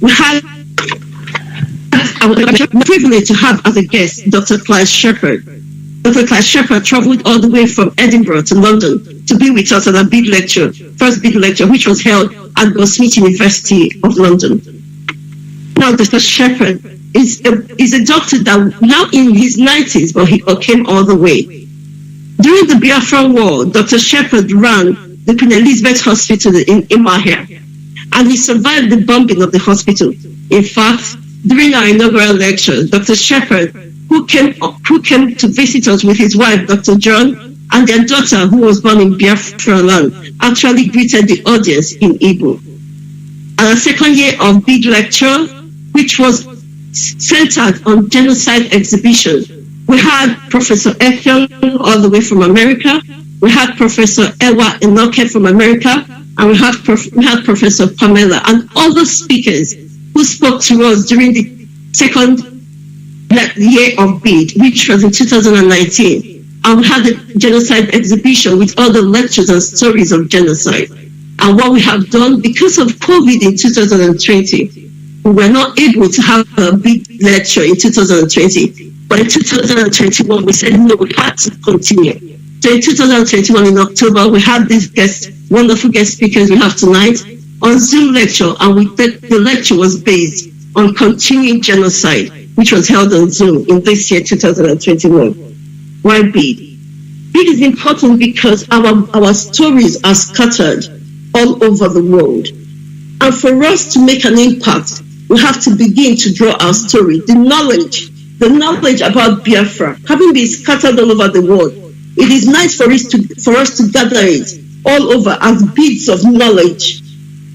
we had the privilege to have as a guest Dr. Clive Shepherd. Dr. Clive Shepherd traveled all the way from Edinburgh to London to be with us at a big lecture, first big lecture, which was held at Goldsmith University of London. Now, Dr. Shepherd is a doctor that now in his 90s, but he came all the way. During the Biafra War, Dr. Shepherd ran the Queen Elizabeth Hospital in Imahia, and he survived the bombing of the hospital. In fact, during our inaugural lecture, Dr. Shepherd, who came to visit us with his wife, Dr. John, and their daughter, who was born in Biafra land, actually greeted the audience in Igbo. And our second year of big lecture, which was centered on genocide exhibition, we had Professor Efion all the way from America, we had Professor Ewa Enoke from America, and we had Professor Pamela and other speakers who spoke to us during the second year of BID, which was in 2019. And we had the genocide exhibition with all the lectures and stories of genocide. And what we have done, because of COVID in 2020, we were not able to have a big lecture in 2020. But in 2021, we said, no, we had to continue. So in 2021, in October, we had these wonderful guest speakers we have tonight on Zoom lecture, and the lecture was based on continuing genocide, which was held on Zoom in this year, 2021. Why BID? BID is important because our stories are scattered all over the world. And for us to make an impact, we have to begin to draw our story, the knowledge about Biafra, having been scattered all over the world. It is nice for us to gather it all over as beads of knowledge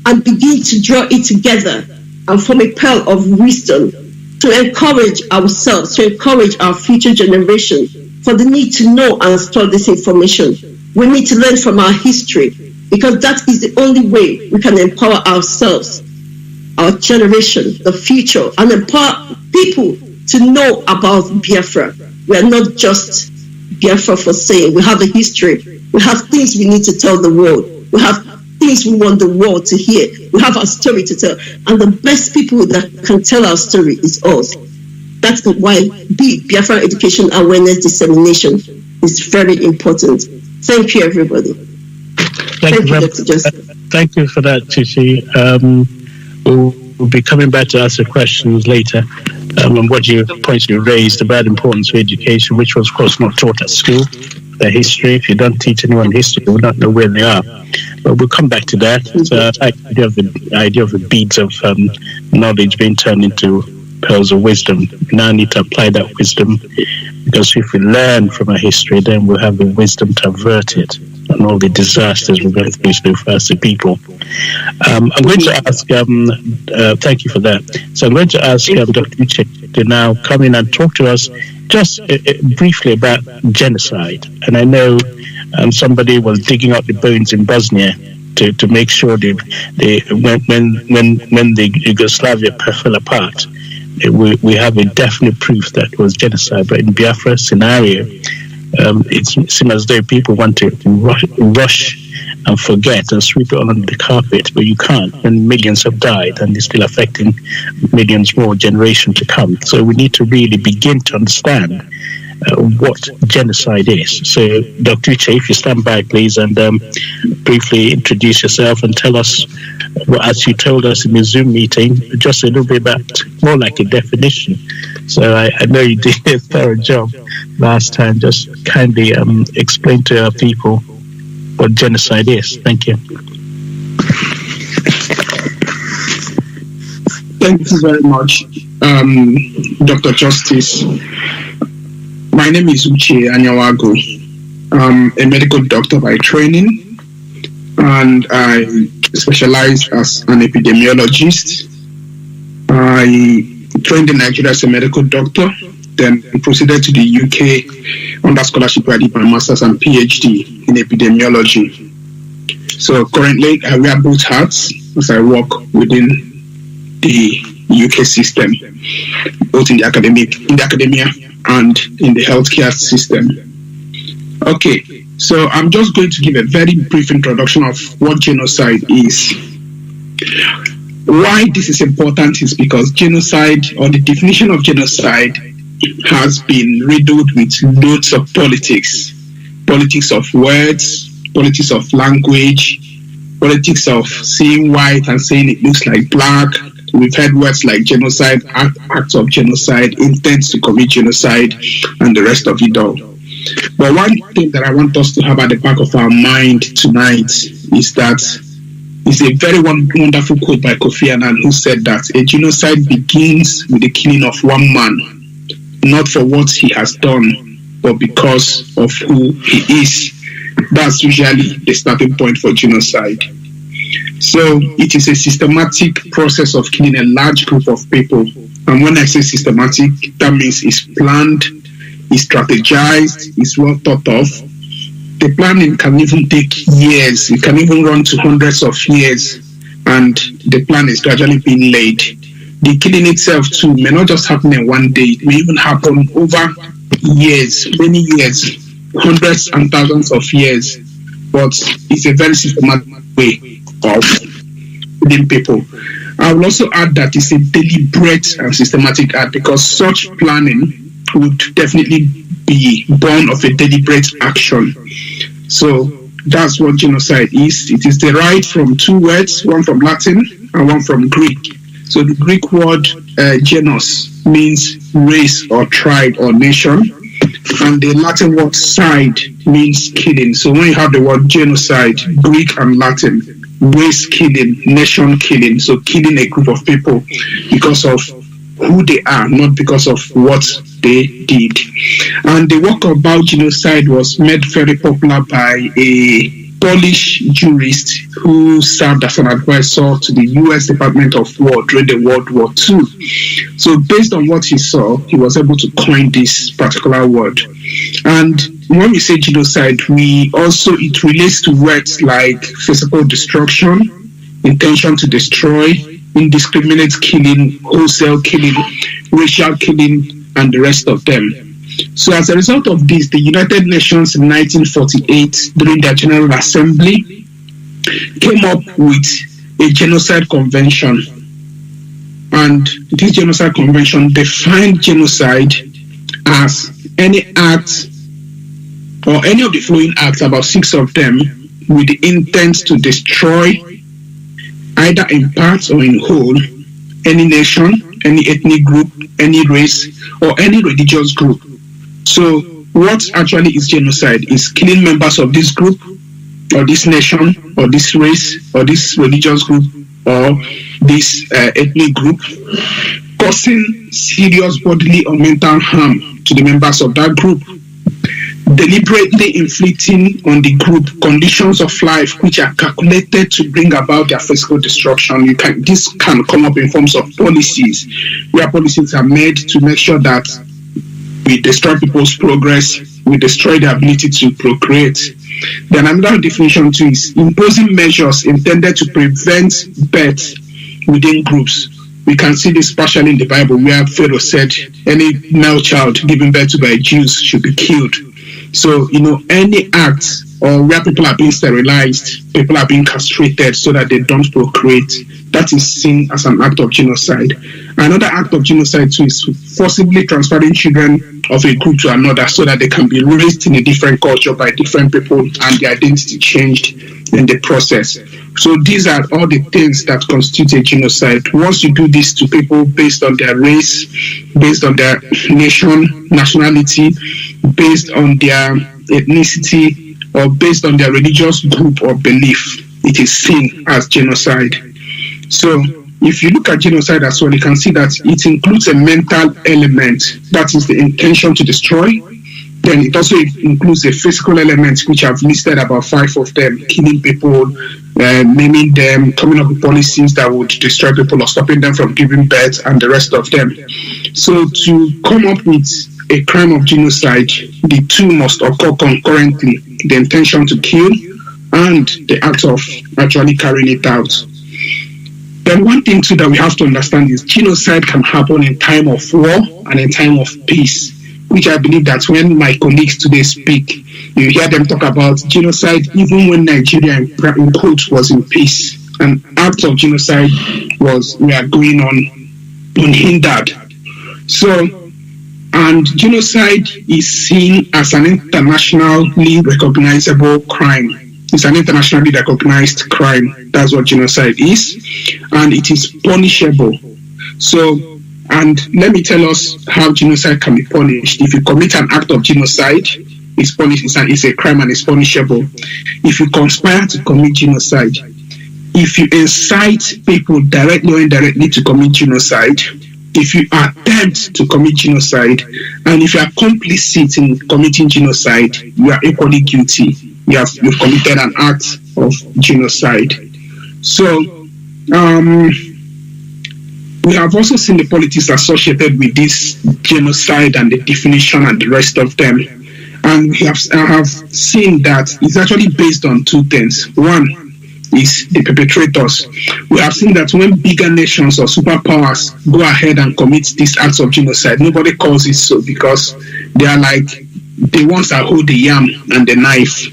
and begin to draw it together and form a pearl of wisdom to encourage ourselves, to encourage our future generation for the need to know and store this information. We need to learn from our history because that is the only way we can empower ourselves, our generation, the future, and empower people to know about Biafra. We are not just Biafra for saying. We have a history. We have things we need to tell the world. We have things we want the world to hear. We have our story to tell. And the best people that can tell our story is us. That's why Biafra education, awareness, dissemination is very important. Thank you, everybody. Thank you, Dr. Justice. Thank you for that, Chichi. We'll be coming back to answer questions later on what points you raised about the importance of education, which was, of course, not taught at school. The history, if you don't teach anyone history, they will not know where they are. But we'll come back to that. So the idea of the beads of knowledge being turned into pearls of wisdom. We now need to apply that wisdom, because if we learn from our history, then we'll have the wisdom to avert it and all the disasters we're going through so fast to people. I'm going to ask, thank you for that. So I'm going to ask Dr. Uche to now come in and talk to us just briefly about genocide. And I know somebody was digging out the bones in Bosnia to make sure when the Yugoslavia fell apart, we have a definite proof that it was genocide. But in Biafra scenario, it seems as though people want to rush and forget and sweep it all under the carpet, but you can't when millions have died and it's still affecting millions more generations to come. So we need to really begin to understand what genocide is. So Dr. Uche, if you stand by, please, and briefly introduce yourself and tell us, as you told us in the Zoom meeting, just a little bit about more like a definition. So I know you did a thorough job last time. Just kindly explain to our people what genocide is. Thank you. Thank you very much, Dr. Justice. My name is Uche Anyawago. I'm a medical doctor by training, and I specialize as an epidemiologist. I trained in Nigeria as a medical doctor, then proceeded to the UK under scholarship where I did my master's and PhD in epidemiology. So currently I wear both hats as I work within the UK system, both in the academia and in the healthcare system. Okay, so I'm just going to give a very brief introduction of what genocide is. Why this is important is because genocide, or the definition of genocide, has been riddled with loads of politics. Politics of words, politics of language, politics of seeing white and saying it looks like black. We've heard words like genocide, acts of genocide, intent to commit genocide, and the rest of it all. But one thing that I want us to have at the back of our mind tonight is that it's a very wonderful quote by Kofi Annan, who said that a genocide begins with the killing of one man, not for what he has done, but because of who he is. That's usually the starting point for genocide. So it is a systematic process of killing a large group of people. And when I say systematic, that means it's planned, it's strategized, it's well thought of. The planning can even take years. It can even run to hundreds of years. And the plan is gradually being laid. The killing itself too may not just happen in one day. It may even happen over years, many years, hundreds and thousands of years. But it's a very systematic way of killing people. I will also add that it's a deliberate and systematic act, because such planning would definitely be born of a deliberate action. So that's what genocide is. It is derived from two words, one from Latin and one from Greek. So the Greek word genus means race or tribe or nation, and the Latin word side means killing. So when you have the word genocide, Greek and Latin, race killing, nation killing, so killing a group of people because of who they are, not because of what they did. And the work about genocide was made very popular by a Polish jurist who served as an advisor to the US Department of War during the World War II. So based on what he saw, he was able to coin this particular word. And when we say genocide, it relates to words like physical destruction, intention to destroy, indiscriminate killing, wholesale killing, racial killing, and the rest of them. So as a result of this, the United Nations in 1948, during their General Assembly, came up with a genocide convention. And this genocide convention defined genocide as any act, or any of the following acts, about 6 of them, with the intent to destroy, either in part or in whole, any nation, any ethnic group, any race, or any religious group. So what actually is genocide is killing members of this group, or this nation, or this race, or this religious group, or this ethnic group, causing serious bodily or mental harm to the members of that group, deliberately inflicting on the group conditions of life which are calculated to bring about their physical destruction. This can come up in forms of policies, where policies are made to make sure that we destroy people's progress, we destroy their ability to procreate. Then another definition too is imposing measures intended to prevent birth within groups. We can see this partially in the Bible, where Pharaoh said any male child given birth to by Jews should be killed. So, any act, or where people are being sterilized, people are being castrated so that they don't procreate, that is seen as an act of genocide. Another act of genocide too is forcibly transferring children of a group to another so that they can be raised in a different culture by different people and their identity changed in the process. So these are all the things that constitute a genocide. Once you do this to people based on their race, based on their nation, nationality, based on their ethnicity, or based on their religious group or belief, it is seen as genocide. So if you look at genocide as well, you can see that it includes a mental element, that is the intention to destroy. Then it also includes a physical element, which I've listed about 5 of them: killing people, maiming them, coming up with policies that would destroy people or stopping them from giving birth, and the rest of them. So to come up with a crime of genocide, the two must occur concurrently: the intention to kill and the act of actually carrying it out. Then one thing too that we have to understand is genocide can happen in time of war and in time of peace, which I believe that when my colleagues today speak, you hear them talk about genocide even when Nigeria in quotes was in peace, and acts of genocide were going on unhindered. So, and genocide is seen as an internationally recognizable crime. It's an internationally recognized crime. That's what genocide is, and it is punishable. So, and let me tell us how genocide can be punished. If you commit an act of genocide, it's punished. It's a crime and it's punishable. If you conspire to commit genocide, if you incite people directly or indirectly to commit genocide, if you attempt to commit genocide, and if you are complicit in committing genocide, you are equally guilty. You've committed an act of genocide. So, we have also seen the politics associated with this genocide and the definition and the rest of them. And we have seen that it's actually based on two things. One is the perpetrators. We have seen that when bigger nations or superpowers go ahead and commit these acts of genocide, nobody calls it so, because they are like the ones that hold the yam and the knife.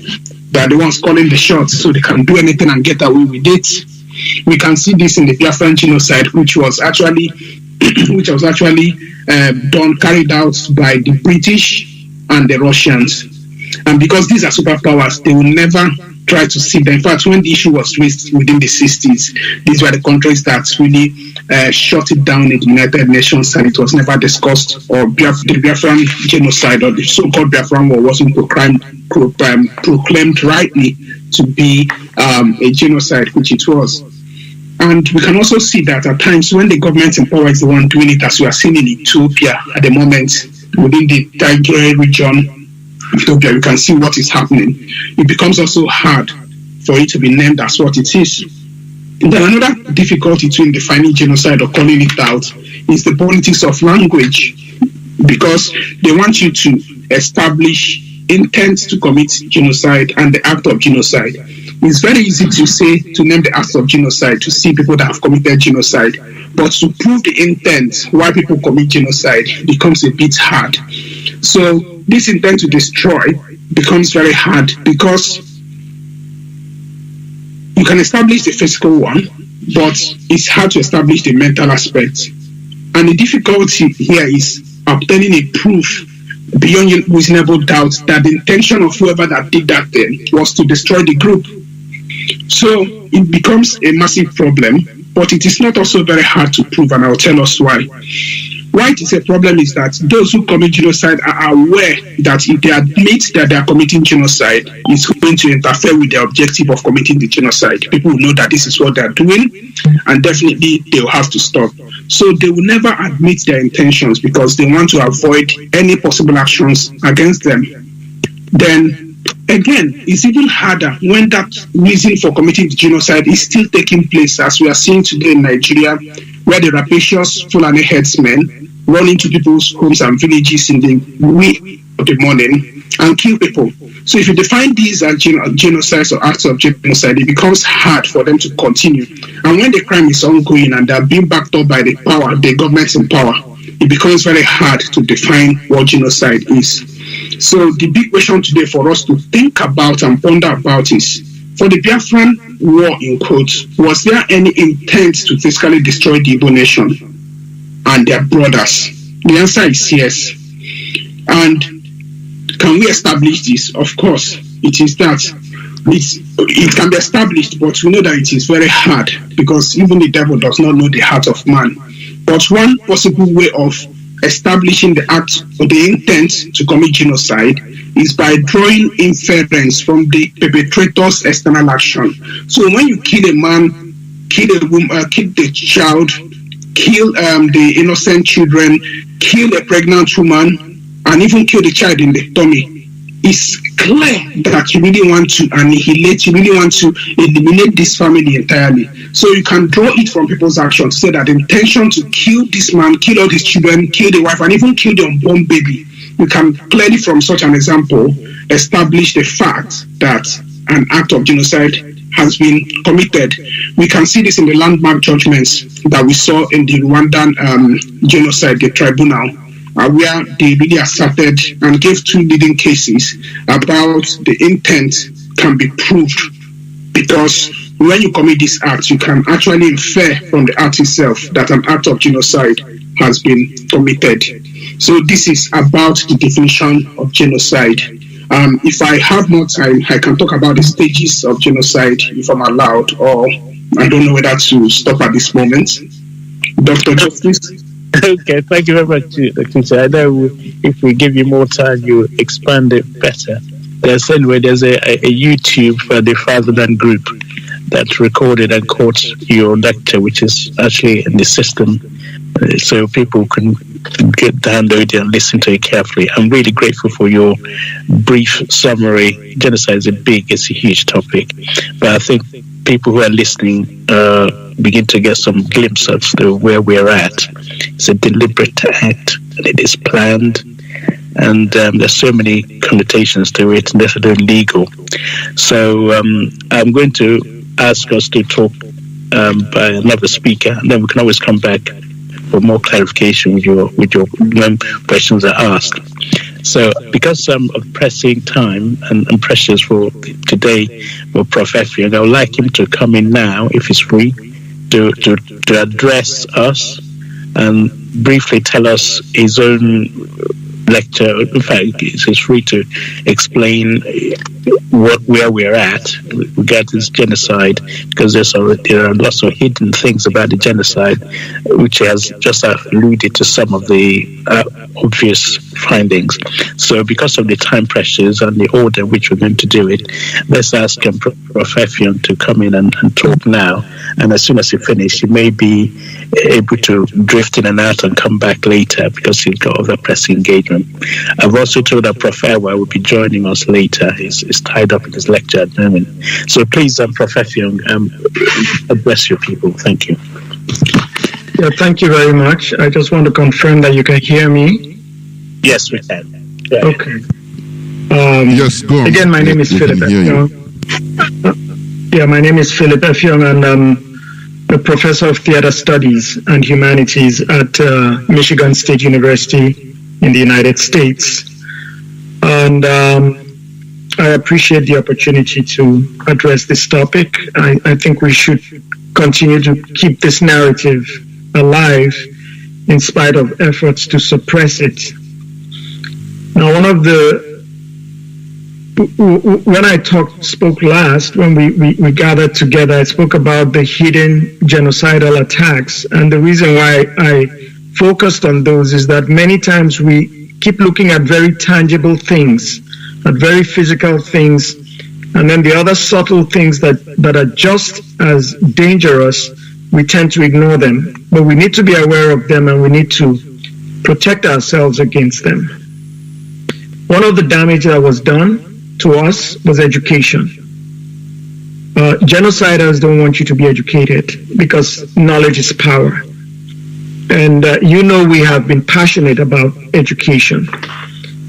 They are the ones calling the shots, so they can do anything and get away with it. We can see this in the Biafran genocide, which was actually carried out by the British and the Russians. And because these are superpowers, they will never try to see them. In fact, when the issue was raised within the 60s, these were the countries that really shut it down in the United Nations, and it was never discussed, or the Biafran genocide, or the so-called Biafran war, wasn't proclaimed rightly to be a genocide, which it was. And we can also see that at times when the government in power is the one doing it, as we are seeing in Ethiopia at the moment, within the Tigray region, Ethiopia, you can see what is happening. It becomes also hard for it to be named as what it is. And then another difficulty in defining genocide or calling it out is the politics of language, because they want you to establish intent to commit genocide and the act of genocide. It's very easy to name the acts of genocide, to see people that have committed genocide, but to prove the intent why people commit genocide becomes a bit hard. So this intent to destroy becomes very hard, because you can establish the physical one, but it's hard to establish the mental aspect. And the difficulty here is obtaining a proof beyond reasonable doubt that the intention of whoever that did that thing was to destroy the group. So it becomes a massive problem, but it is not also very hard to prove, and I'll tell us why. Why it is a problem is that those who commit genocide are aware that if they admit that they are committing genocide, it's going to interfere with the objective of committing the genocide. People will know that this is what they are doing, and definitely they will have to stop. So they will never admit their intentions because they want to avoid any possible actions against them. Then again, it's even harder when that reason for committing the genocide is still taking place, as we are seeing today in Nigeria, where the rapacious Fulani headsmen run into people's homes and villages in the wee of the morning and kill people. So if you define these as genocides or acts of genocide, it becomes hard for them to continue. And when the crime is ongoing and they're being backed up by the governments in power, it becomes very hard to define what genocide is. So the big question today for us to think about and ponder about is, for the Biafran war, in quotes, was there any intent to physically destroy the Igbo nation and their brothers? The answer is yes. And can we establish this? Of course, it is that. It can be established, but we know that it is very hard, because even the devil does not know the heart of man. But one possible way of establishing the act or the intent to commit genocide is by drawing inference from the perpetrator's external action. So when you kill a man, kill a woman, kill the child, kill the innocent children, kill a pregnant woman, and even kill the child in the tummy, it's clear that you really want to annihilate, you really want to eliminate this family entirely. So you can draw it from people's actions, say that the intention to kill this man, kill all his children, kill the wife, and even kill the unborn baby. You can clearly, from such an example, establish the fact that an act of genocide has been committed. We can see this in the landmark judgments that we saw in the Rwandan genocide, the tribunal, where they really asserted and gave two leading cases about the intent can be proved, because when you commit this act, you can actually infer from the act itself that an act of genocide has been committed. So this is about the definition of genocide. If I have more time, I can talk about the stages of genocide if I'm allowed, or I don't know whether to stop at this moment. Dr. Justice? Okay, thank you very much, Dr. I know if we give you more time, you expand it better. There's a YouTube for the Fatherland group that recorded and caught your lecture, which is actually in the system, so people can download it and listen to it carefully. I'm really grateful for your brief summary. Genocide is it's a huge topic, but I think people who are listening begin to get some glimpse of where we're at. It's a deliberate act, and it is planned, and there's so many connotations to it, and they're legal. So I'm going to ask us to talk by another speaker, and then we can always come back for more clarification with your questions are asked. So because of pressing time and pressures for today for Prof. Effiong, I would like him to come in now, if he's free, to address us and briefly tell us his own lecture. In fact, he's free to explain where we're at regarding this genocide, because there are lots of hidden things about the genocide, which has just alluded to some of the obvious findings. So because of the time pressures and the order which we're going to do it, let's ask Prof. Effiong to come in and talk now, and as soon as he finishes, he may be able to drift in and out and come back later because he's got other pressing engagement. I've also told that Prof. Ewa will be joining us later. He's tied up in his lecture at the moment. So please, Prof. Effiong, address your people. Thank you. Yeah, thank you very much. I just want to confirm that you can hear me. Yes, we can. Yeah. Okay. Yes, go on. Again, my name is Philip Effiong. Yeah, my name is Philip Effiong, and I'm a professor of theater studies and humanities at Michigan State University in the United States. And I appreciate the opportunity to address this topic. I think we should continue to keep this narrative alive in spite of efforts to suppress it. Now, when I spoke last, when we gathered together, I spoke about the hidden genocidal attacks. And the reason why I focused on those is that many times we keep looking at very tangible things, at very physical things, and then the other subtle things that are just as dangerous, we tend to ignore them. But we need to be aware of them, and we need to protect ourselves against them. One of the damage that was done to us was education. Genociders don't want you to be educated because knowledge is power. And we have been passionate about education.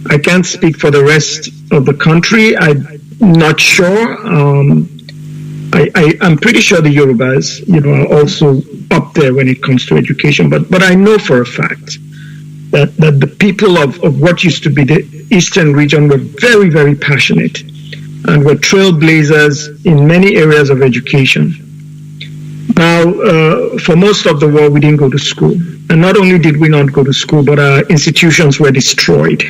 I can't speak for the rest of the country. I'm not sure. I'm pretty sure the Yorubas, are also up there when it comes to education. But I know for a fact that the people of what used to be the Eastern region were very, very passionate and were trailblazers in many areas of education. Now, for most of the war, we didn't go to school. And not only did we not go to school, but our institutions were destroyed.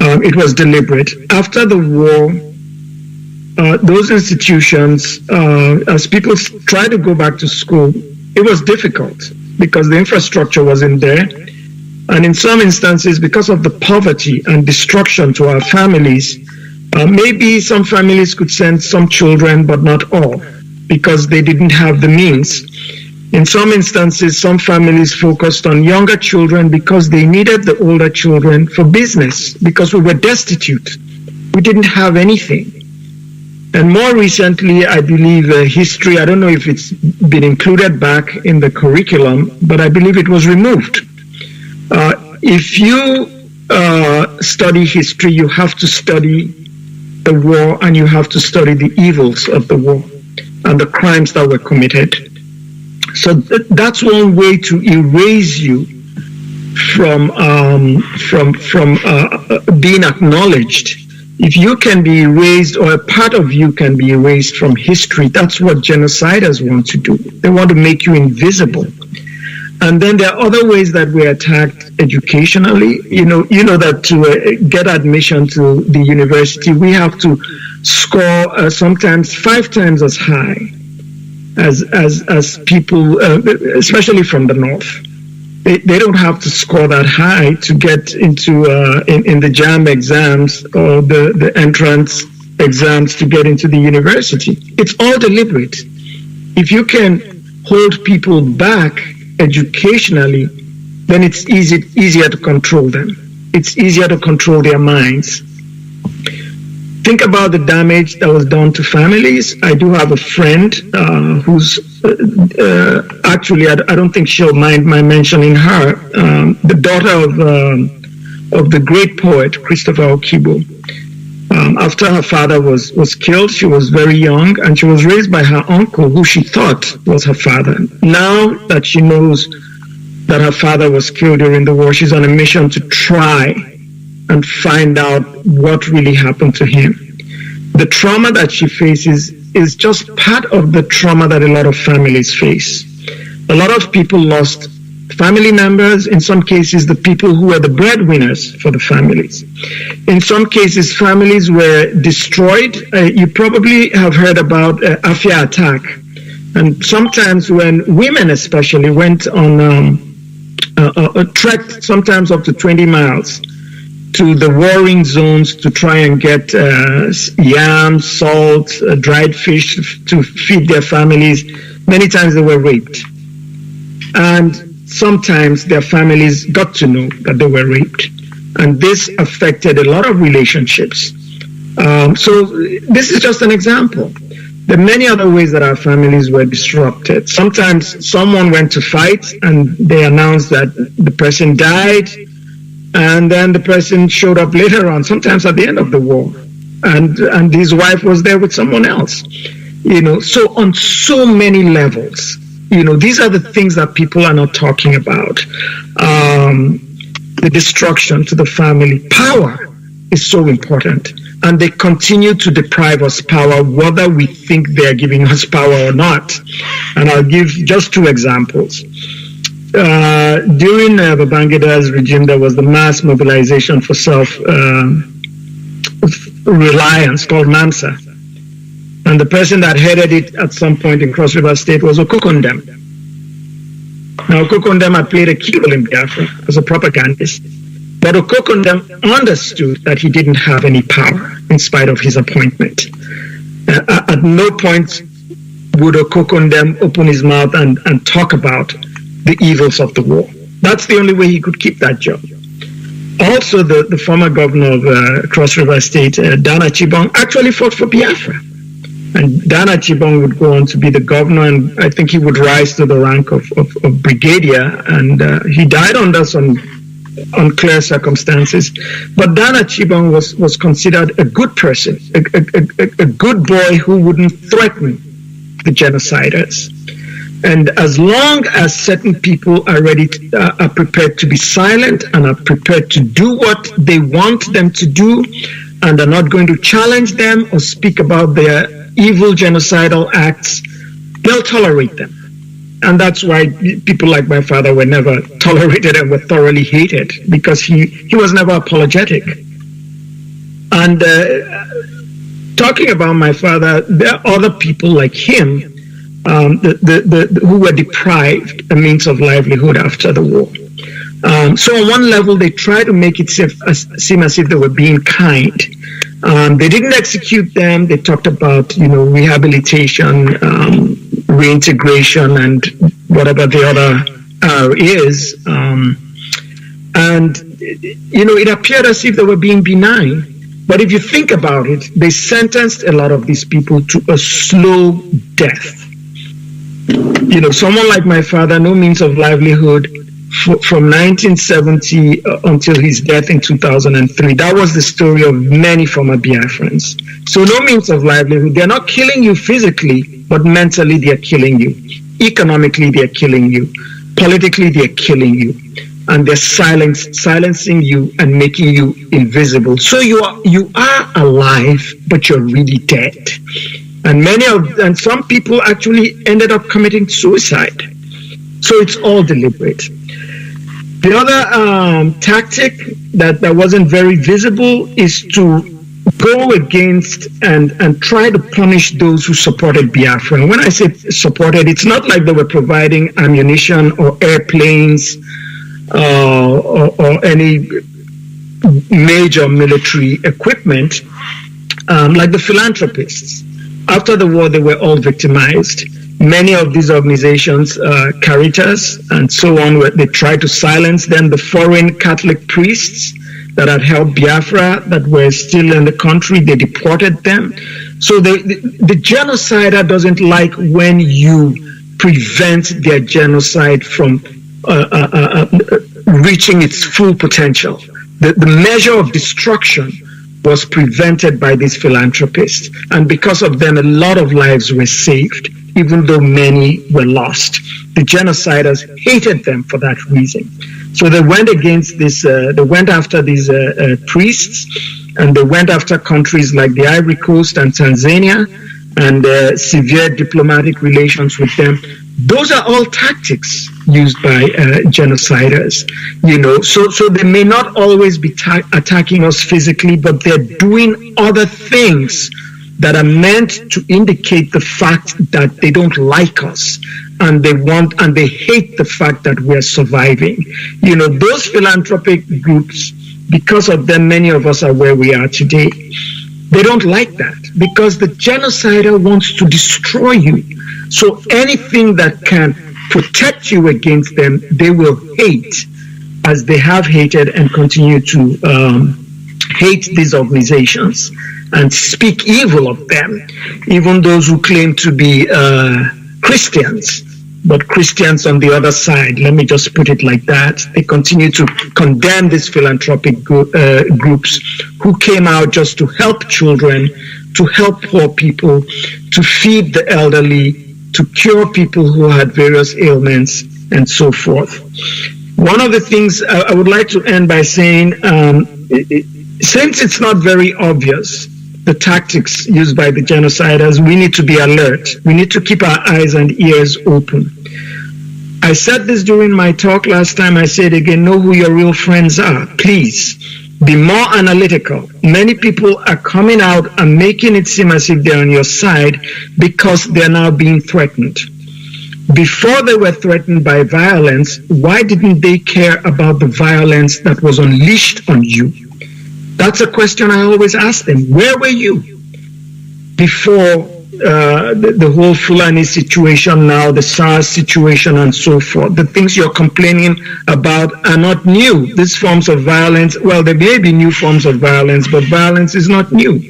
It was deliberate. After the war, those institutions, as people tried to go back to school, it was difficult because the infrastructure wasn't there. And in some instances, because of the poverty and destruction to our families, maybe some families could send some children, but not all, because they didn't have the means. In some instances, some families focused on younger children because they needed the older children for business, because we were destitute. We didn't have anything. And more recently, I believe history, I don't know if it's been included back in the curriculum, but I believe it was removed. If you study history, you have to study the war, and you have to study the evils of the war and the crimes that were committed. So that's one way to erase you from being acknowledged If you can be erased, or a part of you can be erased from history, that's what genociders want to do. They want to make you invisible. And then there are other ways that we're attacked educationally. You know that to get admission to the university, we have to score sometimes 5 times as high as people, especially from the north. They don't have to score that high to get into in the JAM exams or the entrance exams to get into the university. It's all deliberate. If you can hold people back educationally, then it's easier to control them. It's easier to control their minds. Think about the damage that was done to families. I do have a friend who's actually, I don't think she'll mind my mentioning her, the daughter of the great poet Christopher Okibo. After her father was killed, she was very young, and she was raised by her uncle, who she thought was her father. Now that she knows that her father was killed during the war, she's on a mission to try and find out what really happened to him. The trauma that she faces is just part of the trauma that a lot of families face. A lot of people lost family members, in some cases the people who were the breadwinners for the families. In some cases, families were destroyed. You probably have heard about Afia attack. And sometimes when women especially went on a trek, sometimes up to 20 miles, to the warring zones to try and get yams, salt, dried fish to feed their families, many times they were raped. And sometimes their families got to know that they were raped. And this affected a lot of relationships. So this is just an example. There are many other ways that our families were disrupted. Sometimes someone went to fight and they announced that the person died, and then the person showed up later on, sometimes at the end of the war, and his wife was there with someone else. So on so many levels, these are the things that people are not talking about. The destruction to the family. Power is so important, and they continue to deprive us power, whether we think they're giving us power or not. And I'll give just 2 examples. During Babangida's regime, there was the mass mobilization for self-reliance called MAMSA. And the person that headed it at some point in Cross River State was Okokondem. Now, Okokondem had played a key role in Biafra as a propagandist. But Okokondem understood that he didn't have any power in spite of his appointment. At no point would Okokondem open his mouth and talk about the evils of the war. That's the only way he could keep that job. Also, the former governor of Cross River State, Dana Chibong, actually fought for Biafra. And Dana Chibong would go on to be the governor, and I think he would rise to the rank of brigadier, and he died under some unclear circumstances. But Dana Chibong was considered a good person, a good boy who wouldn't threaten the genociders. And as long as certain people are are prepared to be silent and are prepared to do what they want them to do, and are not going to challenge them or speak about their evil genocidal acts, they'll tolerate them. And that's why people like my father were never tolerated and were thoroughly hated, because he was never apologetic. And talking about my father, there are other people like him who were deprived a means of livelihood after the war. So on one level, they try to make it seem as if they were being kind. They didn't execute them. They talked about, rehabilitation, reintegration, and whatever the other R is. It appeared as if they were being benign. But if you think about it, they sentenced a lot of these people to a slow death. Someone like my father, no means of livelihood from 1970 until his death in 2003. That was the story of many former Biafrans. So no means of livelihood. They're not killing you physically, but mentally they're killing you. Economically, they're killing you. Politically, they're killing you. and they're silencing you and making you invisible. So you are alive, but you're really dead. And some people actually ended up committing suicide. So it's all deliberate. The other tactic that wasn't very visible is to go against and try to punish those who supported Biafra. And when I say supported, it's not like they were providing ammunition or airplanes or any major military equipment, like the philanthropists. After the war, they were all victimized. Many of these organizations, Caritas and so on, they tried to silence them. The foreign Catholic priests that had helped Biafra, that were still in the country, they deported them. So the genocider doesn't like when you prevent their genocide from reaching its full potential. The measure of destruction was prevented by these philanthropists. And because of them, a lot of lives were saved, even though many were lost. The genociders hated them for that reason. So they went against this, they went after these priests, and they went after countries like the Ivory Coast and Tanzania, and severe diplomatic relations with them. Those are all tactics used by genociders, so they may not always be attacking us physically, but they're doing other things that are meant to indicate the fact that they don't like us, and they hate the fact that we're surviving. Those philanthropic groups, because of them, many of us are where we are today. They don't like that because the genocider wants to destroy you. So anything that can protect you against them, they will hate, as they have hated and continue to hate these organizations and speak evil of them, even those who claim to be Christians. But Christians on the other side, let me just put it like that, they continue to condemn these philanthropic groups who came out just to help children, to help poor people, to feed the elderly, to cure people who had various ailments, and so forth. One of the things I would like to end by saying, since it's not very obvious, the tactics used by the genociders, we need to be alert. We need to keep our eyes and ears open. I said this during my talk last time. I said again, know who your real friends are. Please be more analytical. Many people are coming out and making it seem as if they're on your side because they're now being threatened. Before they were threatened by violence, why didn't they care about the violence that was unleashed on you? That's a question I always ask them. Where were you before the whole Fulani situation now, the SARS situation and so forth? The things you're complaining about are not new. These forms of violence, well, there may be new forms of violence, but violence is not new.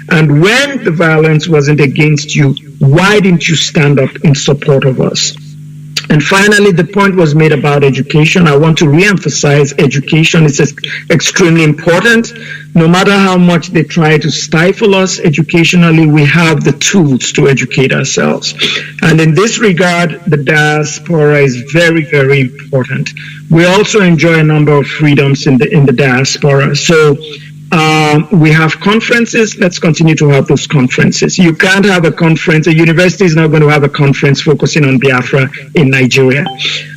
And when the violence wasn't against you, why didn't you stand up in support of us? And finally, the point was made about education. I want to re-emphasize education is extremely important. No matter how much they try to stifle us educationally, we have the tools to educate ourselves. And in this regard, the diaspora is very, very important. We also enjoy a number of freedoms in the diaspora. So we have conferences. Let's continue to have those conferences. You can't have a conference. A university is not going to have a conference focusing on Biafra in Nigeria.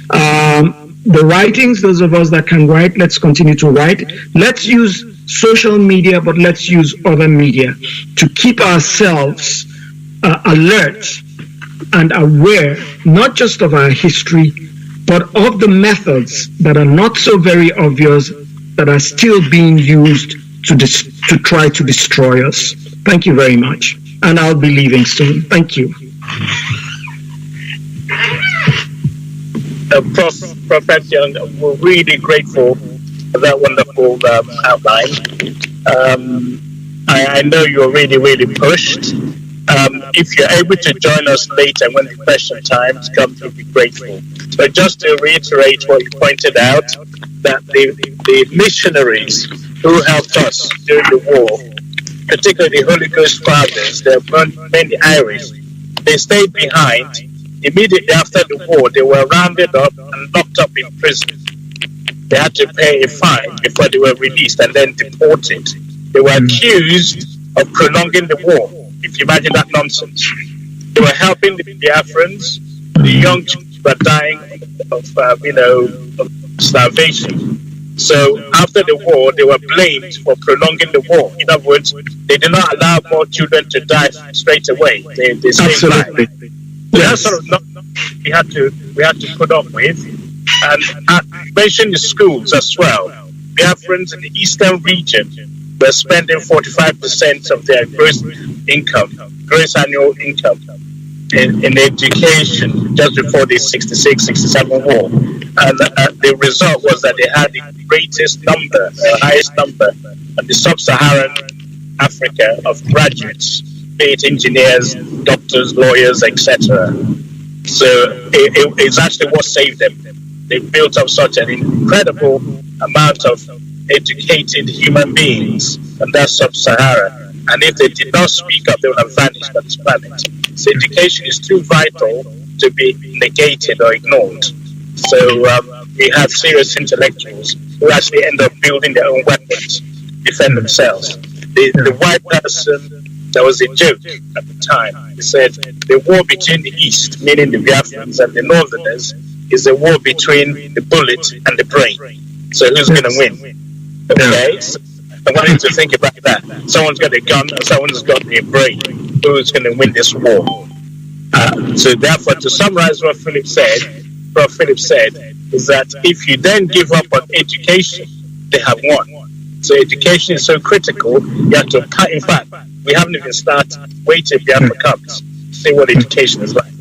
The writings, those of us that can write, let's continue to write. Let's use social media, but let's use other media to keep ourselves alert and aware, not just of our history, but of the methods that are not so very obvious, that are still being used to try to destroy us. Thank you very much. And I'll be leaving soon. Thank you. Professor, we're really grateful for that wonderful outline. I know you're really, really pushed. If you're able to join us later when the question times comes, we'll be grateful. But just to reiterate what you pointed out, that the missionaries who helped us during the war, particularly the Holy Ghost fathers, there were many Irish, they stayed behind. Immediately after the war, they were rounded up and locked up in prison. They had to pay a fine before they were released and then deported. They were accused of prolonging the war. If you imagine that nonsense. They were helping the Biafrans. The young children were dying of starvation. So after the war, they were blamed for prolonging the war. In other words, they did not allow more children to die straight away. They saved lives. That's sort of not we had to put up with. And I mentioned the schools as well. Biafrans in the eastern region were spending 45% of their gross annual income in education just before the 66-67 war. And the result was that they had the highest number of the sub-Saharan Africa of graduates, be it engineers, doctors, lawyers, etc. So it's actually what saved them. They built up such an incredible amount of educated human beings, and that's sub-Saharan. And if they did not speak up, they would have vanished on this planet. So education is too vital to be negated or ignored. So we have serious intellectuals who actually end up building their own weapons to defend themselves. The white person, there was a joke at the time. He said, the war between the East, meaning the Biafrans, and the Northerners, is a war between the bullet and the brain. So who's going to win? Okay? So I want you to think about that. Someone's got a gun and someone's got a brain. Who's going to win this war? So therefore, to summarize what Philip said, is that if you then give up on education, they have won. So education is so critical, you have to, in fact, we haven't even started. Wait till Biafra comes, see what education is like.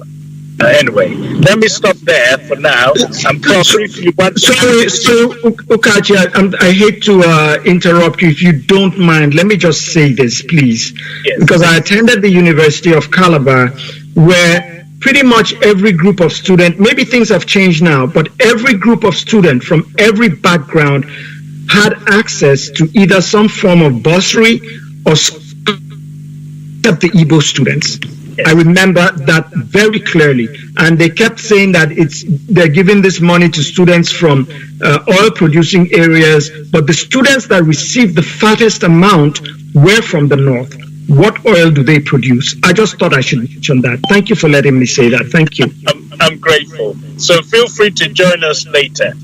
Anyway, let me stop there for now. I'm sorry if you want. So Ukachi, I hate to interrupt you if you don't mind. Let me just say this, please, yes. Because I attended the University of Calabar, where pretty much every group of students, maybe things have changed now, but every group of students from every background had access to either some form of bursary or except the Igbo students. I remember that very clearly, and they kept saying that they're giving this money to students from oil-producing areas, but the students that received the fattest amount were from the north. What oil do they produce? I just thought I should mention that. Thank you for letting me say that. Thank you. I'm grateful. So feel free to join us later.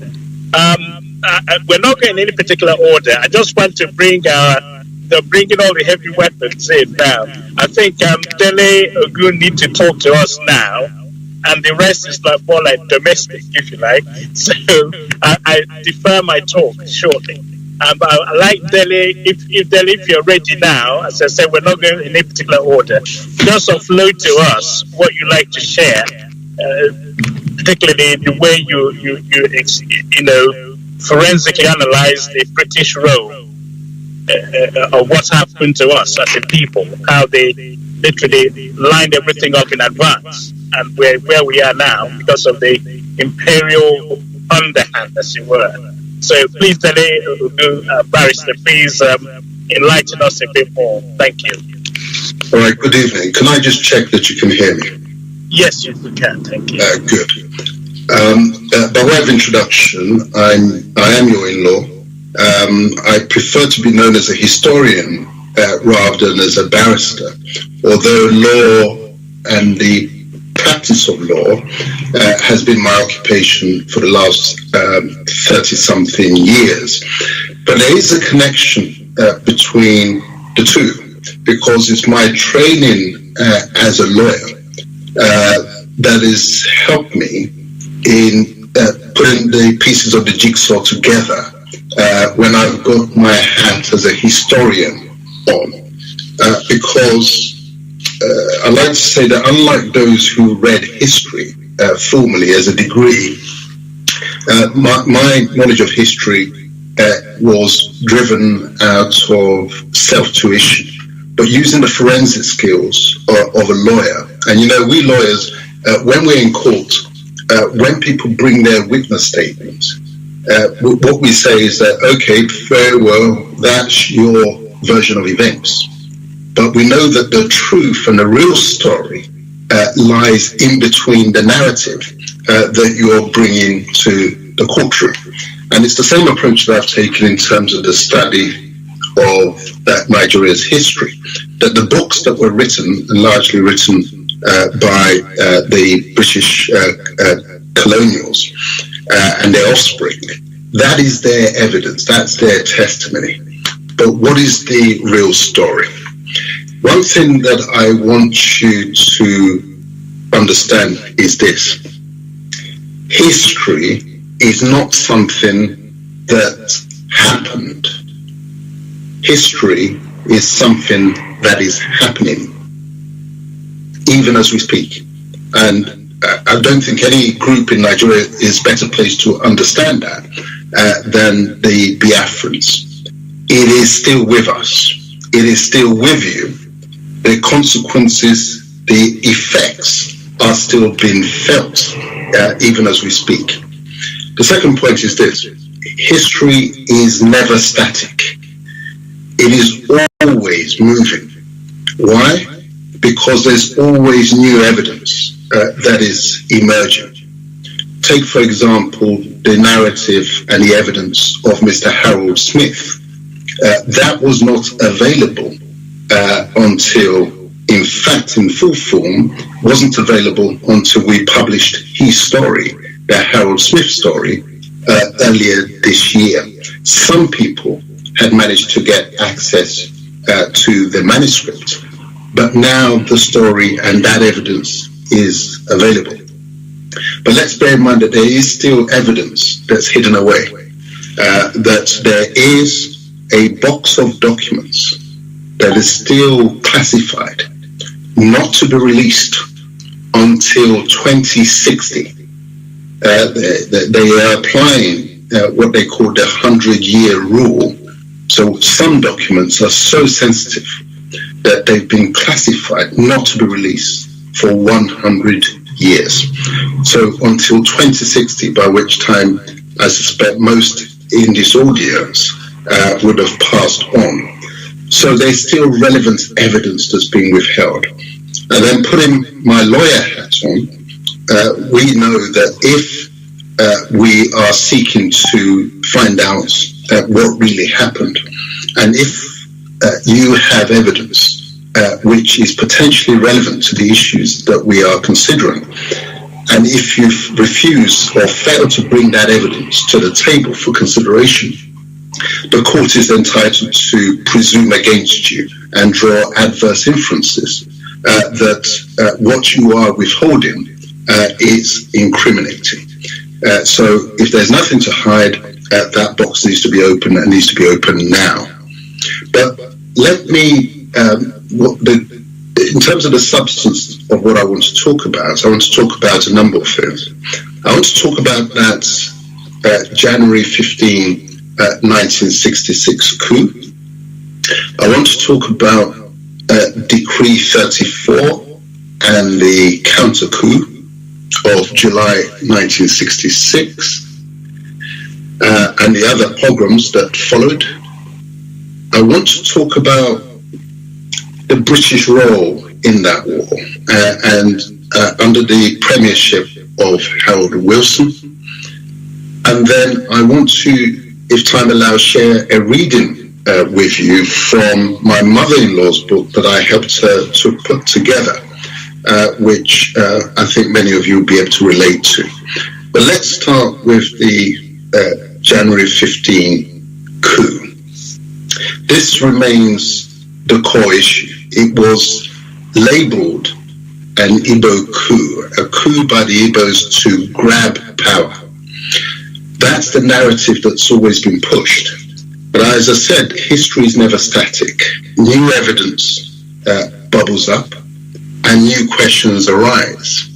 We're not going in any particular order. I just want to bring bringing all the heavy weapons in now. I think Dele Ogun need to talk to us now, and the rest is more like domestic, if you like. So I defer my talk shortly. But I like Dele. If you're ready now, as I said, we're not going in any particular order. Just offload to us what you like to share, particularly the way you forensically analyze the British role. Of what happened to us as a people, how they literally lined everything up in advance, and where we are now because of the imperial underhand, as it were. So please, Barrister, please enlighten us a bit more. Thank you. All right, good evening. Can I just check that you can hear me? Yes, you can. Thank you. Good. By way of introduction, I am your in-law. I prefer to be known as a historian rather than as a barrister, although law and the practice of law has been my occupation for the last 30-something years. But there is a connection between the two, because it's my training as a lawyer that has helped me in putting the pieces of the jigsaw together when I've got my hat as a historian on, because I like to say that unlike those who read history formally as a degree, my knowledge of history was driven out of self-tuition, but using the forensic skills of a lawyer. And we lawyers, when we're in court, when people bring their witness statements, what we say is that, okay, very well, that's your version of events. But we know that the truth and the real story lies in between the narrative that you're bringing to the courtroom. And it's the same approach that I've taken in terms of the study of Nigeria's history, that the books that were written, and largely written by the British colonials and their offspring, that is their evidence, that's their testimony. But what is the real story? One thing that I want you to understand is this. History is not something that happened. History is something that is happening, even as we speak. And I don't think any group in Nigeria is better placed to understand that than the Biafrans. It is still with us. It is still with you. The consequences, the effects are still being felt, even as we speak. The second point is this. History is never static. It is always moving. Why? Because there's always new evidence that is emerging. Take, for example, the narrative and the evidence of Mr. Harold Smith. That was not available until, in fact, in full form, wasn't available until we published his story, the Harold Smith story, earlier this year. Some people had managed to get access to the manuscript, but now the story and that evidence is available. But let's bear in mind that there is still evidence that's hidden away, that there is a box of documents that is still classified, not to be released until 2060. They are applying what they call the 100-year rule. So some documents are so sensitive that they've been classified not to be released for 100 years. So until 2060, by which time I suspect most in this audience would have passed on. So there's still relevant evidence that's being withheld. And then putting my lawyer hat on, we know that if we are seeking to find out what really happened, and if you have evidence which is potentially relevant to the issues that we are considering, and if you refuse or fail to bring that evidence to the table for consideration, the court is entitled to presume against you and draw adverse inferences that what you are withholding is incriminating. So if there's nothing to hide, that box needs to be open and needs to be open now. But let me, in terms of the substance of what I want to talk about, I want to talk about a number of things. I want to talk about that January 15, 1966 coup. I want to talk about Decree 34 and the counter coup of July 1966 and the other pogroms that followed. I want to talk about the British role in that war and under the premiership of Harold Wilson. And then I want to, if time allows, share a reading with you from my mother-in-law's book that I helped her to put together, which I think many of you will be able to relate to. But let's start with the January 15 coup. This remains the core issue. It was labeled an Igbo coup, a coup by the Igbos to grab power. That's the narrative that's always been pushed. But as I said, history is never static. New evidence bubbles up and new questions arise.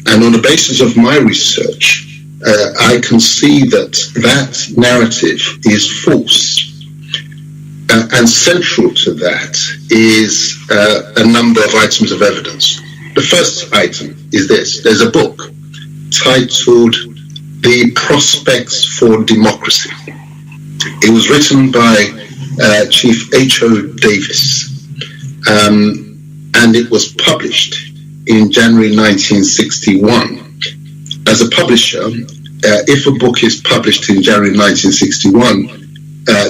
And on the basis of my research, I can see that that narrative is false. And central to that is a number of items of evidence. The first item is this. There's a book titled The Prospects for Democracy. It was written by Chief H.O. Davis, and it was published in January 1961. As a publisher, if a book is published in January 1961,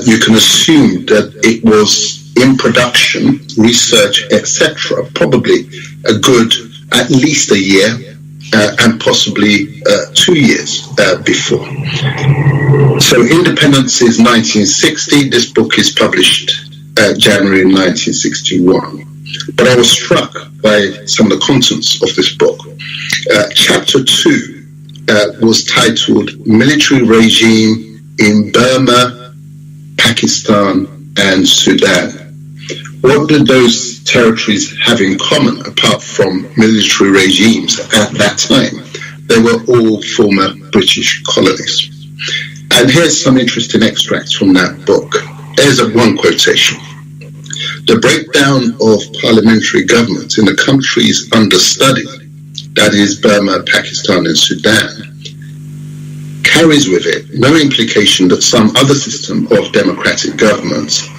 you can assume that it was in production, research, etc., probably a good at least a year and possibly 2 years before. So independence is 1960. This book is published January 1961. But I was struck by some of the contents of this book. Chapter 2 was titled Military Regime in Burma, Pakistan, and Sudan. What did those territories have in common apart from military regimes at that time? They were all former British colonies. And here's some interesting extracts from that book. There's one quotation. The breakdown of parliamentary government in the countries under study, that is Burma, Pakistan, and Sudan, carries with it no implication that some other system of democratic governments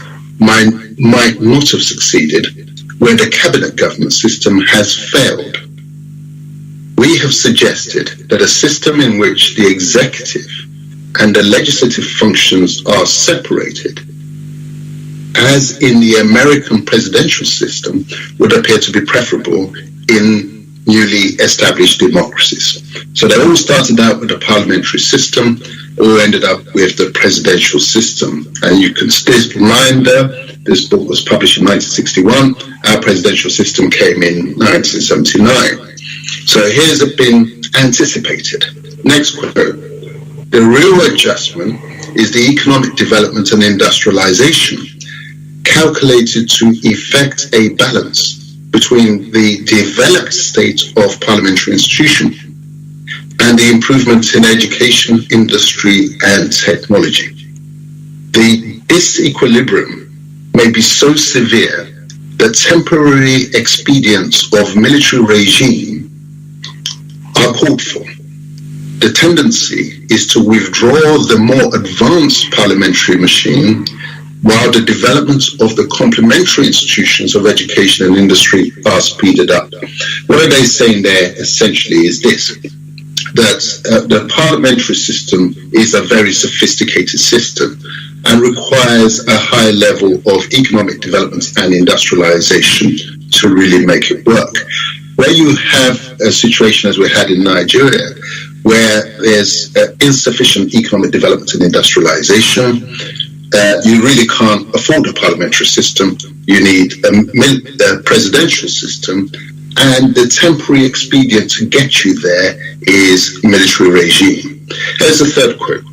might not have succeeded where the cabinet government system has failed. We have suggested that a system in which the executive and the legislative functions are separated, as in the American presidential system, would appear to be preferable in newly established democracies. So they all started out with a parliamentary system, all ended up with the presidential system. And you can still reminder, this book was published in 1961, our presidential system came in 1979. So here's been anticipated. Next quote. The real adjustment is the economic development and industrialization calculated to effect a balance between the developed state of parliamentary institution and the improvements in education, industry, and technology. The disequilibrium may be so severe that temporary expedients of military regime are called for. The tendency is to withdraw the more advanced parliamentary machine while the development of the complementary institutions of education and industry are speeded up. What are they saying there essentially is this, that the parliamentary system is a very sophisticated system and requires a high level of economic development and industrialization to really make it work. Where you have a situation as we had in Nigeria, where there's insufficient economic development and industrialization, you really can't afford a parliamentary system. You need a presidential system, and the temporary expedient to get you there is military regime. Here's the third quote.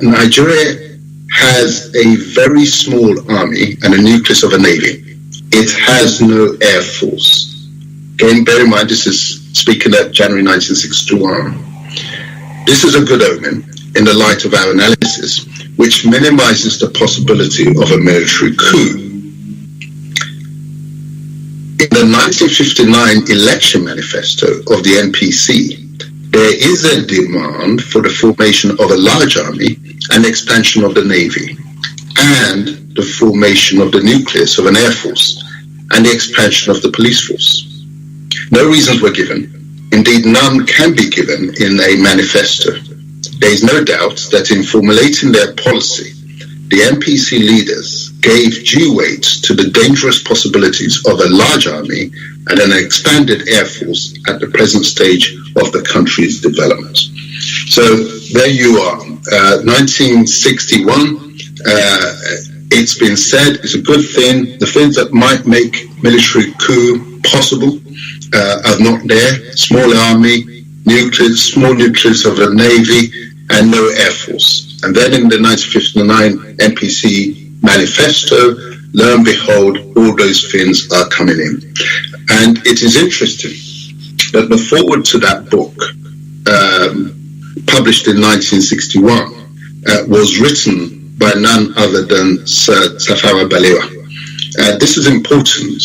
Nigeria has a very small army and a nucleus of a navy. It has no air force. Again, bear in mind, this is speaking at January 1961. This is a good omen in the light of our analysis, which minimizes the possibility of a military coup. In the 1959 election manifesto of the NPC, there is a demand for the formation of a large army and expansion of the navy, and the formation of the nucleus of an air force and the expansion of the police force. No reasons were given. Indeed, none can be given in a manifesto. There is no doubt that in formulating their policy, the NPC leaders gave due weight to the dangerous possibilities of a large army and an expanded air force at the present stage of the country's development. So there you are, 1961. It's been said it's a good thing. The things that might make military coup possible are not there. Small army, nucleus, small nucleus of a navy, and no air force. And then in the 1959 NPC manifesto, lo and behold, all those things are coming in. And it is interesting that the foreword to that book, published in 1961, was written by none other than Sir Tafawa Balewa. This is important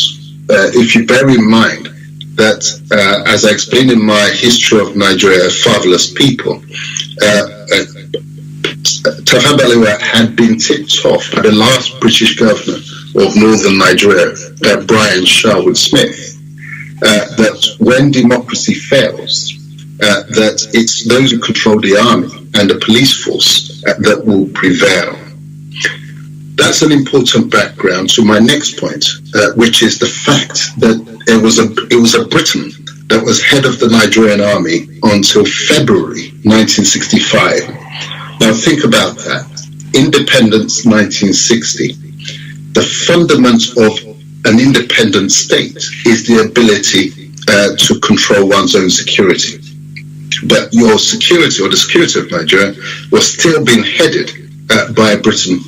if you bear in mind that, as I explained in my History of Nigeria, a Fatherless People, Tafawa Balewa had been tipped off by the last British governor of northern Nigeria, Brian Sherwood Smith, that when democracy fails, that it's those who control the army and the police force that will prevail. That's an important background to my next point, which is the fact that it was a Briton that was head of the Nigerian army until February 1965. Now think about that. Independence 1960. The fundament of an independent state is the ability to control one's own security. But your security, or the security of Nigeria, was still being headed by Britain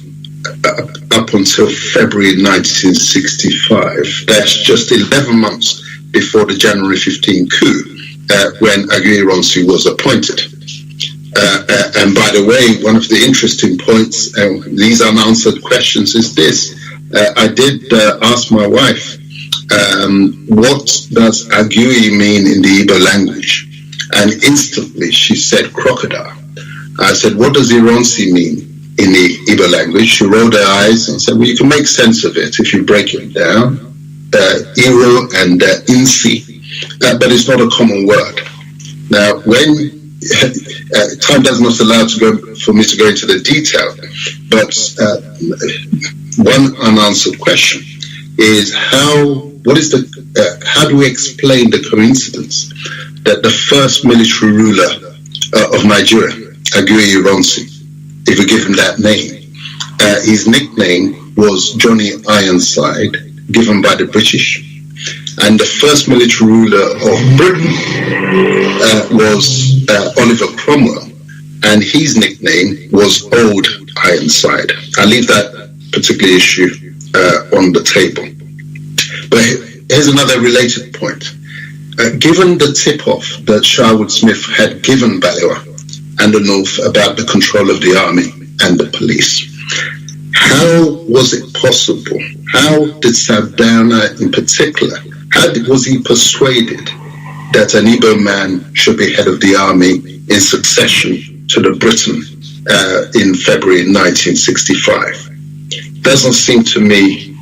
up until February 1965. That's just 11 months before the January 15 coup, when Aguiyi-Ironsi was appointed. And by the way, one of the interesting points, these unanswered questions, is this. I did ask my wife, what does Aguiyi mean in the Igbo language? And instantly she said crocodile. I said, what does Ironsi mean in the Igbo language? She rolled her eyes and said, well, you can make sense of it if you break it down. Iro and Insi, but it's not a common word. Now, when time does not allow for me to go into the detail, but one unanswered question is how do we explain the coincidence that the first military ruler of Nigeria, Aguiyi-Ironsi, if we give him that name, his nickname was Johnny Ironside, given by the British, and the first military ruler of Britain was Oliver Cromwell, and his nickname was Old Ironside. I leave that particular issue on the table. But here's another related point. Given the tip-off that Sherwood Smith had given Balewa and the North about the control of the army and the police, how was it possible? How did Sardauna in particular, was he persuaded that an Igbo man should be head of the army in succession to the Briton in February 1965? Doesn't seem to me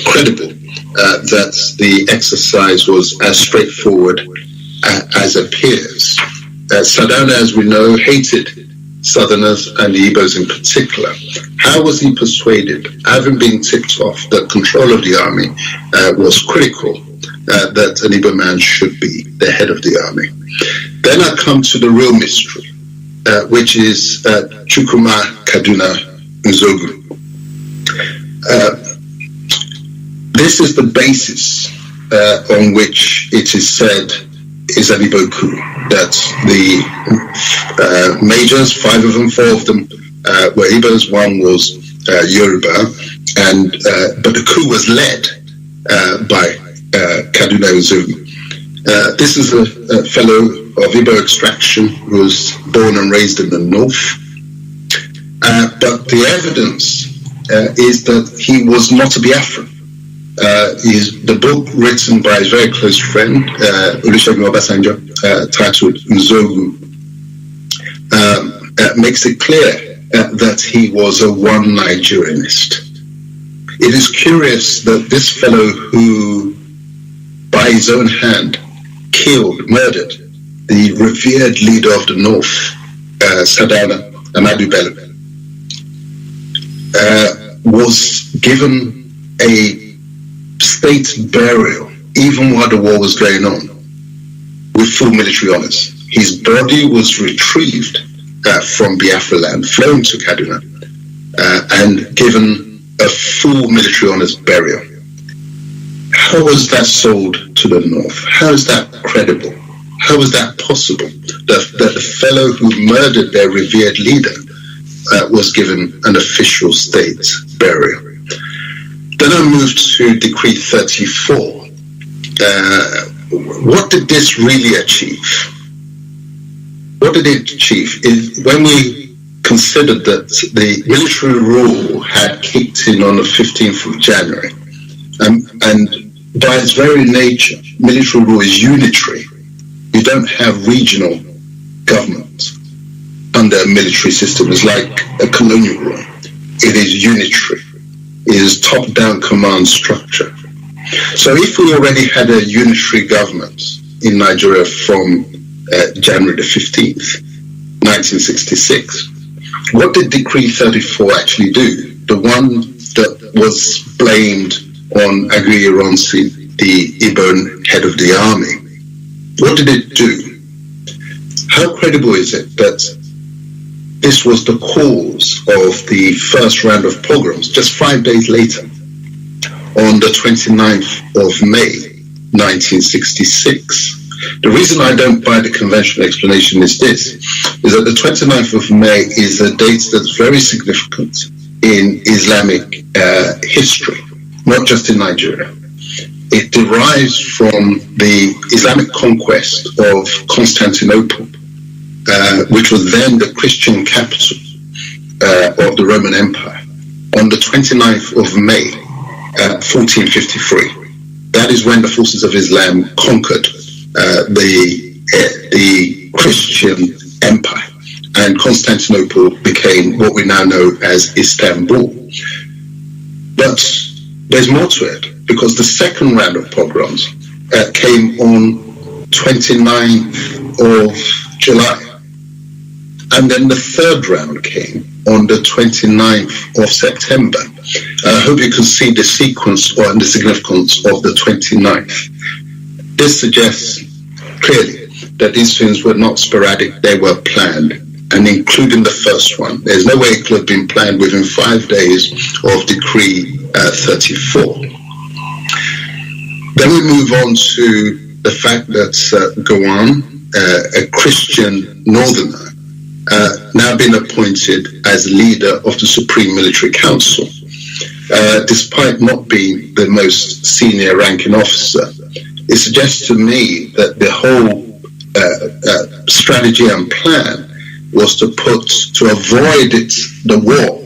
credible that the exercise was as straightforward as appears. Sardauna, as we know, hated Southerners and the Igbos in particular. How was he persuaded, having been tipped off that control of the army was critical, that an Igbo man should be the head of the army? Then I come to the real mystery, which is Chukwuma Kaduna Nzogu. This is the basis on which it is said is an Igbo coup, that the majors, 5 of them, 4 of them were Igbos, 1 was Yoruba, and but the coup was led by Kaduna Nzogu. This is a fellow of Igbo extraction who was born and raised in the north, but the evidence is that he was not a Biafran. The book written by his very close friend, Olusegun Obasanjo, titled Nzogu, makes it clear that he was a one Nigerianist. It is curious that this fellow who, by his own hand, murdered the revered leader of the North, Sardauna Amadu Bello, was given a state burial, even while the war was going on, with full military honors. His body was retrieved from Biafra land, flown to Kaduna, and given a full military honors burial. How was that sold to the North? How is that credible? How is that possible? That the fellow who murdered their revered leader was given an official state burial? Then I moved to Decree 34. What did this really achieve? What did it achieve? When we considered that the military rule had kicked in on the 15th of January, and by its very nature, military rule is unitary. You don't have regional government under a military system. It's like a colonial rule. It is unitary. It is top-down command structure. So if we already had a unitary government, in Nigeria from January the 15th, 1966. What did Decree 34 actually do? The one that was blamed on Agui Ironsi, the Igbo head of the army. What did it do? How credible is it that this was the cause of the first round of pogroms just 5 days later, on the 29th of May, 1966? The reason I don't buy the conventional explanation is this, is that the 29th of May is a date that's very significant in Islamic history, not just in Nigeria. It derives from the Islamic conquest of Constantinople, which was then the Christian capital of the Roman Empire, on the 29th of May, 1453. That is when the forces of Islam conquered the Christian Empire, and Constantinople became what we now know as Istanbul. But there's more to it, because the second round of pogroms came on 29th of July. And then the third round came on the 29th of September. I hope you can see the sequence and the significance of the 29th. This suggests clearly that these things were not sporadic, they were planned, and including the first one. There's no way it could have been planned within 5 days of Decree 34. Then we move on to the fact that Gowon, a Christian northerner, now been appointed as leader of the Supreme Military Council, despite not being the most senior ranking officer. It suggests to me that the whole strategy and plan was to avoid the war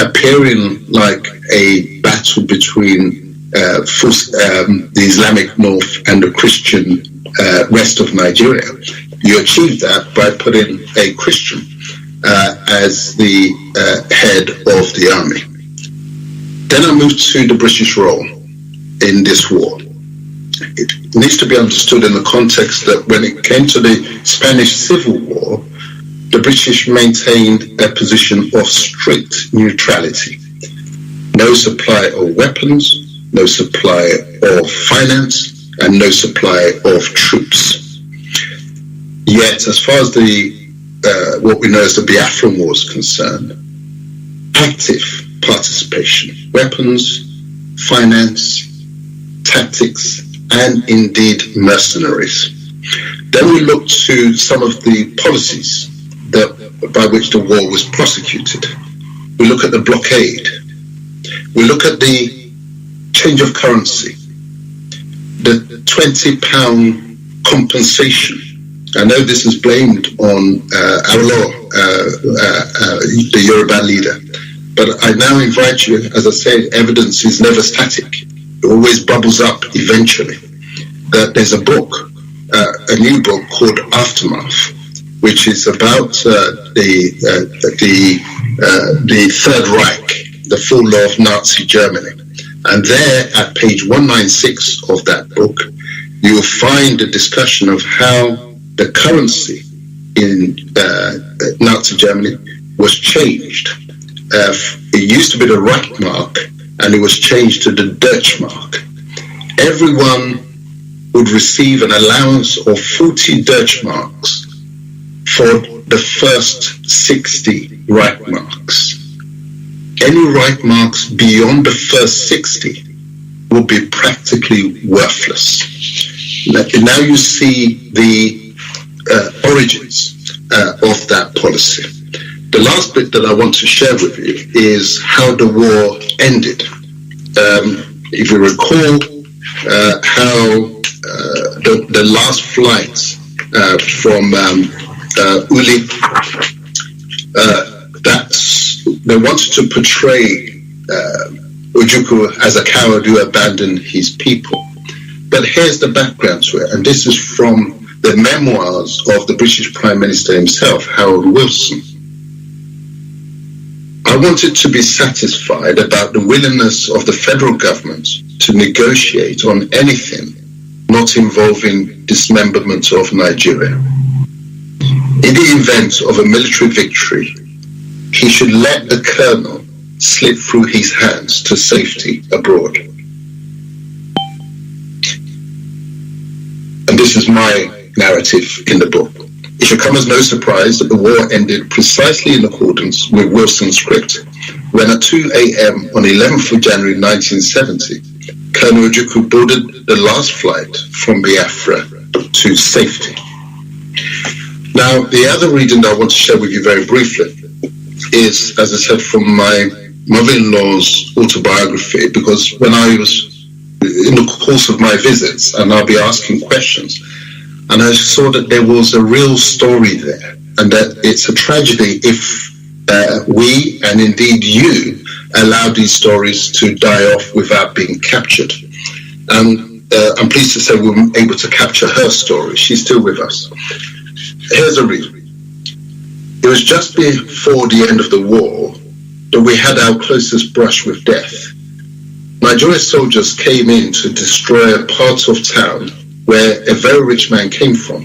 appearing like a battle between the Islamic North and the Christian rest of Nigeria. You achieved that by putting a Christian as the head of the army. Then I moved to the British role in this war. It needs to be understood in the context that when it came to the Spanish Civil War, the British maintained a position of strict neutrality. No supply of weapons, no supply of finance, and no supply of troops. Yet, as far as what we know as the Biafran War is concerned, active participation, weapons, finance, tactics, and indeed mercenaries. Then we look to some of the policies by which the war was prosecuted. We look at the blockade. We look at the change of currency, the £20 compensation. I know this is blamed on the Yoruba leader, but I now invite you, as I said, evidence is never static. It always bubbles up eventually. That there's a book, a new book called Aftermath, which is about the Third Reich, the fall of Nazi Germany. And there, at page 196 of that book, you will find a discussion of how the currency in Nazi Germany was changed. It used to be the Reichsmark, and it was changed to the Deutschmark. Everyone would receive an allowance of 40 Deutschmarks for the first 60 Reichsmarks. Any Reichsmarks beyond the first 60 will be practically worthless. Now you see the origins of that policy. The last bit that I want to share with you is how the war ended. If you recall how the last flight from Uli, they wanted to portray Ojukwu as a coward who abandoned his people. But here's the background to it, and this is from the memoirs of the British Prime Minister himself, Harold Wilson. I wanted to be satisfied about the willingness of the federal government to negotiate on anything not involving dismemberment of Nigeria. In the event of a military victory, he should let the colonel slip through his hands to safety abroad. And this is my narrative in the book. It should come as no surprise that the war ended precisely in accordance with Wilson's script, when at 2 a.m. on 11th of January 1970, Colonel Ojukwu boarded the last flight from Biafra to safety. Now, the other reading that I want to share with you very briefly is, as I said, from my mother-in-law's autobiography, because when I was in the course of my visits, and I'll be asking questions, and I saw that there was a real story there, and that it's a tragedy if we, and indeed you, allow these stories to die off without being captured. And I'm pleased to say we were able to capture her story. She's still with us. Here's a reason. It was just before the end of the war that we had our closest brush with death. Nigerian soldiers came in to destroy a part of town where a very rich man came from.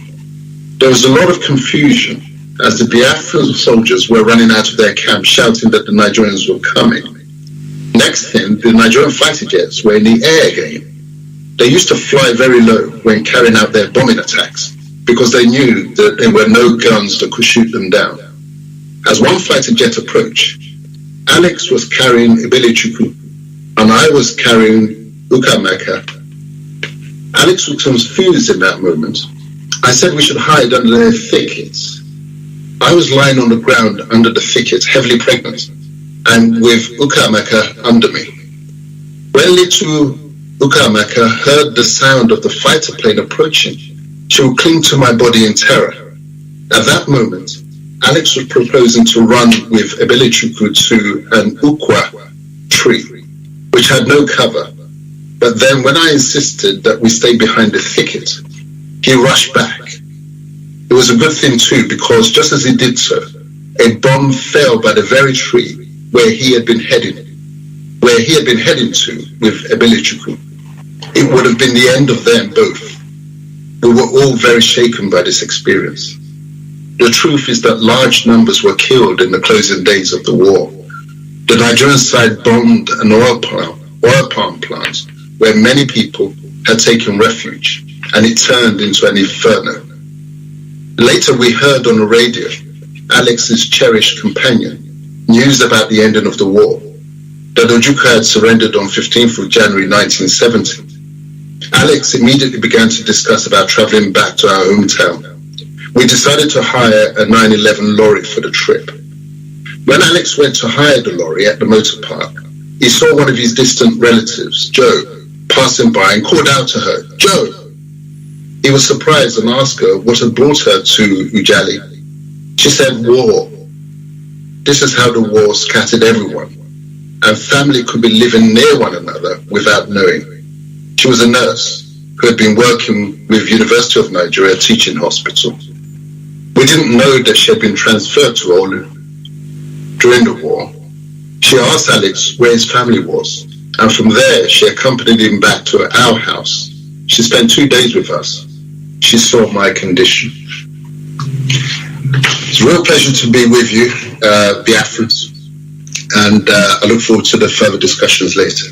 There was a lot of confusion as the Biafran soldiers were running out of their camp shouting that the Nigerians were coming. Next thing, the Nigerian fighter jets were in the air again. They used to fly very low when carrying out their bombing attacks because they knew that there were no guns that could shoot them down. As one fighter jet approached, Alex was carrying Ebelechukwu and I was carrying Ukamaka. Alex was confused in that moment. I said we should hide under the thickets. I was lying on the ground under the thickets, heavily pregnant, and with Ukamaka under me. When little Ukamaka heard the sound of the fighter plane approaching, she would cling to my body in terror. At that moment, Alex was proposing to run with Ebelechukwu to an ukwa tree, which had no cover. But then when I insisted that we stay behind the thicket, he rushed back. It was a good thing too, because just as he did so, a bomb fell by the very tree where he had been heading to with Ebelechukwu. It would have been the end of them both. We were all very shaken by this experience. The truth is that large numbers were killed in the closing days of the war. The Nigerian side bombed an oil palm plant where many people had taken refuge, and it turned into an inferno. Later we heard on the radio Alex's cherished companion news about the ending of the war, that Ojukwu had surrendered on 15th of January 1970. Alex immediately began to discuss about traveling back to our hometown. We decided to hire a 911 lorry for the trip. When Alex went to hire the lorry at the motor park, he saw one of his distant relatives, Joe, passing by and called out to her, "Joe!" He was surprised and asked her what had brought her to Ujali. She said, "War. This is how the war scattered everyone, and family could be living near one another without knowing." She was a nurse who had been working with University of Nigeria Teaching Hospital. We didn't know that she had been transferred to Olu during the war. She asked Alex where his family was, and from there she accompanied him back to our house. She spent 2 days with us. She saw my condition. It's a real pleasure to be with you, Biafrans, and I look forward to the further discussions later.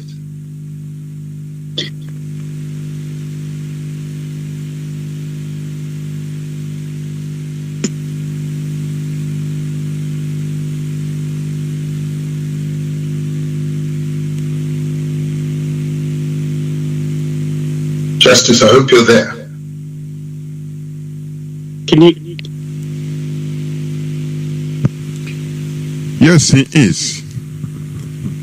Justice, I hope you're there. Can you? Yes, he is.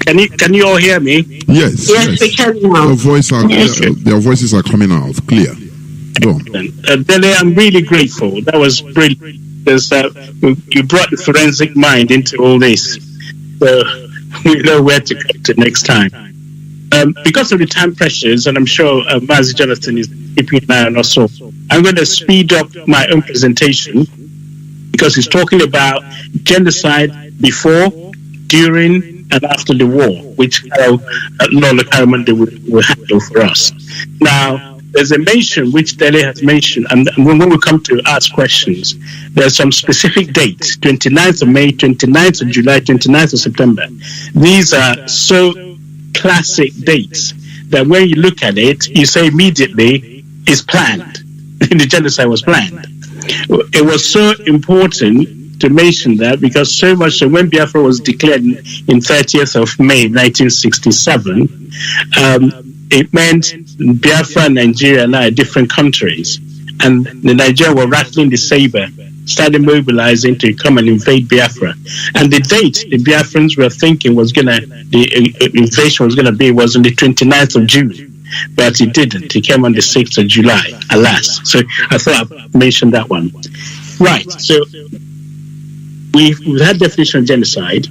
Can you all hear me? Yes. Yes, we can now. Their voices are coming out clear. Go on. Dele, I'm really grateful. That was brilliant. Because you brought the forensic mind into all this. So we know where to go to next time. Because of the time pressures, and I'm sure Mazi Jonathan is keeping an eye on us all, I'm going to speed up my own presentation because he's talking about genocide before, during, and after the war, which Lola Karamande will handle for us. Now, there's a mention which Dele has mentioned, and when we come to ask questions, there's some specific dates: 29th of May, 29th of July, 29th of September. These are so classic dates that when you look at it, you say immediately it's planned. The genocide was planned. It was so important to mention that because so much so when Biafra was declared in 30th of May 1967, it meant Biafra and Nigeria now are different countries, and the Nigeria were rattling the saber, started mobilizing to come and invade Biafra. And the date the Biafrans were thinking the invasion was gonna be was on the 29th of June. But it didn't. It came on the 6th of July, alas. So I thought I'd mention that one. Right, so we've had definition of genocide.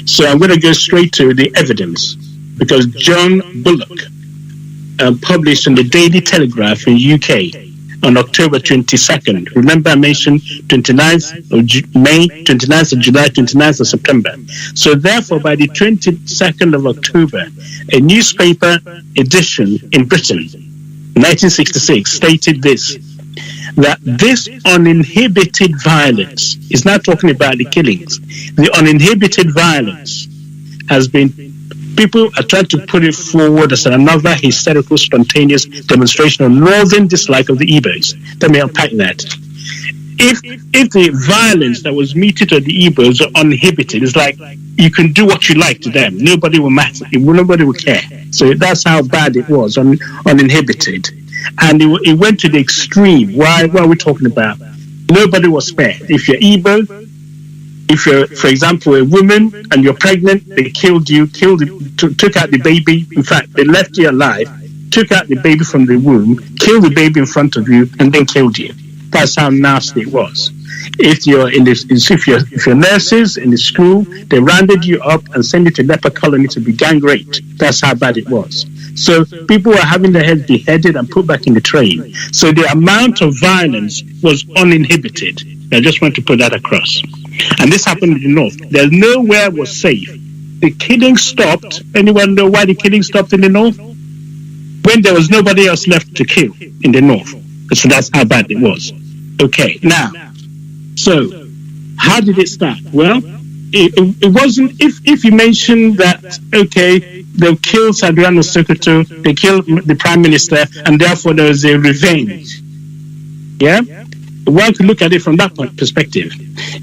So I'm going to go straight to the evidence, because John Bullock published in the Daily Telegraph in UK on October 22nd. Remember I mentioned 29th of May, 29th of July, 29th of September. So therefore, by the 22nd of October, a newspaper edition in Britain, 1966, stated this, that this uninhibited violence, is not talking about the killings, the uninhibited violence has been, people are trying to put it forward as another hysterical, spontaneous demonstration of northern dislike of the Igbos. Let me unpack that. If the violence that was meted to the Igbos are uninhibited, it's like you can do what you like to them. Nobody will matter. Nobody will care. So that's how bad it was, uninhibited. And it went to the extreme. What are we talking about? Nobody was spared. If you're Igbo, if you're, for example, a woman and you're pregnant, they killed you, took out the baby. In fact, they left you alive, took out the baby from the womb, killed the baby in front of you, and then killed you. That's how nasty it was. If you're nurses in the school, they rounded you up and sent you to leper colony to be gang raped. That's how bad it was. So people were having their heads beheaded and put back in the train. So the amount of violence was uninhibited. I just want to put that across. And this happened in the north. There's nowhere was safe. The killing stopped. Anyone know why the killing stopped in the north? When there was nobody else left to kill in the north. So that's how bad it was. Okay, now, so how did it start? Well, it wasn't, if you mention that, okay, they'll kill Sadriano Sokoto, they killed the Prime Minister, and therefore there was a revenge. Yeah? One could look at it from that perspective.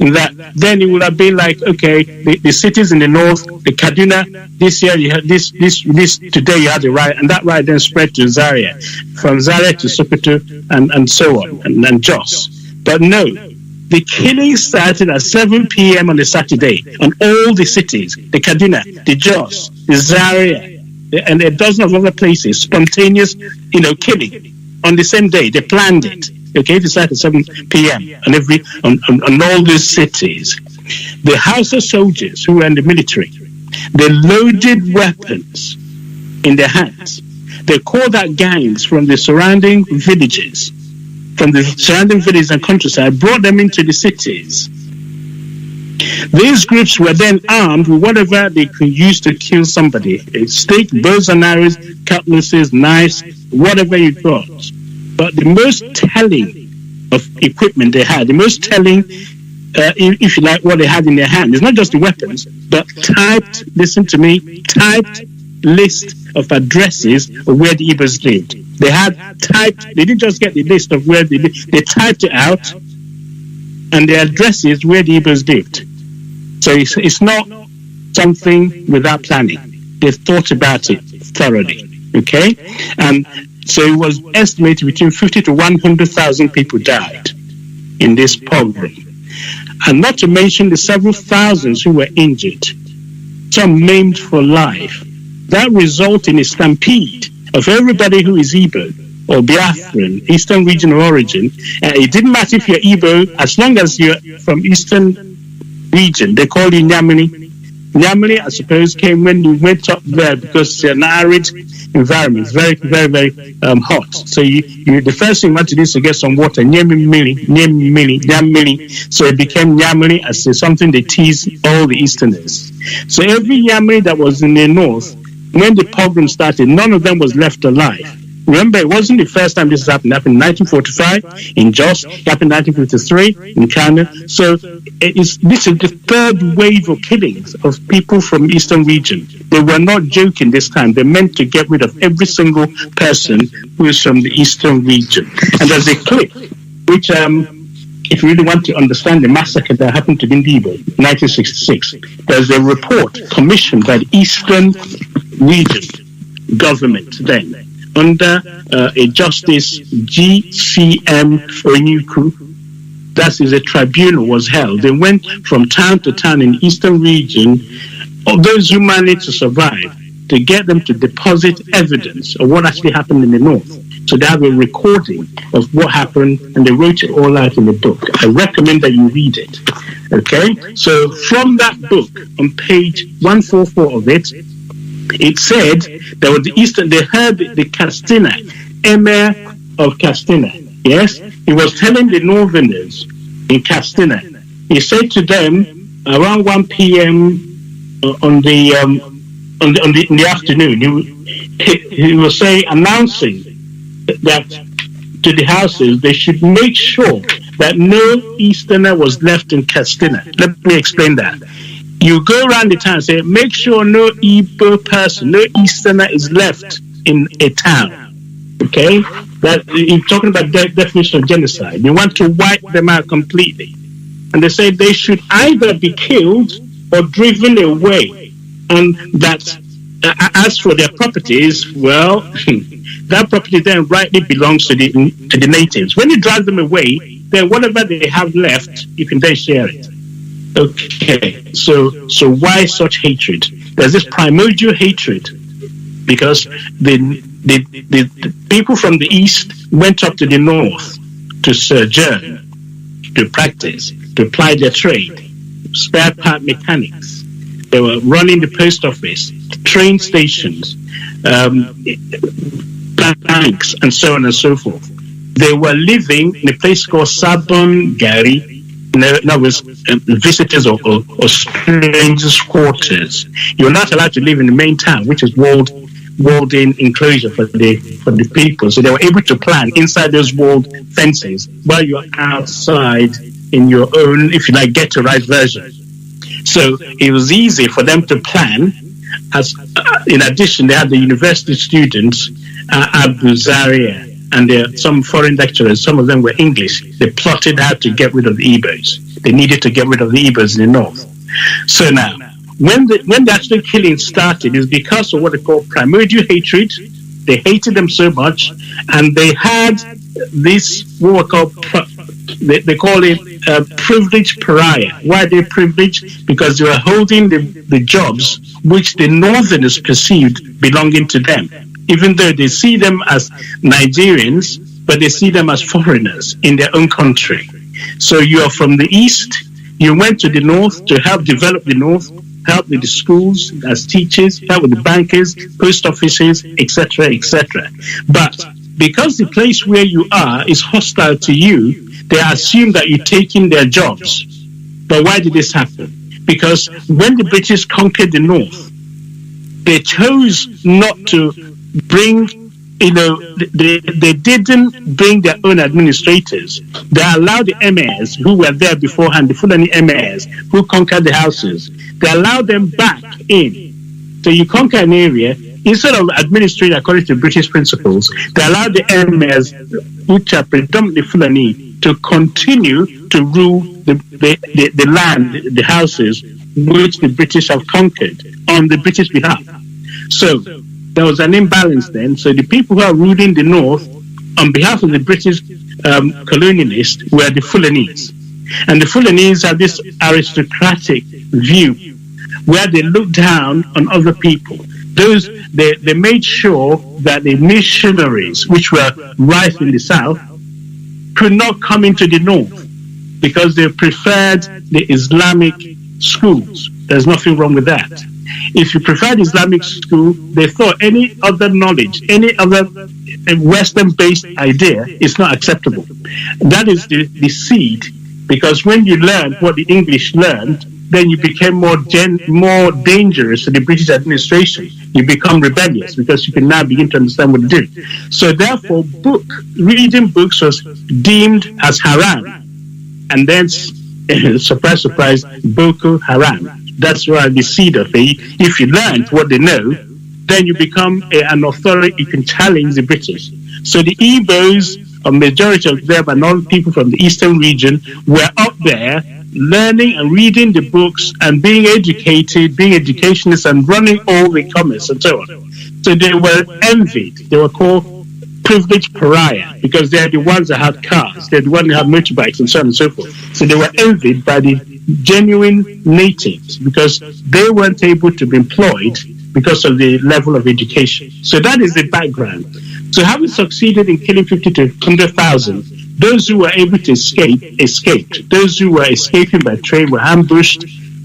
In that, then it would have been like, okay, the cities in the north, the Kaduna, this year you had this today you had a riot, and that riot then spread to Zaria, from Zaria to Sokoto, and so on, and Jos. But no, the killing started at 7 p.m. on a Saturday on all the cities, the Kaduna, the Jos, the Zaria, and a dozen of other places, spontaneous, killing on the same day. They planned it. Okay, it started at 7 p.m. on all these cities. The Hausa soldiers who were in the military, they loaded weapons in their hands. They called out gangs from the surrounding villages, and countryside, brought them into the cities. These groups were then armed with whatever they could use to kill somebody: a stick, bows and arrows, cutlasses, knives, whatever you got. But the most telling of equipment they had, the most telling, if you like, what they had in their hand, is not just the weapons, but typed list of addresses of where the Igbos lived. They didn't just get the list of where they lived, they typed it out, and the addresses where the Igbos lived. So it's not something without planning. They thought about it thoroughly, okay? And so it was estimated between 50 to 100,000 people died in this pogrom. And not to mention the several thousands who were injured, some maimed for life. That resulted in a stampede of everybody who is Igbo or Biafran, Eastern region of origin. It didn't matter if you're Igbo, as long as you're from Eastern region, they call you Nnamdi. Nnamdi, I suppose, came when you went up there because it's an arid environment, very, very, very hot. So the first thing you want to do is to get some water. Nnamdi. So it became Nnamdi as something they tease all the Easterners. So every Nnamdi that was in the north, when the pogrom started, none of them was left alive. Remember, it wasn't the first time this happened. It happened in 1945 in Jos. It happened in 1953 in Kanu. So this is the third wave of killings of people from the Eastern region. They were not joking this time. They meant to get rid of every single person who is from the Eastern region. And there's a clip which, if you really want to understand the massacre that happened to Ndibo in 1966, there's a report commissioned by the Eastern region government then, under a Justice GCM Onyuku. That is, a tribunal was held. They went from town to town in the Eastern region of those who managed to survive to get them to deposit evidence of what actually happened in the north. So they have a recording of what happened, and they wrote it all out in the book. I recommend that you read it. Okay? So from that book, on page 144 of it, it said there was they heard the Castina, Emir of Castina. Yes? He was telling the northerners in Castina. He said to them around 1 p.m. in the afternoon, he was saying, announcing that to the houses they should make sure that no Easterner was left in Castina. Let me explain that. You go around the town and say, make sure no Igbo person, no Easterner is left in a town. Okay? That you're talking about the definition of genocide. You want to wipe them out completely. And they say they should either be killed or driven away. And that, as for their properties, well, that property then rightly belongs to the natives. When you drive them away, then whatever they have left, you can then share it. Okay, so why such hatred? There's this primordial hatred because the people from the east went up to the north to sojourn, to practice, to apply their trade, spare part mechanics. They were running the post office, train stations, banks, and so on and so forth. They were living in a place called Sabon Gari. That was visitors or strangers' quarters. You're not allowed to live in the main town, which is walled-in enclosure for the people. So they were able to plan inside those walled fences while you're outside in your own, if you like, ghettoized version. So it was easy for them to plan. As in addition, they had the university students, Abu Zaria, and there are some foreign lecturers. Some of them were English. They plotted how to get rid of the Igbos. They needed to get rid of the Igbos in the north. So now, when the actual killing started, it was because of what they call primordial hatred. They hated them so much, and they had this what they call it privileged pariah. Why are they privileged? Because they were holding the jobs which the northerners perceived belonging to them, even though they see them as Nigerians, but they see them as foreigners in their own country. So you are from the east, you went to the north to help develop the north, help with the schools as teachers, help with the bankers, post offices, etc., etc. But because the place where you are is hostile to you, they assume that you're taking their jobs. But why did this happen? Because when the British conquered the north, they chose not to bring, they didn't bring their own administrators. They allowed the emirs who were there beforehand, the Fulani emirs who conquered the houses, they allowed them back in. So you conquer an area, instead of administrating according to British principles, they allowed the emirs, which are predominantly Fulani, to continue to rule the land, the houses, which the British have conquered on the British behalf. So there was an imbalance then. So the people who are ruling the north on behalf of the British colonialists were the Fulanese. And the Fulanese have this aristocratic view where they look down on other people. They made sure that the missionaries, which were rife in the south, could not come into the north because they preferred the Islamic schools. There's nothing wrong with that. If you preferred Islamic school, they thought any other knowledge, any other Western-based idea is not acceptable. That is the seed, because when you learn what the English learned, then you became more dangerous to the British administration. You become rebellious because you can now begin to understand what to do. So therefore, reading books was deemed as haram. And then, surprise, surprise, Boko Haram. That's why the seed of it. If you learned what they know, then you become an authority. You can challenge the British. So the Igbos, a majority of them and all people from the eastern region, were up there learning and reading the books and being educated, being educationists and running all the commerce and so on. So they were envied. They were called privileged pariah because they're the ones that had cars, they're the ones that had motorbikes and so on and so forth. So they were envied by the genuine natives because they weren't able to be employed because of the level of education. So that is the background. So having succeeded in killing 50 to 100,000, those who were able to escape, escaped. Those who were escaping by train were ambushed,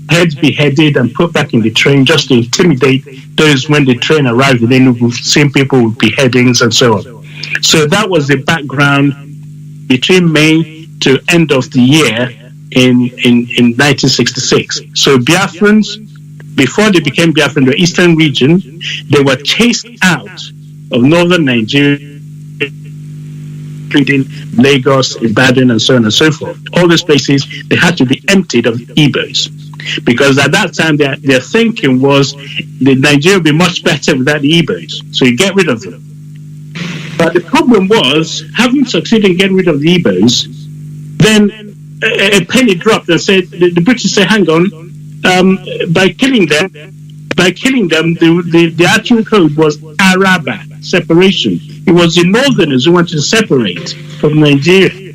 heads beheaded and put back in the train just to intimidate those when the train arrived in Enugu, same people with beheadings and so on. So that was the background between May to end of the year in 1966. So Biafrans, before they became Biafran, the eastern region, they were chased out of northern Nigeria, including Lagos, Ibadan, and so on and so forth. All these places, they had to be emptied of Igbos. Because at that time, their thinking was that Nigeria would be much better without the Igbos. So you get rid of them. But the problem was, having succeeded in getting rid of the Igbos, then a penny dropped and said, the British said, hang on, by killing them, the actual code was Araba, separation. It was the Northerners who wanted to separate from Nigeria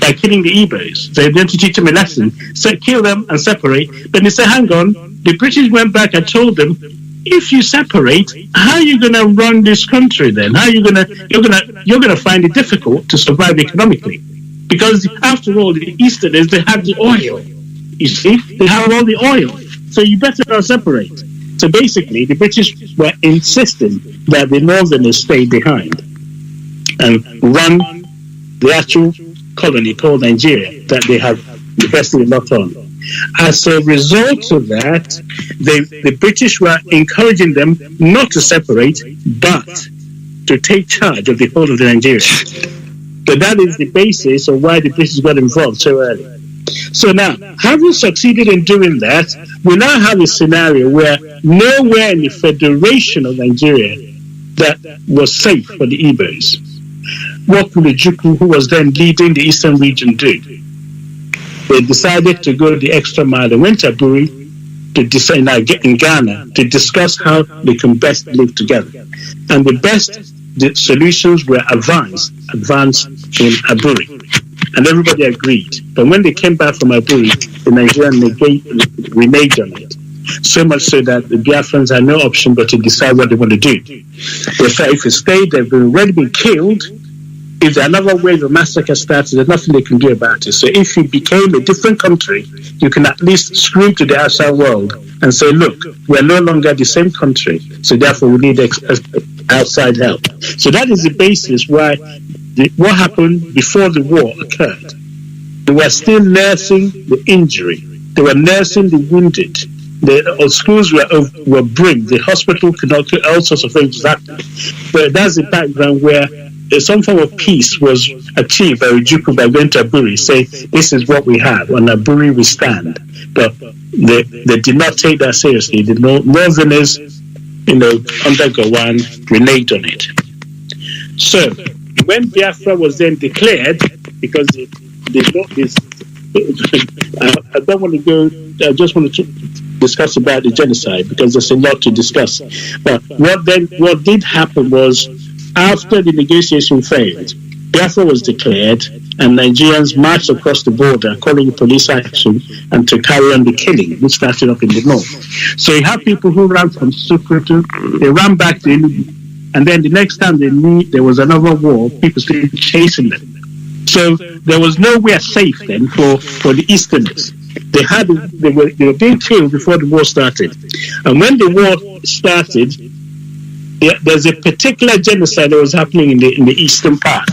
by killing the Igbos. They wanted to teach them a lesson, said kill them and separate. But they said, hang on, the British went back and told them, if you separate, how are you going to run this country then? How are you you're going to find it difficult to survive economically? Because after all, the Easterners, they have the oil. You see, they have all the oil. So you better not separate. So basically, the British were insisting that the Northerners stay behind and run the actual colony called Nigeria that they have invested a lot on. As a result of that, the British were encouraging them not to separate, but to take charge of the whole of the Nigeria. So that is the basis of why the British got involved so early. So now, having succeeded in doing that, we now have a scenario where nowhere in the Federation of Nigeria that was safe for the Igbos. What could the Juku, who was then leading the eastern region, do? They decided to go the extra mile. They went to Aburi to decide in Ghana to discuss how they can best live together. And the solutions were advanced in Aburi. And everybody agreed. But when they came back from Aburi, the Nigerians reneged on it. So much so that the Biafrans had no option but to decide what they want to do. They thought if they stayed, they've already been killed. If another wave of massacre started, there's nothing they can do about it. So if you became a different country, you can at least scream to the outside world and say, look, we're no longer the same country, so therefore we need outside help. So that is the basis why what happened before the war occurred. They were still nursing the injury. They were nursing the wounded. The schools were bricked. The hospital could not, all sorts of things happened. But that's the background where some form of peace was achieved by Ojukwu by going to Aburi, say, this is what we have. On Aburi we stand. But they did not take that seriously. The Northerners, under Gawan, reneged on it. So, when Biafra was then declared, because I don't want to go, I just want to discuss about the genocide because there's a lot to discuss. But what did happen was, after the negotiation failed, Biafra was declared and Nigerians marched across the border calling police action and to carry on the killing, which started up in the north. So you have people who ran from Sokoto, they ran back to Enugu, and then the next time they knew there was another war, people started chasing them. So there was nowhere safe then for the Easterners. They were being killed before the war started. And when the war started, there's a particular genocide that was happening in the eastern part.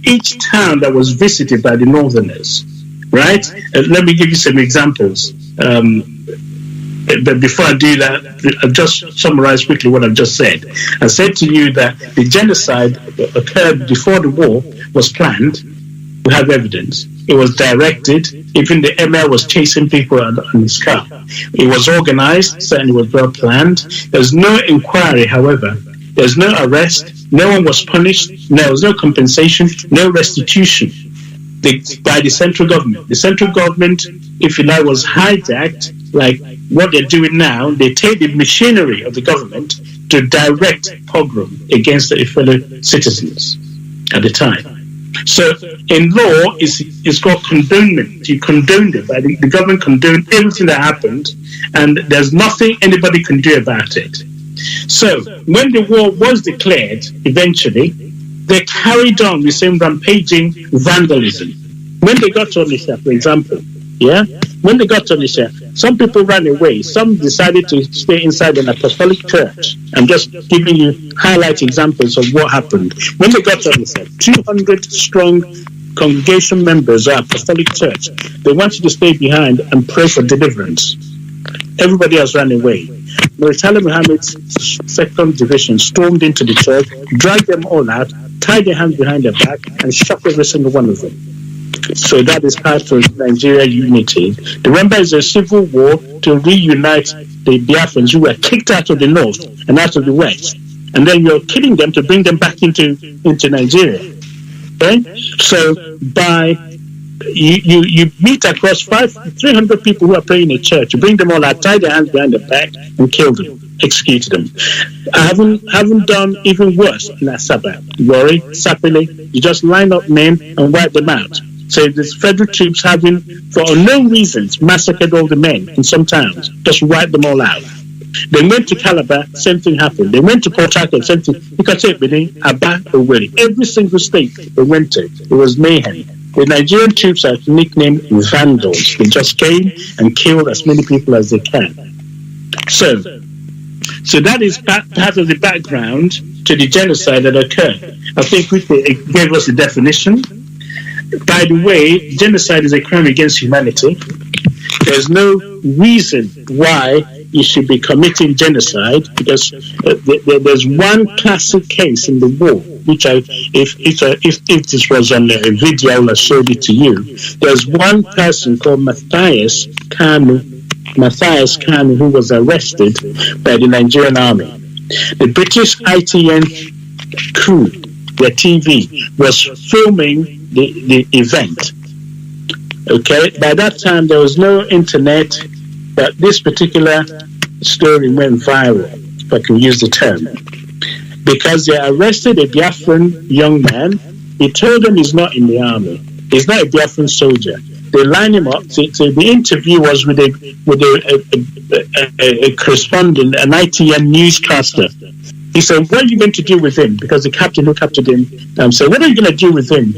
Each town that was visited by the Northerners, right? Let me give you some examples. But before I do that, I'll just summarize quickly what I've just said. I said to you that the genocide occurred before the war was planned. We have evidence. It was directed. Even the emir was chasing people on his car. It was organized, certainly was well planned. There's no inquiry, however. There's no arrest. No one was punished. There was no compensation, no restitution by the central government. The central government, if you like, was hijacked, like what they're doing now. They take the machinery of the government to direct pogrom against their fellow citizens at the time. So in law, it's called condonement. You condoned it. The government condoned everything that happened, and there's nothing anybody can do about it. So when the war was declared, eventually, they carried on the same rampaging vandalism. When they got to Onitsha, for example, when they got to Onitsha, some people ran away. Some decided to stay inside an apostolic church. I'm just giving you highlight examples of what happened. When they got to Onitsha, 200 strong congregation members of apostolic church, they wanted to stay behind and pray for deliverance. Everybody else ran away. Muritala Muhammad's 2nd Division stormed into the church, dragged them all out, tied their hands behind their back, and shot every single one of them. So that is part of Nigeria unity. Remember, it's a civil war to reunite the Biafrans who were kicked out of the north and out of the west. And then you're killing them to bring them back into Nigeria. Okay? So you meet across 300 people who are praying in a church. You bring them all out, tie their hands behind their back, and kill them, execute them. I haven't done even worse in Asaba, Worry, Sapele. You just line up men and wipe them out. So the federal troops having, for unknown reasons, massacred all the men in some towns, just wiped them all out. They went to Calabar, same thing happened. They went to Port Harcourt, same thing. You can say it, Aba, Owerri. Every single state they went to, it was mayhem. The Nigerian troops are nicknamed vandals. They just came and killed as many people as they can. So that is part of the background to the genocide that occurred. I think it gave us a definition. By the way, genocide is a crime against humanity. There's no reason why you should be committing genocide, because there's one classic case in the war, which if this was on a video, I would have showed it to you. There's one person called Matthias Kanu, who was arrested by the Nigerian army. The British ITN Coup, their TV, was filming the event. Okay, by that time there was no internet, but this particular story went viral, if I can use the term, because they arrested a Biafran young man. He told them he's not in the army, he's not a Biafran soldier. They lined him up. So the interview was with a correspondent, an ITN newscaster. He said, "What are you going to do with him?" Because the captain who captured him said, "What are you going to do with him?"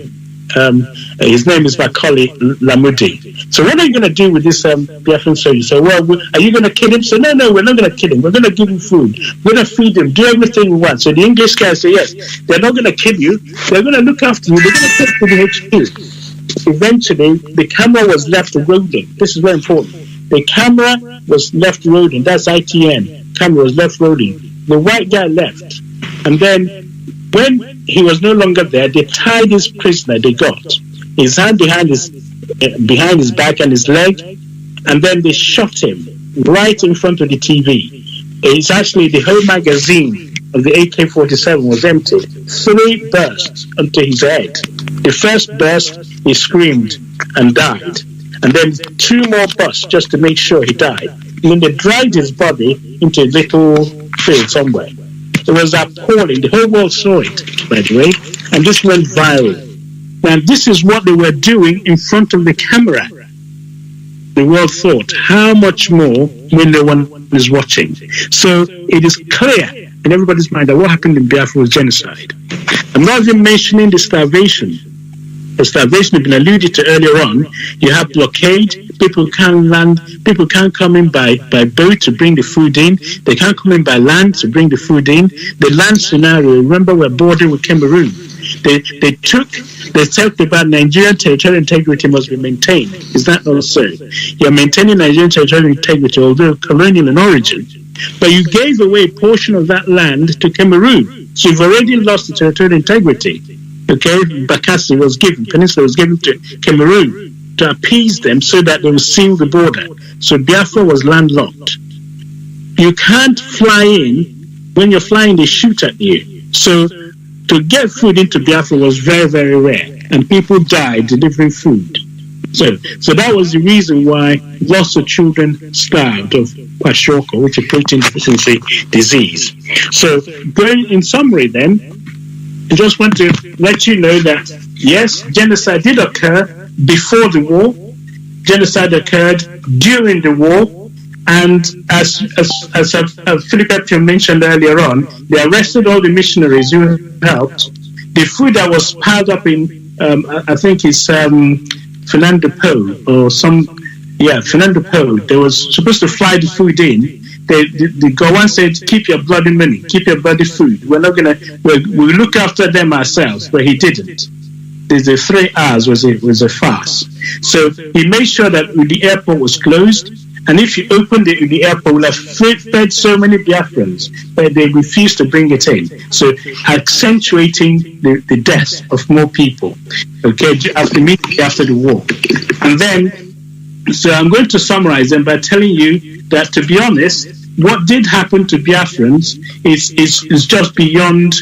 His name is Macaulay Lamudi. "So what are you going to do with this Biafran soldier?" So, "Well, are you going to kill him?" So, no, we're not going to kill him. We're going to give him food. We're going to feed him, do everything we want. So the English guy said, "Yes, they're not going to kill you. They're going to look after you. They're going to take you to the HQ." Eventually, the camera was left rolling. This is very important. The camera was left rolling. That's ITN. Camera was left rolling. The white guy left. And then when he was no longer there, they tied his prisoner. They got his hand behind his back and his leg, and then they shot him right in front of the TV. It's actually the whole magazine of the AK-47 was emptied. 3 bursts onto his head. The first burst, he screamed and died, and then 2 more bursts just to make sure he died. And then they dragged his body into a little field somewhere. It was appalling. The whole world saw it, by the way, and this went viral. Now, this is what they were doing in front of the camera. The world thought, how much more when no one is watching? So it is clear in everybody's mind that what happened in Biafra was genocide. I'm not even mentioning the starvation. The starvation has been alluded to earlier on. You have blockade. People can't land. People can't come in by boat to bring the food in. They can't come in by land to bring the food in. The land scenario, remember, we're bordering with Cameroon. They talked about Nigerian territorial integrity must be maintained. Is that not so? You're maintaining Nigerian territorial integrity, although colonial in origin, but you gave away a portion of that land to Cameroon. So you've already lost the territorial integrity. Okay, Bakassi was given, Peninsula was given to Cameroon to appease them so that they would seal the border. So Biafra was landlocked. You can't fly in. When you're flying, they shoot at you. So to get food into Biafra was very, very rare, and people died delivering food. So that was the reason why lots of children starved of kwashiorkor, which is protein deficiency disease. So going in summary then, I just want to let you know that yes, genocide did occur before the war. Genocide occurred during the war. And as Philip mentioned earlier on, they arrested all the missionaries who helped. The food that was piled up in, I think it's Fernando Po Fernando Po. They was supposed to fly the food in. The Gowan said, "Keep your bloody money, keep your bloody food. We're not gonna. We'll look after them ourselves." But he didn't. The 3 hours was a farce. So he made sure that the airport was closed. And if you opened it in the airport, we'll have fed so many Biafrans, but they refused to bring it in. So accentuating the death of more people, okay, immediately after the war. And then, so I'm going to summarize them by telling you that, to be honest, what did happen to Biafrans is just beyond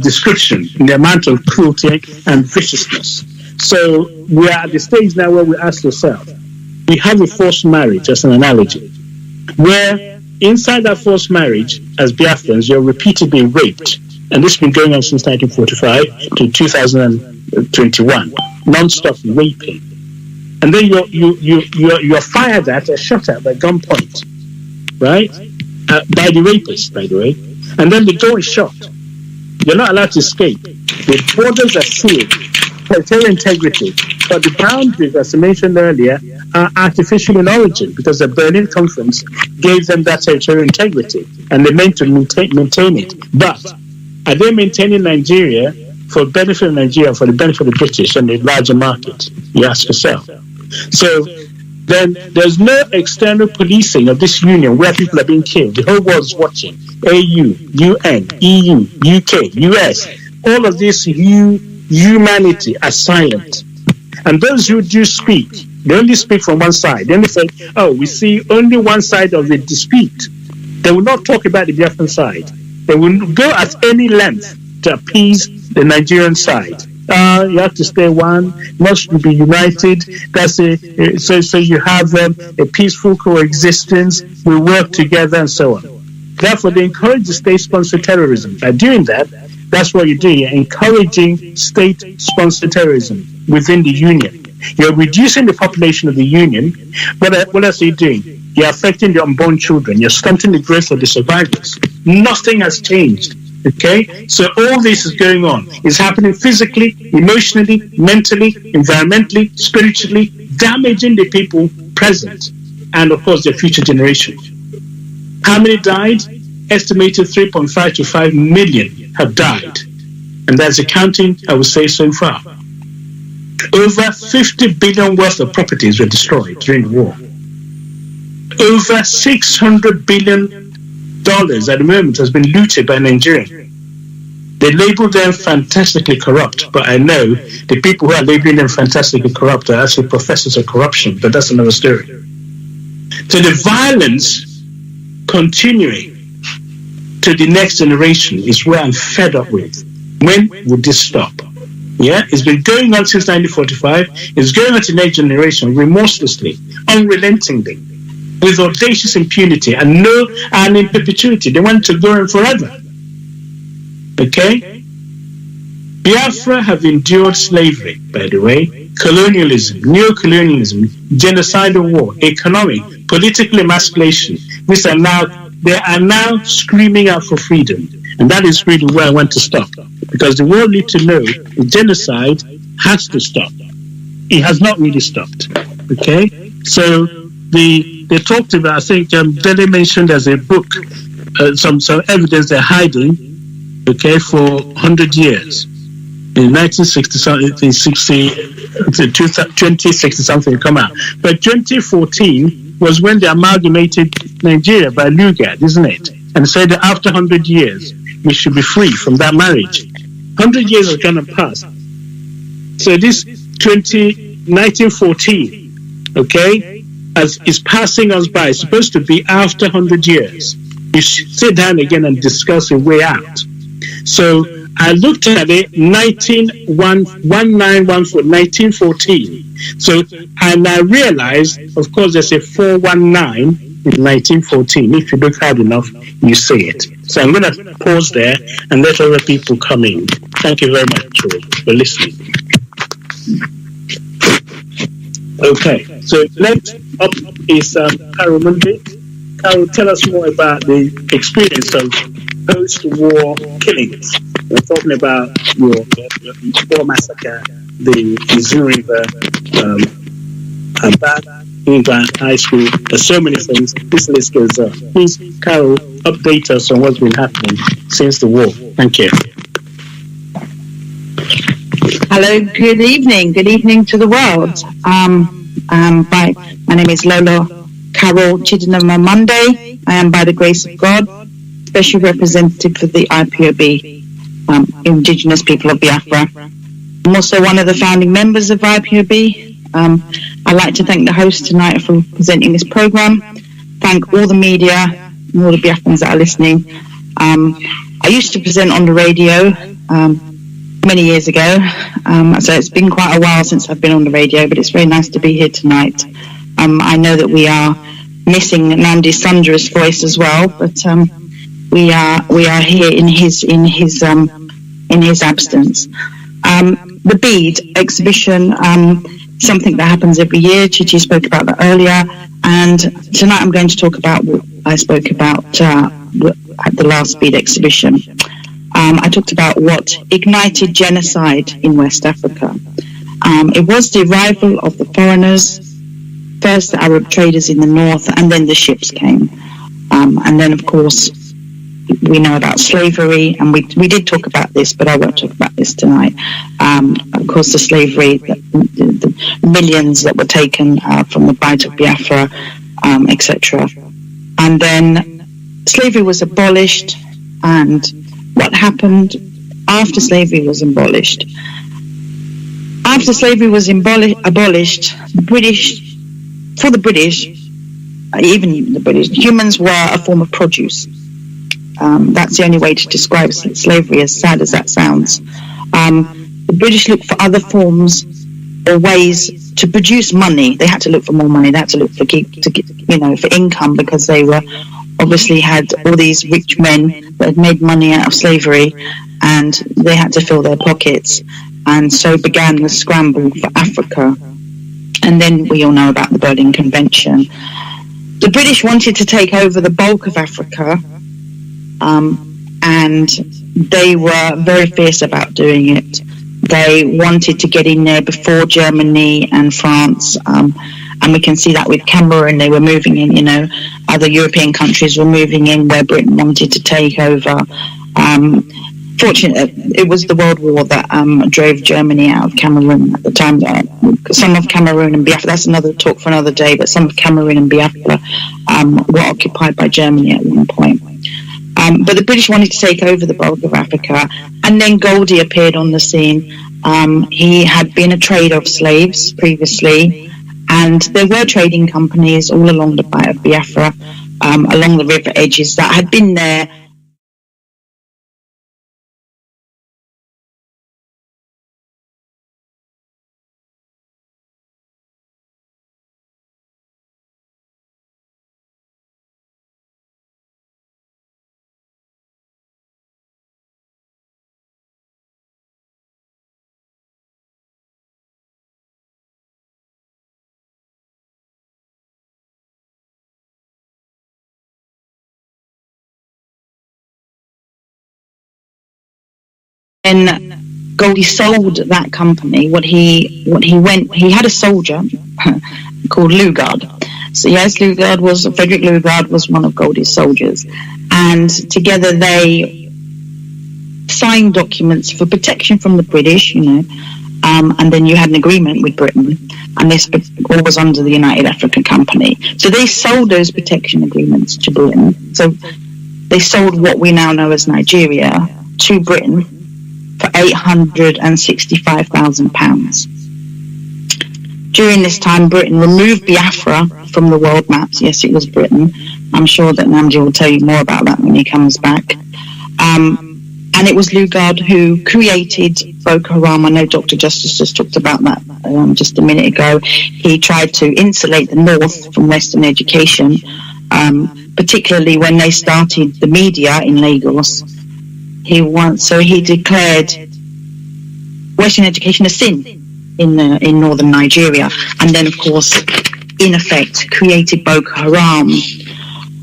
description in the amount of cruelty and viciousness. So we are at the stage now where we ask ourselves, we have a forced marriage as an analogy, where inside that forced marriage, as Biafrans, you're repeatedly raped. And this has been going on since 1945 to 2021, non-stop raping. And then you're fired at or shot at by gunpoint, right? By the rapist, by the way. And then the door is shut. You're not allowed to escape. The borders are sealed. Territorial integrity. But the boundaries, as I mentioned earlier, are artificial in origin because the Berlin Conference gave them that territorial integrity and they meant to maintain it. But are they maintaining Nigeria for the benefit of Nigeria, for the benefit of the British and the larger market? You ask yourself. So then there's no external policing of this union where people are being killed. The whole world is watching. AU, UN, EU, UK, US, all of this humanity are silent. And those who do speak, they only speak from one side. They only say, oh, we see only one side of the dispute. They will not talk about the Biafran side. They will go at any length to appease the Nigerian side. You have to stay one, must be united. That's so you have a peaceful coexistence. We work together and so on. Therefore, they encourage the state-sponsored terrorism. By doing that, that's what you do. You're encouraging state-sponsored terrorism within the union. You're reducing the population of the union. What else are you doing? You're affecting the unborn children. You're stunting the growth of the survivors. Nothing has changed. Okay? So all this is going on. It's happening physically, emotionally, mentally, environmentally, spiritually, damaging the people present and, of course, their future generation. How many died? Estimated 3.5 to 5 million have died. And that's the counting, I would say, so far. Over 50 billion worth of properties were destroyed during the war. Over $600 billion at the moment has been looted by Nigeria. They label them fantastically corrupt, but I know the people who are labeling them fantastically corrupt are actually professors of corruption, but that's another story. So the violence continuing to the next generation is where I'm fed up with. When would this stop? Yeah, it's been going on since 1945. It's going on to the next generation remorselessly, unrelentingly, with audacious impunity and in perpetuity. They want to go on forever. Okay? Biafra have endured slavery, by the way, colonialism, neo-colonialism, genocidal war, economic, political emasculation. They are now screaming out for freedom. And that is really where I want to stop. Because the world needs to know the genocide has to stop. It has not really stopped. Okay? So they talked about, I think Dele mentioned as a book, some evidence they're hiding, okay, for 100 years. in 2060 something come out. But 2014 was when they amalgamated Nigeria by Lugard, isn't it? And said that after 100 years, we should be free from that marriage. 100 years have gone past. So this 1914, okay, is passing us by. It's supposed to be after 100 years. You should sit down again and discuss a way out. So I looked at it, 1914. So, and I realized, of course, there's a 419 in 1914. If you look hard enough, you see it. So I'm going to pause there and let other people come in. Thank you very much for listening. Okay, so next up is Carol Mundi. Carol, tell us more about the experience of post-war killings. We're talking about your war massacre, the Zoo River, England High School. There's so many things. This list goes on. Please, Carol, update us on what's been happening since the war. Thank you. Hello, good evening. Good evening to the world. My name is Lolo Carol Chidinama Monday. I am, by the grace of God, special representative for the IPOB, Indigenous People of Biafra. I'm also one of the founding members of IPOB. I'd like to thank the host tonight for presenting this program. Thank all the media and all the Biafrans that are listening. I used to present on the radio many years ago, so it's been quite a while since I've been on the radio, but it's very nice to be here tonight. I know that we are missing Nnamdi's thunderous voice as well, but we are here in his absence. The Bead exhibition, something that happens every year. Chichi spoke about that earlier, and tonight I'm going to talk about what I spoke about at the last Bead exhibition. I talked about what ignited genocide in West Africa. It was the arrival of the foreigners, first the Arab traders in the north, and then the ships came. And then, of course, we know about slavery, and we did talk about this, but I won't talk about this tonight. Of course, the slavery, the millions that were taken from the Bight of Biafra, etc. And then slavery was abolished, and what happened after slavery was abolished? After slavery was abolished, for the British, even the British, humans were a form of produce. That's the only way to describe slavery, as sad as that sounds. The British looked for other forms or ways to produce money. They had to look for more money. They had to look for for income, because they were obviously had all these rich men that had made money out of slavery, and they had to fill their pockets. And so began the scramble for Africa. And then we all know about the Berlin Convention. The British wanted to take over the bulk of Africa, and they were very fierce about doing it. They wanted to get in there before Germany and France, and we can see that with Cameroon. They were moving in, other European countries were moving in where Britain wanted to take over. Fortunately, it was the World War that drove Germany out of Cameroon at the time. Some of Cameroon and Biafra, that's another talk for another day, but some of Cameroon and Biafra were occupied by Germany at one point. But the British wanted to take over the bulk of Africa, and then Goldie appeared on the scene. He had been a trader of slaves previously, and there were trading companies all along the Bight of Biafra, along the river edges, that had been there. When Goldie sold that company, he had a soldier called Lugard. So yes, Frederick Lugard was one of Goldie's soldiers, and together they signed signed documents for protection from the British, and then you had an agreement with Britain, and this all was under the United African Company. So they sold those protection agreements to Britain. So they sold what we now know as Nigeria to Britain for £865,000. During this time, Britain removed Biafra from the world maps. Yes, it was Britain. I'm sure that Nnamdi will tell you more about that when he comes back. And it was Lugard who created Boko Haram. I know Dr. Justice just talked about that just a minute ago. He tried to insulate the North from Western education, particularly when they started the media in Lagos. He declared Western education a sin in northern Nigeria, and then, of course, in effect, created Boko Haram.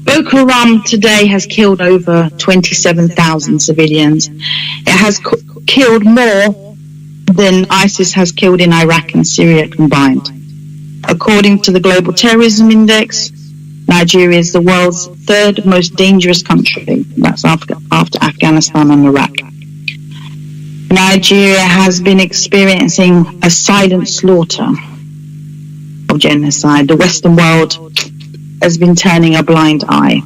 Boko Haram today has killed over 27,000 civilians. It has killed more than ISIS has killed in Iraq and Syria combined. According to the Global Terrorism Index, Nigeria is the world's third most dangerous country. That's after Afghanistan and Iraq. Nigeria has been experiencing a silent slaughter of genocide. The Western world has been turning a blind eye.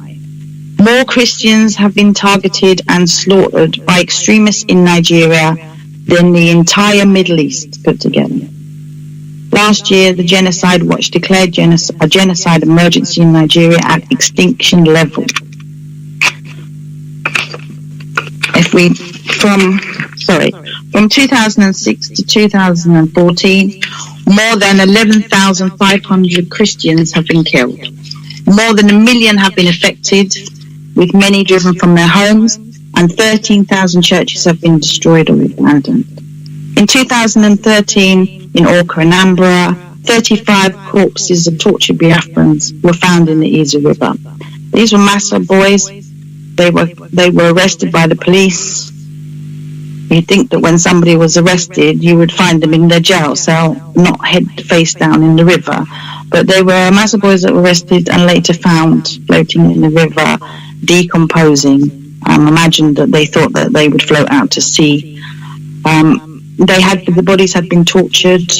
More Christians have been targeted and slaughtered by extremists in Nigeria than the entire Middle East put together. Last year, the Genocide Watch declared a genocide emergency in Nigeria at extinction level. From 2006 to 2014, more than 11,500 Christians have been killed. More than 1 million have been affected, with many driven from their homes, and 13,000 churches have been destroyed or abandoned. In 2013, in Awka, Anambra, 35 corpses of tortured Biafrans were found in the Izu River. These were Massa boys. They were arrested by the police. You'd think that when somebody was arrested, you would find them in their jail cell, not head face down in the river. But they were Massa boys that were arrested and later found floating in the river, decomposing. Imagine that they thought that they would float out to sea. The bodies had been tortured.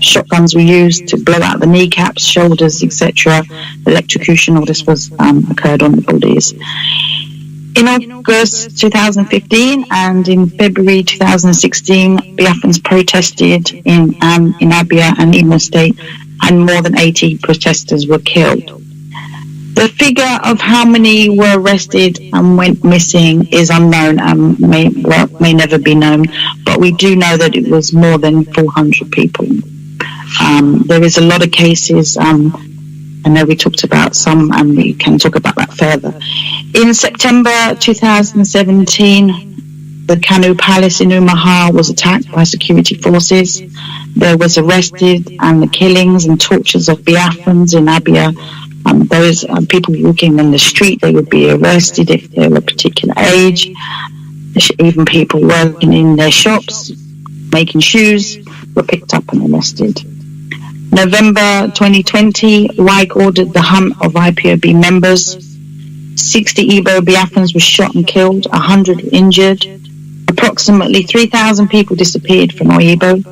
Shotguns were used to blow out the kneecaps, shoulders, etc. Electrocution, all this was occurred on the bodies. In August 2015 and in February 2016, Biafrans protested in Abia and Imo State, and more than 80 protesters were killed. The figure of how many were arrested and went missing is unknown and may never be known, but we do know that it was more than 400 people. There is a lot of cases. I know we talked about some, and we can talk about that further. In September 2017, the Kanu Palace in Umuahia was attacked by security forces. There was arrested and the killings and tortures of Biafrans in Abia. Those people walking in the street, they would be arrested if they were a particular age. Even people working in their shops, making shoes, were picked up and arrested. November 2020, Reich ordered the hunt of IPOB members. 60 Igbo Biafrans were shot and killed, 100 injured. Approximately 3,000 people disappeared from Oyibo.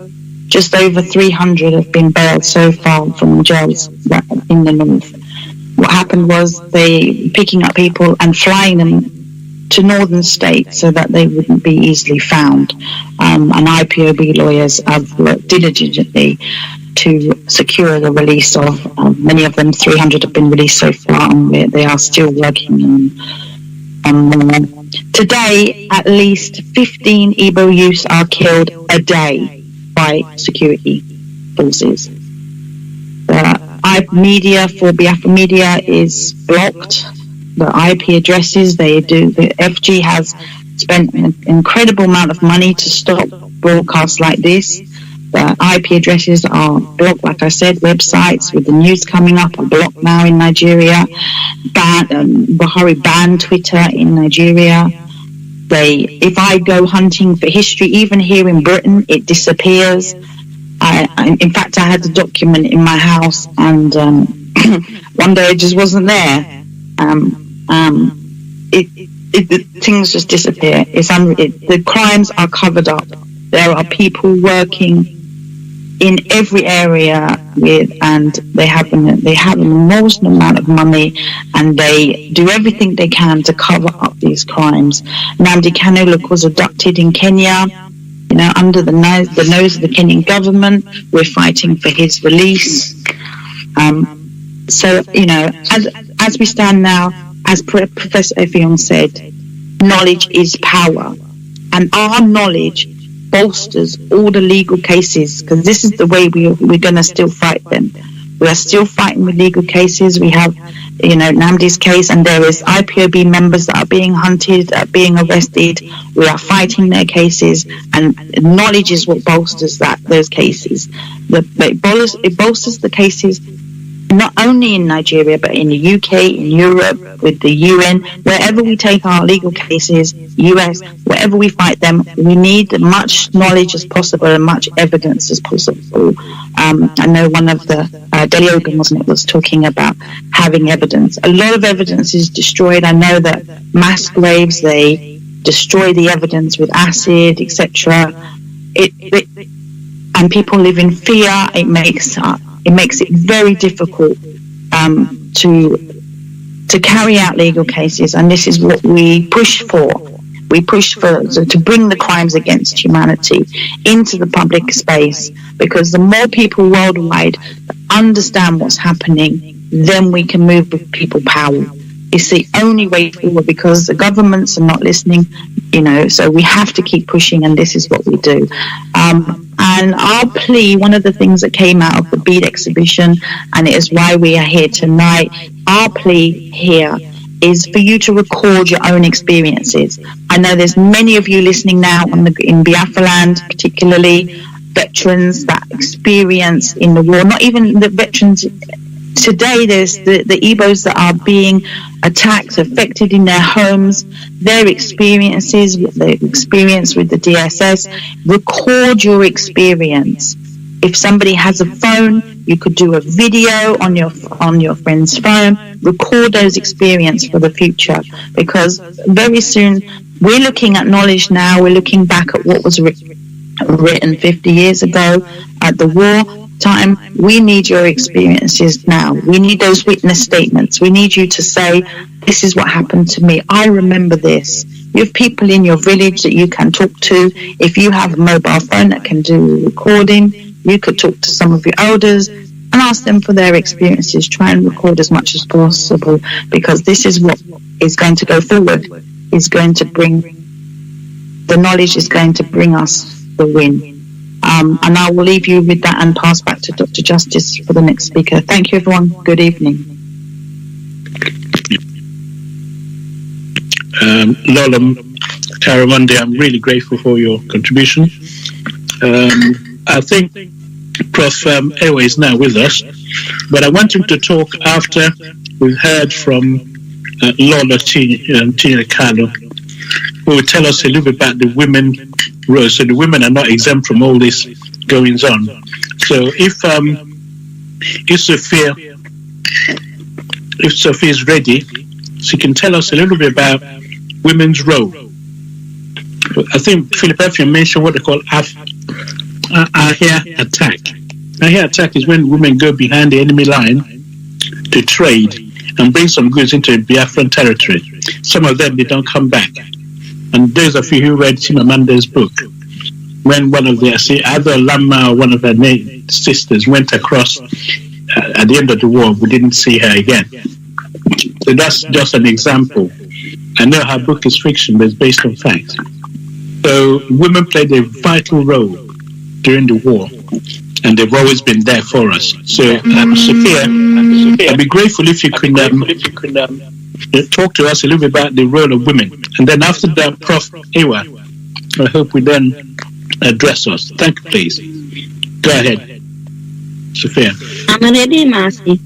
Just over 300 have been bailed so far from jails in the north. What happened was they picking up people and flying them to northern states so that they wouldn't be easily found. And IPOB lawyers have worked diligently to secure the release of many of them. 300 have been released so far, and they are still working on more. Today, at least 15 Igbo youths are killed a day by security forces. Media for Biafra media is blocked. The IP addresses, the FG has spent an incredible amount of money to stop broadcasts like this. The IP addresses are blocked, like I said. Websites with the news coming up are blocked now in Nigeria. Buhari banned Twitter in Nigeria. If I go hunting for history, even here in Britain, it disappears. In fact, I had the document in my house, and one day it just wasn't there. things just disappear. The crimes are covered up. There are people working in every area and they have an enormous amount of money, and they do everything they can to cover up these crimes. Nnamdi Kanu was abducted in Kenya, under the nose of the Kenyan government. We're fighting for his release. So, as we stand now, as Professor Effiong said, knowledge is power, and our knowledge bolsters all the legal cases, because this is the way we're going to still fight them. We are still fighting with legal cases. We have, Nnamdi's case, and there is IPOB members that are being hunted, being arrested. We are fighting their cases, and knowledge is what bolsters those cases. It bolsters the cases not only in Nigeria, but in the UK, in Europe, with the UN, wherever we take our legal cases, US, wherever we fight them, we need as much knowledge as possible and much evidence as possible. I know one of the Delhi Ogun, wasn't it, was talking about having evidence. A lot of evidence is destroyed. I know that mass graves, they destroy the evidence with acid, etc. And people live in fear. It makes it very difficult to carry out legal cases, and this is what we push for. We push for to bring the crimes against humanity into the public space, because the more people worldwide understand what's happening, then we can move with people power. It's the only way forward, because the governments are not listening, so we have to keep pushing, and this is what we do. And our plea, one of the things that came out of the bead exhibition, and it is why we are here tonight, our plea here is for you to record your own experiences. I know there's many of you listening now in Biafra land, particularly veterans that experience in the war, not even the veterans. Today, there's the Igbos that are being attacked, affected in their homes, their experiences, their experience with the DSS. Record your experience. If somebody has a phone, you could do a video on your friend's phone. Record those experiences for the future, because very soon we're looking at knowledge now. We're looking back at what was written 50 years ago at the war time. We need your experiences now. We need those witness statements. We need you to say, this is what happened to me. I remember this. You have people in your village that you can talk to. If you have a mobile phone that can do recording, you could talk to some of your elders and ask them for their experiences. Try and record as much as possible, because this is what is going to go forward. The knowledge is going to bring us the win. And I will leave you with that and pass back to Dr. Justice for the next speaker. Thank you, everyone. Good evening. Lola Karamonde, I'm really grateful for your contribution. I think Prof. Ewa is now with us, but I want him to talk after we've heard from Lola Tina Kanu, who will tell us a little bit about the women role. So the women are not exempt from all this goings on. So if Sophia is ready, she can tell us a little bit about women's role. I think Philip Effiong mentioned what they call ahia attack. Ahia attack is when women go behind the enemy line to trade and bring some goods into Biafran territory. Some of them, they don't come back. And those of you who read Chimamanda's book, when one of their, either Lama or one of her sisters went across at the end of the war, we didn't see her again. So that's just an example. I know her book is fiction, but it's based on facts. So women played a vital role during the war, and they've always been there for us. So Sophia, I'd be grateful if you could talk to us a little bit about the role of women. And then after that, Prof. Ewa, I hope we then address us. Thank you, please. Go ahead, Sophia. I'm ready, Mazi.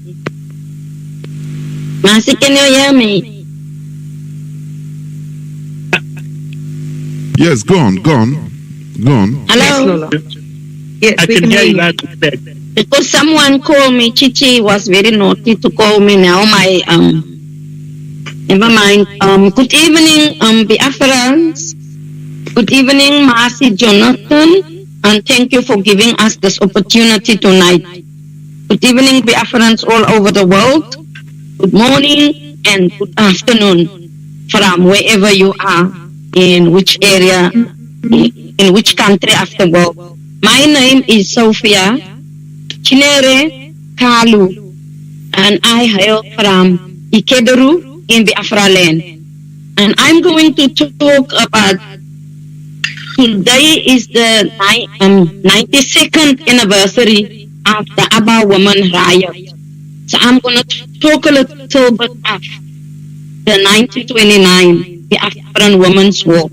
Mazi, can you hear me? Yes, go on. Hello? Yes, I can hear you loud. Because someone called me, Chichi was very naughty to call me now. Never mind. Good evening, Biafrans. Good evening, Mazi Jonathan, and thank you for giving us this opportunity tonight. Good evening, Biafrans all over the world. Good morning and good afternoon from wherever you are, in which area, in which country of the world. My name is Sophia Chinere Kalu, and I hail from Ikederu in Biafra land. And I'm going to talk about, today is the 92nd anniversary of the Aba Women Riot. So I'm going to talk a little bit of the 1929 Biafran Women's War.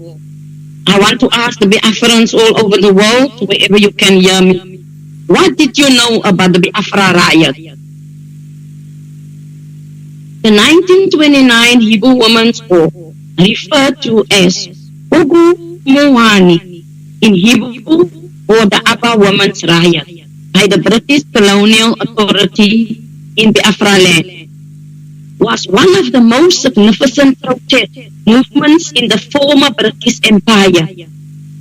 I want to ask the Biafrans all over the world, wherever you can hear me, what did you know about the Biafra riot? The 1929 Hebrew Women's War, referred to as Ogu Moani in Hebrew, or the Aba Women's Riot, by the British colonial authority in Biafra land, was one of the most significant protest movements in the former British Empire.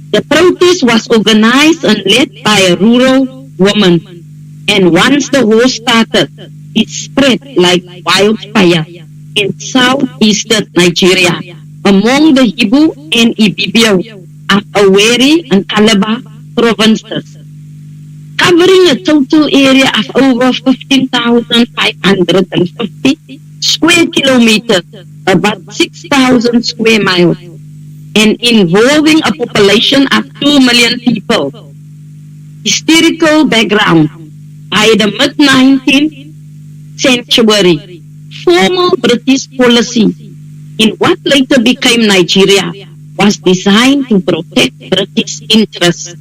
The protest was organized and led by a rural woman, and once the war started, it spread like wildfire in southeastern Nigeria, among the Ibu and Ibibio of Owerri and Calabar provinces, covering a total area of over 15,550 square kilometers, about 6,000 square miles, and involving a population of 2 million people. Historical background: by the mid-19th century, formal British policy in what later became Nigeria was designed to protect British interests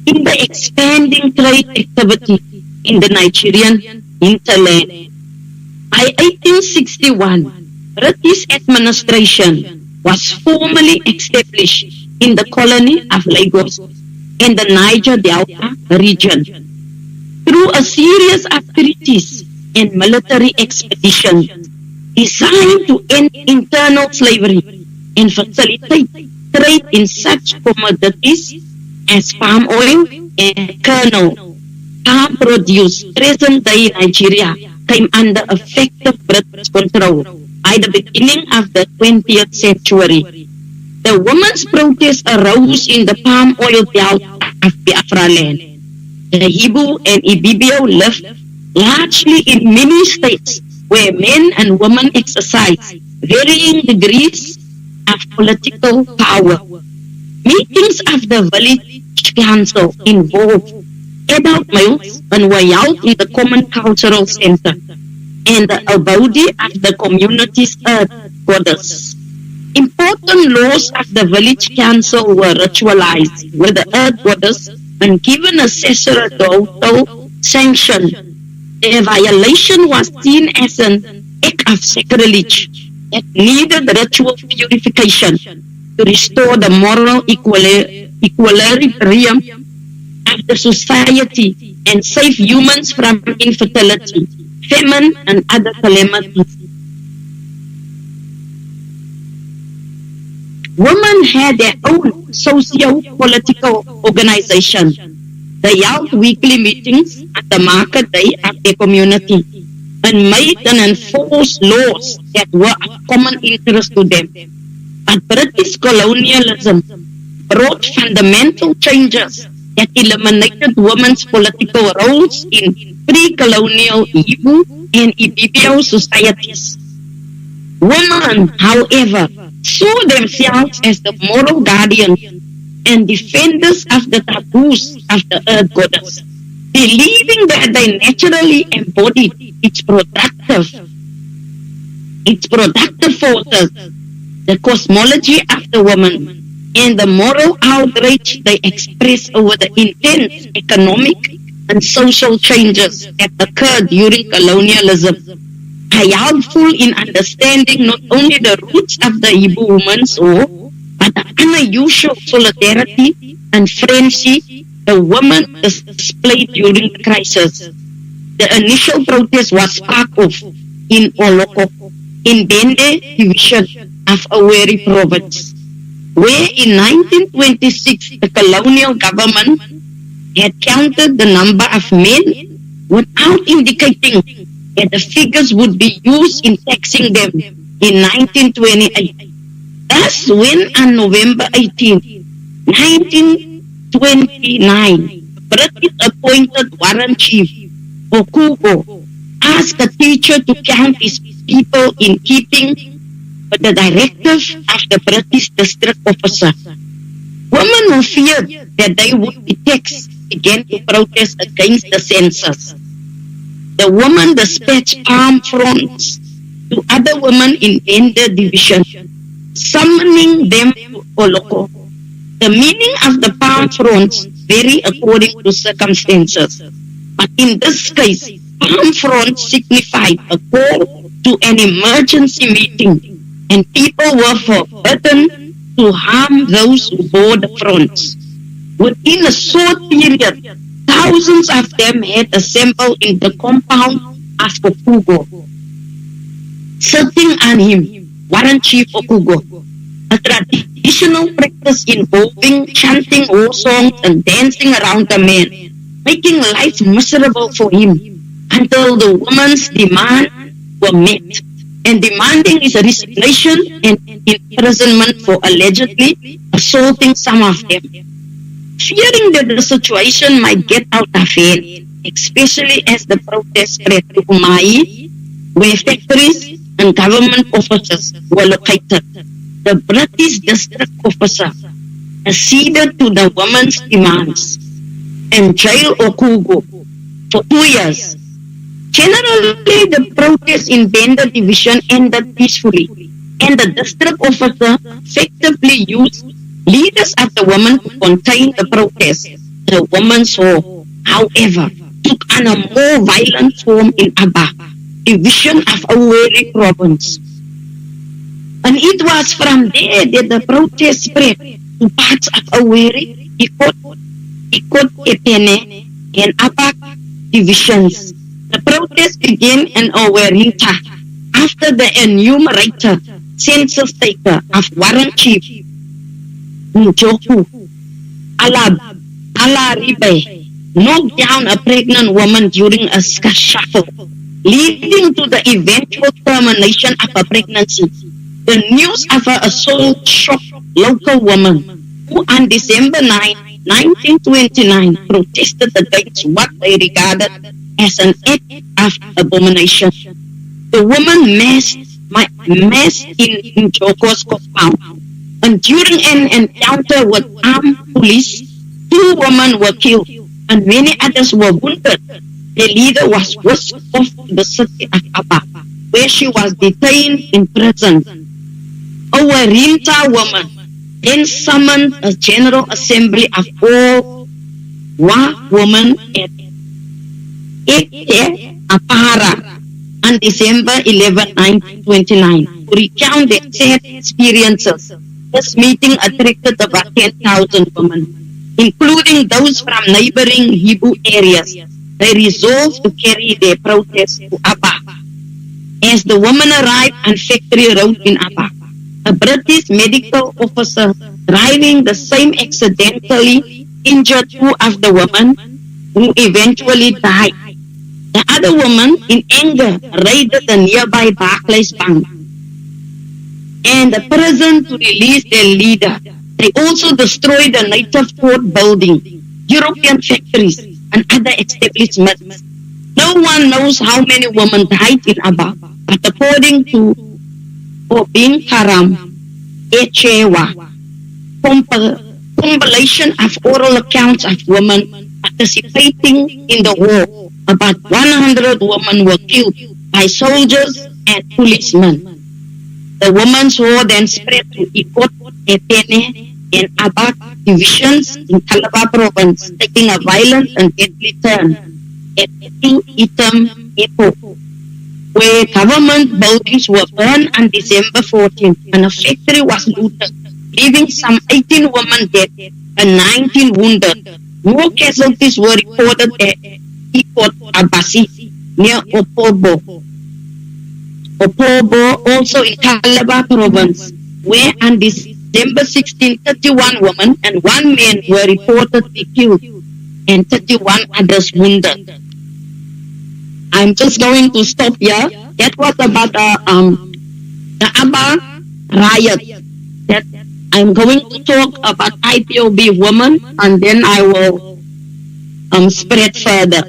in the expanding trade activity in the Nigerian hinterland. By 1861, British administration was formally established in the colony of Lagos in the Niger Delta region. Through a series of treaties and military expeditions designed to end internal slavery and facilitate trade in such commodities as palm oil and kernel, palm produce, present-day Nigeria came under effective British control by the beginning of the 20th century. The women's protest arose in the palm oil belt of Biafra land. The Hebrew and Ibibio lived largely in many states where men and women exercise varying degrees of political power. Meetings of the village council involved adult males and were held in the common cultural center and the abode of the community's earth goddess. Important laws of the village council were ritualized with the earth goddess and given a sacerdotal sanction. Their violation was seen as an act of sacrilege that needed ritual purification to restore the moral equilibrium of the society and save humans from infertility, famine, and other calamities. Women had their own socio-political organization. They held weekly meetings at the market day of their community and made and enforced laws that were of common interest to them. But British colonialism brought fundamental changes that eliminated women's political roles in pre-colonial Igbo and Ibibio societies. Women, however, saw themselves as the moral guardians and defenders of the taboos of the earth goddess, believing that they naturally embodied its productive forces, the cosmology of the woman, and the moral outrage they express over the intense economic and social changes that occurred during colonialism, are helpful in understanding not only the roots of the Hebrew Women's War, but the unusual solidarity and friendship the women displayed during the crisis. The initial protest was sparked off in Oloko in Bende division of Owerri province, where in 1926 the colonial government had counted the number of men without indicating that the figures would be used in taxing them in 1928. Thus, when on November 18, 1929, British appointed Warrant Chief for Coup asked a teacher to count his people in keeping with the directive of the British district officer, women who feared that they would be taxed began to protest against the census. The women dispatched palm fronds to other women in Bende division, summoning them to Oloko. The meaning of the palm fronds vary according to circumstances, but in this case, palm fronds signified a call to an emergency meeting, and people were forbidden to harm those who bore the fronds. Within a short period, thousands of them had assembled in the compound of Okugo. Sitting on him, Warrant Chief Okugo, a traditional practice involving chanting war songs and dancing around the man, making life miserable for him until the woman's demands were met, and demanding his resignation and imprisonment for allegedly assaulting some of them. Fearing that the situation might get out of hand, especially as the protest spread to Umai, where factories and government offices were located, the British district officer acceded to the woman's demands and jailed Okugo for 2 years. Generally, the protest in Bende division ended peacefully, and the district officer effectively used leaders of the women to contain the protest. The women's war, however, took on a more violent form in Aba, division of Owerri province. And it was from there that the protest spread to parts of Owerri, Ipob, Epene, and Aba divisions. The protest began in Owerri after the enumerator, census taker of Warrant Chief Njoku Alaribe knocked down a pregnant woman during a scuffle, leading to the eventual termination of her pregnancy. The news of her assault shocked local women who on December 9, 1929 protested against what they regarded as an act of abomination. The woman massed in Njoko's compound, and during an encounter with armed police, 2 women were killed and many others were wounded. The leader was whisked off to the city of Aba, where she was detained in prison. Our Rinta woman then summoned a general assembly of all Wa women at Apara on December 11, 1929 to recount their sad experiences. This meeting attracted about 10,000 women, including those from neighboring Hibu areas. They resolved to carry their protest to Aba. As the women arrived on Factory Road in Aba, a British medical officer driving the same accidentally injured 2 of the women who eventually died. The other women, in anger, raided the nearby Barclays Bank and the prison to release their leader. They also destroyed the native court building, European factories, and other establishments. No one knows how many women died in Aba, but according to Obin Karam Echewa, compilation of oral accounts of women participating in the war, about 100 women were killed by soldiers and policemen. The women's war then spread to Ipob, Epene, and Aba divisions in Calabar province, taking a violent and deadly turn at Item Ipob, where government buildings were burned on December 14th and a factory was looted, leaving some 18 women dead and 19 wounded. More casualties were recorded at Ipob Abasi near Opobo. Opobo, also in Calabar province, where on December 16, 31 women and 1 man were reportedly killed and 31 others wounded. I'm just going to stop here. That was about the Aba riot. That I'm going to talk about IPOB women, and then I will spread further.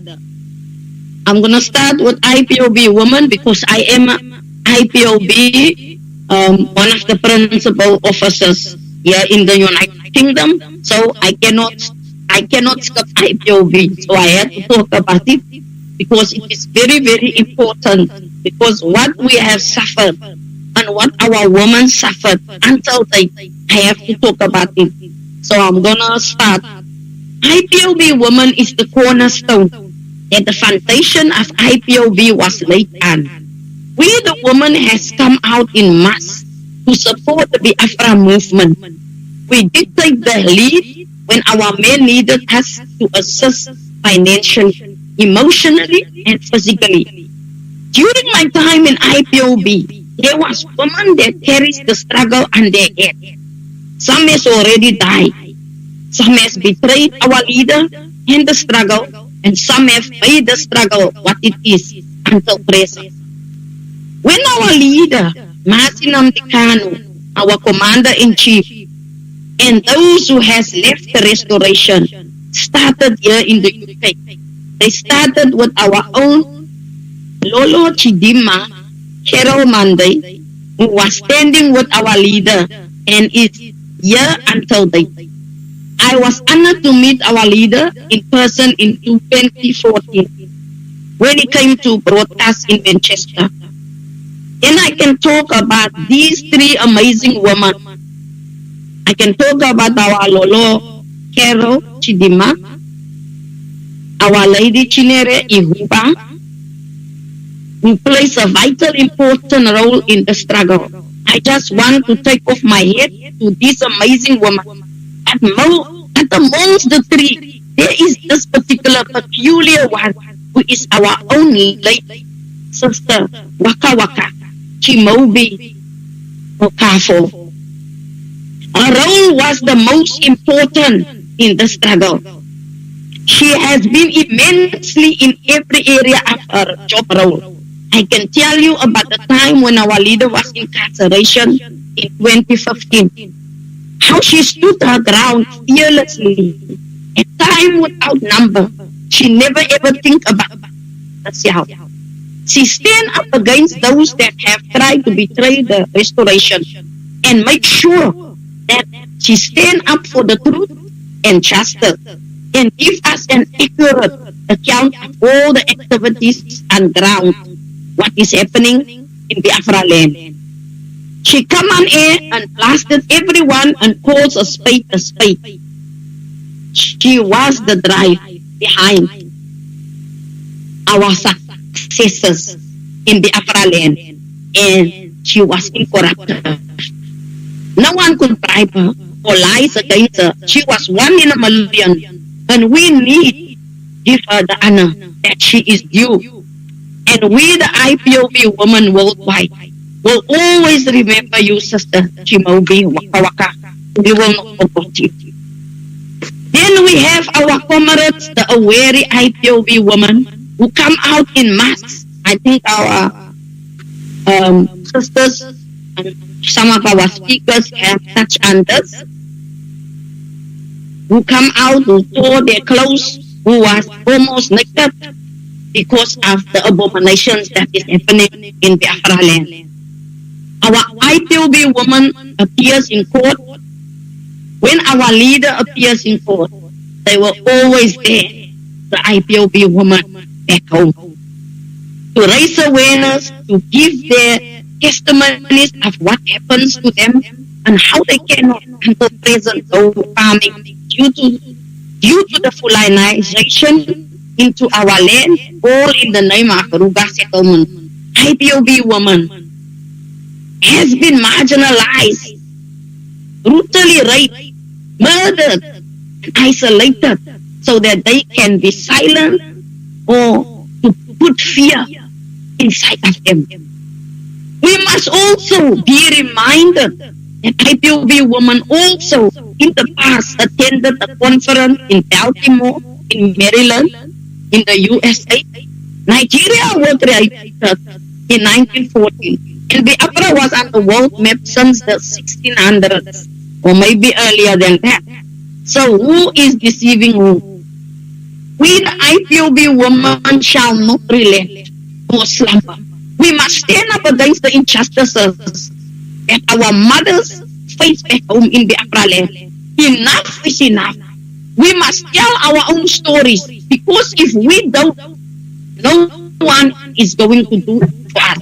I'm going to start with IPOB women because I am IPOB, one of the principal officers here in the United Kingdom. So I cannot skip IPOB. So I had to talk about it because it is very, very important. Because what we have suffered and what our women suffered until they, I have to talk about it. So I'm gonna start. IPOB women is the cornerstone that the foundation of IPOB was laid on. We, the women, has come out in mass to support the Biafra movement. We did take the lead when our men needed us to assist financially, emotionally, and physically. During my time in IPOB, there was women that carries the struggle on their head. Some has already died. Some has betrayed our leader in the struggle, and some have made the struggle what it is until present. When our leader, Mazi Nnamdi Kanu, our commander-in-chief, and those who has left the restoration started here in the UK, they started with our own Lolo Chidima, Carol Monday, who was standing with our leader and is here until date. I was honored to meet our leader in person in 2014 when he came to broadcast in Manchester. Then I can talk about these 3 amazing women. I can talk about our Lolo Carol Chidima, our Lady Chinere Ihuba, who plays a vital important role in the struggle. I just want to take off my head to this amazing woman. At amongst the 3, there is this particular peculiar one who is our own late sister, Waka Waka, Chimobi Okafo. Her role was the most important in the struggle. She has been immensely in every area of her job role. I can tell you about the time when our leader was incarceration in 2015. How she stood her ground fearlessly. A time without number. She never ever think about herself. She stand up against those that have tried to betray the restoration and make sure that she stand up for the truth and justice and give us an accurate account of all the activities on ground, what is happening in Biafra land. She come on air and blasted everyone and calls a spade a spade. She was the drive behind our successes in Biafra land, and she was incorruptible. No one could bribe her or lies against her. She was 1 in a million, and we need give her the honor that she is due. And we, the IPOB women worldwide, will always remember you, Sister Chimobi Waka Waka. We will not forget you. Then we have our comrades, the aware IPOB women, who come out in mass. I think our sisters and some of our speakers have touched on this. Who come out, who tore their clothes, who was almost naked because of the abominations that is happening in Biafra land. Our IPOB woman appears in court. When our leader appears in court, they were always there, the IPOB woman back home, to raise awareness, to give their testimonies of what happens to them and how they cannot until present go farming due to the fulanization into our land, all in the name of Ruga settlement. IPOB woman has been marginalized, brutally raped, murdered, and isolated so that they can be silent or to put fear inside of them. We must also be reminded that IPOB women also in the past attended a conference in Baltimore, in Maryland, in the USA. Nigeria was created in 1914, and Biafra was on the world map since the 1600s, or maybe earlier than that. So who is deceiving who? We the IPOB women shall not relent or slumber. We must stand up against the injustices that our mothers face back home in Biafra land. Enough is enough. We must tell our own stories, because if we don't, no one is going to do it for us.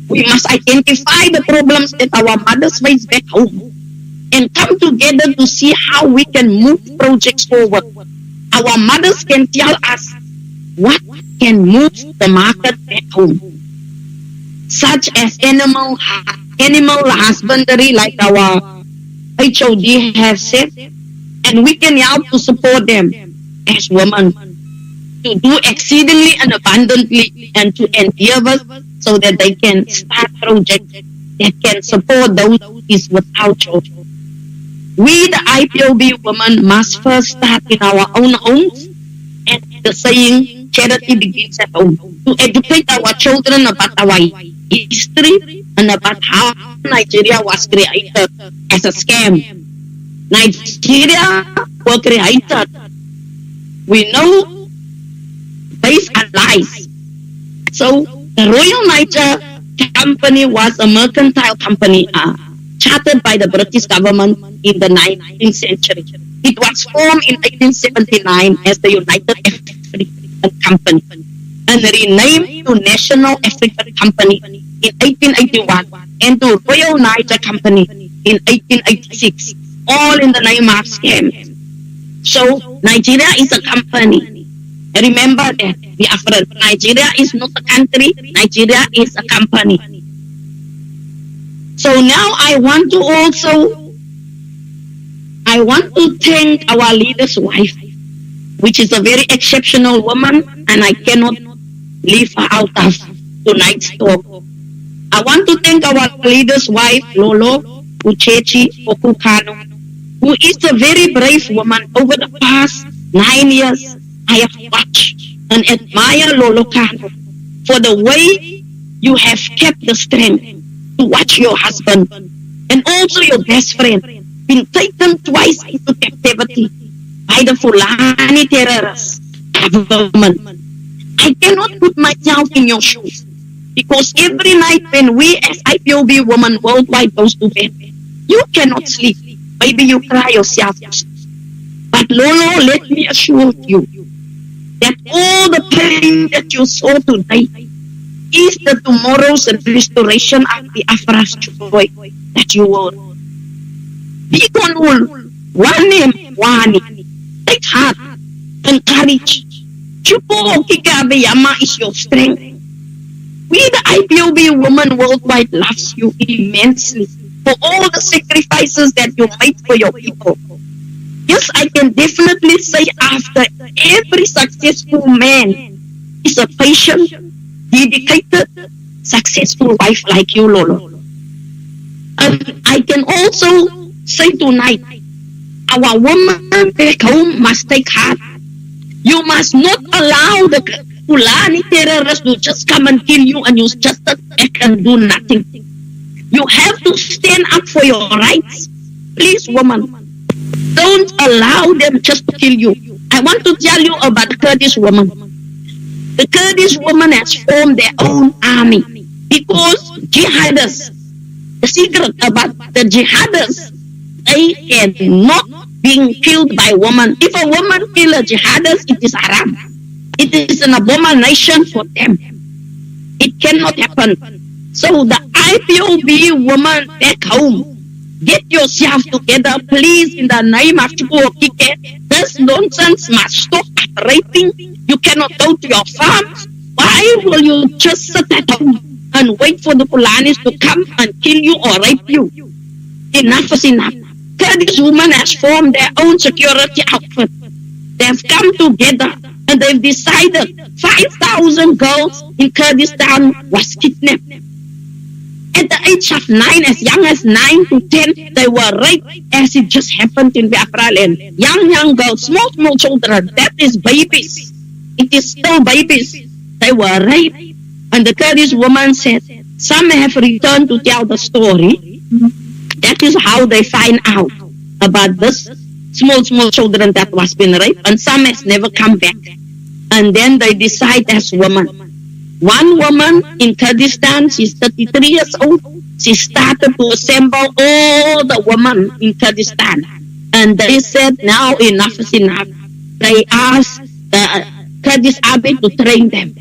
We must identify the problems that our mothers face back home and come together to see how we can move projects forward. Our mothers can tell us what can move the market back home, such as animal husbandry, like our HOD have said, and we can help to support them as women to do exceedingly and abundantly and to endeavor so that they can start projects that can support those who is without children. We, the IPOB women, must first start in our own homes, and the saying, charity begins at home, to educate our children about our history and about how Nigeria was created as a scam. Nigeria was created, we know, based on lies. So the Royal Niger Company was a mercantile company chartered by the British government in the 19th century. It was formed in 1879 as the United African Company and renamed to National African Company in 1881 and to Royal Niger Company in 1886, all in the name of scam. So Nigeria is a company. Remember that, Biafra. Nigeria is not a country, Nigeria is a company. So now I want to thank our leader's wife, which is a very exceptional woman, and I cannot leave her out of tonight's talk. I want to thank our leader's wife, Lolo Uchechi Kanu, who is a very brave woman. Over the past 9 years, I have watched and admire Lolo Kanu for the way you have kept the strength to watch your husband and also your best friend been taken twice into captivity by the Fulani terrorist government. I cannot put myself in your shoes, because every night when we as IPOB women worldwide goes to bed, you cannot sleep. Maybe you cry yourself. But Lolo, let me assure you that all the pain that you saw today is the tomorrow's restoration of the Biafra's joy that you will. Be control, one name, one. Take heart and courage. Chupo Kikabeyama is your strength. We, the IPOB woman worldwide, loves you immensely for all the sacrifices that you made for your people. Yes, I can definitely say after every successful man is a patient, dedicated, successful wife like you, Lolo. And I can also say tonight, our women back home must take heart. You must not allow the Fulani terrorists to just come and kill you and you just sit back and do nothing. You have to stand up for your rights. Please, woman, don't allow them just to kill you. I want to tell you about the Kurdish woman. The Kurdish woman has formed their own army because jihadists, the secret about the jihadists, they cannot being killed by women. If a woman kills a jihadist, it is haram. It is an abomination for them. It cannot happen. So the IPOB woman back home, get yourself together, please, in the name of Chukwuokike. This nonsense must stop operating. You cannot go to your farm. Why will you just sit at home and wait for the Fulanis to come and kill you or rape you? Enough is enough. Kurdish women has formed their own security outfit. They have come together and they've decided 5,000 girls in Kurdistan was kidnapped. At the age of 9, as young as 9 to 10, they were raped, as it just happened in Biafra land. Young girls, small children, that is babies. It is still babies. They were raped. And the Kurdish woman said, some have returned to tell the story. That is how they find out about this small children that was been raped. And some has never come back. And then they decide as women. One woman in Kurdistan, she's 33 years old. She started to assemble all the women in Kurdistan. And they said, now enough is enough. They asked the Kurdish army to train them.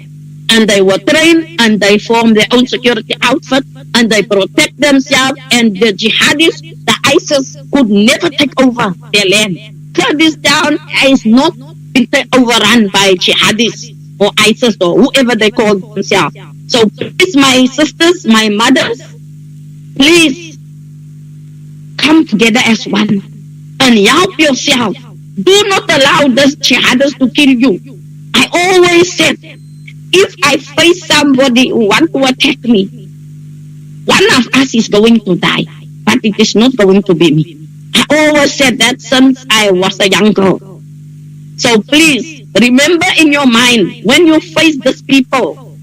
And they were trained and they formed their own security outfit and they protect themselves. And the jihadists, the ISIS, could never take over their land. Kurdistan is not been overrun by jihadists or ISIS or whoever they call themselves. So please, my sisters, my mothers, please come together as one and help yourself. Do not allow these jihadists to kill you. I always said, if I face somebody who wants to attack me, one of us is going to die, but it is not going to be me. I always said that since I was a young girl. So please, remember in your mind, when you face these people,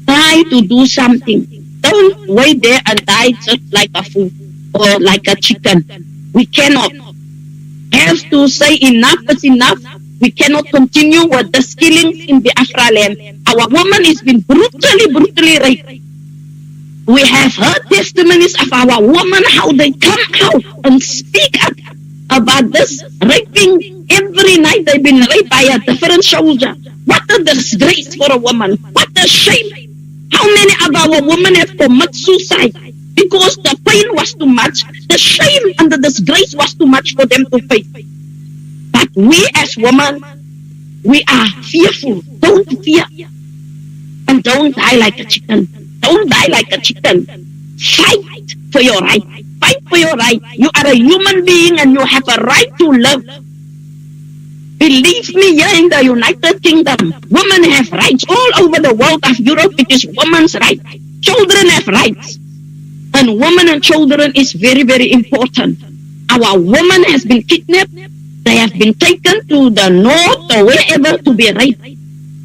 try to do something. Don't wait there and die just like a fool or like a chicken. We cannot. Have to say enough is enough. We cannot continue with the killings in Biafra land. Our woman has been brutally raped. We have heard testimonies of our women, how they come out and speak up about this raping. Every night they've been raped by a different soldier. What a disgrace for a woman. What a shame. How many of our women have committed suicide? Because the pain was too much. The shame and the disgrace was too much for them to face. But we as women, we are fearful. Don't fear. And don't die like a chicken. Don't die like a chicken. Fight for your right. Fight for your right. You are a human being and you have a right to live. Believe me, here in the United Kingdom, women have rights. All over the world of Europe, it is women's right. Children have rights. And women and children is very, very important. Our woman has been kidnapped. They have been taken to the north or wherever to be raped.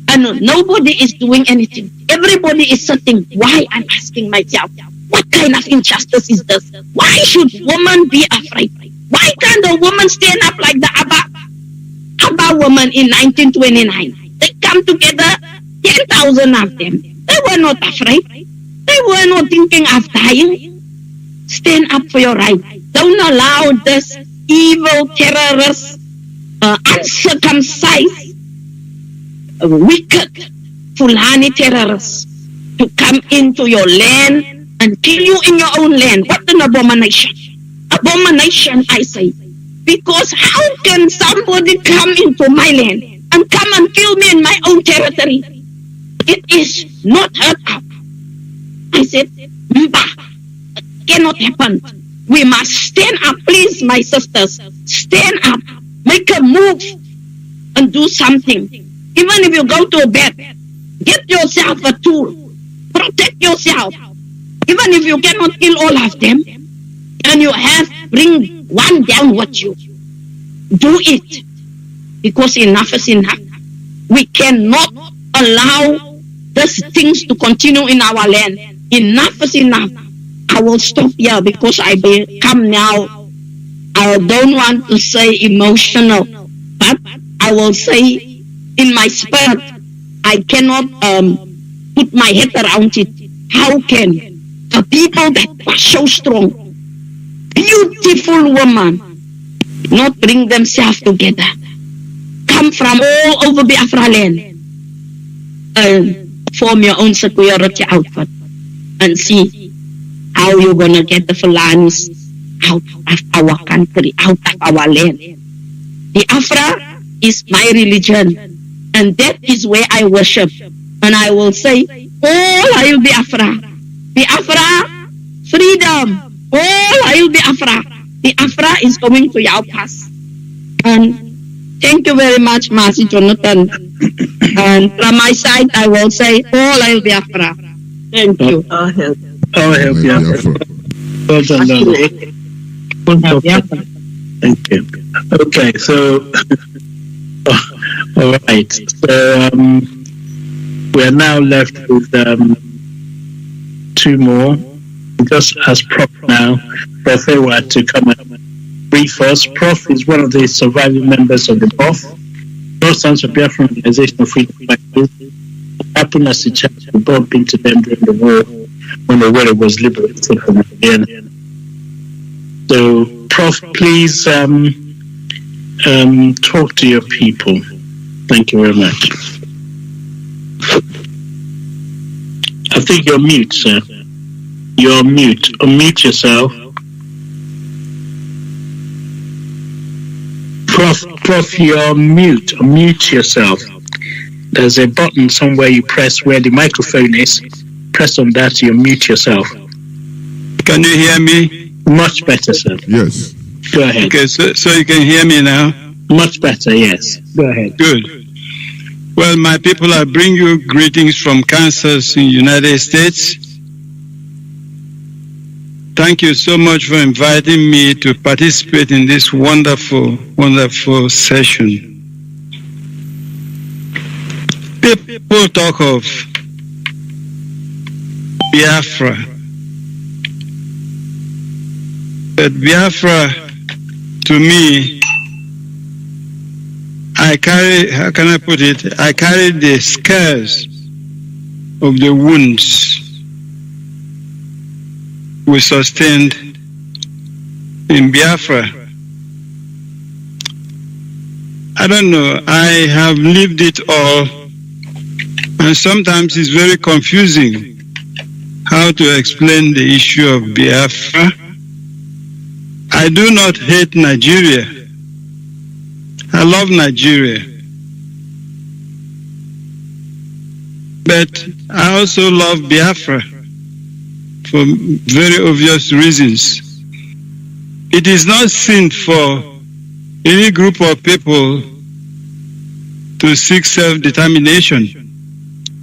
And nobody is doing anything. Everybody is sitting. Why? I'm asking myself, what kind of injustice is this? Why should women be afraid? Why can't the woman stand up like the Abba woman in 1929? They come together, 10,000 of them. They were not afraid. They were not thinking of dying. Stand up for your right. Don't allow this evil terrorists, uncircumcised, wicked Fulani terrorists to come into your land and kill you in your own land. What an abomination. Abomination, I say. Because how can somebody come into my land and come and kill me in my own territory? It is not heard of. I said, it cannot happen. We must stand up, please, my sisters. Stand up, make a move, and do something. Even if you go to bed, get yourself a tool. Protect yourself. Even if you cannot kill all of them, and you have bring one down with you, do it. Because enough is enough. We cannot allow these things to continue in our land. Enough is enough. I will stop here because I become now, I don't want to say emotional, but I will say in my spirit, I cannot put my head around it. How can the people that were so strong, beautiful women, not bring themselves together, come from all over Biafra land, and form your own security outfit, and see how you're going to get the Fulanis out of our country, out of our land. Biafra is my religion, and that is where I worship. And I will say, all hail Biafra. Biafra, freedom. All hail Biafra. Biafra is going to help us. And thank you very much, Mazi Jonathan. And from my side, I will say, all hail Biafra. Thank you. Oh, help My Biafra. Biafra. Well done, Nana. Well done. Thank you. Okay, so all right. So we are now left with two more. Just as Prof now, Prof were to come and brief us. Prof is one of the surviving members of the BOF. Prof stands for Biafran Organization of Freedom Fighters. Happened as a child to bump into them during the war when the world was liberated from Vienna. So, Prof, please talk to your people. Thank you very much. I think you're mute, sir. You're mute. Unmute yourself. Prof, you're mute. Unmute yourself. There's a button somewhere you press where the microphone is. Press on that to unmute yourself. Can you hear me? Much better, sir. Yes. Go ahead. Okay, so you can hear me now? Much better, yes. Go ahead. Good. Well, my people, I bring you greetings from Kansas in the United States. Thank you so much for inviting me to participate in this wonderful, wonderful session. People talk of Biafra, but Biafra, to me, I carry, how can I put it? I carry the scars of the wounds we sustained in Biafra. I don't know, I have lived it all, and sometimes it's very confusing how to explain the issue of Biafra. I do not hate Nigeria. I love Nigeria. But I also love Biafra for very obvious reasons. It is not sin for any group of people to seek self-determination.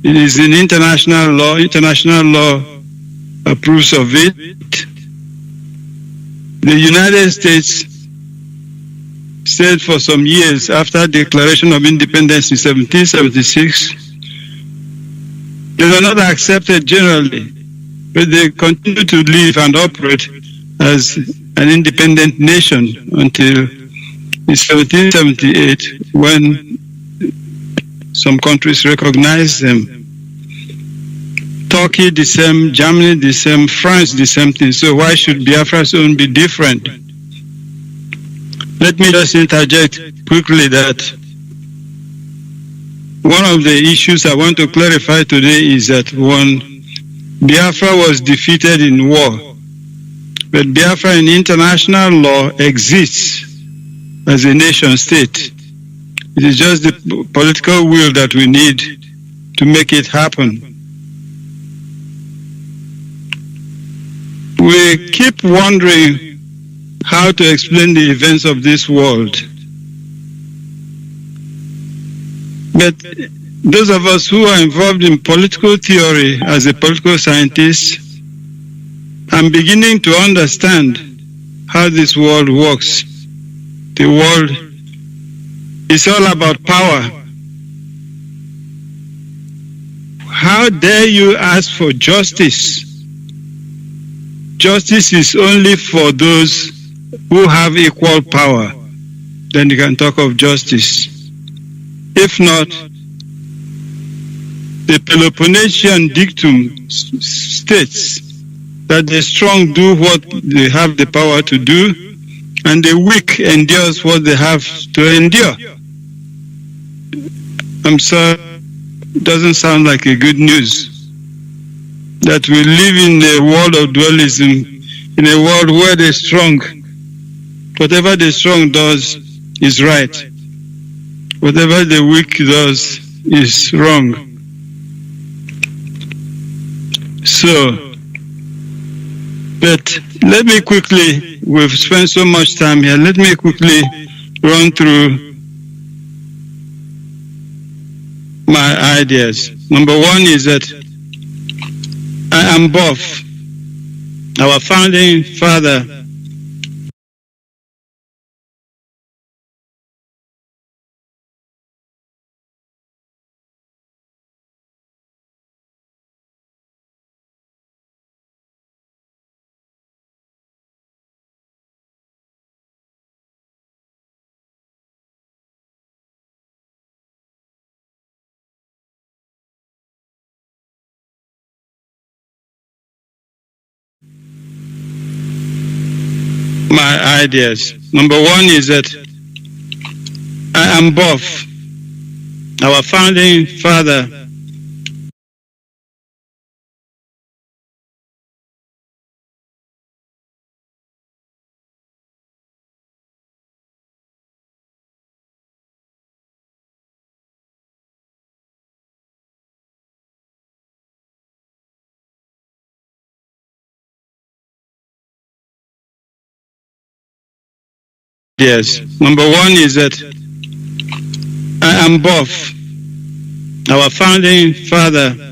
It is in international law. International law approves of it. The United States said for some years after Declaration of Independence in 1776, they were not accepted generally, but they continued to live and operate as an independent nation until in 1778, when some countries recognized them. Turkey the same, Germany the same, France the same thing. So why should Biafra's own be different? Let me just interject quickly that one of the issues I want to clarify today is that when Biafra was defeated in war, but Biafra in international law exists as a nation state. It is just the political will that we need to make it happen. We keep wondering how to explain the events of this world. But those of us who are involved in political theory as a political scientist, I'm beginning to understand how this world works. The world is all about power. How dare you ask for justice? Justice is only for those who have equal power. Then you can talk of justice. If not, the Peloponnesian dictum states that the strong do what they have the power to do, and the weak endures what they have to endure. I'm sorry, it doesn't sound like a good news that we live in a world of dualism, in a world where the strong, whatever the strong does is right. Whatever the weak does is wrong. So, but let me quickly, we've spent so much time here, let me quickly run through my ideas. Number one is that I am BOF. our founding father, my ideas. Number one is that I am both our founding father Yes. Number one is that I am both our founding father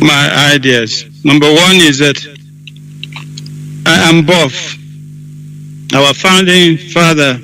my ideas. Number one is that I am both our founding father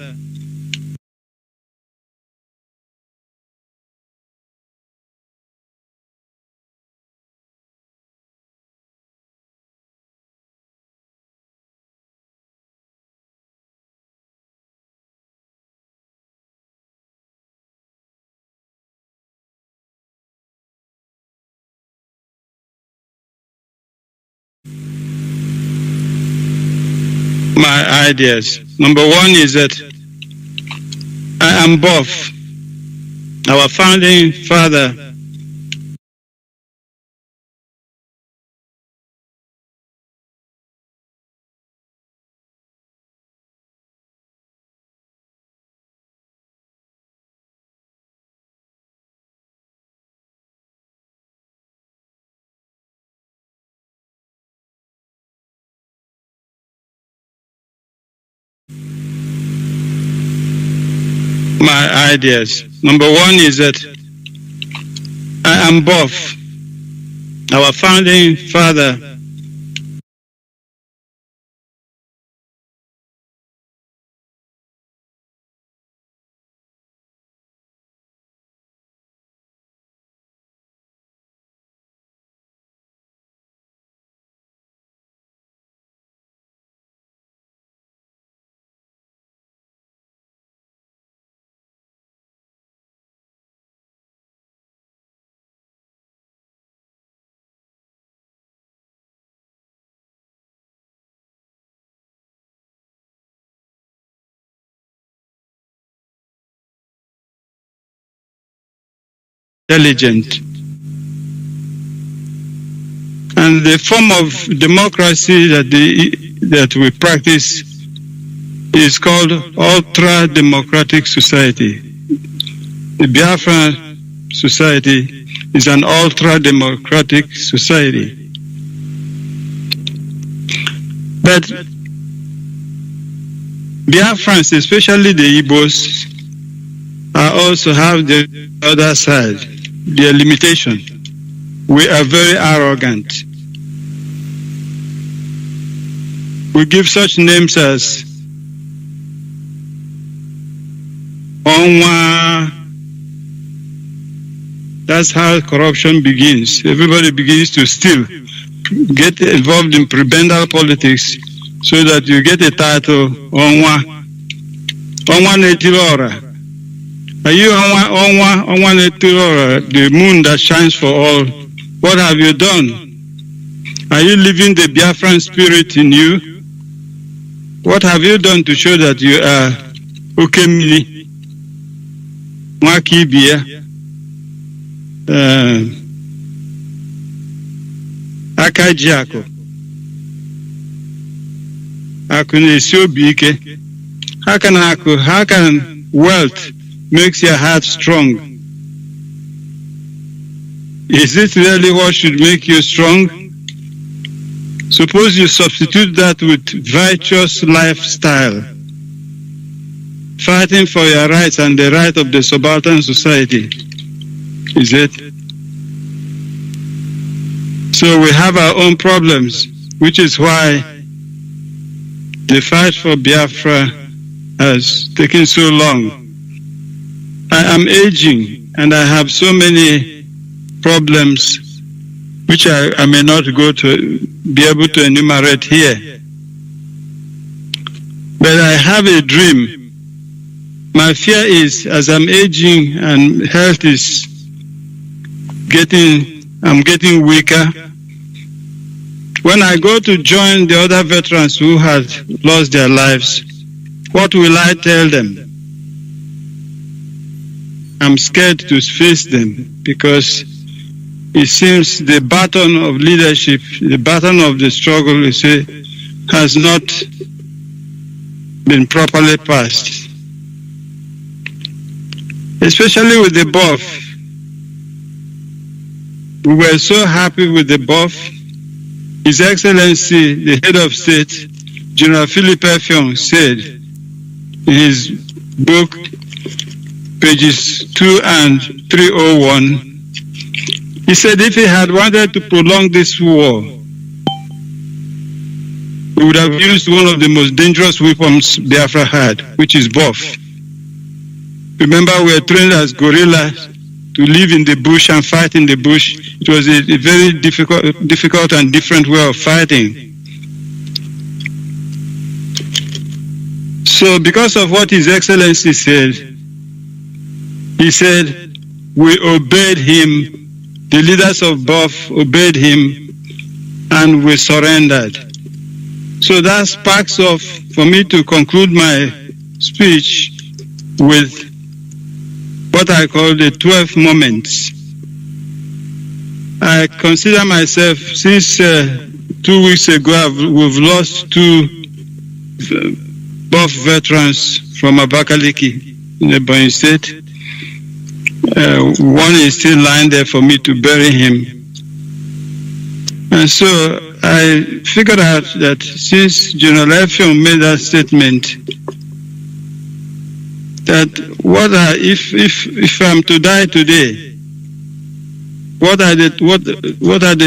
my ideas. Number one is that I am both our founding father my ideas. Number one is that I am both our founding father intelligent. And the form of democracy that we practice is called ultra-democratic society. The Biafran society is an ultra-democratic society. But Biafrans, especially the Igbos, also have the other side, their limitation. We are very arrogant. We give such names as Onwa. That's how corruption begins. Everybody begins to steal, get involved in prebendal politics so that you get a title, Onwa. Onwa Netilora. Are you Onwa Netilora, the moon that shines for all? What have you done? Are you living the Biafran spirit in you? What have you done to show that you are Okemili, Mwakibia, Akajiako, Akunesiobiike? how can wealth makes your heart strong? Is it really what should make you strong? Suppose you substitute that with virtuous lifestyle, fighting for your rights and the right of the subaltern society. Is it? So we have our own problems, which is why the fight for Biafra has taken so long. I am aging and I have so many problems which I may not be able to enumerate here. But I have a dream. My fear is, as I'm aging and health is I'm getting weaker, when I go to join the other veterans who had lost their lives, what will I tell them? I'm scared to face them because it seems the baton of leadership, the baton of the struggle, has not been properly passed. Especially with the BOF. We were so happy with the BOF. His Excellency, the head of state, General Philip Effiong, said in his book, pages 2 and 301, he said if he had wanted to prolong this war, we would have used one of the most dangerous weapons Biafra had, which is BOF. Remember, we were trained as guerrillas to live in the bush and fight in the bush. It was a very difficult and different way of fighting. So because of what His Excellency said, he said, we obeyed him, the leaders of BOF obeyed him, and we surrendered. So that sparks off for me to conclude my speech with what I call the 12 moments. I consider myself, since 2 weeks ago, we've lost 2 BOF veterans from Abakaliki in the Ebonyi State. One is still lying there for me to bury him. And so I figured out that since General Effiong made that statement, that if I'm to die today, what are the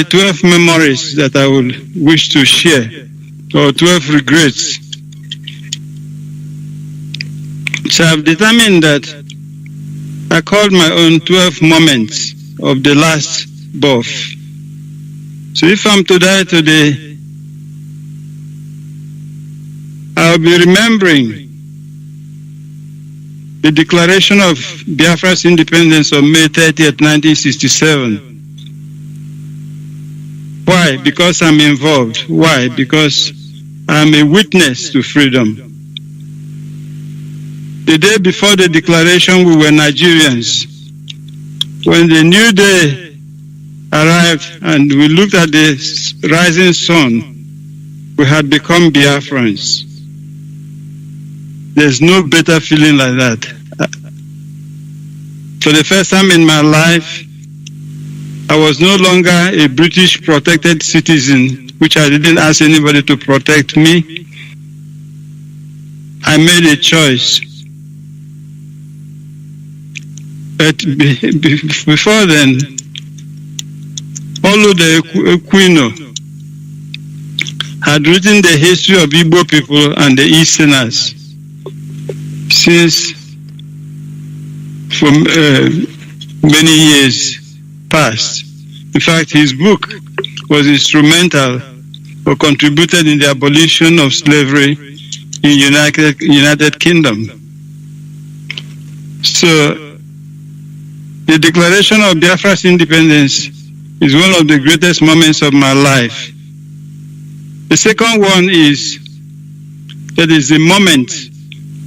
12 memories that I would wish to share, or 12 regrets? So I've determined that I called my own 12 moments of the last BOF. So if I'm to die today, I'll be remembering the declaration of Biafra's independence on May 30th, 1967. Why? Because I'm involved. Why? Because I'm a witness to freedom. The day before the declaration, we were Nigerians. When the new day arrived and we looked at the rising sun, we had become Biafrans. There's no better feeling like that. For the first time in my life, I was no longer a British protected citizen, which I didn't ask anybody to protect me. I made a choice. But before then, Olude Ekwino had written the history of Igbo people and the Easterners since for many years past. In fact, his book was instrumental or contributed in the abolition of slavery in United Kingdom. So the declaration of Biafra's independence is one of the greatest moments of my life. The second one is that is the moment.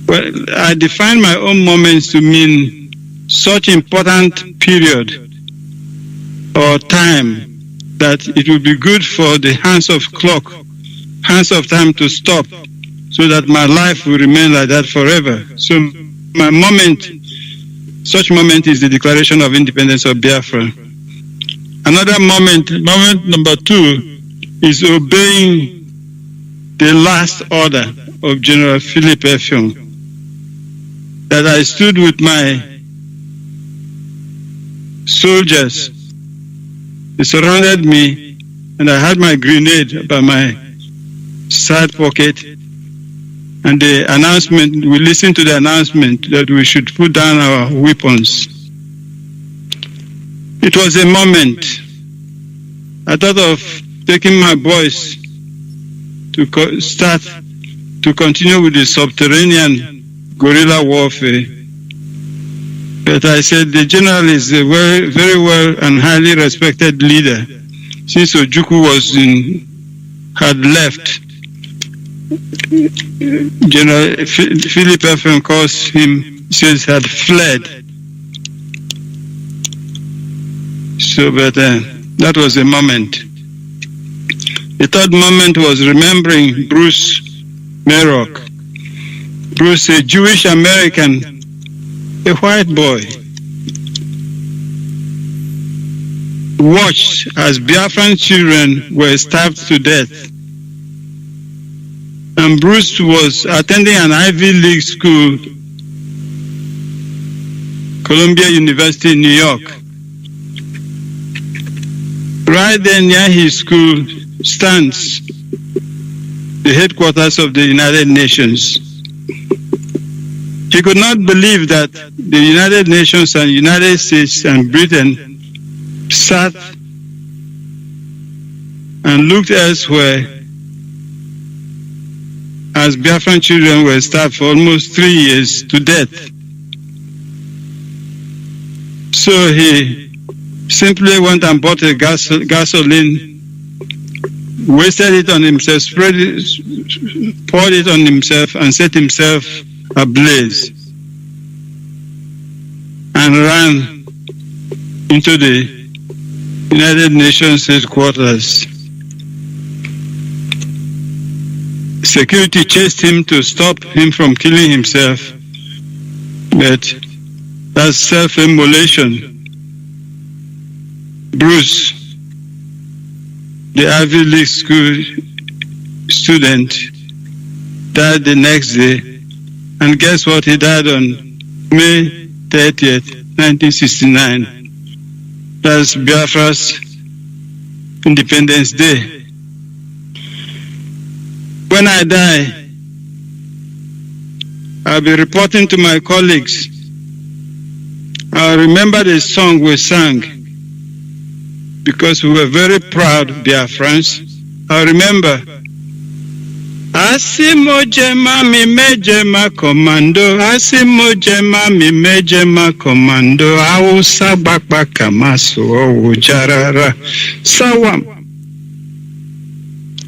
Well, I define my own moments to mean such important period or time that it would be good for the hands of clock, hands of time to stop so that my life will remain like that forever. So my moment, such moment is the declaration of independence of Biafra. Another moment number 2, is obeying the last order of General Philip Effiong, that I stood with my soldiers. They surrounded me, and I had my grenade by my side pocket. And the announcement, we listened to the announcement that we should put down our weapons. It was a moment. I thought of taking my boys to continue with the subterranean guerrilla warfare. But I said the general is a very, very well and highly respected leader. Since Ojukwu had left, General Philip Effiong calls him, says had fled. So, but that was a moment. The third moment was remembering Bruce Merrock. Bruce, a Jewish American, a white boy, watched as Biafran children were starved to death. And Bruce was attending an Ivy League school, Columbia University in New York. Right there near his school stands the headquarters of the United Nations. He could not believe that the United Nations and United States and Britain sat and looked elsewhere as Biafran children were starved for almost 3 years to death. So he simply went and bought a gasoline, wasted it on himself, poured it on himself, and set himself ablaze, and ran into the United Nations headquarters. Security chased him to stop him from killing himself, but that's self-immolation. Bruce, the Ivy League school student, died the next day, and guess what? He died on May 30th, 1969. That's Biafra's Independence Day. When I die, I'll be reporting to my colleagues. I'll remember the song we sang, because we were very proud Biafrans. I remember, Asimo jema mi mejema commando, Asimo jema mi mejema commando, Ausa bakba kamaso ujarara sawam.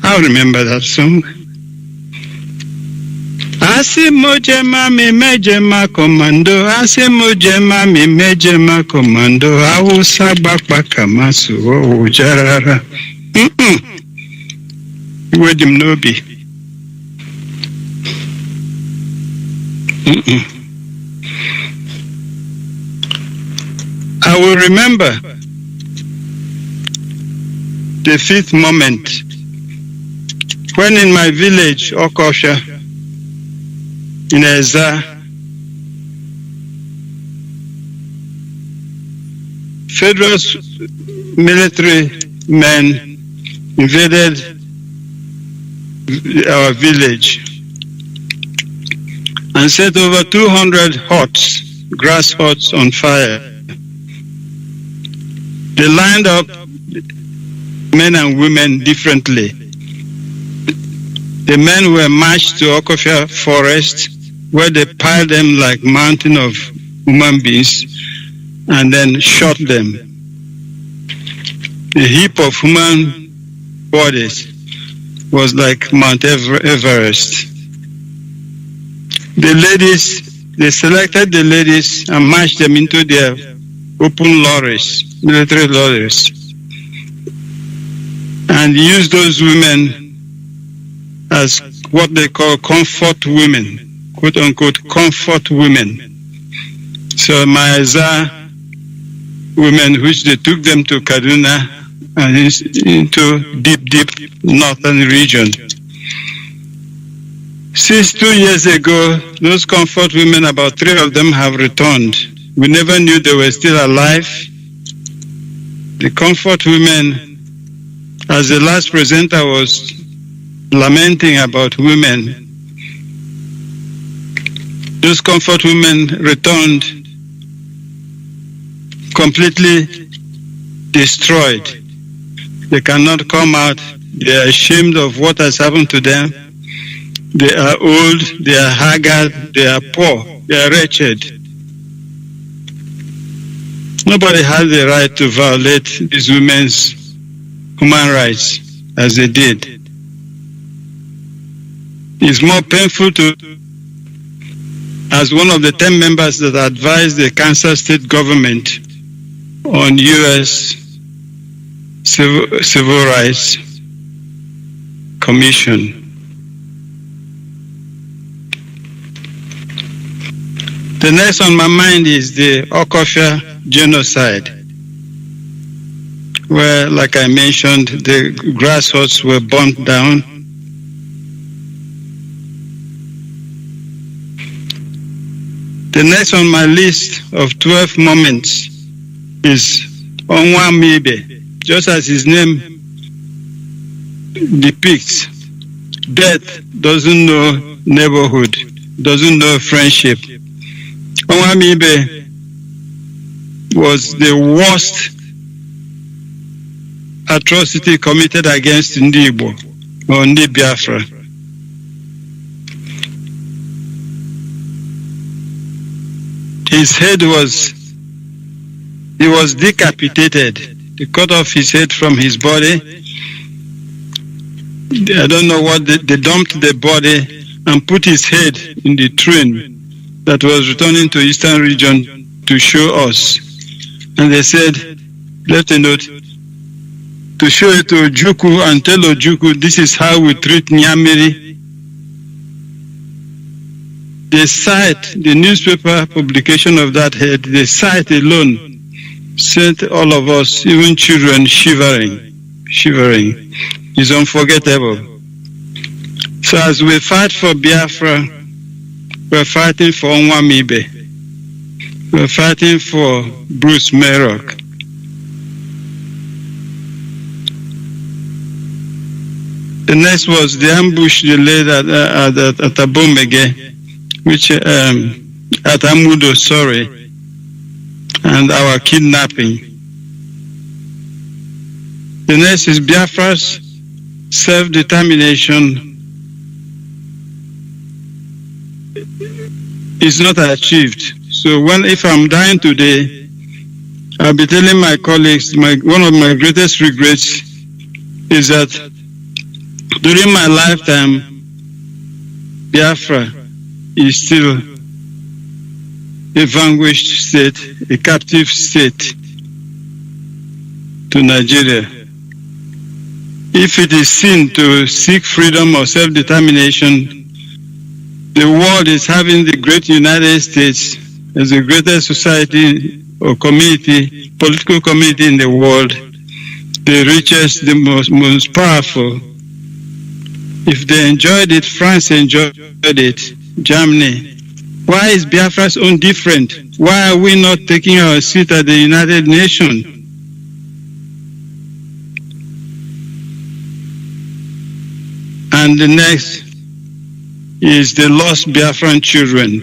I remember that song. Asimo jema mi mejema commando, Asimo jema mi mejema commando, Ausa bakba kamaso ujarara. Wedim nobi. I will remember the fifth moment when in my village, Okosha, in Eza, federal military men invaded our village and set over 200 huts, grass huts, on fire. They lined up men and women differently. The men were marched to Okofia forest, where they piled them like mountain of human beings and then shot them. The heap of human bodies was like Mount Everest. The ladies, they selected the ladies and marched them into their open lorries, military lorries, and used those women as what they call comfort women, quote unquote comfort women. So Mazi women, which they took them to Kaduna and into deep northern region. Since 2 years ago, those comfort women, about 3 of them have returned. We never knew they were still alive. The comfort women, as the last presenter was lamenting about women, those comfort women returned completely destroyed. They cannot come out. They are ashamed of what has happened to them. They are old, they are haggard, they are poor, they are wretched. Nobody has the right to violate these women's human rights as they did. It's more painful to, as one of the 10 members that advised the Kansas state government on U.S. Civil Rights Commission. The next on my mind is the Okofia genocide, where, like I mentioned, the grass huts were burnt down. The next on my list of 12 moments is Onwamibe. Just as his name depicts, death doesn't know neighborhood, doesn't know friendship. Onwamibe was the worst atrocity committed against Ndi Igbo or Ndi Biafra. His head was decapitated. They cut off his head from his body. I don't know what they dumped the body and put his head in the train that was returning to Eastern region to show us. And they said, left a note, to show it to Ojukwu and tell Ojukwu, this is how we treat Nyamiri. They cite, the newspaper publication of that head, the site alone sent all of us, even children, shivering. It's unforgettable. So as we fight for Biafra, we're fighting for Onwamibe. We're fighting for Bruce Merrock. The next was the ambush they laid at Abomege, which at Amudo, and our kidnapping. The next is Biafra's self-determination is not achieved. So if I'm dying today, I'll be telling my colleagues, one of my greatest regrets is that during my lifetime, Biafra is still a vanquished state, a captive state to Nigeria. If it is sin to seek freedom or self-determination, the world is having the great United States as the greatest society or community, political community in the world, the richest, the most powerful. If they enjoyed it, France enjoyed it, Germany. Why is Biafra's own different? Why are we not taking our seat at the United Nations? And the next is the lost Biafran children.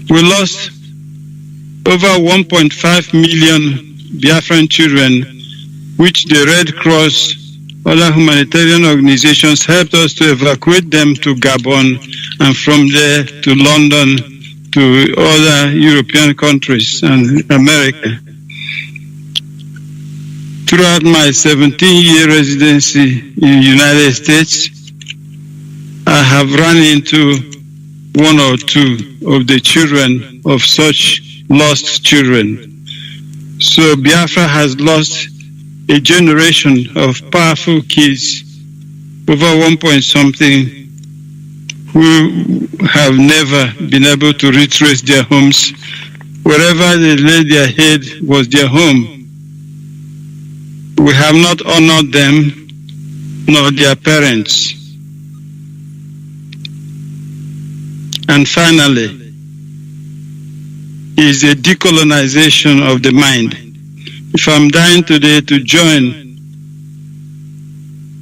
We lost over 1.5 million Biafran children, which the Red Cross, other humanitarian organizations helped us to evacuate them to Gabon, and from there to London, to other European countries and America. Throughout my 17-year residency in the United States, I have run into one or two of the children of such lost children. So Biafra has lost a generation of powerful kids, over 1 point something who have never been able to retrace their homes. Wherever they laid their head was their home. We have not honored them, nor their parents. And finally, is a decolonization of the mind. If I'm dying today to join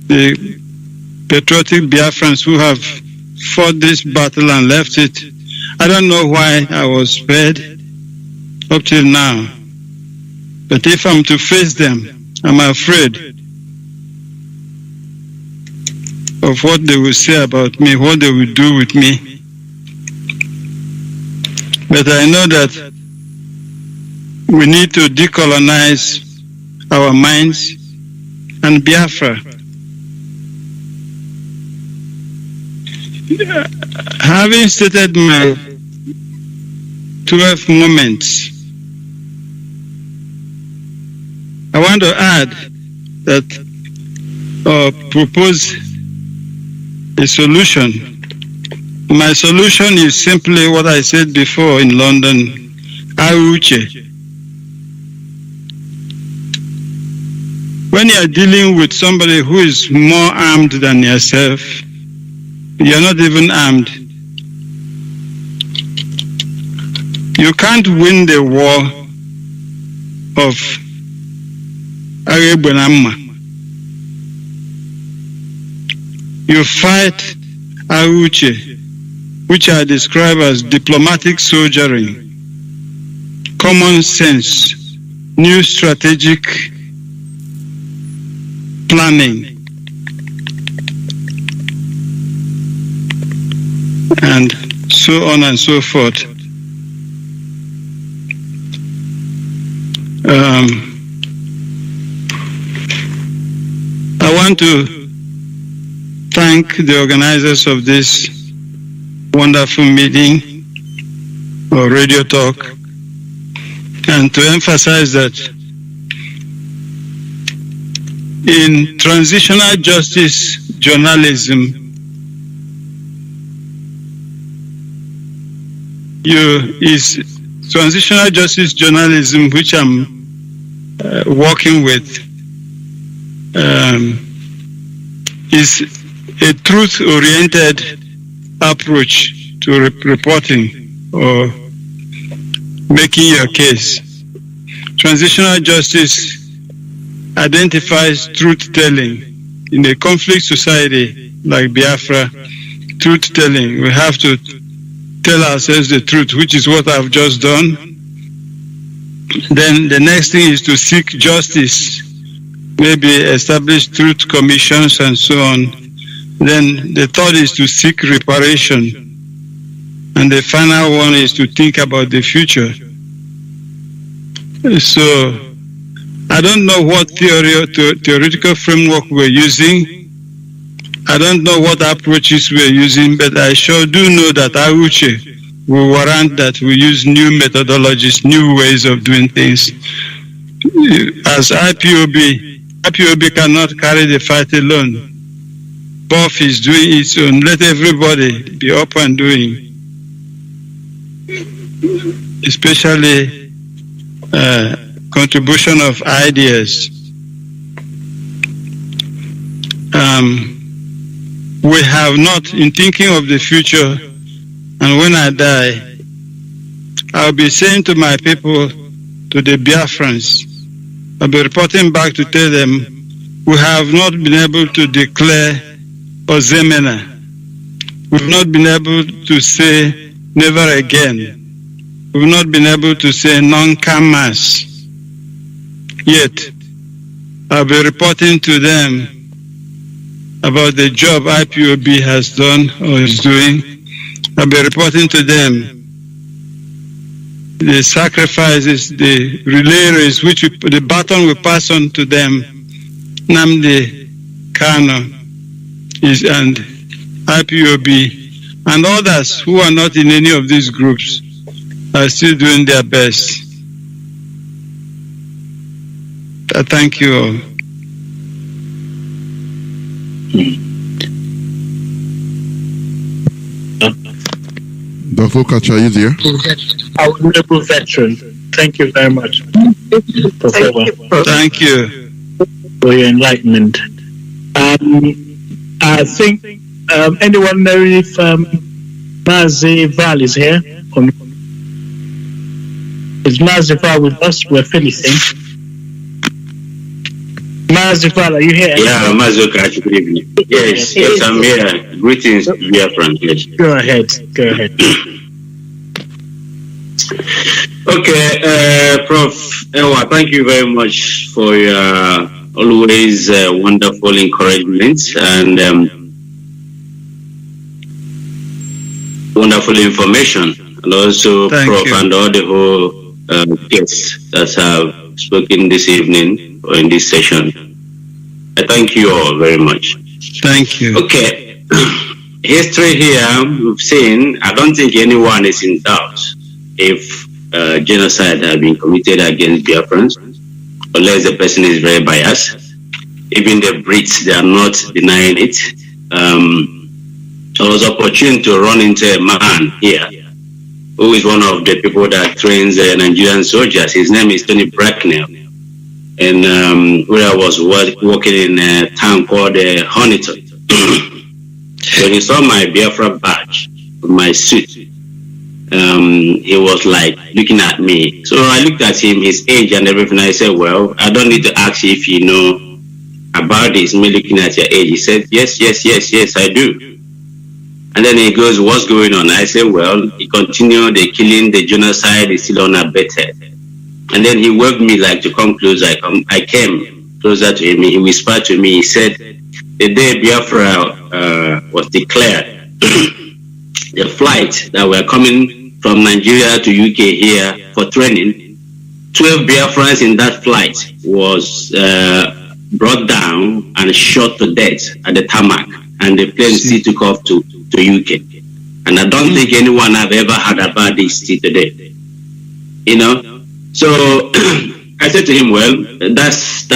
the patriotic Biafrans who have fought this battle and left it, I don't know why I was spared up till now. But if I'm to face them, I'm afraid of what they will say about me, what they will do with me. But I know that we need to decolonize our minds and Biafra. Having stated my 12 moments, I want to add that or propose a solution. My solution is simply what I said before in London, Auche. When you are dealing with somebody who is more armed than yourself, you are not even armed. You can't win the war of Arebenamma. You fight Auche, which I describe as diplomatic soldiering, common sense, new strategic planning, and so on and so forth. I want to thank the organizers of this wonderful meeting or radio talk, and to emphasize that in transitional justice journalism, transitional justice journalism, which I'm working with, is a truth-oriented approach to reporting or making your case. Transitional justice identifies truth-telling. In a conflict society like Biafra, truth-telling, we have to tell ourselves the truth, which is what I've just done. Then the next thing is to seek justice, maybe establish truth commissions and so on. Then the third is to seek reparation. And the final one is to think about the future. So I don't know what theoretical framework we're using. I don't know what approaches we're using, but I sure do know that Auche will warrant that we use new methodologies, new ways of doing things. As IPOB cannot carry the fight alone. BOF is doing its own. Let everybody be up and doing. Especially contribution of ideas. We have not, in thinking of the future, and when I die, I'll be saying to my people, to the Biafrans, I'll be reporting back to tell them, we have not been able to declare Ozemena. We've not been able to say never again. We've not been able to say non-camas. Yet, I'll be reporting to them about the job IPOB has done or is doing. I'll be reporting to them the sacrifices, the relay race, the baton we pass on to them. Nnamdi, Kanu, and IPOB, and others who are not in any of these groups are still doing their best. I thank you all. Dr. Okacha, are you there? Honorable veteran, thank you very much. Thank you for your enlightenment. I think anyone know if Mazi Val is here? Is Mazi Val with us? We're finishing. Mazi Val, are you here? Yeah, Mazi Okacha, good evening. Yes, I'm here. Greetings, Biafrans. Yes. Go ahead. Okay, Prof. Ewa, thank you very much for your always wonderful encouragement and wonderful information, and also Prof. and all the whole guests that have spoken this evening or in this session. I thank you all very much. Thank you. Okay, history here we've seen. I don't think anyone is in doubt if genocide has been committed against Biafrans, unless the person is very biased. Even the Brits, they are not denying it. I was opportune to run into a man here who is one of the people that trains Nigerian soldiers. His name is Tony Bracknell. And where I was working in a town called Honiton. When he saw my Biafra badge, my suit, he was like looking at me. So I looked at him, his age and everything. I said, well, I don't need to ask you if you know about this, me looking at your age. He said, yes, I do. And then he goes, what's going on? I said, well, he continued the killing, the genocide is still unabated. And then he waved me like to come closer. I came closer to him. He whispered to me, he said, the day Biafra was declared, the flight that were coming from Nigeria to UK here for training, 12 Biafrans in that flight was brought down and shot to death at the tarmac, and the plane still took off to UK. And I don't think anyone have ever heard about this till today. You know? So I said to him, well, that's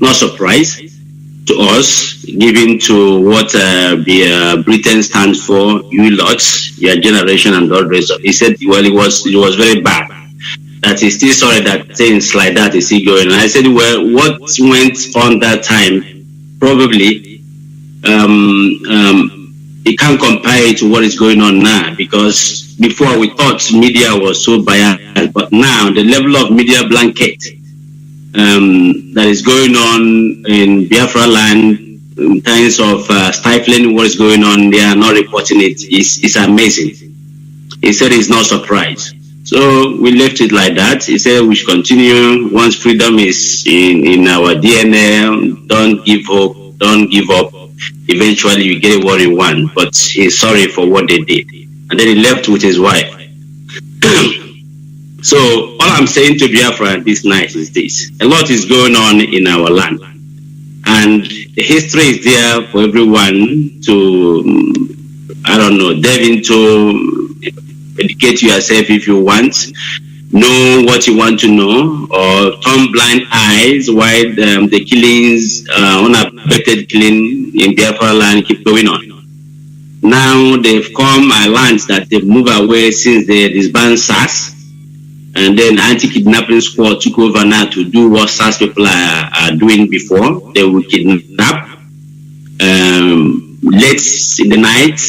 no surprise to us, given to what Britain stands for, you lots, your generation and all the rest of it. He said, well, it was very bad. That he's still sorry that things like that is still going on. I said, well, what went on that time, probably, you can't compare it to what is going on now, because before we thought media was so biased, but now the level of media blanket that is going on in Biafra land in terms of stifling what is going on, they are not reporting it. It's amazing. He said it's no surprise. So we left it like that. He said we should continue. Once freedom is in our DNA, don't give hope, don't give up. Eventually you get what you want. But he's sorry for what they did. And then he left with his wife. So all I'm saying to Biafra this night is this. A lot is going on in our land. And the history is there for everyone to, delve into, educate yourself if you want, know what you want to know, or turn blind eyes while the killings, unabated killing in Biafra land keep going on. Now they've come, I learned that they've moved away since they disbanded SARS, and then anti-kidnapping squad took over now to do what SARS people are doing before. They would kidnap late in the night,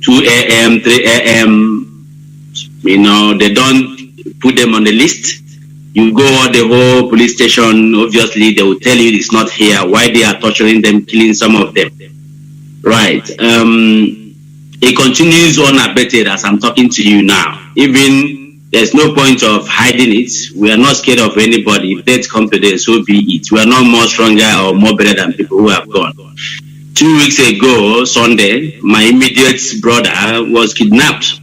2 a.m., 3 a.m., they don't put them on the list. You go to the whole police station, obviously they will tell you it's not here, why they are torturing them, killing some of them. Right. It continues unabated as I'm talking to you now. Even there's no point of hiding it. We are not scared of anybody. If death comes today, so be it. We are not more stronger or more better than people who have gone. 2 weeks ago, Sunday, my immediate brother was kidnapped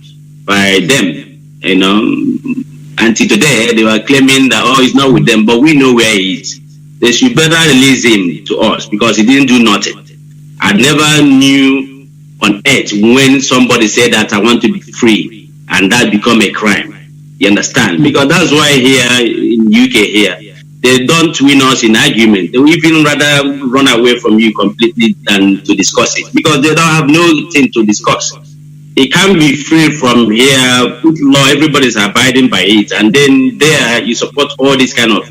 by them, Until today, they were claiming that, he's not with them, but we know where he is. They should better release him to us because he didn't do nothing. I never knew on earth when somebody said that I want to be free and that become a crime. You understand? Because that's why here in UK here, They don't win us in argument. They will even rather run away from you completely than to discuss it, because they don't have nothing to discuss. It can't be free from here, put law, everybody's abiding by it, and then there you support all these kind of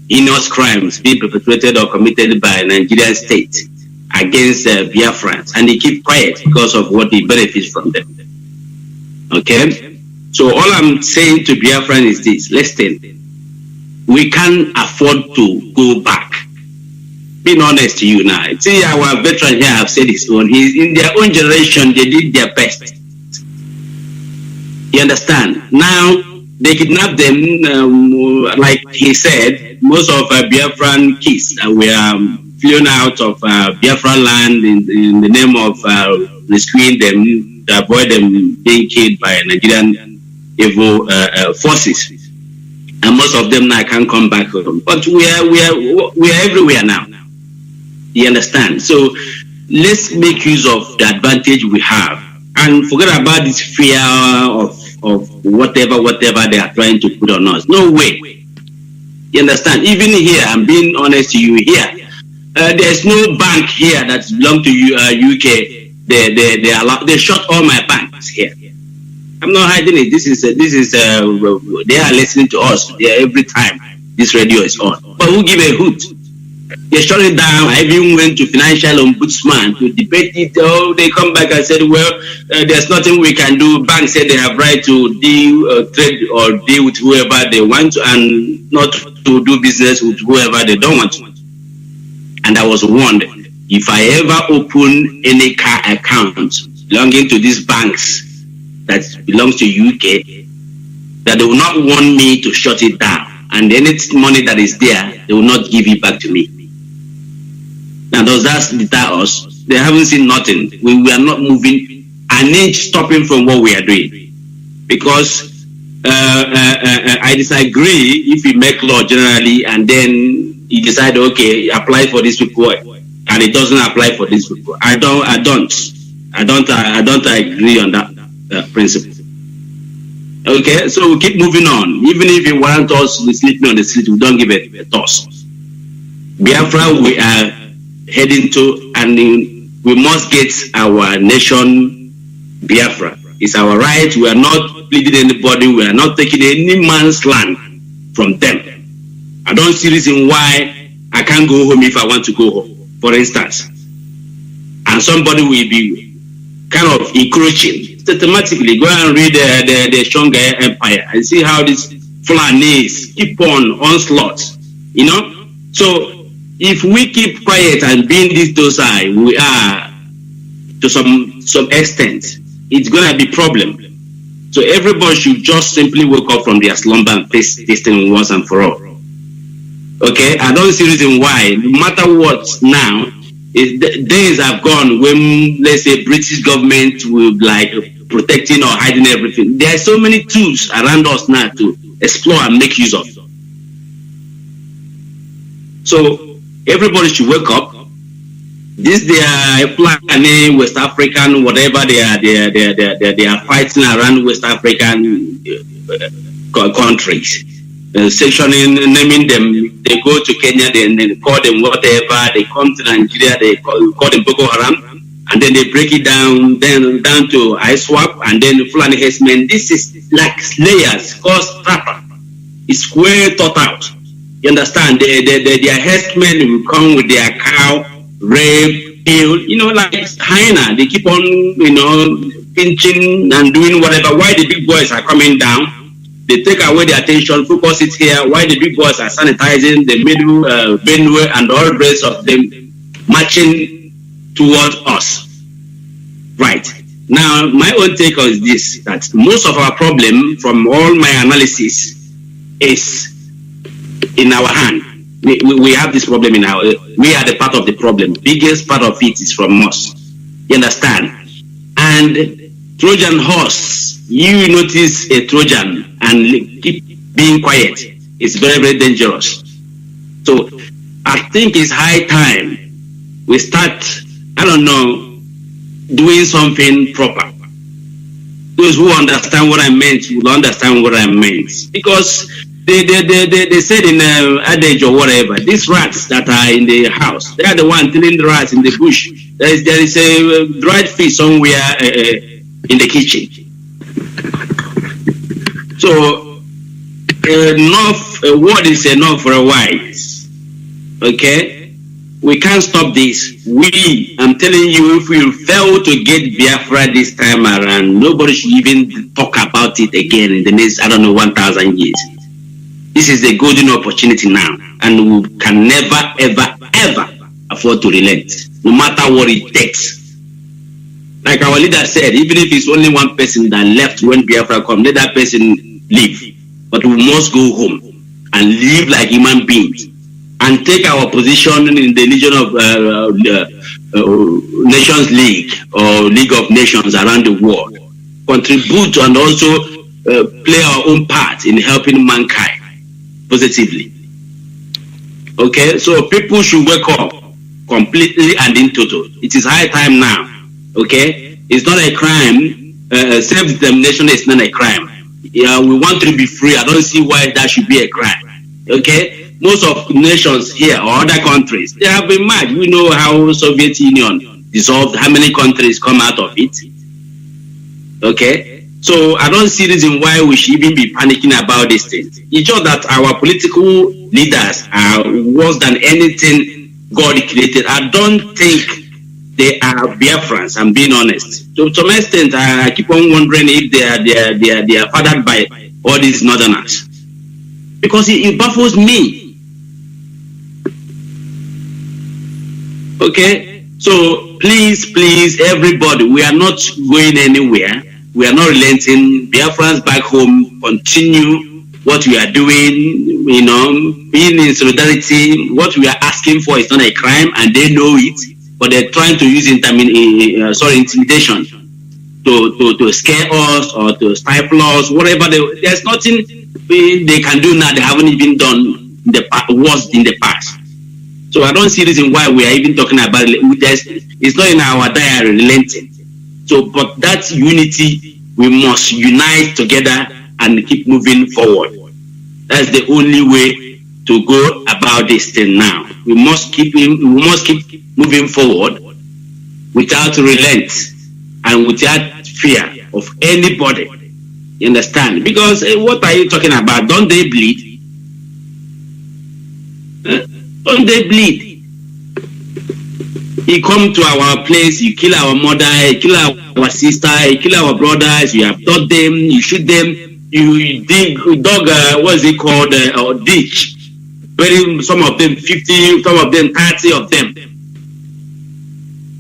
heinous crimes being perpetrated or committed by Nigerian state against Biafrans, and they keep quiet because of what they benefit from them. Okay? So all I'm saying to Biafran is this: listen, we can't afford to go back. Being honest to you now, see, our veteran here have said his own. In their own generation, they did their best. You understand? Now, they kidnapped them, like he said, most of Biafran kids were flown out of Biafra land in the name of rescuing them, to avoid them being killed by Nigerian evil forces. And most of them now can't come back home. But we are everywhere now. You understand? So let's make use of the advantage we have and forget about this fear of whatever they are trying to put on us. No way. You understand? Even here, I'm being honest to you here. There's no bank here that belongs to UK. They shut all my banks here. I'm not hiding it. This is they are listening to us every time this radio is on. But who give a hoot? They shut it down. I even went to financial ombudsman to debate it. Oh, they come back and said, well, there's nothing we can do. Banks said they have right to trade or deal with whoever they want to, and not to do business with whoever they don't want to. And I was warned, if I ever open any car account belonging to these banks that belongs to UK, that they will not want me to shut it down. And any money that is there, they will not give it back to me. Now, does that deter us? They haven't seen nothing. We are not moving an inch, stopping from what we are doing. Because I disagree if we make law generally and then you decide, okay, apply for these people, and it doesn't apply for these people. I don't agree on that principle. Okay, so we keep moving on. Even if you want us to be sleeping on the street, we don't give it a toss. Biafra, we are heading to, and we must get our nation Biafra. It's our right. We are not pleading anybody. We are not taking any man's land from them. I don't see reason why I can't go home if I want to go home, for instance. And somebody will be kind of encroaching. Systematically, go and read the Shonga Empire and see how these Fulanis keep on onslaught. You know? So, if we keep quiet and being this docile, we are to some extent, it's going to be a problem. So everybody should just simply wake up from their slumber and face this thing once and for all. Okay? I don't see reason why, no matter what now, days have gone when, let's say, British government will like protecting or hiding everything. There are so many tools around us now to explore and make use of. So everybody should wake up. This they are planning West African, whatever they are fighting around West African countries. Sectioning, naming them, they go to Kenya, they call them whatever, they come to Nigeria, they call them Boko Haram, and then they break it down, then down to ISWAP, and then Fulani Herdsmen. This is like layers, called strapper. It's well thought out. You understand? Their herdsmen will come with their cow, rape, kill, like hyena. They keep on, pinching and doing whatever. Why the big boys are coming down? They take away the attention, focus it here. Why the big boys are sanitizing the middle, Benue, and all the rest of them marching towards us. Right. Now, my own take on this, that most of our problem, from all my analysis, is in our hand. We have this problem we are the part of the problem. Biggest part of it is from us. You understand? And Trojan horse, you notice a Trojan and keep being quiet. It's very, very dangerous. So I think it's high time we start, doing something proper. Those who understand what I meant will understand what I meant. Because They said in adage or whatever, these rats that are in the house, they are the one killing the rats in the bush. There is a dried fish somewhere in the kitchen. So a word is enough for a wise. Okay? We can't stop this. I'm telling you, if we fail to get Biafra this time around, nobody should even talk about it again in the next, 1,000 years. This is the golden opportunity now, and we can never, ever, ever afford to relent, no matter what it takes. Like our leader said, even if it's only one person that left when Biafra comes, let that person leave. But we must go home and live like human beings and take our position in the Legion of Nations League or League of Nations around the world. Contribute and also play our own part in helping mankind positively. Okay, so people should wake up completely and in total. It is high time now. Okay, it's not a crime. Self-determination is not a crime. Yeah, we want to be free. I don't see why that should be a crime. Okay, most of nations here or other countries, they have been mad. We know how Soviet Union dissolved. How many countries come out of it? Okay, so I don't see reason why we should even be panicking about these things. It's just that our political leaders are worse than anything God created. I don't think they are Biafrans, I'm being honest. To some extent, I keep on wondering if they are fathered by all these northerners. Because it baffles me. Okay? So please, everybody, we are not going anywhere. We are not relenting. Biafrans back home, continue what we are doing, being in solidarity. What we are asking for is not a crime, and they know it. But they're trying to use intimidation to scare us or to stifle us, whatever. There's nothing they can do now. They haven't even done worse in the past. So I don't see reason why we are even talking about it. It's not in our diary, relenting. So, but that unity, we must unite together and keep moving forward. That's the only way to go about this thing now. We must keep moving forward without relent and without fear of anybody. You understand? Because what are you talking about? Don't they bleed? Don't they bleed? You come to our place, you kill our mother, you kill our sister, you kill our brothers, you abduct them, you shoot them, you dug what's it called, or ditch. Bury some of them 50, some of them 30 of them.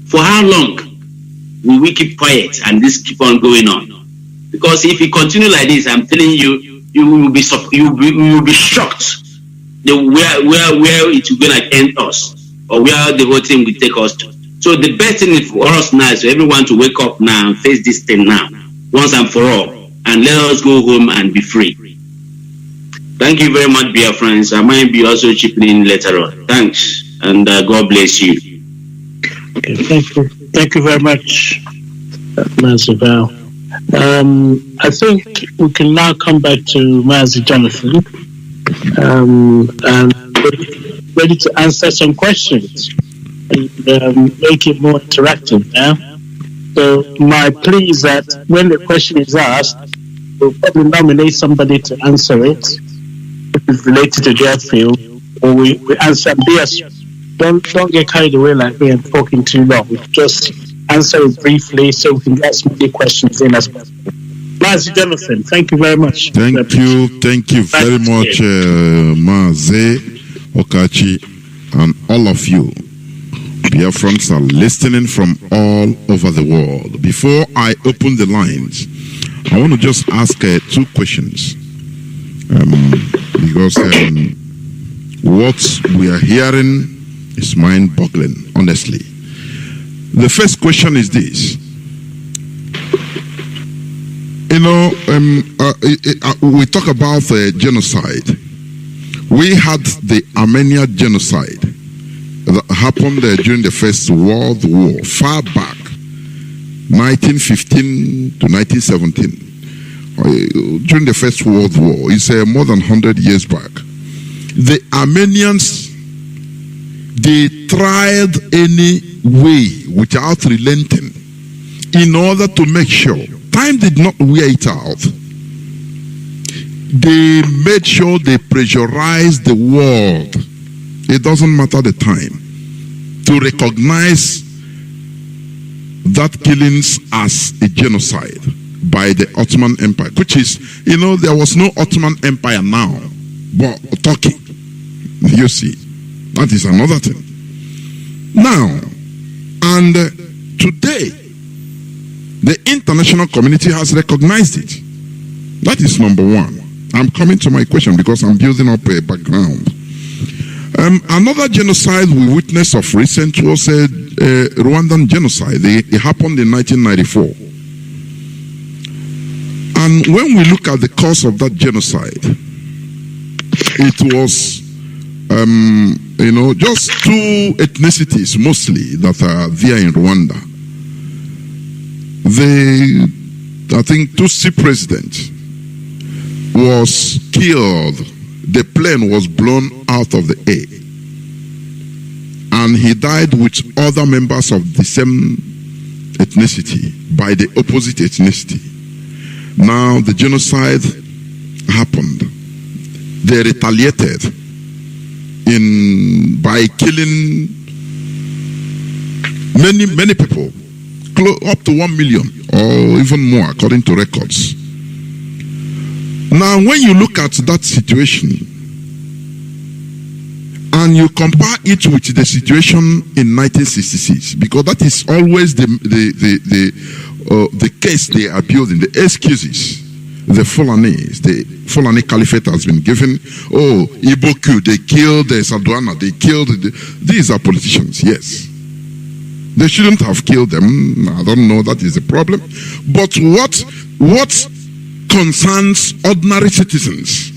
For how long will we keep quiet and this keep on going on? Because if we continue like this, I'm telling you, you will be shocked where it's going to end us, or where the whole thing will take us to. So the best thing for us now is for everyone to wake up now and face this thing now, once and for all, and let us go home and be free. Thank you very much, Biafrans. I might be also chipping in later on. Thanks, and God bless you. Okay, thank you very much, Mazi. I think we can now come back to Mazi Jonathan, and ready to answer some questions and make it more interactive now. So my plea is that when the question is asked, we'll probably nominate somebody to answer it if it's related to their field, or we answer BS. Don't get carried away like me and talking too long. Just answer it briefly so we can get as many questions in as possible. Mazi Jonathan, thank you very much. Thank you very much, Mazi, Okachi, and all of you. Biafrans are listening from all over the world. Before I open the lines, I want to just ask 2 questions. Because what we are hearing is mind-boggling, honestly. The first question is this. We talk about genocide. We had the Armenian genocide that happened during the First World War, far back, 1915 to 1917. during the First World War. It's more than 100 years back. The Armenians, they tried any way without relenting in order to make sure. Time did not wear it out. They made sure they pressurized the world. It doesn't matter the time, to recognize that killings as a genocide by the Ottoman Empire, which is, there was no Ottoman Empire now, but Turkey. You see, that is another thing. Now, and today, the international community has recognized it. That is number one. I'm coming to my question because I'm building up a background. Another genocide we witnessed of recent was a Rwandan genocide. It happened in 1994. And when we look at the cause of that genocide, it was, just two ethnicities mostly that are there in Rwanda. I think Tutsi president was killed. The plane was blown out of the air. And he died with other members of the same ethnicity by the opposite ethnicity. Now the genocide happened. They retaliated by killing many people, up to 1 million or even more according to records. Now when you look at that situation and you compare it with the situation in 1966, because that is always the case they are building, the excuses. The Fulani Caliphate has been given. Oh, Igbo Coup, they killed Saduana, they killed. These are politicians, yes. They shouldn't have killed them. I don't know, that is the problem. But what concerns ordinary citizens?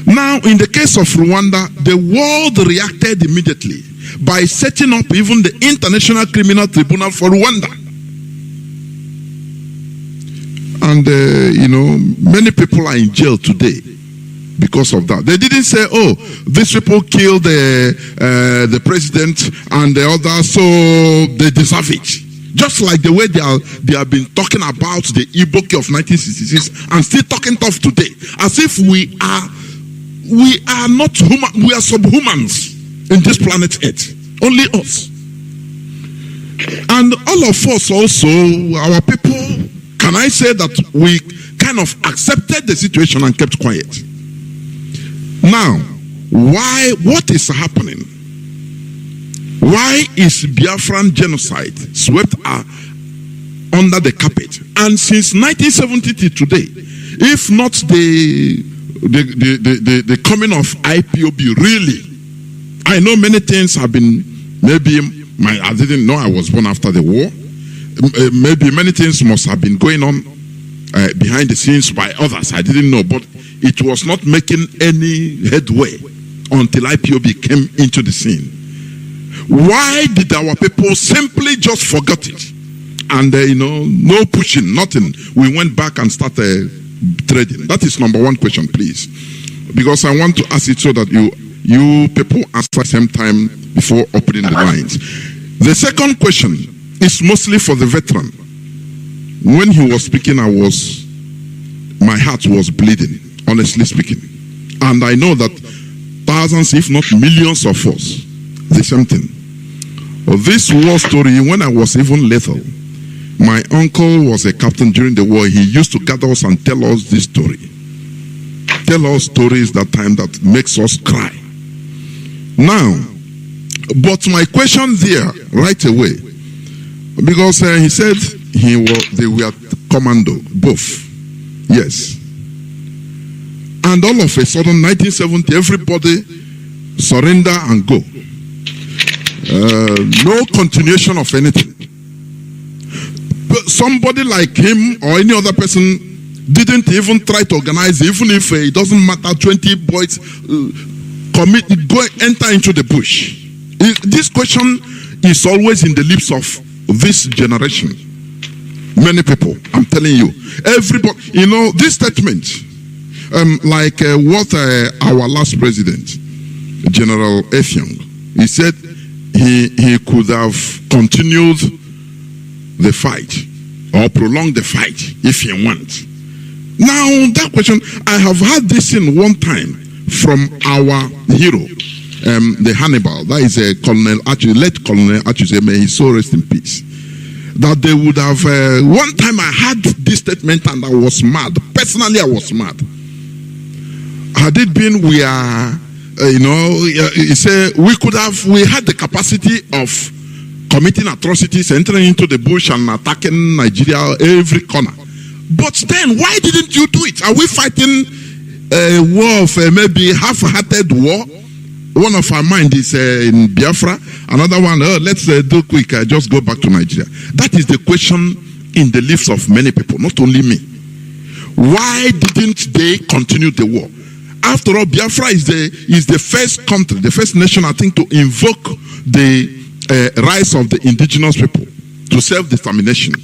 Now, in the case of Rwanda, the world reacted immediately by setting up even the International Criminal Tribunal for Rwanda. And, many people are in jail today because of that. They didn't say, oh, these people killed the president and the others, so they deserve it. Just like the way they have been talking about the Ipob of 1966 and still talking tough today, as if we are not human, we are subhumans in this planet Earth. Only us. And all of us also, our people, can I say that we kind of accepted the situation and kept quiet? Now, what is happening? Why is Biafran genocide swept under the carpet? And since 1970 to today, if not the coming of Ipob, really, I know many things have been, maybe I didn't know I was born after the war. Maybe many things must have been going on behind the scenes by others. I didn't know, but it was not making any headway until Ipob came into the scene. Why did our people simply just forget it? And no pushing, nothing. We went back and started trading. That is number one question, please. Because I want to ask it so that you people answer at the same time before opening the lines. The second question is mostly for the veteran. When he was speaking, my heart was bleeding, honestly speaking. And I know that thousands, if not millions of us, the same thing. This war story, when I was even little, my uncle was a captain during the war. He used to gather us and tell us this story. Tell us stories that time that makes us cry. Now, but my question there right away, because he said they were commando, both. Yes. And all of a sudden, 1970, everybody surrender and go. No continuation of anything. But somebody like him or any other person didn't even try to organize, even if it doesn't matter, 20 boys enter into the bush. This question is always in the lips of this generation. Many people, I'm telling you. Everybody, you know, this statement, like what our last president, General Effiong, he said he could have continued the fight or prolonged the fight if he wants. Now, that question, I have had this in one time from our hero, the Hannibal, that is a Colonel, actually, late Colonel, actually, may his soul rest in peace. That they would have, one time I had this statement and I was mad. Personally, I was mad. Had it been, we are, he said, we had the capacity of committing atrocities, entering into the bush and attacking Nigeria every corner. But then, why didn't you do it? Are we fighting a war of maybe half-hearted war? One of our mind is in Biafra. Another one, let's do quick, just go back to Nigeria. That is the question in the lips of many people, not only me. Why didn't they continue the war? After all, Biafra is the first country, the first nation, I think, to invoke the rights of the indigenous people to self-determination.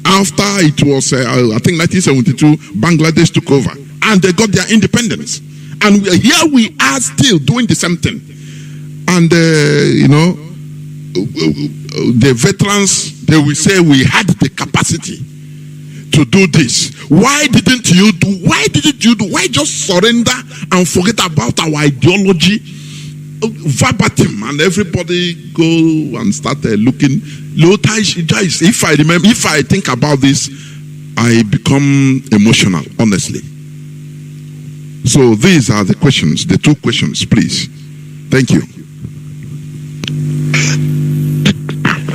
After it was, I think, 1972, Bangladesh took over and they got their independence. And here we are still doing the same thing. And, the veterans, they will say we had the capacity to do this. Why didn't you do? Why just surrender and forget about our ideology verbatim and everybody go and start looking? If I remember, if I think about this, I become emotional, honestly. So these are the questions, the two questions, please. Thank you.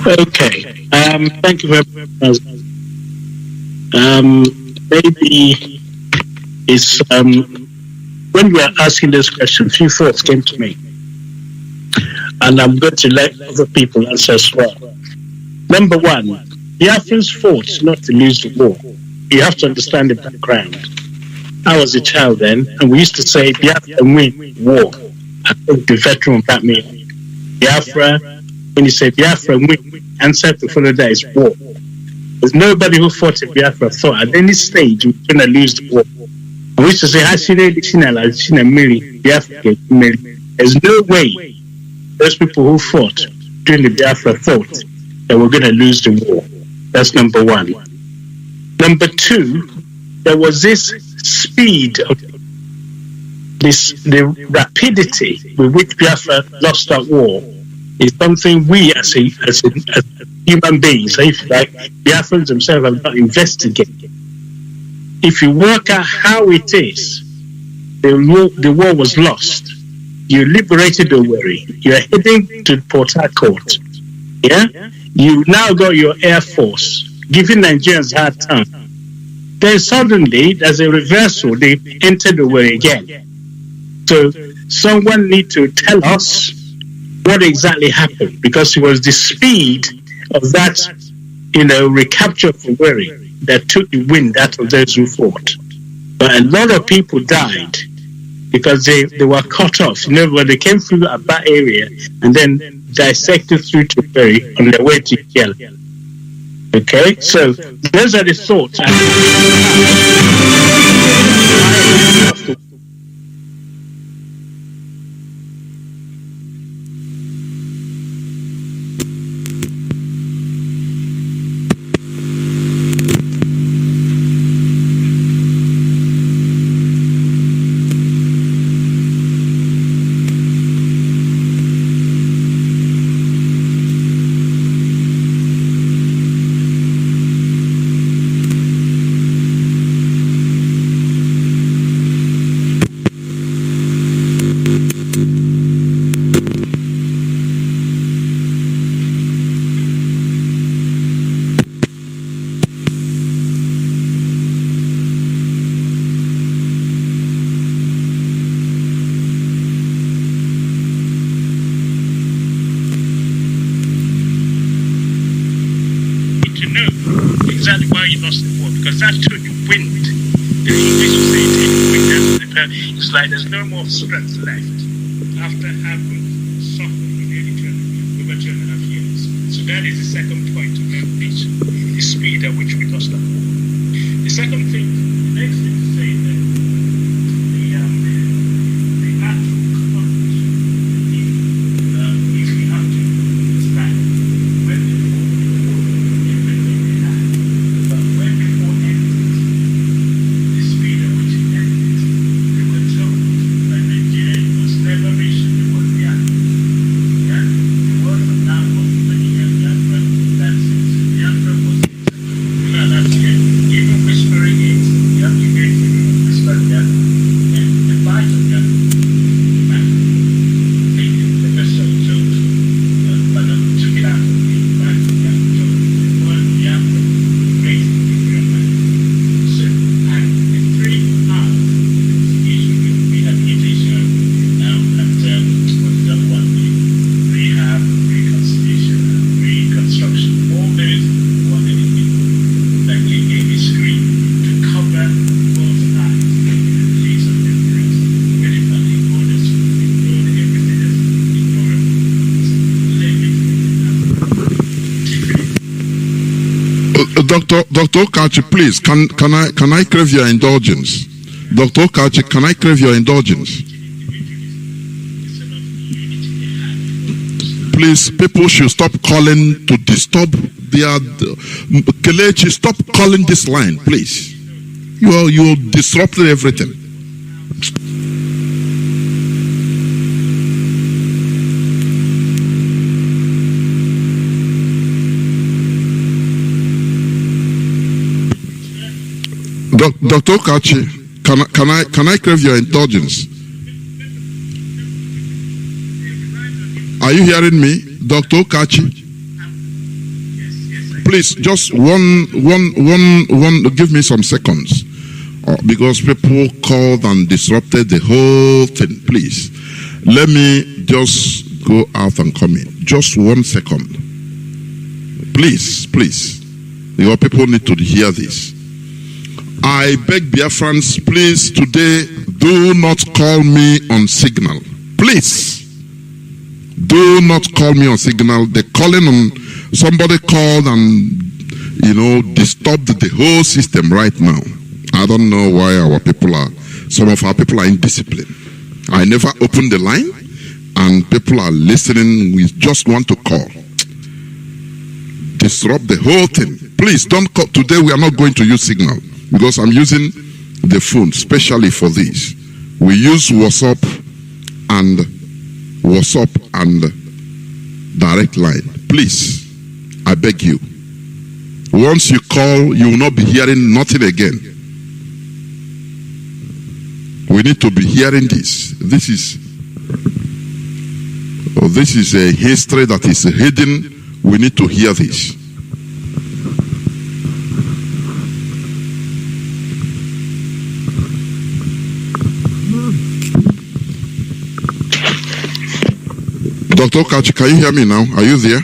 Okay. Thank you very much. Maybe it's when we were asking this question, a few thoughts came to me, and I'm going to let other people answer as well. Number one, Biafrans fought not to lose the war. You have to understand the background. I was a child then, and we used to say Biafra win war. I think the veteran back me. Biafra, when you say Biafra win, answer to follow that is war. There's nobody who fought in Biafra thought at any stage we're going to lose the war. And we used to say, there's no way those people who fought during the Biafra thought that we're going to lose the war. That's number one. Number two, there was this speed of the rapidity with which Biafra lost that war is something we as human beings, if you like, Biafrans themselves have not investigated. If you work out how it is, the war was lost. You liberated Owerri. You're heading to Port Harcourt. Yeah? You now got your Air Force giving Nigerians a hard time. Then suddenly, there's a reversal. They entered Owerri again. So someone need to tell us what exactly happened, because it was the speed of that, recapture of Owerri that took the wind out of those who fought. But a lot of people died because they were cut off. When they came through a bad area and then dissected through to Owerri on their way to Kiel. Okay, so those are the thoughts. Exactly why you lost the war, because that took wind. The English would say it's like there's no more strength left after having suffered for nearly over 2.5 years. So that is the second point of that picture. The speed at which we lost the war. The second thing, the next thing to say that the actual conflict, if we have to understand when before everything we had, but when before ended, the speed at which it ended, we were told that Nigeria was never reached the world Biafra. Yeah? The word from now was the Biafra, that's it. Biafra was it. That's it. Even whispering it, you have to get even whisper that, and the fight of that man, taking the rest of the children, but took it out of the fight of that children, the word Biafra, great Nigerian man. So, and the three are rehabilitation, and what's the other one? Rehab, reconciliation, and reconstruction. All those one that gave a screen to cover the world's eyes in the face of ignorance, when it can ignore this, ignore everything that's ignorable. Dr. Okachi, please, can I crave your indulgence? Dr. Okachi, can I crave your indulgence? Please, people should stop calling to disturb their Kelechi, stop calling this line, please. You disrupted everything. Dr. Okachi, can I crave your indulgence? Are you hearing me, Dr. Okachi? Please, just one. Give me some seconds, because people called and disrupted the whole thing. Please, let me just go out and come in. Just 1 second, please. Your people need to hear this. I beg Biafrans, please, today, do not call me on signal. Please. Do not call me on signal. The calling on somebody called and disturbed the whole system right now. I don't know why some of our people are indisciplined. I never opened the line and people are listening. We just want to call. Disrupt the whole thing. Please don't call. Today we are not going to use signal because I'm using the phone specially for this. We use WhatsApp and direct line. Please, I beg you. Once you call, you will not be hearing nothing again. We need to be hearing this. This is a history that is hidden. We need to hear this. Dr. Okachi, can you hear me now? Are you there?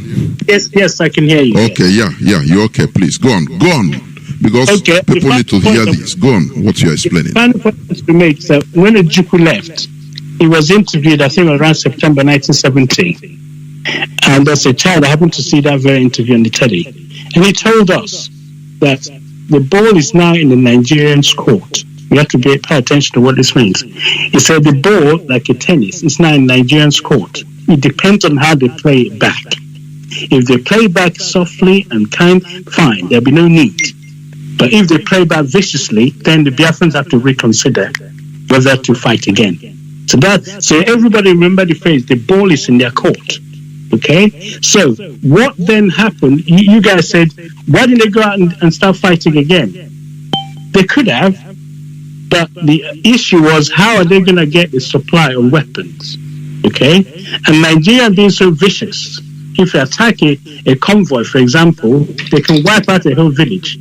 Yes, I can hear you. Okay, yeah, you're okay. Please, go on. Because people need to hear this. Go on, what you're explaining. The final point to make is that when Ojukwu left, he was interviewed, I think, around September 1970. And as a child, I happened to see that very interview on the telly. And he told us that the ball is now in the Nigerian's court. We have to pay attention to what this means. He said the ball, like a tennis, is now in Nigerian's court. It depends on how they play it back. If they play back softly and kind, fine, there'll be no need. But if they play back viciously, then the Biafrans have to reconsider whether to fight again. So everybody remember the phrase, the ball is in their court. Okay? So what then happened, you guys said, why didn't they go out and start fighting again? They could have, but the issue was, how are they going to get the supply of weapons? Okay? And Nigeria being so vicious, if you attack a convoy, for example, they can wipe out a whole village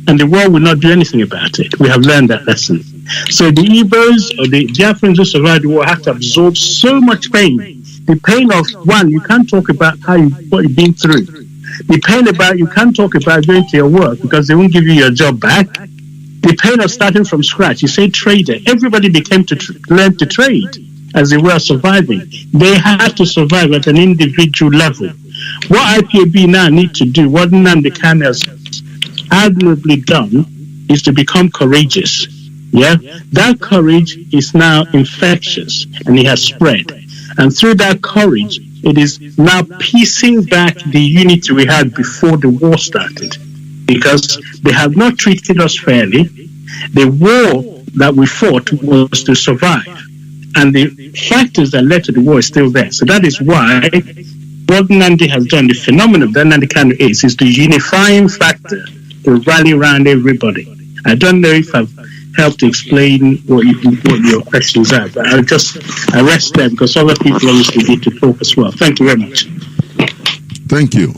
and the world will not do anything about it. We have learned that lesson. So the Igbos or the Biafrans who survived the war have to absorb so much pain. The pain of, one, you can't talk about what you've been through. The pain about, you can't talk about going to your work because they won't give you your job back. The pain of starting from scratch. You say trader. Everybody became to learn to trade as they were surviving. They had to survive at an individual level. What IPOB now need to do, what Nnamdi has admirably done is to become courageous. Yeah, that courage is now infectious and it has spread. And through that courage, it is now piecing back the unity we had before the war started. Because they have not treated us fairly. The war that we fought was to survive. And the factors that led to the war is still there. So that is why what Nnamdi has done, the phenomenon that Nnamdi Kanu is the unifying factor to rally around everybody. I don't know if I've helped to explain what your questions are, but I'll just arrest them because other people obviously need to talk as well. Thank you very much. Thank you.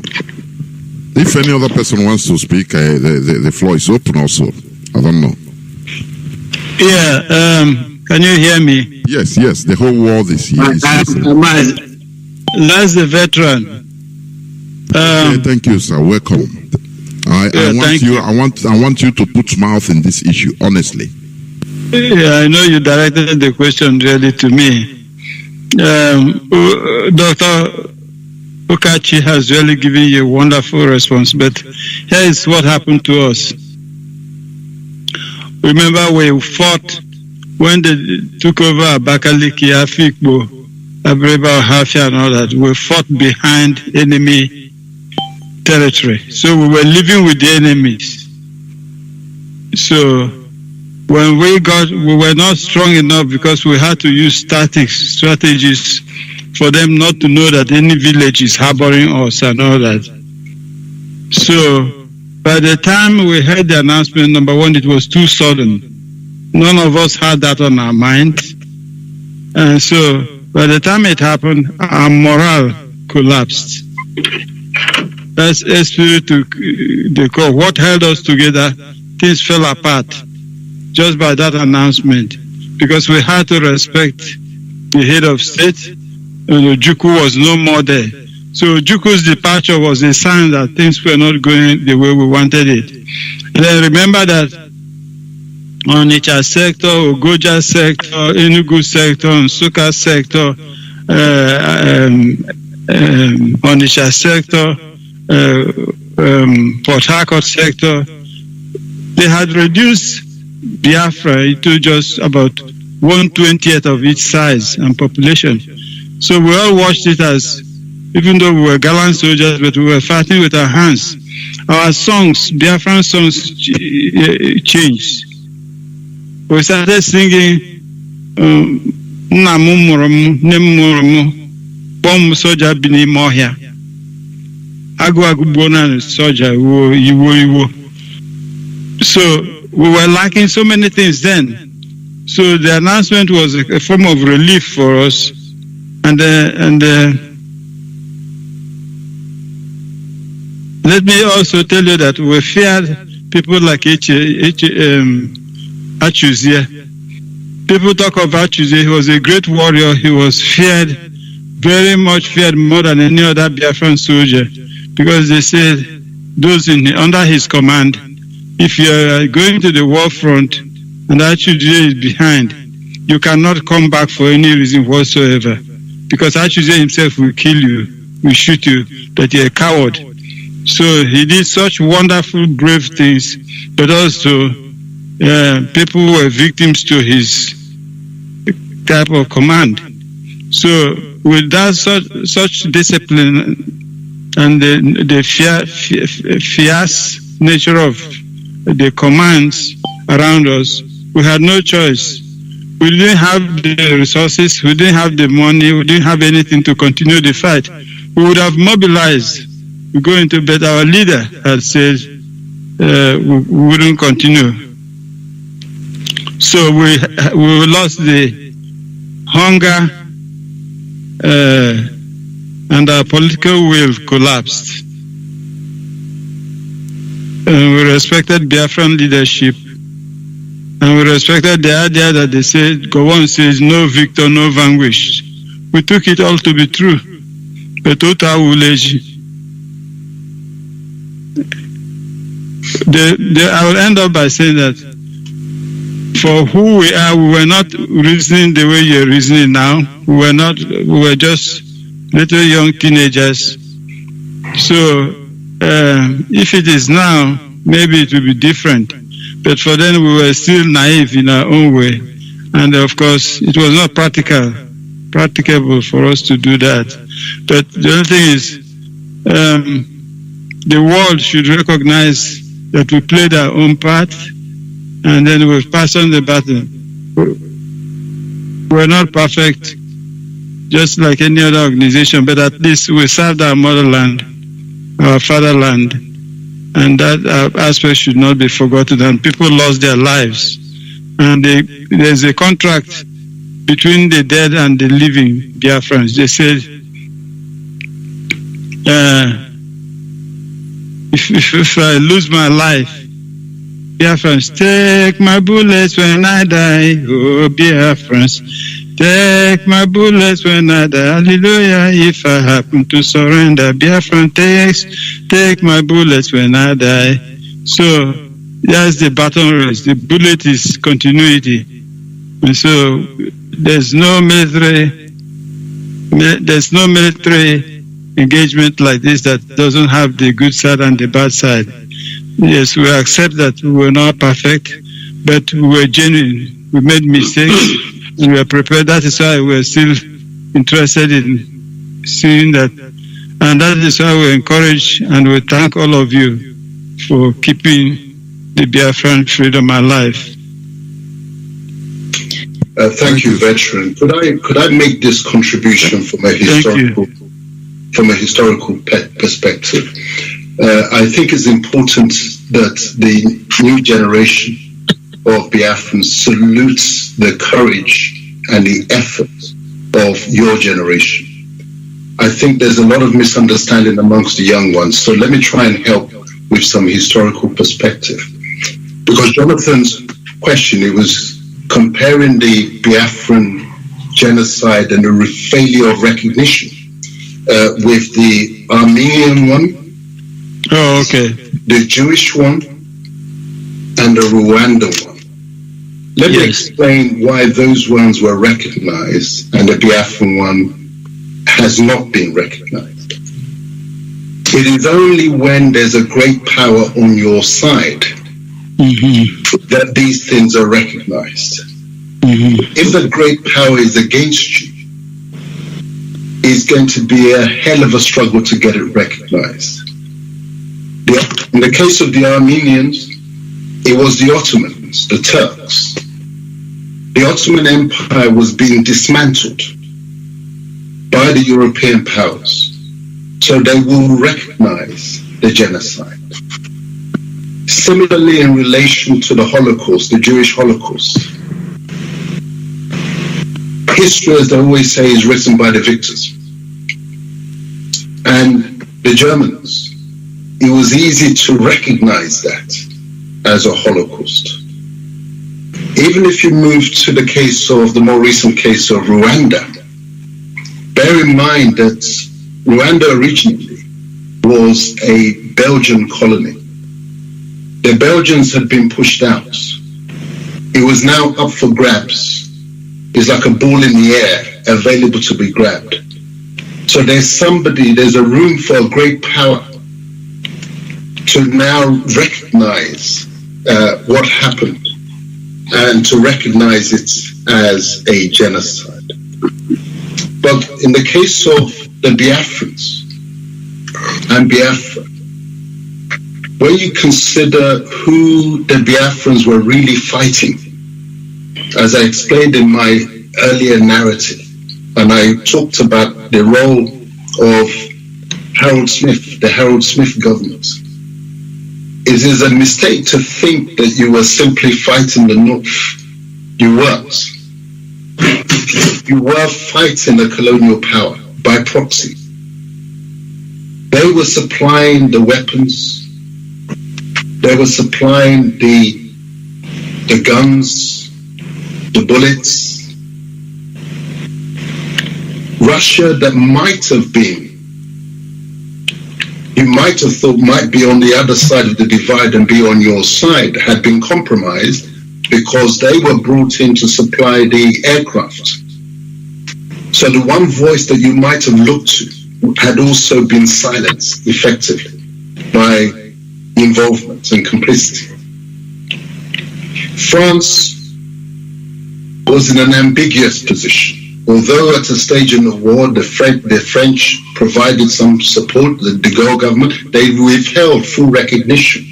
If any other person wants to speak, the floor is open also. I don't know. Yeah, can you hear me? Yes, the whole world is here. That's the veteran. Okay, thank you, sir. Welcome. I want you to put mouth in this issue, honestly. Yeah, I know you directed the question really to me. Dr. Okachi has really given you a wonderful response, but here is what happened to us. Remember, we fought when they took over Abakaliki, Afikbo, Abreba, Hafia, and all that. We fought behind enemy territory. So we were living with the enemies. So when we were not strong enough because we had to use static strategies for them not to know that any village is harboring us and all that. So by the time we heard the announcement, number one, it was too sudden. None of us had that on our mind. And so by the time it happened, our morale collapsed. That's a spirit to the core. What held us together, things fell apart just by that announcement, because we had to respect the head of state. Juku was no more there. So Juku's departure was a sign that things were not going the way we wanted it. And then remember that Onitsha sector, Ogoja sector, Enugu sector, Nsukka sector, Onitsha sector, Port Harcourt sector, they had reduced Biafra into just about 1/20th of its size and population. So we all watched it as, even though we were gallant soldiers, but we were fighting with our hands. Our songs, Biafran songs, changed. We started singing Nnamu Murumu, Nemurumu, Bom Soja Bini Mohia, Agu Agubona Soja, Iwo. So we were lacking so many things then. So the announcement was a form of relief for us. And let me also tell you that we feared people like Achuzie. People talk of Achuzie. He was a great warrior. He was feared, very much feared, more than any other Biafran soldier, because they said those under his command, if you are going to the war front and Achuzie is behind, you cannot come back for any reason whatsoever, because Achuzie himself will kill you, will shoot you, that you're a coward. So he did such wonderful, brave things, but also people were victims to his type of command. So with that such discipline and the fierce nature of the commands around us, we had no choice. We didn't have the resources, we didn't have the money, we didn't have anything to continue the fight. We would have mobilized. We go into bed. Our leader had said we wouldn't continue. So we lost the hunger and our political will collapsed. We respected Biafran leadership, and we respected the idea that they said, Gowon says, no victor, no vanquished. We took it all to be true. But I will end up by saying that for who we are, we were not reasoning the way you're reasoning now. We were just little young teenagers. So if it is now maybe it will be different. But for then, we were still naive in our own way. And of course, it was not practicable for us to do that. But the other thing is, the world should recognize that we played our own part, and then we've passed on the baton. We're not perfect, just like any other organization, but at least we served our motherland, our fatherland, and that aspect should not be forgotten. And people lost their lives. And there's a contract between the dead and the living Biafrans. They said, if I lose my life, Biafrans, take my bullets when I die. Oh, Biafrans, take my bullets when I die. Hallelujah, if I happen to surrender. Biafran, take my bullets when I die. So that's the baton race. The bullet is continuity. And so there's no military engagement like this that doesn't have the good side and the bad side. Yes, we accept that we were not perfect, but we were genuine. We made mistakes, and we are prepared. That is why we are still interested in seeing that. And that is why we encourage and we thank all of you for keeping the Biafran freedom alive. Thank you, veteran. Could I make this contribution from a historical perspective? I think it's important that the new generation of Biafrans salutes the courage and the effort of your generation. I think there's a lot of misunderstanding amongst the young ones, so let me try and help with some historical perspective. Because Jonathan's question, it was comparing the Biafran genocide and the failure of recognition with the Armenian one, the Jewish one, and the Rwanda one. Let me explain why those ones were recognized and the Biafran one has not been recognized. It is only when there's a great power on your side that these things are recognized. If the great power is against you, it's going to be a hell of a struggle to get it recognized. In the case of the Armenians, it was the Ottomans, the Turks. The Ottoman Empire was being dismantled by the European powers, so they will recognize the genocide. Similarly, in relation to the Holocaust, the Jewish Holocaust, history, as they always say, is written by the victors. And the Germans, it was easy to recognize that as a Holocaust. Even if you move to the case of the more recent case of Rwanda, bear in mind that Rwanda originally was a Belgian colony. The Belgians had been pushed out. It was now up for grabs. It's like a ball in the air, available to be grabbed. So there's a room for a great power to now recognize what happened and to recognize it as a genocide. But in the case of the Biafrans and Biafra, when you consider who the Biafrans were really fighting, as I explained in my earlier narrative, and I talked about the role of Harold Smith, the Harold Smith government, it is a mistake to think that you were simply fighting the North. You weren't. You were fighting the colonial power by proxy. They were supplying the weapons. They were supplying the guns, the bullets. Russia, that might have been, you might have thought might be on the other side of the divide and be on your side, had been compromised because they were brought in to supply the aircraft. So the one voice that you might have looked to had also been silenced effectively by involvement and complicity. France was in an ambiguous position. Although at a stage in the war, the French provided some support, the de Gaulle government, they withheld full recognition.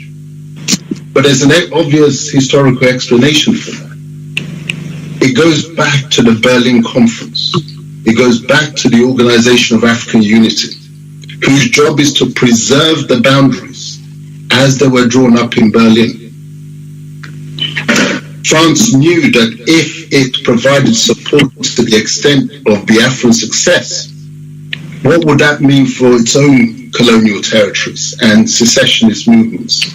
But there's an obvious historical explanation for that. It goes back to the Berlin Conference. It goes back to the Organization of African Unity, whose job is to preserve the boundaries as they were drawn up in Berlin. France knew that if it provided support to the extent of Biafran success, what would that mean for its own colonial territories and secessionist movements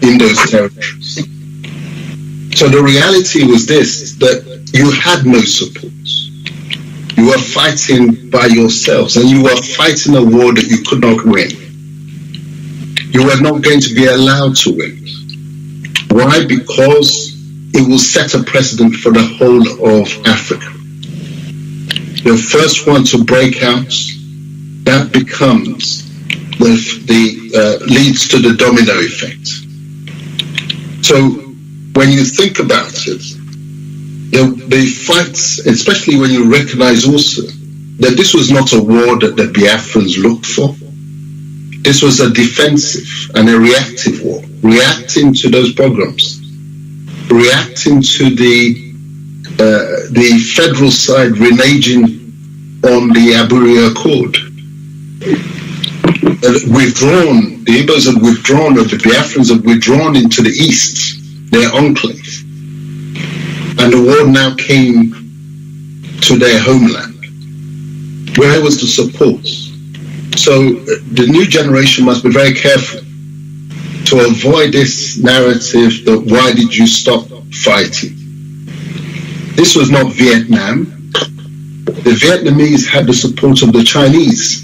in those territories? So the reality was this, that you had no support. You were fighting by yourselves, and you were fighting a war that you could not win. You were not going to be allowed to win. Why? Because it will set a precedent for the whole of Africa. The first one to break out, that becomes leads to the domino effect. So when you think about it, the fights, especially when you recognize also that this was not a war that the Biafrans looked for. This was a defensive and a reactive war, reacting to those pogroms, reacting to the federal side reneging on the Abuja Accord. Withdrawn, the Igbos have withdrawn, or the Biafrans have withdrawn into the east, their enclave. And the war now came to their homeland. Where was the support? So the new generation must be very careful to avoid this narrative that why did you stop fighting? This was not Vietnam. The Vietnamese had the support of the Chinese,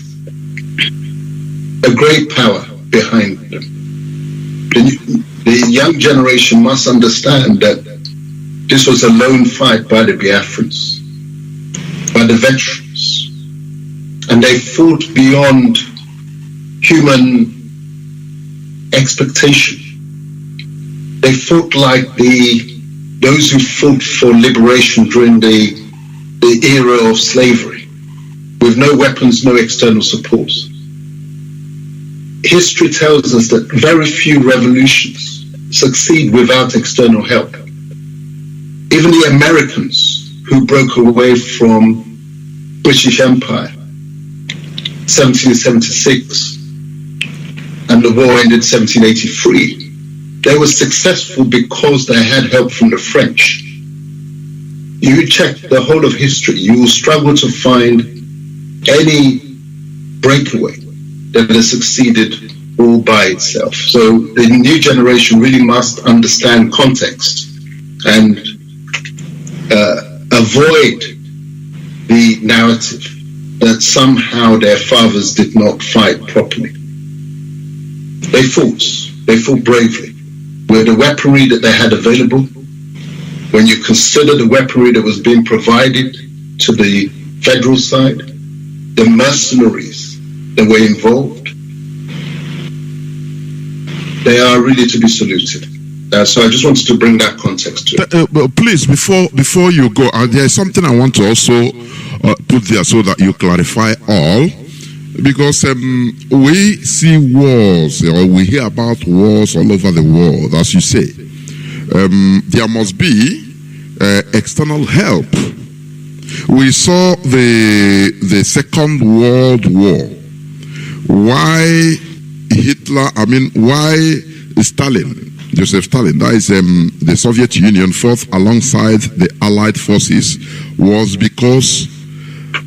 a great power behind them. The young generation must understand that this was a lone fight by the Biafrans, by the veterans, and they fought beyond human expectation. They fought like those who fought for liberation during the era of slavery, with no weapons, no external support. History tells us that very few revolutions succeed without external help. Even the Americans who broke away from British Empire, 1776, and the war ended 1783, they were successful because they had help from the French. You check the whole of history, you will struggle to find any breakaway that has succeeded all by itself. So the new generation really must understand context and avoid the narrative that somehow their fathers did not fight properly. They fought bravely. With the weaponry that they had available, when you consider the weaponry that was being provided to the federal side, the mercenaries that were involved, they are really to be saluted. So I just wanted to bring that context to it. Please, before you go, there is something I want to also put there so that you clarify all. Because we see wars, or we hear about wars all over the world, as you say. There must be external help. We saw the Second World War. Why Stalin, Joseph Stalin, that is the Soviet Union, fought alongside the Allied forces, was because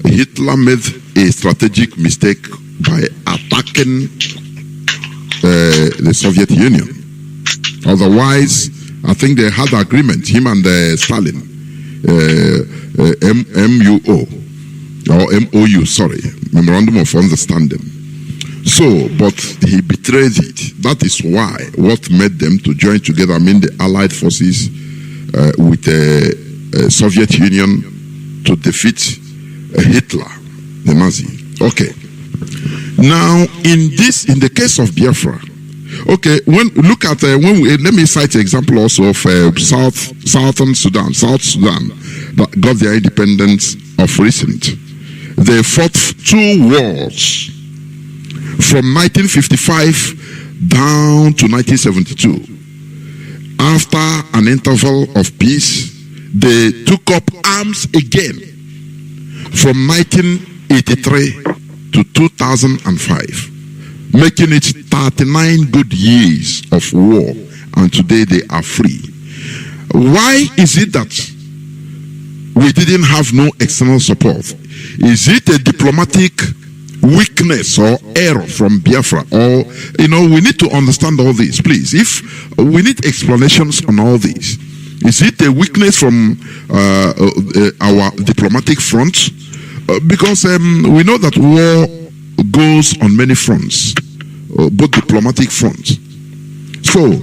Hitler made a strategic mistake by attacking the Soviet Union. Otherwise, I think they had agreement, him and Stalin, MOU, sorry, Memorandum of Understanding. So, but he betrayed it. That is why, what made them to join together, the Allied forces with the Soviet Union to defeat Hitler, the Mazi. Okay. Now, in the case of Biafra, Okay, let me cite an example also of Southern Sudan, South Sudan, that got their independence of recent. They fought 2 wars from 1955 down to 1972. After an interval of peace, they took up arms again from 1983 to 2005, making it 39 good years of war, and today they are free. Why is it that we didn't have no external support? Is it a diplomatic weakness or error from Biafra? Or, we need to understand all this, please. If we need explanations on all this, is it a weakness from our diplomatic front? Because we know that war goes on many fronts, both diplomatic fronts. So,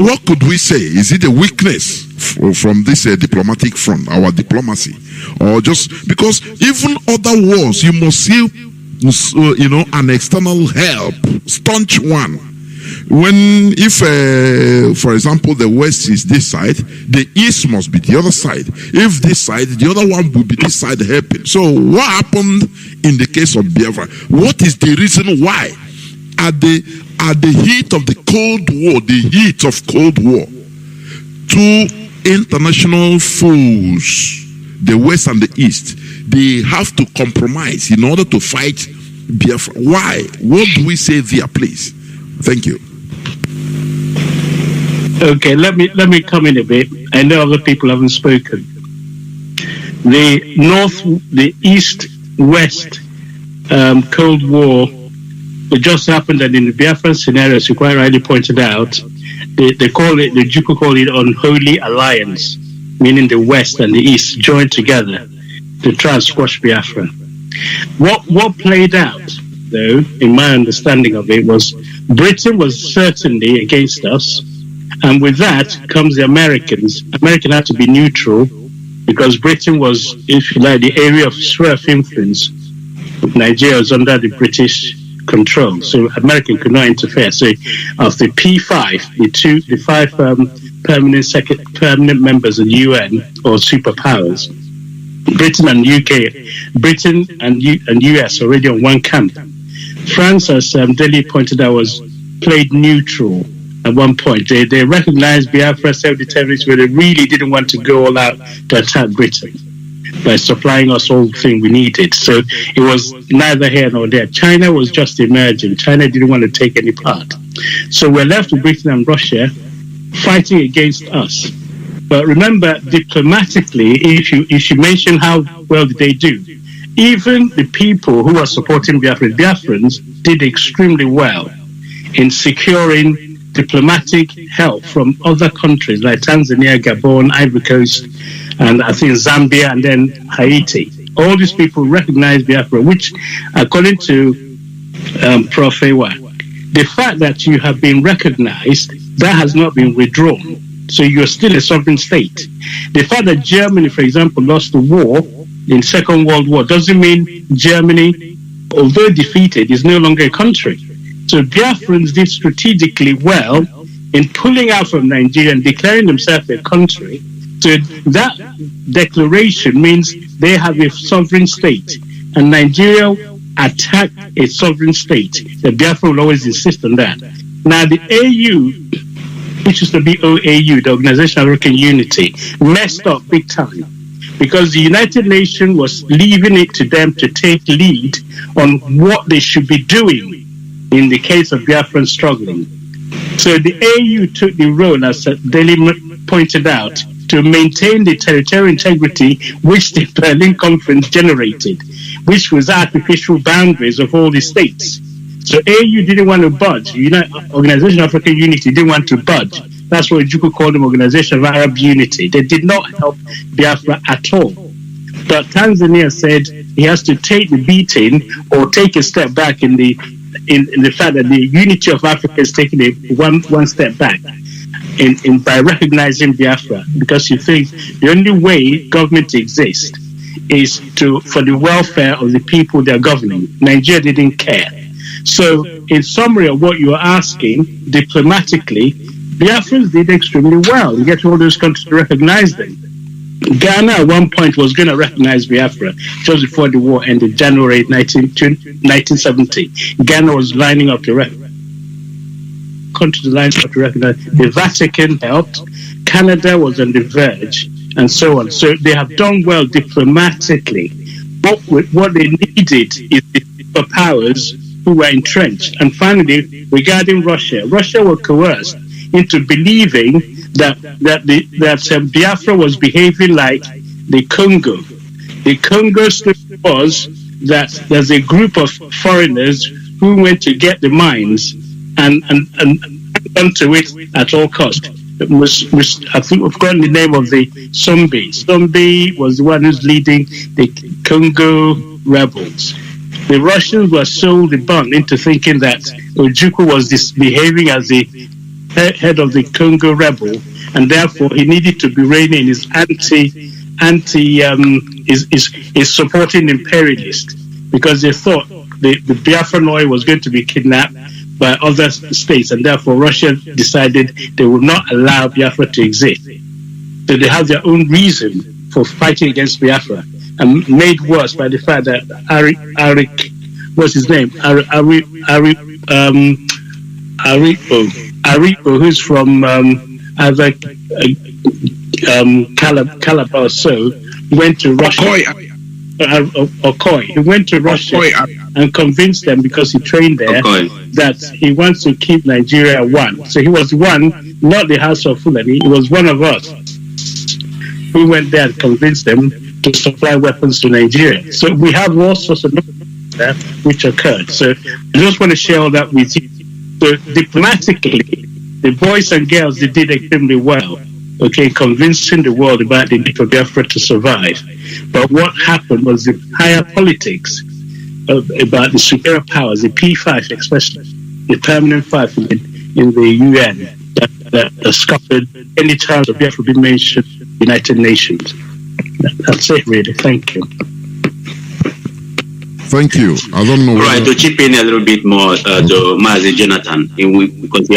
what could we say? Is it a weakness from this diplomatic front, our diplomacy? Or just because even other wars, you must see, an external help, staunch one. If, for example, the West is this side, the East must be the other side. If this side, the other one will be this side helping. So what happened in the case of Biafra? What is the reason why? At the heat of the Cold War, 2 international foes, the West and the East, they have to compromise in order to fight Biafra. Why? What do we say there, please? Thank you. Okay, let me come in a bit. I know other people haven't spoken. The East-West Cold War, it just happened that in the Biafran scenario, as you quite rightly pointed out, the Juku call it unholy alliance, meaning the West and the East joined together to try and squash Biafra. What played out, though, in my understanding of it, was Britain was certainly against us, and with that comes the Americans. Americans had to be neutral because Britain was, if you like, the area of sphere of influence. Nigeria was under the British control, so American could not interfere. So, of the P5, the 5 permanent members of the UN or superpowers, Britain and US already on one camp. France, as Deli pointed out, played neutral at one point. They recognized Biafra self-determination, but they really didn't want to go all out to attack Britain by supplying us all the thing we needed. So it was neither here nor there. China was just emerging. China didn't want to take any part. So we're left with Britain and Russia fighting against us. But remember, diplomatically, if you mention how well did they do, even the people who are supporting Biafra, Biafrans, did extremely well in securing diplomatic help from other countries like Tanzania, Gabon, Ivory Coast, and I think Zambia, and then Haiti. All these people recognize Biafra, which, according to Prof. Ewa, the fact that you have been recognized, that has not been withdrawn. So you're still a sovereign state. The fact that Germany, for example, lost the war in Second World War doesn't mean Germany, although defeated, is no longer a country. So Biafrans did strategically well in pulling out from Nigeria and declaring themselves a country. So that declaration means they have a sovereign state, and Nigeria attacked a sovereign state. The Biafra will always insist on that. Now the AU, which is the BOAU, the Organization of African Unity, messed up big time because the United Nations was leaving it to them to take lead on what they should be doing in the case of Biafran struggling. So the AU took the role, as Deli pointed out, to maintain the territorial integrity which the Berlin Conference generated, which was artificial boundaries of all the states. So AU didn't want to budge. Organization of African Unity didn't want to budge. That's what Juku called them Organization of Arab Unity. They did not help Biafra at all. But Tanzania said he has to take the beating or take a step back in the fact that the unity of Africa is taking one step back by recognizing Biafra, because you think the only way government exists is for the welfare of the people they're governing. Nigeria didn't care. So, in summary of what you are asking, diplomatically, Biafrans did extremely well to get all those countries to recognize them. Ghana at one point was going to recognize Biafra just before the war ended, January 1970. Ghana was lining up to recognize. The Vatican helped. Canada was on the verge, and so on. So they have done well diplomatically. What they needed is the superpowers who were entrenched. And finally, regarding Russia, Russia were coerced into believing that Biafra was behaving like the Congo. The Congo story was that there's a group of foreigners who went to get the mines and onto it at all cost. I think we've forgotten the name of the Sombi. Sombi was the one who's leading the Congo rebels. The Russians were sold the bun into thinking that Ojukwu was behaving as the head of the Congo rebel, and therefore he needed to be reigning his supporting imperialist, because they thought the Biafran oil was going to be kidnapped by other states, and therefore Russia decided they would not allow Biafra to exist. So they have their own reason for fighting against Biafra, and made worse by the fact that Aripo, who's from either Calabar or so, went to Russia. He went to Russia and convinced them, because he trained there, that he wants to keep Nigeria one. So he was one, not the House of Fulani, he was one of us who went there and convinced them to supply weapons to Nigeria. So we have all sorts of there which occurred. So I just want to share all that with you. So diplomatically, the boys and girls, they did extremely well, convincing the world about the need for Biafra to survive. But what happened was the higher politics about the superior powers, the P5 especially, the permanent five in the UN, that scuppered any chance of Biafra being mentioned in the United Nations. That's it, really. Thank you. Thank you. I don't know. Right, to chip in a little bit more to Mazi Jonathan, because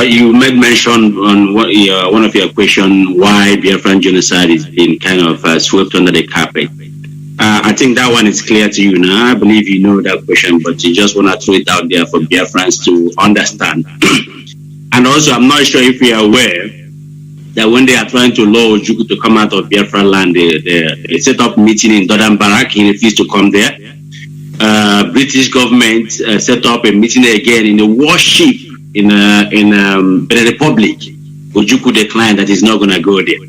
you made mention on one of your questions why Biafran genocide is being kind of swept under the carpet. I think that one is clear to you now. I believe you know that question, but you just want to throw it out there for Biafrans to understand. And also, I'm not sure if you are aware that when they are trying to lure Ojukwu to come out of Biafra land, they set up meeting in Dodan Barak. He refused to come there. British government set up a meeting again in a warship in the Republic. Ojukwu declined that he's not going to go there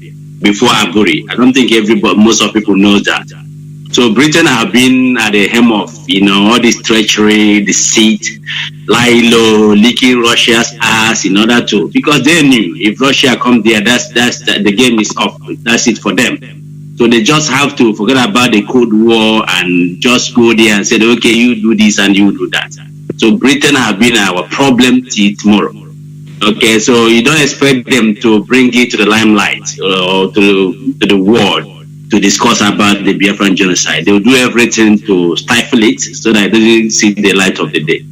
before Aguri. I don't think most of people know that. So Britain have been at the hem of all this treachery, deceit, lie low, leaking Russia's ass in order to, because they knew if Russia come there, that's the game is off. That's it for them. So they just have to forget about the Cold War and just go there and say, okay, you do this and you do that. So Britain have been our problem till tomorrow. Okay, so you don't expect them to bring it to the limelight or to the world to discuss about the Biafran genocide. They will do everything to stifle it so that it doesn't see the light of the day.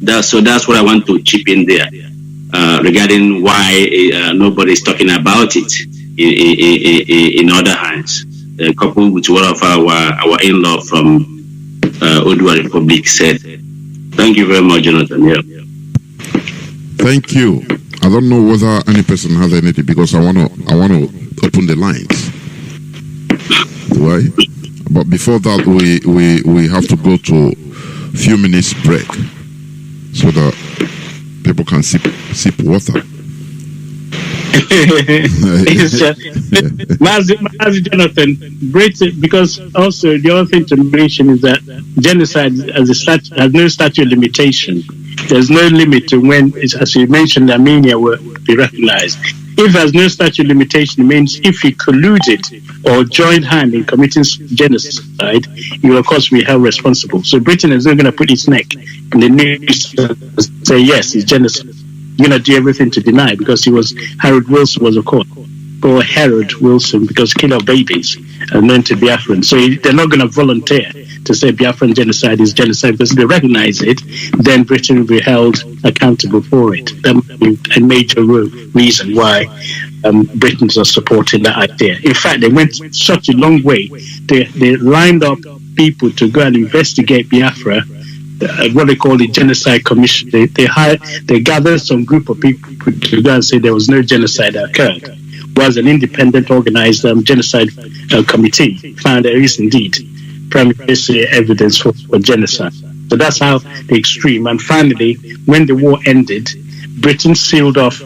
That's what I want to chip in there regarding why nobody is talking about it in other hands. Coupled with one of our in-law from Odua Republic said. Thank you very much, Jonathan. Yeah. Thank you. I don't know whether any person has anything, because I want to open the lines. Right? But before that, we have to go to a few minutes break so that people can sip water. Mazi Jonathan, Britain, because also the other thing to mention is that genocide has no statute of limitation. There's no limit to when, as you mentioned, Armenia will be recognized. If there's no statute of limitation, it means if he colluded or joined hand in committing genocide, he will of course be held responsible. So Britain is not going to put its neck in the news to say yes, it's genocide. You're going to do everything to deny, because Harold Wilson was a court. or Herod Wilson, because killer of babies are known to Biafrans. So they're not going to volunteer to say Biafran genocide is genocide, because if they recognize it, then Britain will be held accountable for it. That would be a major reason why Britons are supporting that idea. In fact, they went such a long way. They lined up people to go and investigate Biafra, what they call the Genocide Commission. They gathered some group of people to go and say there was no genocide that occurred. Was an independent organized genocide committee found there is indeed primary evidence for genocide. So that's how the extreme. And finally, when the war ended, Britain sealed off,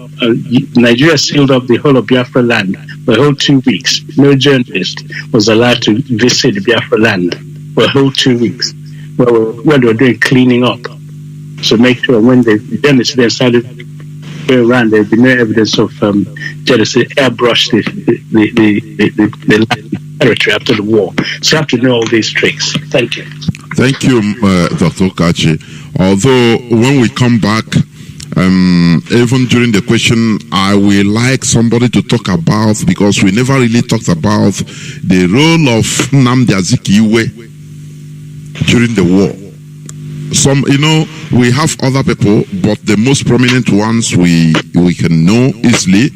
Nigeria sealed off the whole of Biafra land for a whole 2 weeks. No journalist was allowed to visit the Biafra land for a whole 2 weeks. When they were doing cleaning up. So make sure when the journalists then started going around, there'd be no evidence of genocide, airbrushed the land territory after the war. So you have to know all these tricks. Thank you. Thank you, Dr. Okachi. Although when we come back, even during the question, I will like somebody to talk about, because we never really talked about the role of Nnamdi Azikiwe during the war. Some, we have other people, but the most prominent ones we can know easily.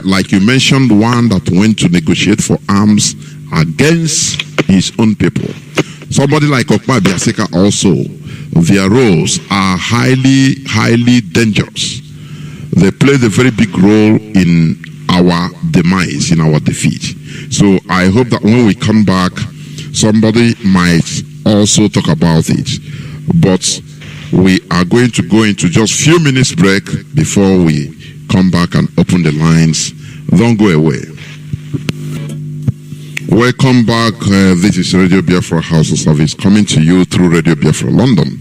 Like you mentioned, one that went to negotiate for arms against his own people. Somebody like Okpa Biaseka also, their roles are highly, highly dangerous. They played a very big role in our demise, in our defeat. So I hope that when we come back, somebody might also talk about it. But we are going to go into just few minutes break before we come back and open the lines. Don't go away. Welcome back. This is Radio Biafra House of Service coming to you through Radio Biafra London.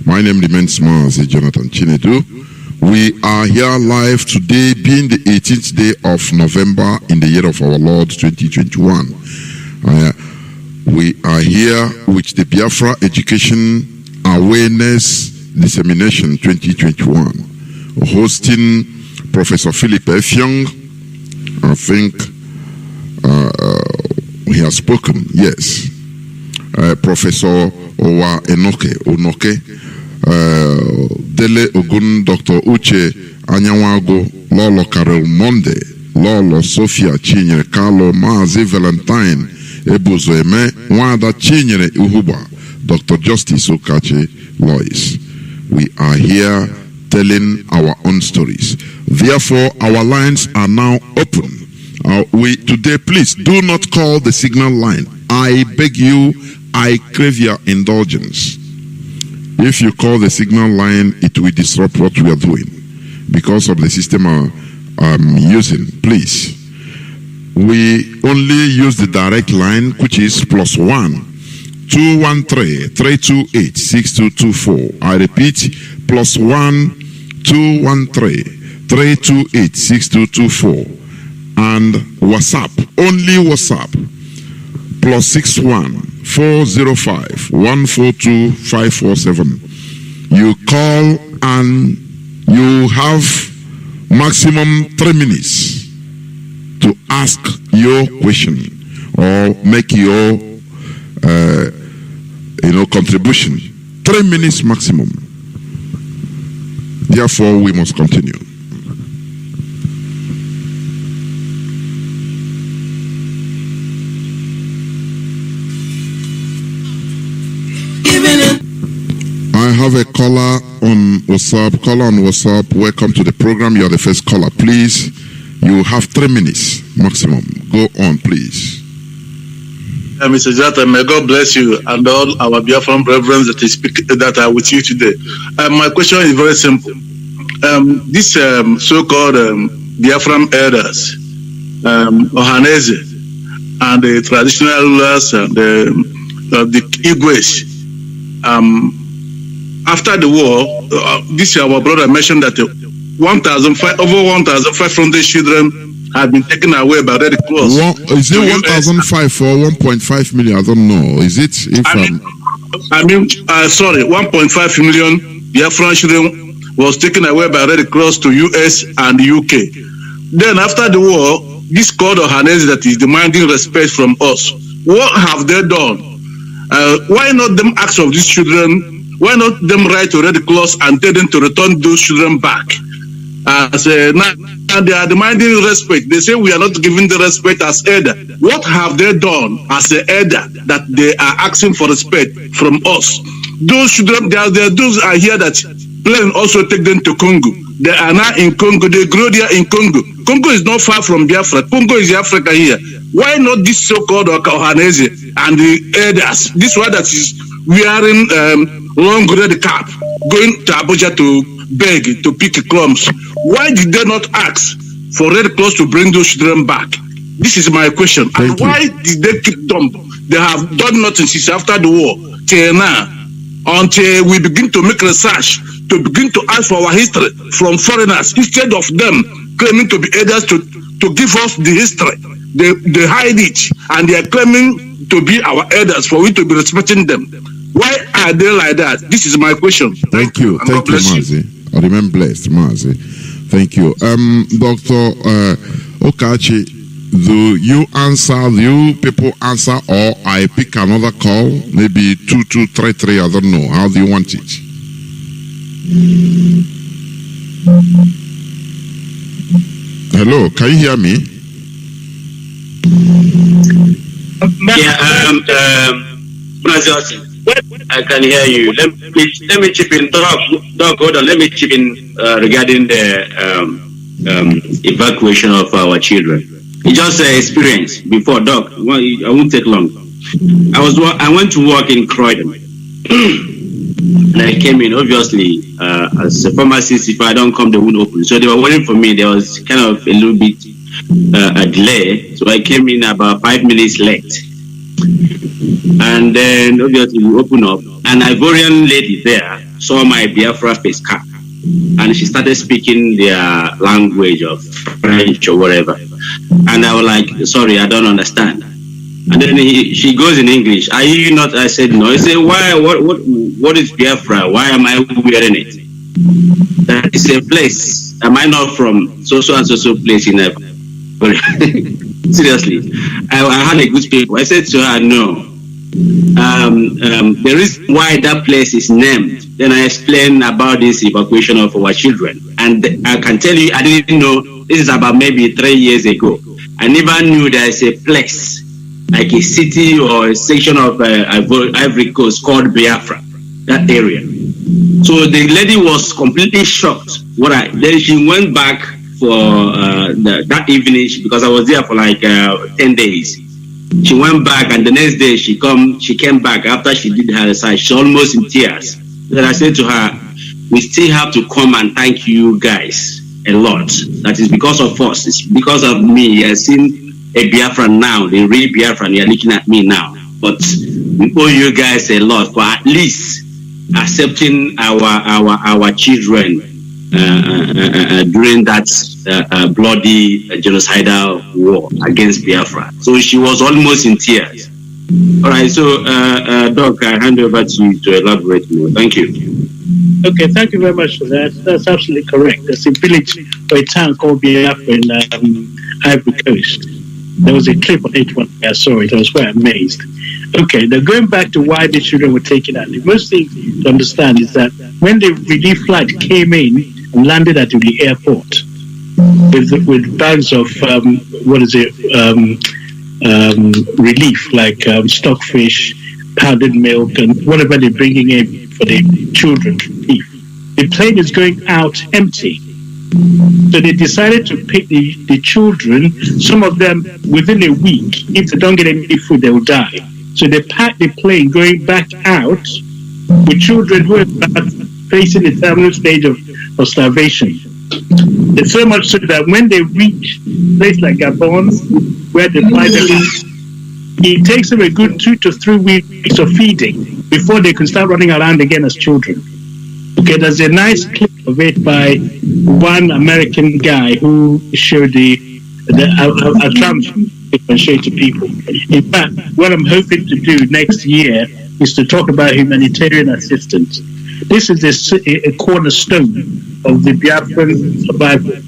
My name remains Mazi Jonathan Chinedu. We are here live today, being the 18th day of November in the year of our Lord 2021. We are here with the Biafra Education Awareness Dissemination 2021, hosting Professor Philip F. Young. I think he has spoken, yes. Professor Owa Onoke, Dele Ogun, Dr. Uche Anyanwago, Lolo Karel Monde, Lolo Sophia Chinyere, Carlo Mazi Valentine, Ebuzo Eme, Wada Chinyere Uhuba, Dr. Justice Okachi Lois. We are here telling our own stories. Therefore, our lines are now open. Today, please do not call the signal line. I beg you, I crave your indulgence. If you call the signal line, it will disrupt what we are doing because of the system I'm using. Please, we only use the direct line, which is +1 213 328 6224. I repeat, +1 213 328 6224. And WhatsApp, only WhatsApp, +61 405 142 547. You call and you have maximum 3 minutes to ask your question or make your contribution. 3 minutes maximum. Therefore, we must continue. I have a caller on WhatsApp. Caller on WhatsApp, welcome to the program. You are the first caller. Please, you have 3 minutes maximum. Go on, please. Mr. Jata, may God bless you and all our Biafran brethren that are with you today. My question is very simple. This so-called Biafran elders, Ohaneze, and the traditional rulers and the Igwes, after the war, this year our brother mentioned that over 1,500 children have been taken away by Red Cross. Is it 1,500 or 1.5 million? I don't know. Is it? Sorry, 1.5 million Biafran children was taken away by Red Cross to US and UK. Then after the war, this code of Hanesi that is demanding respect from us, what have they done? Why not them ask of these children? Why not them write to Red Cross and tell them to return those children back? Now they are demanding respect. They say we are not giving the respect as elder. What have they done as an elder that they are asking for respect from us? Those children, those are here that plan also take them to Congo. They are now in Congo. They grow there in Congo. Congo is not far from Biafra. Congo is Africa here. Why not this so-called Ohanese and the elders? This one that is wearing long red cap, going to Abuja to beg, to pick crumbs. Why did they not ask for Red Cross to bring those children back? This is my question. And why did they keep them? They have done nothing since after the war till now, until we begin to make research, to begin to ask for our history from foreigners, instead of them claiming to be elders to give us the history. They hide it, and they are claiming to be our elders for we to be respecting them. Why are they like that? This is my question. Thank you. Thank you, Mazi. I remain blessed, Mazi. Thank you. Dr. Okachi, do you people answer, or I pick another call? Maybe 2233, I don't know. How do you want it? Hello, can you hear me? I can hear you. Let me chip in. Doc, hold on. Let me chip in regarding the evacuation of our children. It's just an experience before, Doc. I won't take long. I went to work in Croydon. And I came in, obviously, as a pharmacist, if I don't come, they won't open. So they were waiting for me. There was kind of a little bit a delay. So I came in about 5 minutes late. And then, obviously, we opened up. An Ivorian lady there saw my Biafra face cap. And she started speaking their language of French or whatever. And I was like, sorry, I don't understand. And then she goes in English. Are you not? I said no. He said, why? What is Biafra? Why am I wearing it? That is a place. Am I not from so and so place in a? Seriously, I had a good people. I said to her, no. The reason why that place is named. Then I explained about this evacuation of our children, and I can tell you, I didn't know. This is about maybe 3 years ago. I never knew there is a place, like a city or a section of Ivory Coast called Biafra, that area. So the lady was completely shocked. Then she went back for that evening, because I was there for like 10 days. She went back, and the next day she came back after she did her research. She almost in tears. Then I said to her, we still have to come and thank you guys a lot. That is because of us. It's because of me. I've seen a Biafran now, the real Biafran. You're looking at me now. But we owe you guys a lot for at least accepting our children during that bloody genocidal war against Biafra. So she was almost in tears. All right, so Doc, I hand over to you to elaborate more. Thank you. Okay, thank you very much for that. That's absolutely correct. There's a village or a town called Biafra in Ivory Coast. There was a clip on H1. I saw it. I was quite amazed. Okay, now going back to why the children were taken out. The most thing to understand is that when the relief flight came in and landed at the airport with bags of relief, like stockfish, powdered milk, and whatever they're bringing in for the children to eat. The plane is going out empty. So they decided to pick the children, some of them within a week. If they don't get any food, they will die. So they packed the plane going back out with children who are facing the terminal stage of starvation. It's so much so that when they reach a place like Gabon, where they fly them in, it takes them a good 2 to 3 weeks of feeding before they can start running around again as children. Okay, there's a nice clip of it by one American guy who showed I'll try to differentiate to people. In fact, what I'm hoping to do next year is to talk about humanitarian assistance. This is a cornerstone of the Biafran survival.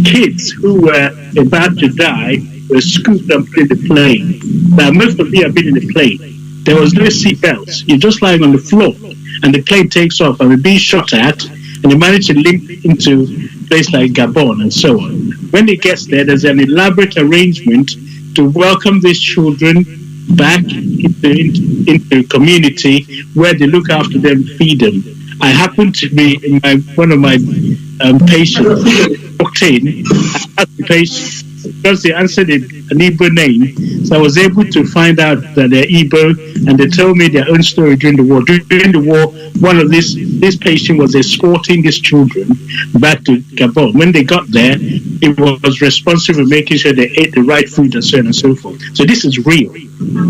kids who were about to die were scooped up in the plane. Now, most of you have been in the plane. There was no seat belts. You're just lying on the floor, and the plane takes off, and we're being shot at, and they manage to link into a place like Gabon and so on. When it gets there, there's an elaborate arrangement to welcome these children back into community where they look after them, feed them. I happened to be in one of my patients walked in. I asked the patient because they answered an Igbo name, so I was able to find out that they're Igbo, and they told me their own story during the war. During the war, one of this patient was escorting these children back to Gabon. When they got there, it was responsible for making sure they ate the right food and so on and so forth. So this is real,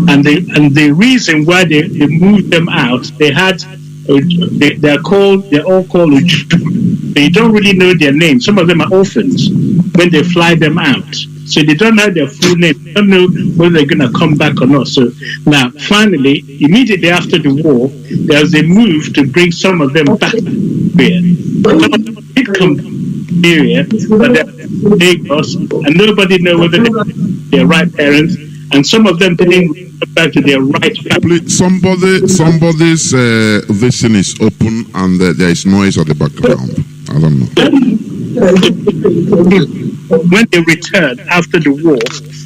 and the reason why they moved them out, they're all called Uju. You don't really know their name. Some of them are orphans when they fly them out. So they don't know their full name. They don't know whether they're going to come back or not. So now, finally, immediately after the war, there was a move to bring some of them back here. Some of them did come here, but they're Lagos, and nobody knows whether they're their right parents, and some of them didn't come back to their right family. Somebody's vision is open, and there is noise at the background. I don't know. When they returned after the war,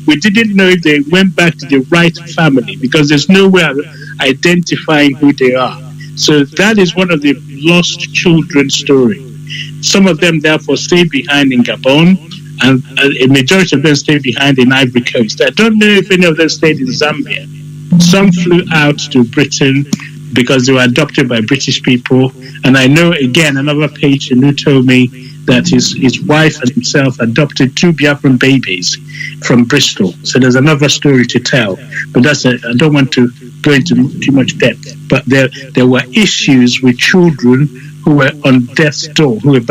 we didn't know if they went back to the right family because there's no way of identifying who they are. So that is one of the lost children story. Some of them therefore stayed behind in Gabon, and a majority of them stayed behind in Ivory Coast. I don't know if any of them stayed in Zambia. Some flew out to Britain because they were adopted by British people. And I know, again, another patient who told me that his wife and himself adopted 2 Biafran babies from Bristol. So there's another story to tell. But I don't want to go into too much depth. But there were issues with children who were on death's door, who were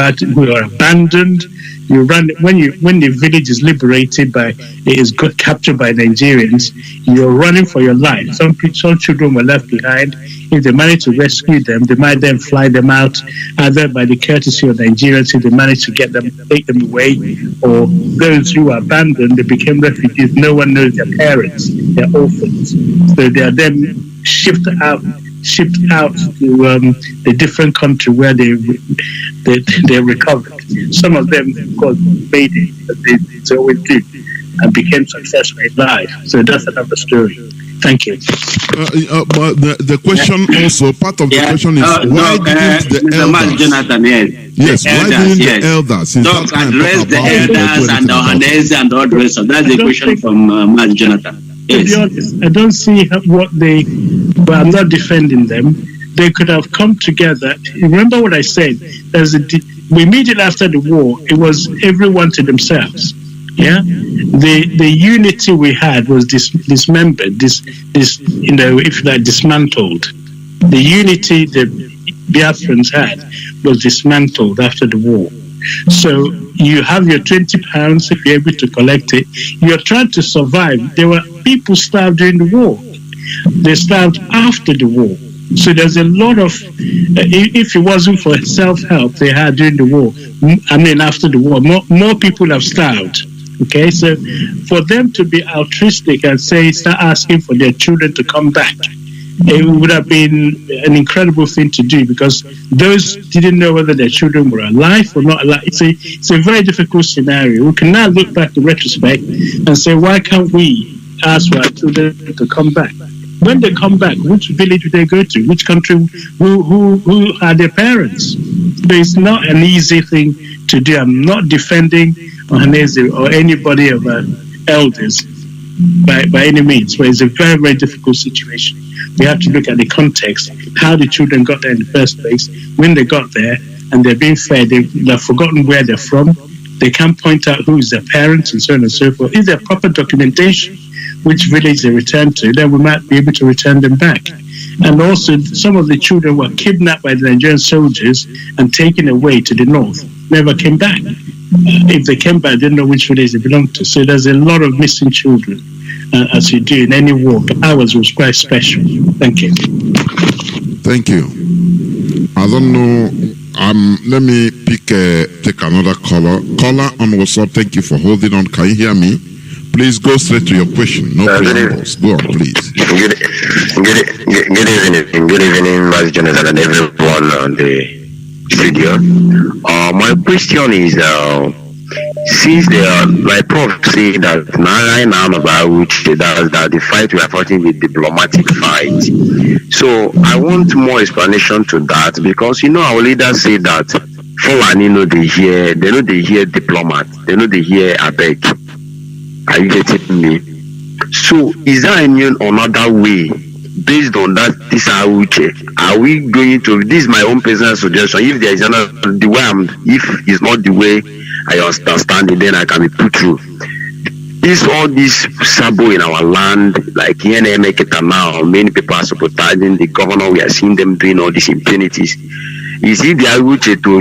abandoned. You run when the village is liberated captured by Nigerians. You're running for your life. Some children were left behind. If they manage to rescue them, they might then fly them out, either by the courtesy of Nigerians if they manage to take them away, or those who were abandoned, they became refugees. No one knows their parents. They're orphans, so they are then shipped out to the different country where they recovered. Some of them, of course, made it, as they always do, and became successful in life. So that's another story. Thank you. But the question also, part of the question is, why didn't the elders? Jonathan, yes, why didn't the elders? Don't address the elders and the Ohanese and all the rest of that. That's the question from Mazi Jonathan. Yes. To be honest, I don't see what they. But I'm not defending them. They could have come together. Remember what I said? Immediately after the war, it was everyone to themselves. Yeah, the unity we had was dismembered. Dismantled. The unity the Biafrans had was dismantled after the war. So you have your £20 if you're able to collect it. You're trying to survive. There were people starved during the war. They starved after the war. So there's a lot of, if it wasn't for self-help they had during the war, after the war, more people have starved. Okay, so for them to be altruistic and start asking for their children to come back, it would have been an incredible thing to do, because those didn't know whether their children were alive or not alive. It's a very difficult scenario. We can now look back in retrospect and say, why can't we ask for our children to come back? When they come back, which village do they go to? Which country? Who are their parents? But it's not an easy thing to do. I'm not defending Ohanese or anybody of our elders by any means, but it's a very, very difficult situation. We have to look at the context, how the children got there in the first place, when they got there, and they're being fed, they've forgotten where they're from, they can't point out who is their parents, and so on and so forth. Is there proper documentation which village they returned to? Then we might be able to return them back. And also, some of the children were kidnapped by the Nigerian soldiers and taken away to the north, never came back. If they came back, they didn't know which village they belonged to. So there's a lot of missing children, as you do in any war. But ours was quite special. Thank you. Thank you. I don't know Let me take another caller. Caller on WhatsApp, thank you for holding on. Can you hear me? Please go straight to your question. No preambles. Go on, please. Good evening, Mazi Jonathan and everyone on the studio. My question is, since my prof say that that the fight we are fighting is diplomatic fight, so I want more explanation to that, because our leaders say that Fulani they know they hear diplomat, they know they hear abeg. Are you getting me? So is there any another way based on that? This are we going to? This is my own personal suggestion. If there is another the way if it's not the way I understand it, then I can be put through. All this sabo in our land, like Meketa now, many people are supporting the governor. We are seeing them doing all these impunities. Is it the Awuche to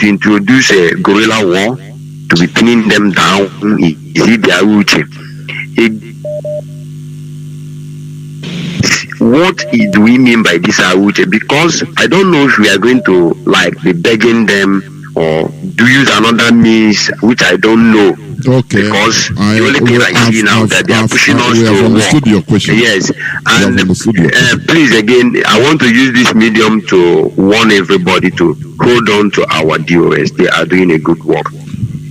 introduce a guerrilla war to be pinning them down? Is it the Awuche? What do we mean by this Awuche? Because I don't know if we are going to be begging them or do use another means, which I don't know. Okay. Because the only thing I see now that they are pushing us to understood your question. Yes. And please again, I want to use this medium to warn everybody to hold on to our DOS. They are doing a good work.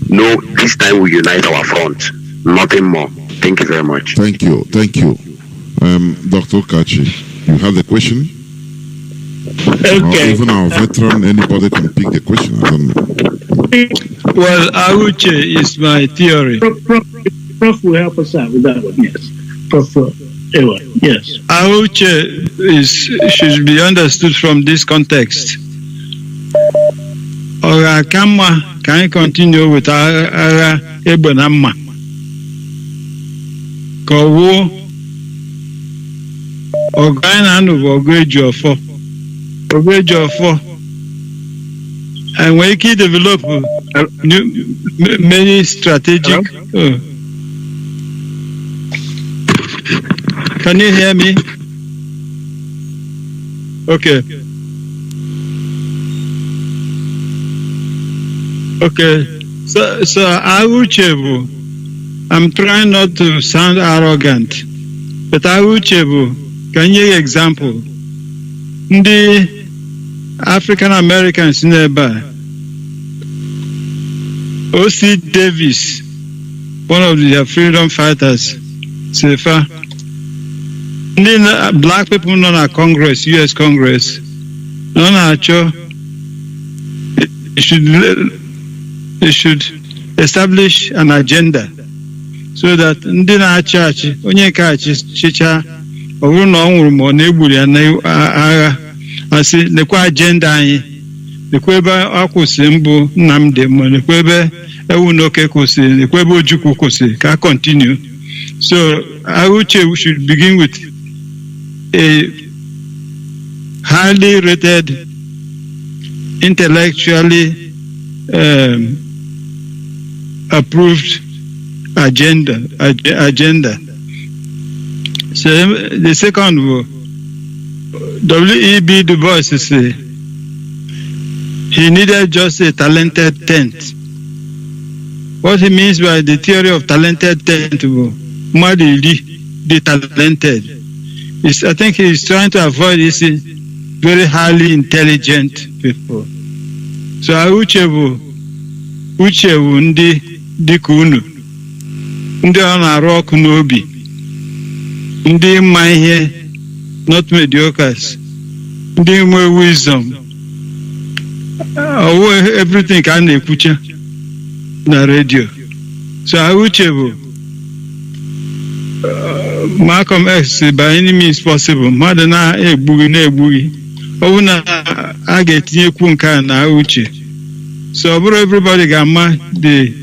No, this time we unite our front. Nothing more. Thank you very much. Thank you. Dr. Kachi, you have the question? Okay. Or even our veteran, anybody can pick the question. I don't know. Well, Awuche is my theory. Prof will help us out with that one, yes. Prof, yes. Awuche should be understood from this context. Or can I continue with Ara Ebenamma? Kowo Ogana Ogwejo and we can develop many strategic. Can you hear me? Okay. So Awuchebu, I'm trying not to sound arrogant, but Awuchebu, can you example? The African Americans nearby. O.C. Davis, one of the freedom fighters, Sefa. Black people non are Congress, U.S. Congress, non are cho. They should establish an agenda so that ndị na-achị achị onye nke achị chịcha ọ bụrụ na ọ nwụrụ ma ọ na-egburu ya n'agha asị lekwa agenda anyị, lekwa ebe ọ kwụsị mbụ Nnamdi, ma lekwa ebe ewu n'oke kwụsị, lekwa ebe Ojukwu kwụsị, ka continue. So I would say we should begin with a highly rated, intellectually approved agenda. So the second one, W.E.B. Du Bois say he needed just a talented tent. What he means by the theory of talented tent, the talented, is I think he's trying to avoid this very highly intelligent people. So uchebu ndị Kanu, ndị ọ na-arụ ọkụ n'obi, ndị mma ihe, not mediocres, ndị nwe wisdom, everything ka a na-ekwucha na radio. So uchebu Malcolm X by any means possible, mmadụ na-egbughị ọ bụ na a ga-etinyekwu nke a na uche. So everybody ga-ama the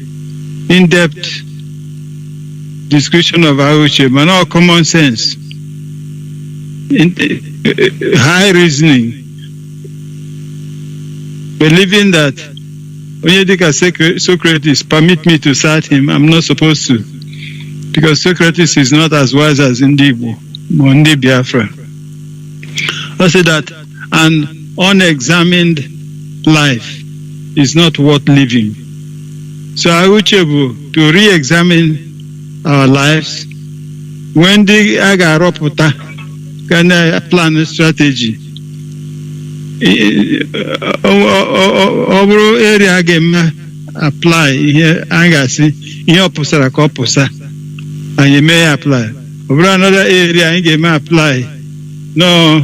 in-depth description of Awuche, but not common sense, high reasoning, believing that Onyedika Socrates, permit me to cite him, I'm not supposed to, because Socrates is not as wise as Igbo, Biafra. I say that an unexamined life is not worth living. So I would able to re-examine our lives when the Agaropota can plan a strategy. Over area game apply here, Angasi, in opposite Coposa, and you may apply. Over another area, you may apply. No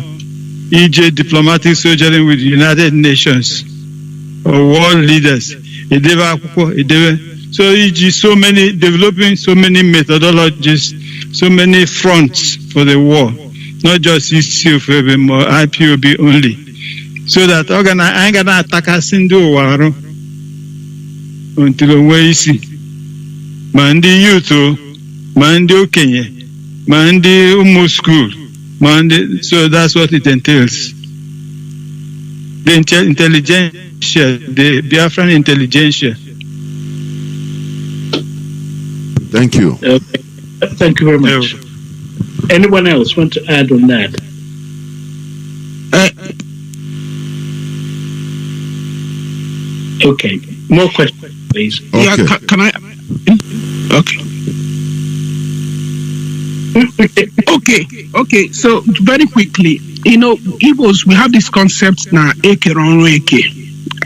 EJ diplomatic sojourning with the United Nations or world leaders. So EG so many developing so many methodologies, so many fronts for the war, not just ECFB or IPOB only. So that I'm gonna attack us in the war until we see Mandi youth, Mandi Kenya, Mandi Umu school, Mandi. So that's what it entails. The intelligentsia, the Biafran intelligentsia. Thank you. Thank you very much. Anyone else want to add on that? Okay. More questions, please. Okay. Yeah, can I? Okay. Okay. So very quickly, Igbos, we have this concept now, Eke Ronro Eke,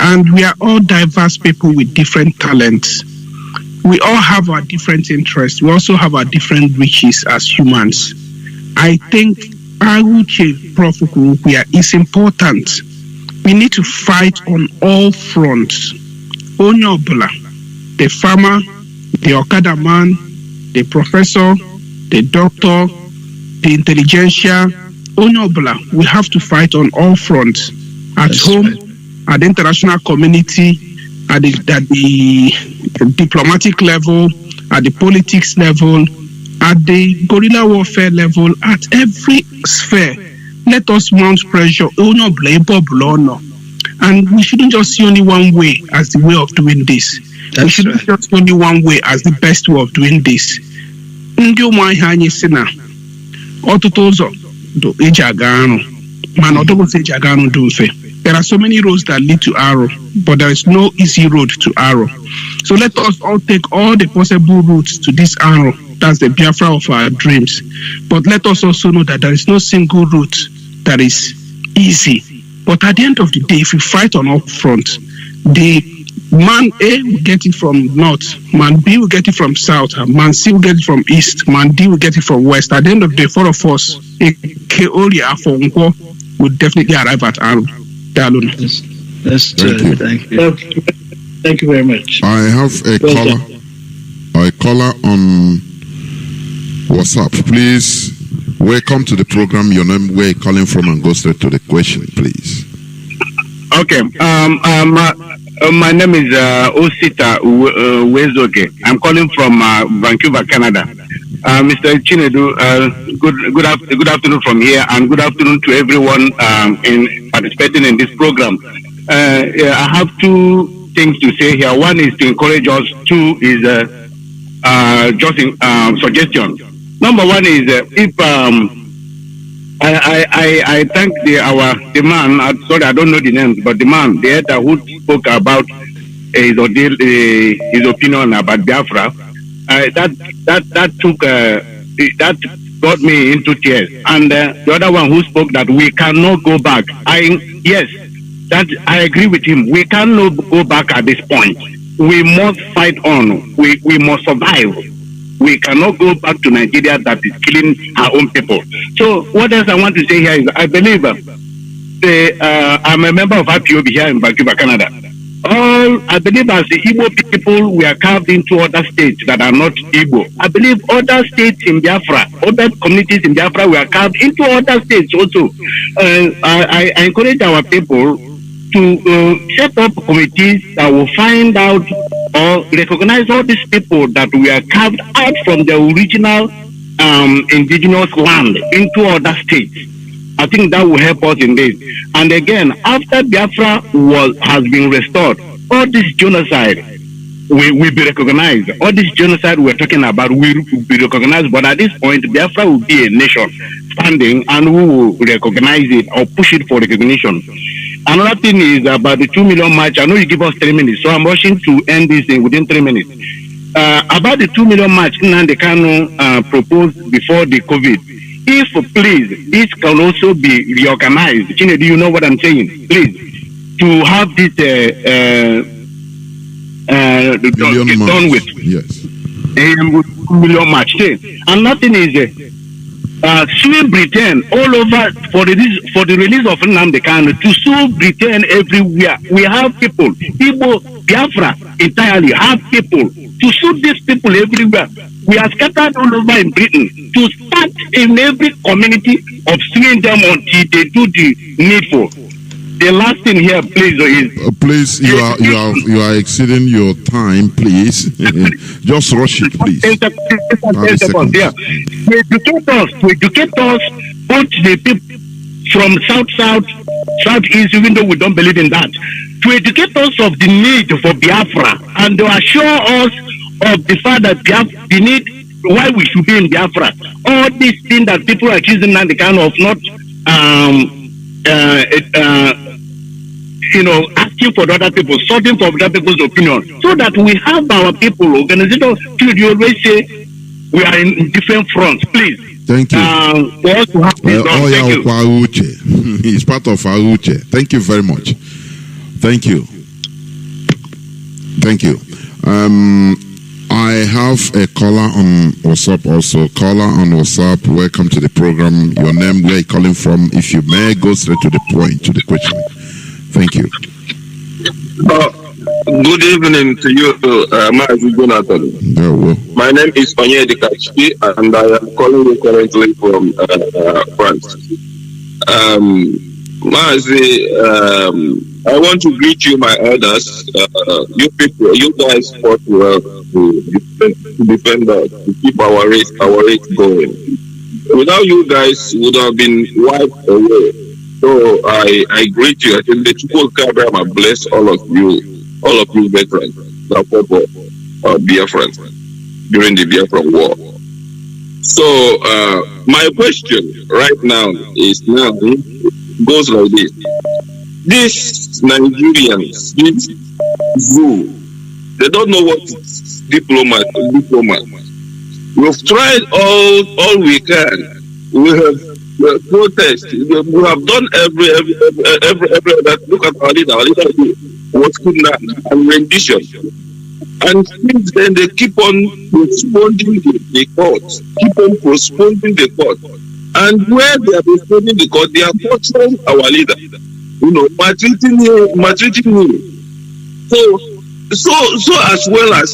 and we are all diverse people with different talents. We all have our different interests. We also have our different riches as humans. I think it's important. We need to fight on all fronts. Onyobula, the farmer, the Okada man, the professor, the doctor, the intelligentsia, Onyobula, we have to fight on all fronts. At That's home, right. At the international community, at the diplomatic level, at the politics level, at the guerrilla warfare level, at every sphere. Let us mount pressure. And we shouldn't just see only one way as the way of doing this. We shouldn't just see only one way as the best way of doing this. There are so many roads that lead to Arrow, but there is no easy road to Arrow. So let us all take all the possible routes to this Arrow. That's the Biafra of our dreams. But let us also know that there is no single route that is easy. But at the end of the day, if we fight on all fronts, the man A will get it from north, man B will get it from south, man C will get it from east, man D will get it from west. At the end of the day, four of us, will definitely arrive at Arrow. That's true. Thank you. Thank you very much. I have a caller on WhatsApp. Please welcome to the program. Your name, where you're calling from, and go straight to the question, please. Okay. My name is Osita Wezoke. I'm calling from Vancouver, Canada. Mr. Chinedu, good afternoon from here, and good afternoon to everyone in participating in this program. I have two things to say here. One is to encourage us. Two is just suggestion. Number one is if I thank the man. Sorry, I don't know the names, but the man, the editor who spoke about his opinion about Biafra. That got me into tears. And the other one who spoke that we cannot go back. Yes, that I agree with him. We cannot go back at this point. We must fight on. We must survive. We cannot go back to Nigeria that is killing our own people. So what else I want to say here is I believe I'm a member of IPOB here in Vancouver, Canada. I believe as the Igbo people, we are carved into other states that are not Igbo. I believe other states in Biafra, other communities in Biafra, we are carved into other states also. I encourage our people to set up committees that will find out or recognize all these people that we are carved out from the original indigenous land into other states. I think that will help us in this. And again, after Biafra has been restored, all this genocide will be recognized. All this genocide we're talking about will be recognized. But at this point, Biafra will be a nation standing, and we will recognize it or push it for recognition. Another thing is about the 2 million march. I know you give us 3 minutes, so I'm rushing to end this thing within 3 minutes. About the 2 million march Nnamdi Kanu proposed before the COVID. If, please, it can also be reorganized. Chinedu, do you know what I'm saying? Please, to have this done with. Yes. 2 million march. And nothing is suing Britain all over for the release of Nnamdi Kanu, to sue Britain everywhere. We have people, Biafra entirely have people, to sue these people everywhere. We are scattered all over in Britain, to start in every community of suing them until they do the needful. The last thing here, please, is please, you are exceeding your time. Please, just rush it, please. To educate us, both the people from southeast, even though we don't believe in that, to educate us of the need for Biafra, and to assure us of the fact that the need why we should be in Biafra. All these things that people are accusing Nnamdi Kanu of not asking for other people, sorting for other people's opinion, so that we have our people, organization. You always say we are in different fronts. Please. Thank you. For us to have this done. Thank you. He's part of Auche. Thank you very much. Thank you. Thank you. I have a caller on WhatsApp also. Caller on WhatsApp, welcome to the program. Your name, where you calling from? If you may, go straight to the point, to the question. Thank you. Good evening to you, Mazi Jonathan. My name is Onyedikachi, and I am calling you currently from France. Mazi, I want to greet you, my elders. You people, you guys fought well to defend us, to keep our race going. Without you guys, would have been wiped away. So I greet you. I think the Chukwu Kabra bless all of you veterans that fought for Biafrans during the Biafra war. So my question right now goes like this. These Nigerians, this zoo, they don't know what is diplomat. We've tried all we can. We have protest. We have done every look at our leader was kidnapped and rendition. And since then they keep on postponing the court. And where they are postponing the court, they are torturing our leader. Maltreating him. So as well as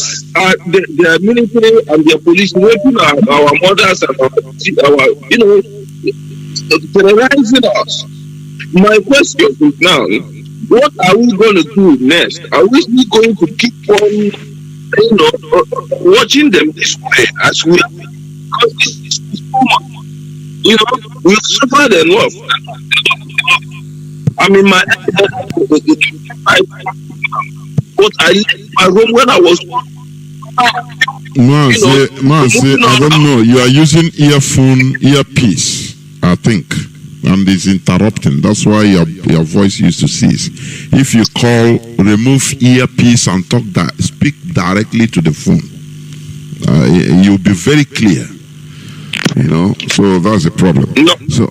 their military and their police raping our mothers and our terrorizing us. My question is now, what are we going to do next? Are we still going to keep on, watching them this way as we? Because this is too much. We've suffered enough. I mean, but I left my home when I was. Mazi, I don't know. You are using earpiece, I think, and it's interrupting. That's why your voice used to cease. If you call, remove earpiece and speak directly to the phone. You'll be very clear. So that's the problem. No. So.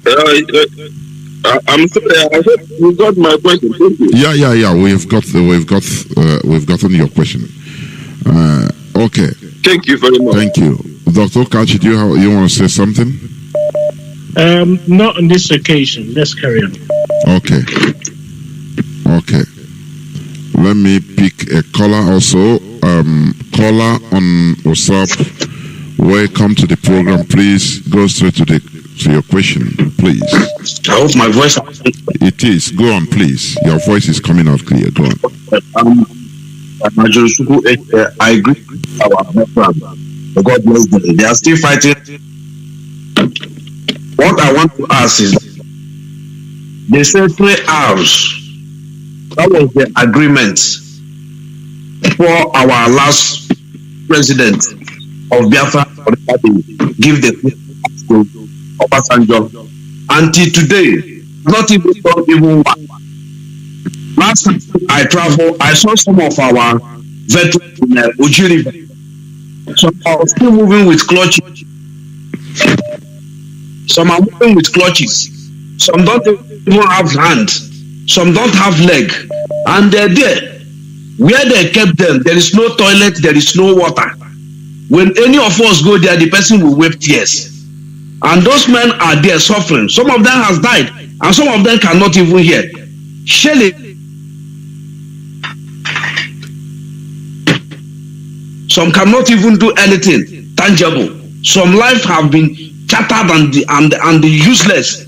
I'm sorry. I hope you got my question. Thank you. Yeah. We've gotten your question. Okay. Thank you very much. Thank you, Dr. Kachi. Do you want to say something? Not on this occasion. Let's carry on. Okay. Let me pick a caller also. Caller on WhatsApp. Welcome to the program. Please go straight to your question, please. I hope my voice. It is. Go on, please. Your voice is coming out clear. Go on. I agree with our background. God bless them. They are still fighting. What I want to ask is, they said 3 hours. That was the agreement for our last president of Biafra give the to Obasanjo. Until today, not even one. Last time I traveled, I saw some of our veterans in Ujiri. Some are still moving with clutches. Some are moving with clutches. Some don't even have hands. Some don't have leg. And they're there. Where they kept them, there is no toilet, there is no water. When any of us go there, the person will weep tears. And those men are there suffering. Some of them has died, and some of them cannot even hear. Surely, some cannot even do anything tangible. Some lives have been shattered and useless.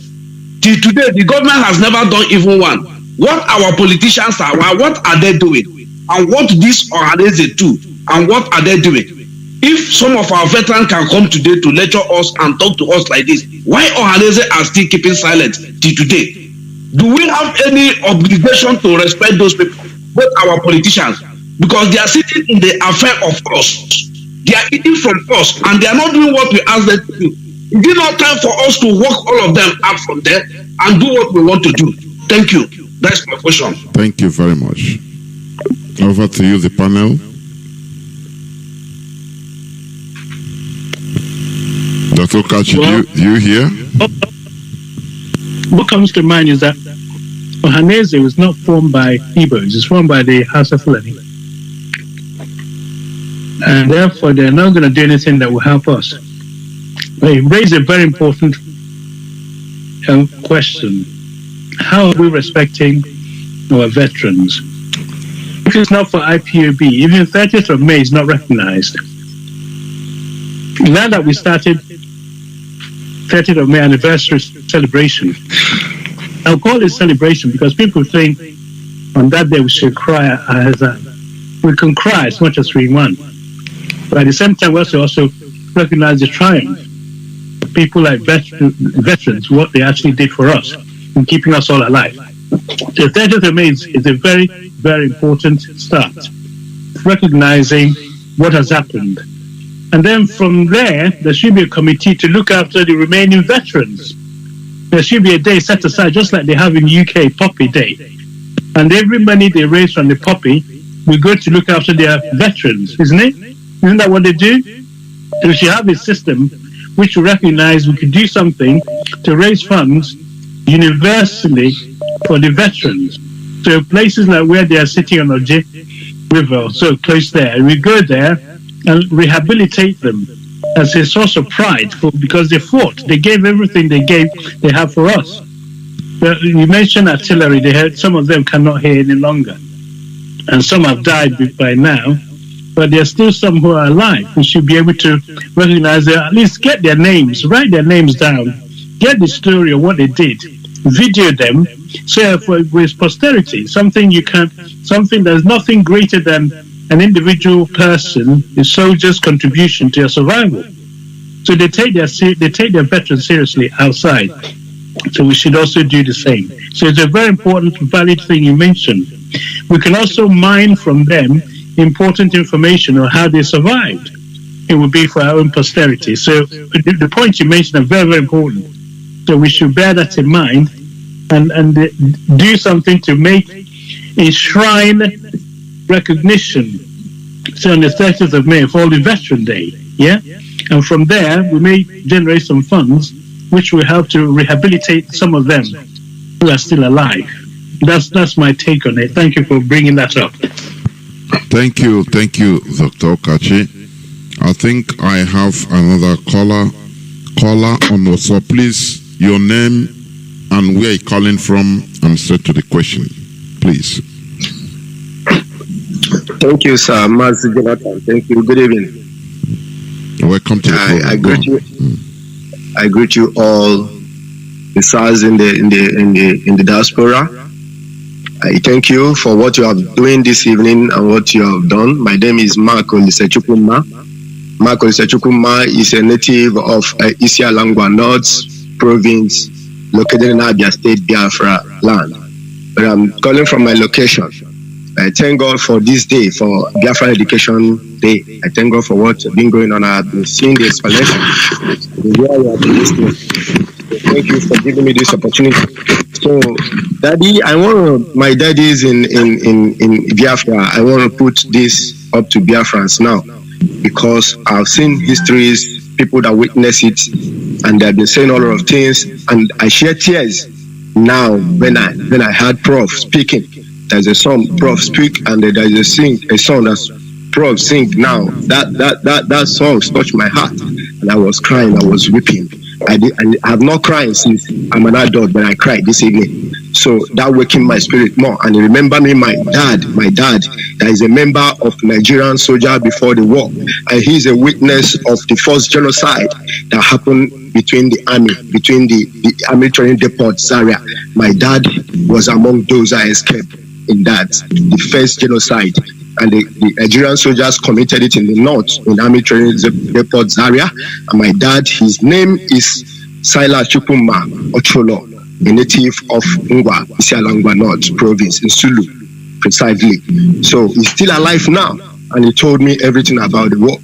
Till today, the government has never done even one. What our politicians are, what are they doing? And what this organization do? And what are they doing? If some of our veterans can come today to lecture us and talk to us like this, why organizations are still keeping silent till today? Do we have any obligation to respect those people, both our politicians? Because they are sitting in the affair of us. They are eating from us, and they are not doing what we ask them to do. Is it not time for us to walk all of them out from there and do what we want to do? Thank you. That's my question. Thank you very much. Over to you, the panel. Dr. Kachi, do you hear? What comes to mind is that Ohanese was not formed by Igbos, it's formed by the House of Fulani. And therefore, they're not going to do anything that will help us. They raise a very important question. How are we respecting our veterans? If it's not for IPOB, even 30th of May is not recognized. Now that we started 30th of May anniversary celebration, I'll call it celebration because people think on that day we should cry we can cry as much as we want. But at the same time, we also recognize the triumph. People like veterans, what they actually did for us in keeping us all alive. The 30th of May is a very, very important start, recognizing what has happened. And then from there should be a committee to look after the remaining veterans. There should be a day set aside, just like they have in UK, Poppy Day. And every money they raise from the Poppy will go to look after their veterans, isn't it? Isn't that what they do? So we should have a system which will recognize we could do something to raise funds universally for the veterans. So places like where they are sitting on Oje River, so close there, we go there and rehabilitate them as a source of pride because they fought. They gave everything they have for us. But you mentioned artillery, some of them cannot hear any longer. And some have died by now. But there are still some who are alive. We should be able to recognize them, at least get their names, write their names down, get the story of what they did, video them, so with posterity, something there's nothing greater than an individual person, a soldier's contribution to your survival. So they take their veterans seriously outside. So we should also do the same. So it's a very important, valid thing you mentioned. We can also mine from them important information on how they survived. It would be for our own posterity. So the points you mentioned are very, very important. So we should bear that in mind and do something to make a shrine recognition. So on the 30th of May for the Veteran Day, yeah? And from there, we may generate some funds which will help to rehabilitate some of them who are still alive. That's my take on it. Thank you for bringing that up. Thank you, Dr. Okachi. I think I have another caller on WhatsApp. Please, your name and where you're calling from, and straight to the question, please. Thank you, sir. Mazi Jonathan. Thank you. Good evening. Welcome to the program. I greet you all, the SARS in the diaspora. I thank you for what you are doing this evening and what you have done. My name is Mark Olisechukuma. Mark Olisechukuma is a native of Isialangwa North Province, located in Abia State, Biafra land. But I'm calling from my location. I thank God for this day, for Biafra Education Day. I thank God for what's been going on. I've been seeing the explanation. Thank you for giving me this opportunity. So Daddy, my daddies in Biafra, I want to put this up to Biafrans now, because I've seen histories, people that witness it, and they've been saying all of things, and I shed tears now when I heard Prof speaking. There's a song Prof speak, and there's a song that's Prof sing now. That song touched my heart, and I was crying, I was weeping. I have not cried since I'm an adult, but I cried this evening. So that waking my spirit more. And remember me, my dad, that is a member of Nigerian soldier before the war. And he's a witness of the first genocide that happened between the army training depot, Zaria. My dad was among those that escaped in that, the first genocide. And the Nigerian soldiers committed it in the north, in army training depot, Zaria. And my dad, his name is Silas Chukuma Ocholo, a native of Ngwa, Isialangwa North Province in Sulu, precisely. So he's still alive now, and he told me everything about the war.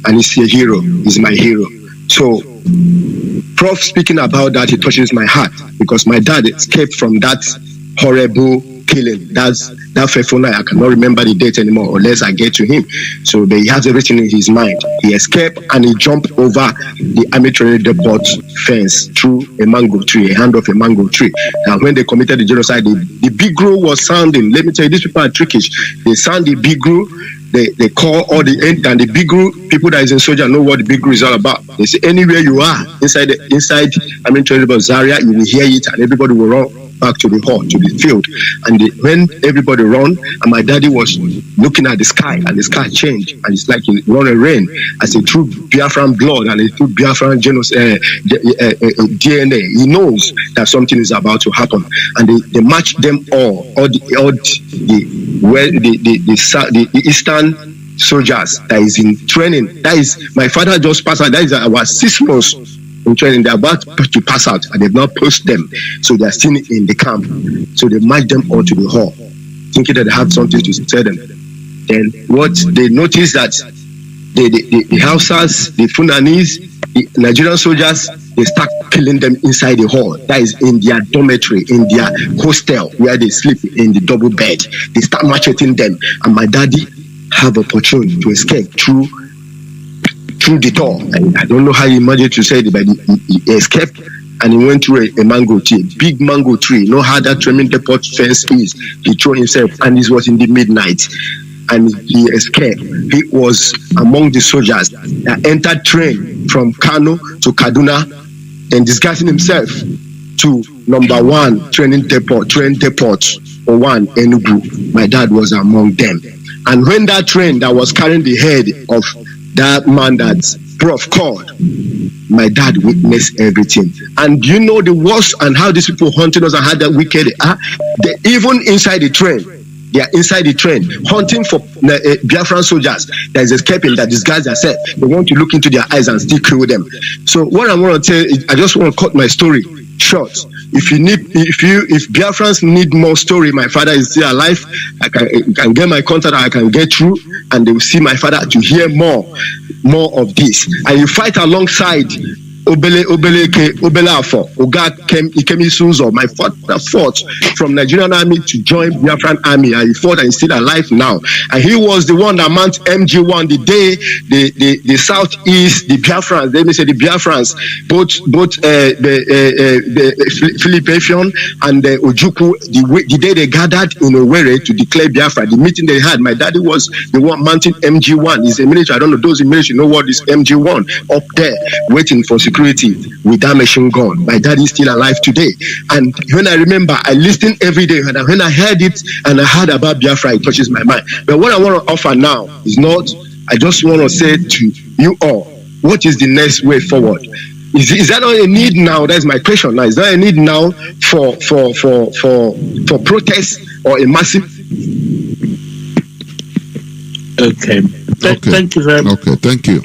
And he's a hero, he's my hero. So, Prof speaking about that, it touches my heart, because my dad escaped from that horrible killing. That fateful night, I cannot remember the date anymore unless I get to him. So he has everything in his mind. He escaped and he jumped over the army training depot fence through a mango tree, a hand of a mango tree. And when they committed the genocide, the bigro was sounding. Let me tell you, these people are trickish. They sound the bigro. They call all the end, and the bigro people that is in soldier know what the bigro is all about. They say anywhere you are inside army training depot Zaria, you will hear it, and everybody will run back to the hall, to the field. And when everybody run, and my daddy was looking at the sky, and the sky changed, and it's like it run a rain as a true Biafran blood and a true Biafran DNA. He knows that something is about to happen, and they match them the eastern soldiers that is in training. That is, my father just passed out. That is our 6 months in training. They're about to pass out, and they've not posted them, so they're still in the camp. So they march them all to the hall, thinking that they have something to tell them. Then what they notice that the Hausas, the Funanis, the Nigerian soldiers, they start killing them inside the hall. That is in their dormitory, in their hostel where they sleep in the double bed. They start macheting them, and my daddy have opportunity to escape through the door. And I don't know how he managed to say it, but he escaped, and he went through a mango tree, a big mango tree. You know how that training depot fence is. He threw himself, and this was in the midnight, and he escaped. He was among the soldiers that entered train from Kanu to Kaduna, and disguising himself to number 1 training depot, or 1 Enugu. My dad was among them. And when that train that was carrying the head of that man that Prof called, my dad witnessed everything. And you know the worst, and how these people hunting us and how that wicked they even inside the train. They are inside the train hunting for Biafran soldiers that is escaping, that disguise themselves. They want to look into their eyes and still kill them. So what I want to tell is, I just want to cut my story short. If Biafrans need more story, my father is still alive. I can get my contact, I can get through, and they will see my father to hear more of this. And you fight alongside Obelafo, Oga Ikemi Sunzo. My father fought from Nigerian army to join Biafran army, and he fought and he's still alive now. And he was the one that manned MG1 the day the Southeast, the Biafrans, let me say the Biafrans, both the Philippine and the Ojukwu, the day they gathered in Owerri to declare Biafra, the meeting they had, my daddy was the one mounting MG1. He's a military. I don't know, those in military know what is MG1 up there, waiting for security with that machine gun. My dad is still alive today. And when I remember, I listened every day. And when I heard it and I heard about Biafra, it touches my mind. But what I want to offer now is not, I just want to say to you all, what is the next way forward? Is that not a need now? That's my question now. Is there a need now for protest or a massive? Okay. Thank you very much. Okay, thank you.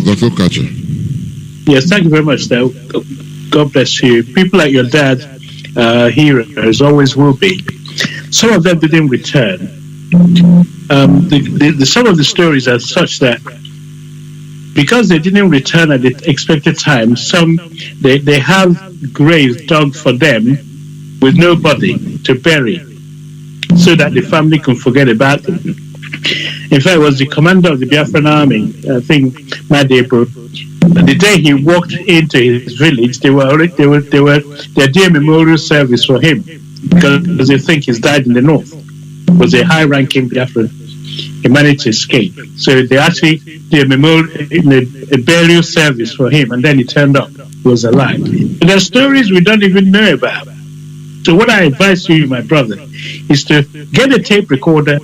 Dr. Okachi. Yes, thank you very much, though. God bless you. People like your dad, heroes, always will be. Some of them didn't return. Some of the stories are such that because they didn't return at the expected time, some they have graves dug for them with nobody to bury, so that the family can forget about him. In fact, it was the commander of the Biafran army, I think, Mazi. The day he walked into his village, they were doing a memorial service for him because they think he's died in the north. He was a high-ranking Biafran. He managed to escape, so they actually did a burial service for him, and then he turned up. He was alive. And there are stories we don't even know about. So what I advise you, my brother, is to get a tape recorder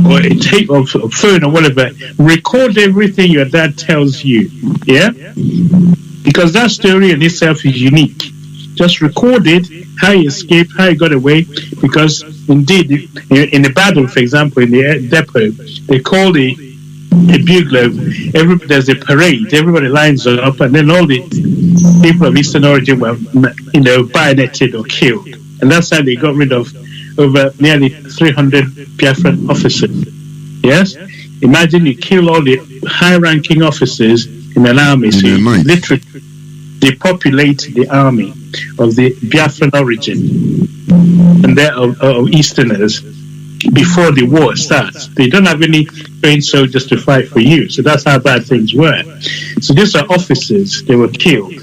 or a tape of phone or whatever, record everything your dad tells you, yeah? Because that story in itself is unique. Just record it, how he escaped, how he got away, because indeed, in the battle, for example, in the depot, they call a bugler, there's a parade, everybody lines up, and then all the people of Eastern origin were, bayoneted or killed. And that's how they got rid of over nearly 300 Biafran officers. Yes? Imagine you kill all the high-ranking officers in an army, so you literally depopulate the army of the Biafran origin and they're of Easterners before the war starts. They don't have any trained soldiers to fight for you. So that's how bad things were. So these are officers, they were killed.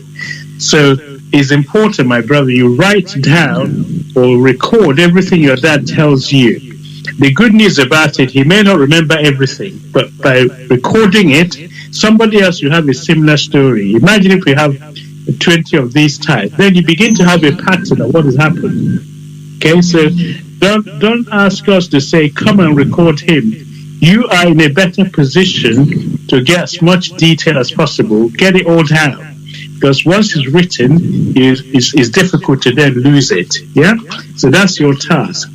So it's important, my brother, you write down or record everything your dad tells you. The good news about it, he may not remember everything, but by recording it, somebody else will have a similar story. Imagine if we have 20 of these types, then you begin to have a pattern of what has happened. Okay, so don't ask us to say, come and record him. You are in a better position to get as much detail as possible, get it all down. Because once it's written, it's difficult to then lose it. Yeah? So that's your task.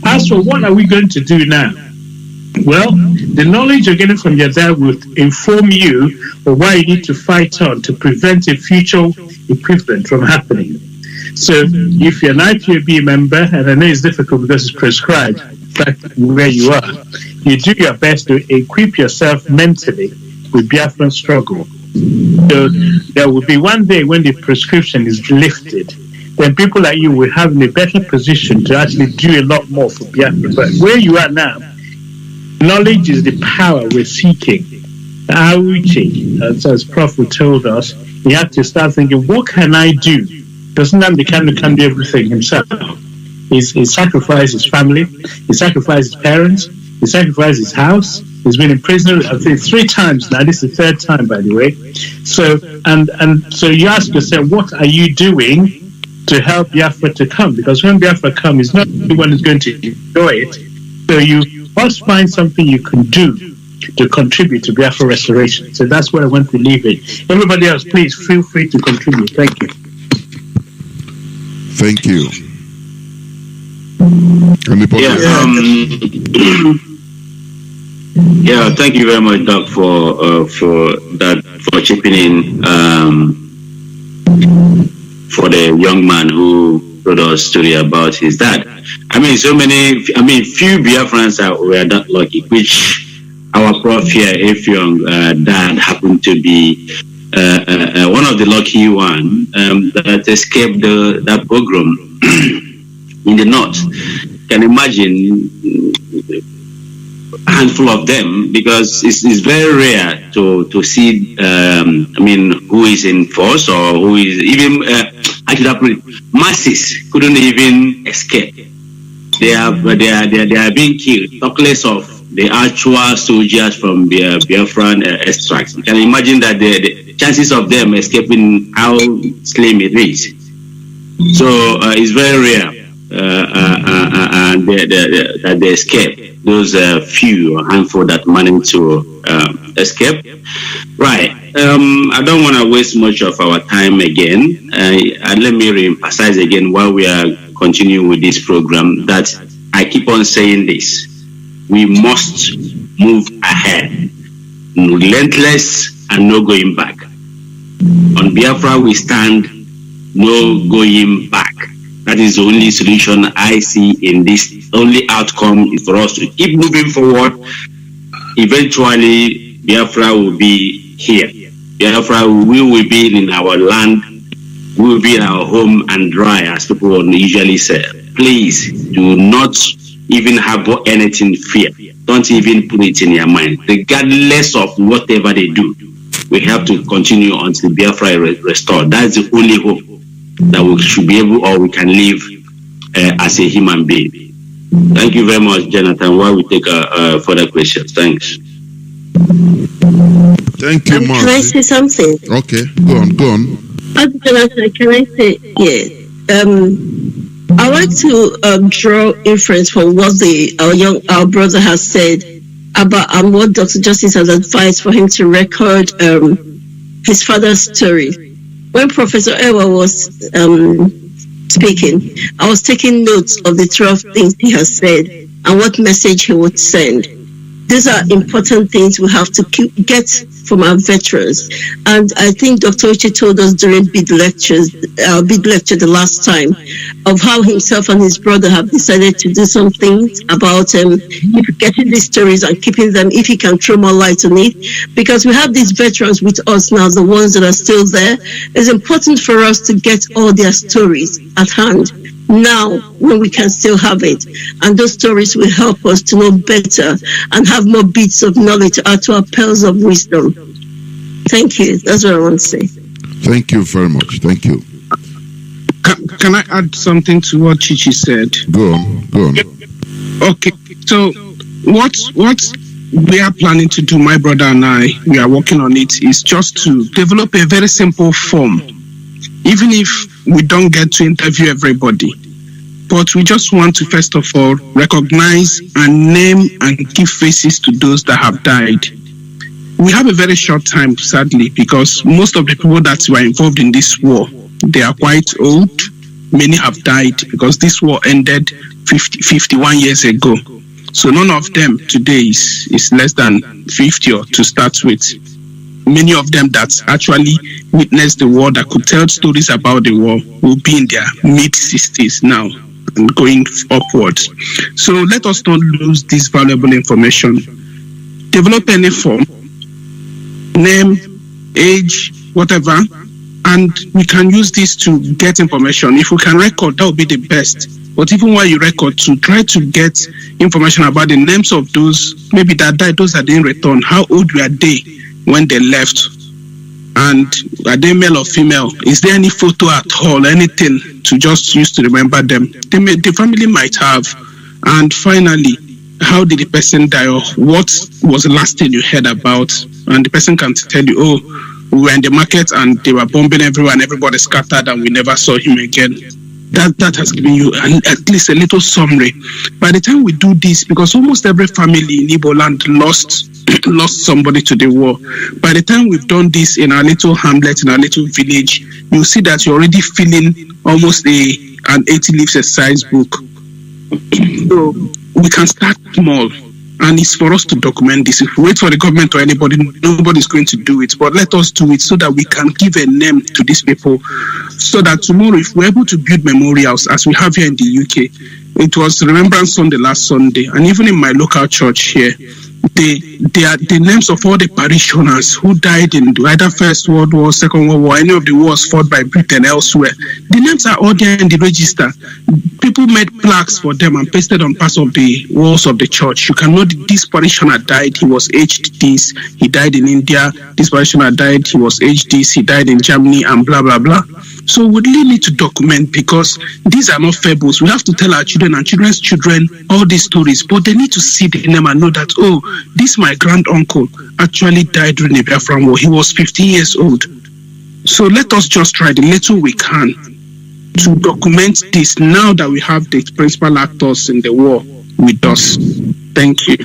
As for what are we going to do now? Well, the knowledge you're getting from your dad will inform you of why you need to fight on to prevent a future equivalent from happening. So if you're an IPOB member, and I know it's difficult because it's prescribed, in fact, where you are, you do your best to equip yourself mentally with Biafran struggle. So there will be one day when the prescription is lifted, then people like you will have a better position to actually do a lot more for Biafra. But where you are now, knowledge is the power we're seeking. As Prophet told us, you have to start thinking, what can I do? Because Nnamdi Kanu can do everything himself. He sacrificed his family, he sacrificed his parents, he sacrificed his house. He's been in prison, I think, 3 times now. This is the 3rd time, by the way. So, and so you ask yourself, what are you doing to help Biafra to come? Because when Biafra comes, not everyone is going to enjoy it. So you must find something you can do to contribute to Biafra restoration. So that's where I want to leave it. Everybody else, please feel free to contribute. Thank you. Thank you. Yeah, thank you very much, Doc, for chipping in for the young man who told us a story about his dad. I mean, few Biafrans were that lucky, which our prof here, Effiong, dad happened to be one of the lucky one that escaped that pogrom in the north. Can imagine a handful of them, because it's very rare to see who is in force or who is even masses couldn't even escape. They are being killed, talk less of the actual soldiers from the Biafran extracts. You can imagine that the chances of them escaping, how slim it is. So it's very rare that they escape. Those few, a handful that managed to escape. Right. I don't want to waste much of our time again. And let me re-emphasize again while we are continuing with this program that I keep on saying this. We must move ahead, relentless and no going back. On Biafra, we stand, no going back. That is the only solution I see in this. Only outcome is for us to keep moving forward. Eventually, Biafra will be here. Biafra will be in our land we will be in our home and dry, as people would usually say. Please do not even have anything fear. Don't even put it in your mind. Regardless of whatever they do, we have to continue until Biafra is restored. That's the only hope that we should be able, or we can live as a human being. Thank you very much, Jonathan. While we take further questions. Thanks. Thank you, Mazi. Can I say something? Okay, go on. Jonathan, can I say, I like to draw inference from what our brother has said about what Dr. Justice has advised for him to record his father's story. When Professor Ewa was speaking, I was taking notes of the 12 things he has said and what message he would send. These are important things we have to get from our veterans. And I think Dr. Uche told us during bid lecture the last time of how himself and his brother have decided to do some things about getting these stories and keeping them, if he can throw more light on it. Because we have these veterans with us now, the ones that are still there. It's important for us to get all their stories at hand now when we can still have it, and those stories will help us to know better and have more bits of knowledge to add to our pearls of wisdom. Thank you. That's what I want to say. Thank you very much. Thank you. Can I add something to what Chichi said? Go on. Okay, so what we are planning to do, my brother and I, we are working on it, is just to develop a very simple form. Even if we don't get to interview everybody, but we just want to first of all recognize and name and give faces to those that have died. We have a very short time, sadly, because most of the people that were involved in this war, they are quite old. Many have died because this war ended 51 years ago. So none of them today is less than 50 or to start with. Many of them that actually witnessed the war, that could tell stories about the war, will be in their mid-60s now and going upwards. So let us not lose this valuable information. Develop any form, name, age, whatever, and we can use this to get information. If we can record, that would be the best. But even while you record, to try to get information about the names of those maybe that died, those that didn't return, how old were they when they left, and are they male or female? Is there any photo at all, anything to just use to remember them? The family might have. And finally, how did the person die, or what was the last thing you heard about? And the person can tell you, oh, we were in the market and they were bombing everywhere and everybody scattered and we never saw him again. That has given you at least a little summary. By the time we do this, because almost every family in Igbo land lost somebody to the war. By the time we've done this in our little hamlet, in our little village, you'll see that you're already feeling almost an 80 leaves a size book. So we can start small, and it's for us to document this. If we wait for the government or anybody, nobody's going to do it. But let us do it so that we can give a name to these people, so that tomorrow, if we're able to build memorials, as we have here in the UK, it was Remembrance Sunday last Sunday, and even in my local church here, they are the names of all the parishioners who died in either First World War, Second World War, any of the wars fought by Britain elsewhere. The names are all there in the register. People made plaques for them and pasted on parts of the walls of the church. You can know this parishioner died, he was aged this, he died in India. This parishioner died, he was aged this, he died in Germany, and blah, blah, blah. So we really need to document, because these are not fables. We have to tell our children and children's children all these stories, but they need to see the name and know that, oh, this my grand uncle actually died during the Biafran war. He was 15 years old. So let us just try the little we can to document this now that we have the principal actors in the war with us. Thank you.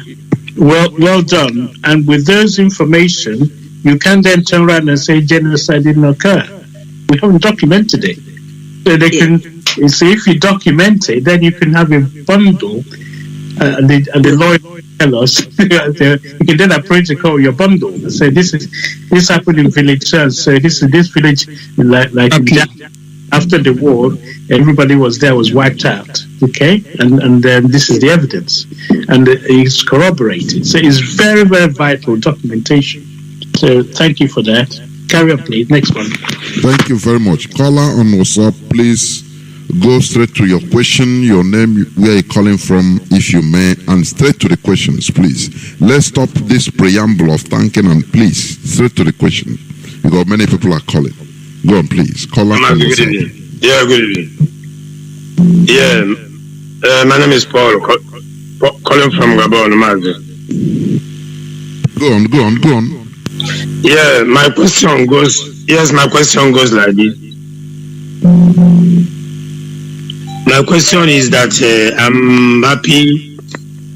Well done. And with those information, you can then turn around and say genocide didn't occur. We haven't documented it. So they can, you see, if you document it, then you can have a bundle, and the lawyer tell us, you can then approach the call your bundle and say, this happened in village church, so this village, like okay. After the war, everybody was wiped out, okay? And then this is the evidence. And it's corroborated. So it's very, very vital documentation. So thank you for that. Carry on, please. Next one. Thank you very much. Caller on WhatsApp, please go straight to your question, your name, where you're calling from, if you may, and straight to the questions, please. Let's stop this preamble of thanking and please, straight to the question, because many people are calling. Go on, please. Caller on WhatsApp. Good evening. Yeah, good evening. Yeah, my name is Paul, calling from Gabon, Mazi. Go on. Yeah, my question goes like this. My question is that I'm happy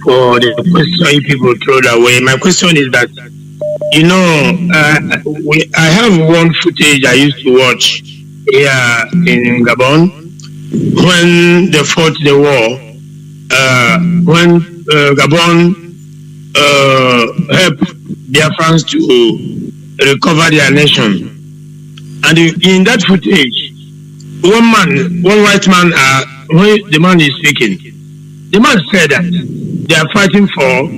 for the question people throw away. My question is that, I have one footage I used to watch here in Gabon when they fought the war, when Gabon helped Biafrans to recover their nation. And in that footage, one white man, when the man is speaking, the man said that they are fighting for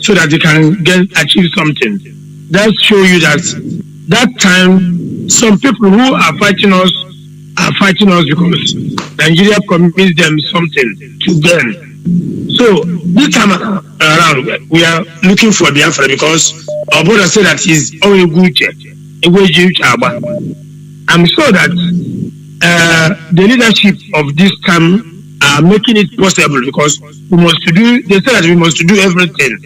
so that they can achieve something. That show you that time some people who are fighting us because Nigeria promised them something to gain. So this time around, we are looking for Biafra because our brother said that he's always good. I'm sure that the leadership of this time are making it possible because they said that we must do everything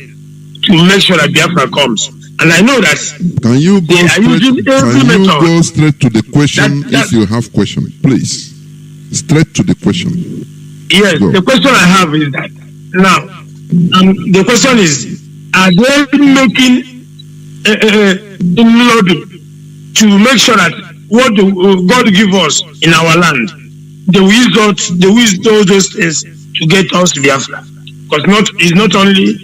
to make sure that Biafra comes. And I know that can you go straight to the question if you have question, please? Straight to the question. Yes, the question I have is that now the question is, are they making lobby to make sure that what God give us in our land, they will use those things to get us to Biafra? Because it's not only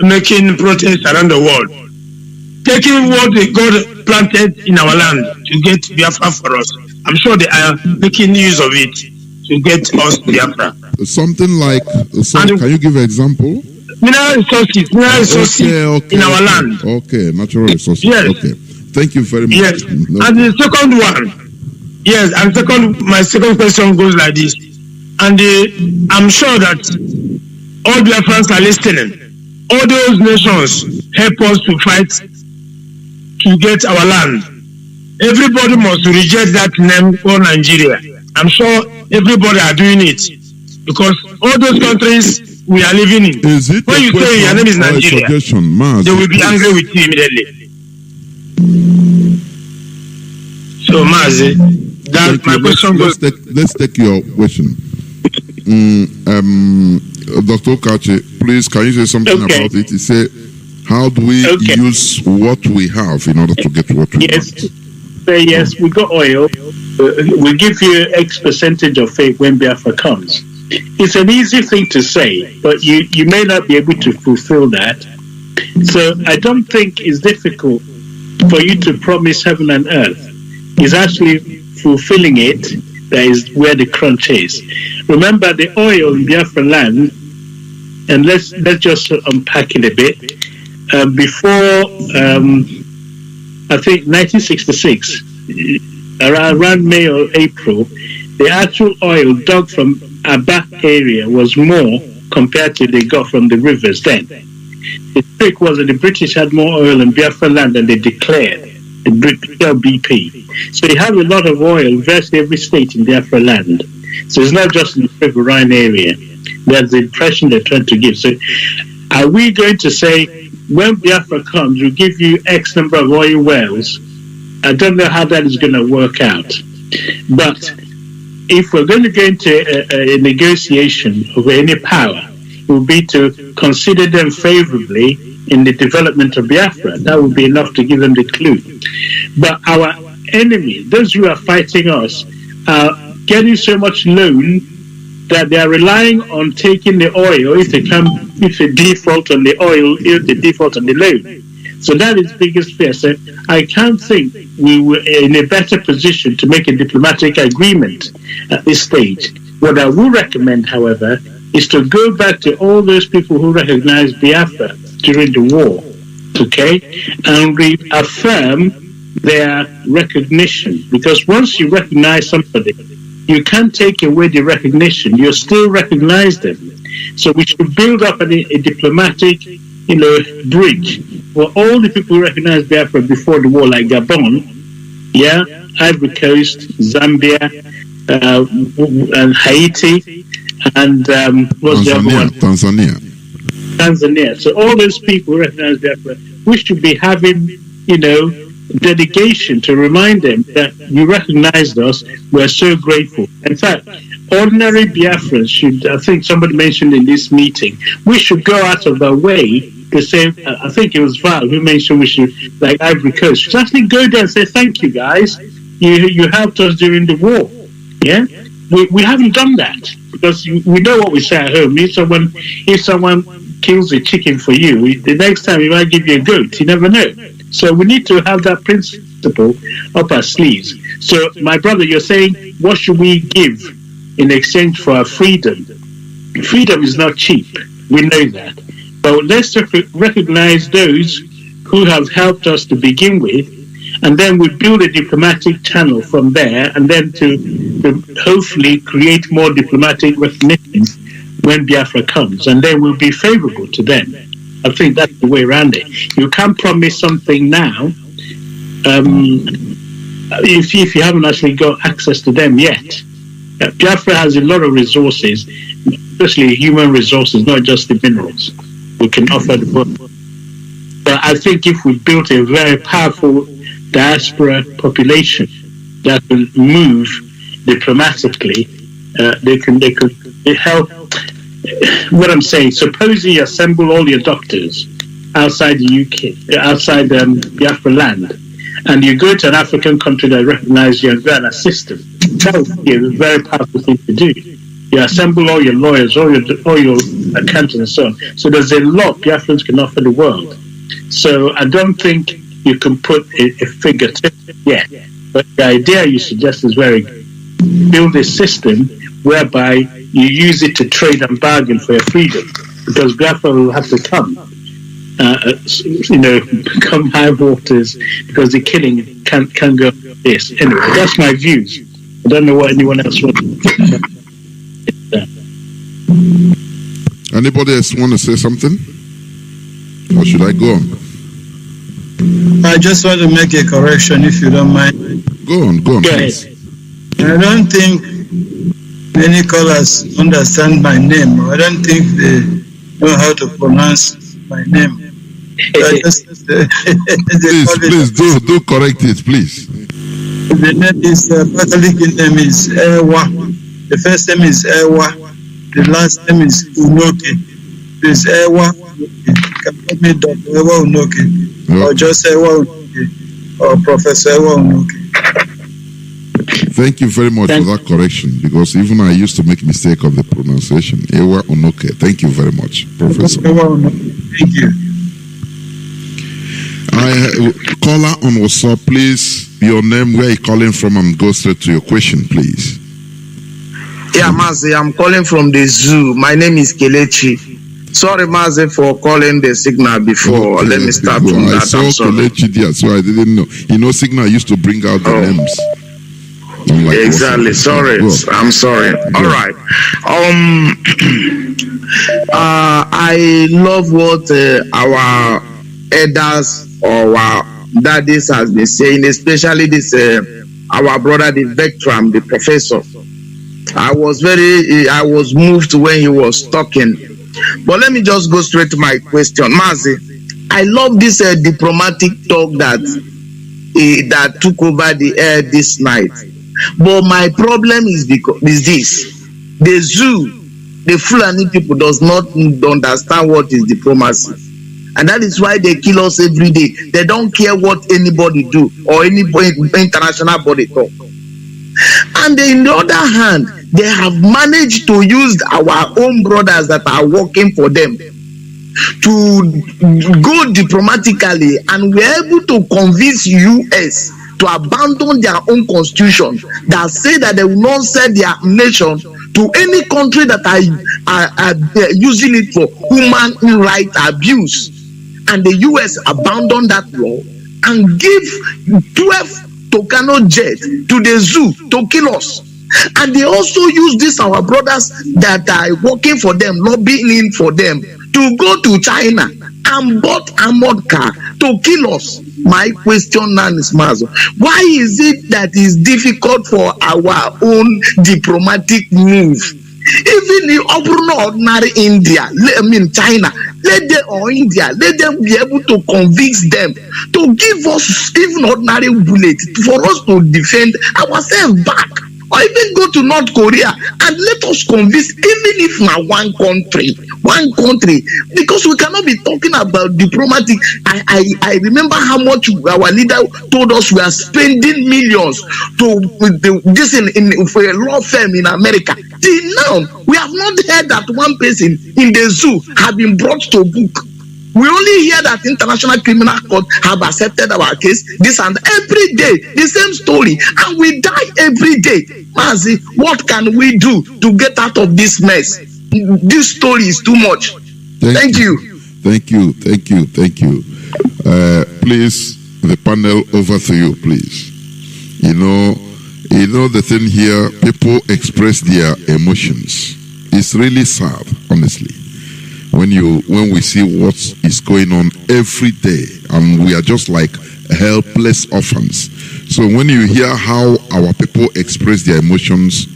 making protests around the world, taking what God planted in our land to get Biafra for us. I'm sure they are making use of it to get us Biafra. Something like, can you give an example? Mineral resources in our land. Okay, natural resources. Yes. Okay. Thank you very much. Yes. No. And the second one, my second question goes like this. And I'm sure that all Biafrans are listening. All those nations help us to fight to get our land. Everybody must reject that name for Nigeria. I'm sure everybody are doing it because all those countries we are living in. When you say your name is Nigeria, they will be angry with you immediately. So, Mazi, that's my question. Let's take your question. Dr. Okachi, please, can you say something about it? He said, how do we use what we have in order to get what we want? Yes, we got oil. We'll give you X percentage of it when Biafra comes. It's an easy thing to say, but you may not be able to fulfill that. So I don't think it's difficult for you to promise heaven and earth. It's actually fulfilling it that is where the crunch is. Remember the oil in Biafra land, and let's just unpack it a bit. Before I think 1966, around May or April, the actual oil dug from Aba area was more compared to they got from the rivers then. The trick was that the British had more oil in Biafra land than they declared, the BP. So they have a lot of oil in virtually every state in Biafra land. So it's not just in the riverine area. That's the impression they're trying to give. So are we going to say, when Biafra comes, we'll give you X number of oil wells? I don't know how that is going to work out. But if we're going to go into a negotiation over any power, it will be to consider them favorably in the development of Biafra. That would be enough to give them the clue. But our enemy, those who are fighting us, are getting so much loan that they are relying on taking the oil if they default on the oil, if they default on the loan. So that is the biggest fear. So I can't think we were in a better position to make a diplomatic agreement at this stage. What I will recommend, however, is to go back to all those people who recognized Biafra during the war okay, and reaffirm their recognition. Because once you recognize somebody, you can't take away the recognition. You still recognize them. So we should build up a diplomatic, bridge for all the people who recognize Biafra before the war, like Gabon, Ivory Coast, Zambia, and Haiti, and what's the other one? Tanzania. So all those people who recognize Biafra, we should be having, dedication to remind them that you recognized us. We're so grateful. In fact, ordinary Biafrans should, I think somebody mentioned in this meeting, we should go out of our way to say, I think it was Val who mentioned we should, like Ivory Coast, should actually go there and say, thank you guys, you helped us during the war. Yeah, we haven't done that, because we know what we say at home. If someone kills a chicken for you, the next time he might give you a goat. You never know. So we need to have that principle up our sleeves. So, my brother, you're saying, what should we give in exchange for our freedom? Freedom is not cheap. We know that. But let's recognize those who have helped us to begin with, and then we build a diplomatic channel from there, and then to hopefully create more diplomatic recognition when Biafra comes, and then we'll be favorable to them. I think that's the way around it. You can't promise something now if you haven't actually got access to them yet. Biafra has a lot of resources, especially human resources, not just the minerals. We can offer the book. But I think if we built a very powerful diaspora population that can move diplomatically, they could help. What I'm saying, supposing you assemble all your doctors outside the UK, outside Biafra land, and you go to an African country that recognizes you and go and assist them, that would be a very powerful thing to do. You assemble all your lawyers, all your accountants and so on. So there's a lot Biafrans can offer the world. So I don't think you can put a figure to it yet. But the idea you suggest is very good. Build a system whereby you use it to trade and bargain for your freedom, because Biafra will have to come high waters, because the killing can't go like this. Anyway, that's my views. I don't know what anyone else wants to say. Anybody else want to say something? Or should I go on? I just want to make a correction, if you don't mind. Go on, please. I don't think many callers understand my name. I don't think they know how to pronounce my name. Please do correct it, please. The name is Catholic name is Ewa. The first name is Ewa. The last name is Unoke. It's Ewa. Can call me Dr. Ewa Unoke, or just Ewa Unoke, or Professor Ewa Unoke. Thank you very much for that correction, because even I used to make mistake of the pronunciation. Ewa Unoke. Thank you very much, Professor. Thank you. Caller on WhatsApp, please. Your name, where you calling from, and go straight to your question, please. Yeah, Mazi, I'm calling from the zoo. My name is Kelechi. Sorry, Mazi, for calling the signal before. Okay, let me start from that. I saw Kelechi there, so I didn't know. Signal used to bring out the names. Like exactly. Sorry, I'm sorry. All right. I love what our elders or our daddies has been saying, especially this our brother, the veteran, the professor. I was moved when he was talking. But let me just go straight to my question, Mazi. I love this diplomatic talk that took over the air this night. But my problem is this: the zoo, the Fulani people does not understand what is diplomacy, and that is why they kill us every day. They don't care what anybody do or any international body talk. And in the other hand, they have managed to use our own brothers that are working for them to go diplomatically, and we're able to convince US to abandon their own constitution that say that they will not sell their nation to any country that are using it for human rights abuse. and the US abandoned that law and give 12 Tucano jets to the zoo to kill us. And they also use this, our brothers that are working for them, lobbying for them, to go to China and bought armored car to kill us. My question now is, Mazi, why is it that it's difficult for our own diplomatic move? Even in ordinary India, China, let them, or India, let them be able to convince them to give us even ordinary bullets for us to defend ourselves back. Or even go to North Korea and let us convince, even if now one country, because we cannot be talking about diplomatic. I remember how much our leader told us we are spending millions to this for a law firm in America. Till now, we have not heard that one person in the zoo have been brought to book. We only hear that International Criminal Court have accepted our case, this and every day, the same story, and we die every day. Mazi, what can we do to get out of this mess? This story is too much. Thank you. Thank you. Please, the panel, over to you, please. You know the thing here, people express their emotions. It's really sad, honestly. When we see what is going on every day, and we are just like helpless orphans. So when you hear how our people express their emotions,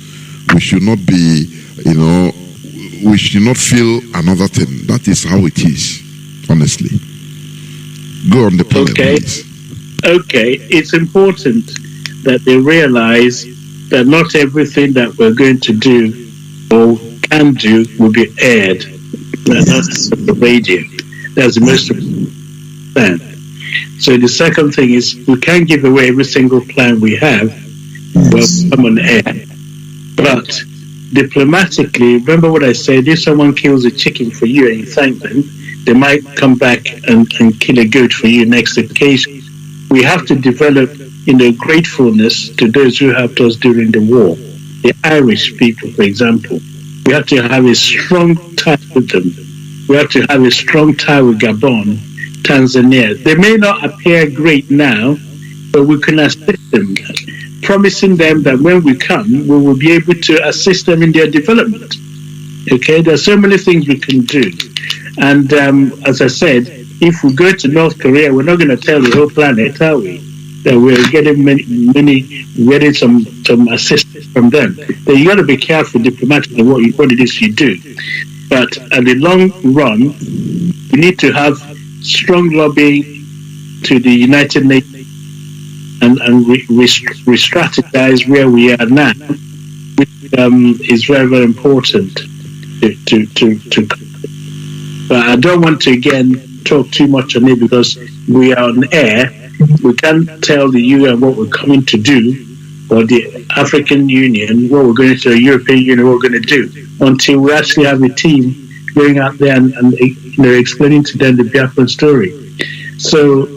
we should not be, we should not feel another thing. That is how it is, honestly. Go on the panel, please. Okay, it's important that they realize that not everything that we're going to do or can do will be aired. That's the radio. That's the most important plan. So the second thing is we can't give away every single plan we have. Well, come on air. But diplomatically, remember what I said, if someone kills a chicken for you and you thank them, they might come back and kill a goat for you next occasion. We have to develop gratefulness to those who helped us during the war. The Irish people, for example. We have to have a strong tie with them. We have to have a strong tie with Gabon, Tanzania. They may not appear great now, but we can assist them, promising them that when we come, we will be able to assist them in their development. Okay, there are so many things we can do. And as I said, if we go to North Korea, we're not going to tell the whole planet, are we? That we're getting getting some assistance from them. Then you got to be careful diplomatically what it is you do. But at the long run, we need to have strong lobbying to the United Nations and re-strategize where we are now, which is very, very important to. But I don't want to again talk too much on it because we are on air. We can't tell the UN what we're coming to do, or the African Union what we're going to, the European Union what we're going to do, until we actually have a team going out there and explaining to them the Biafran story. So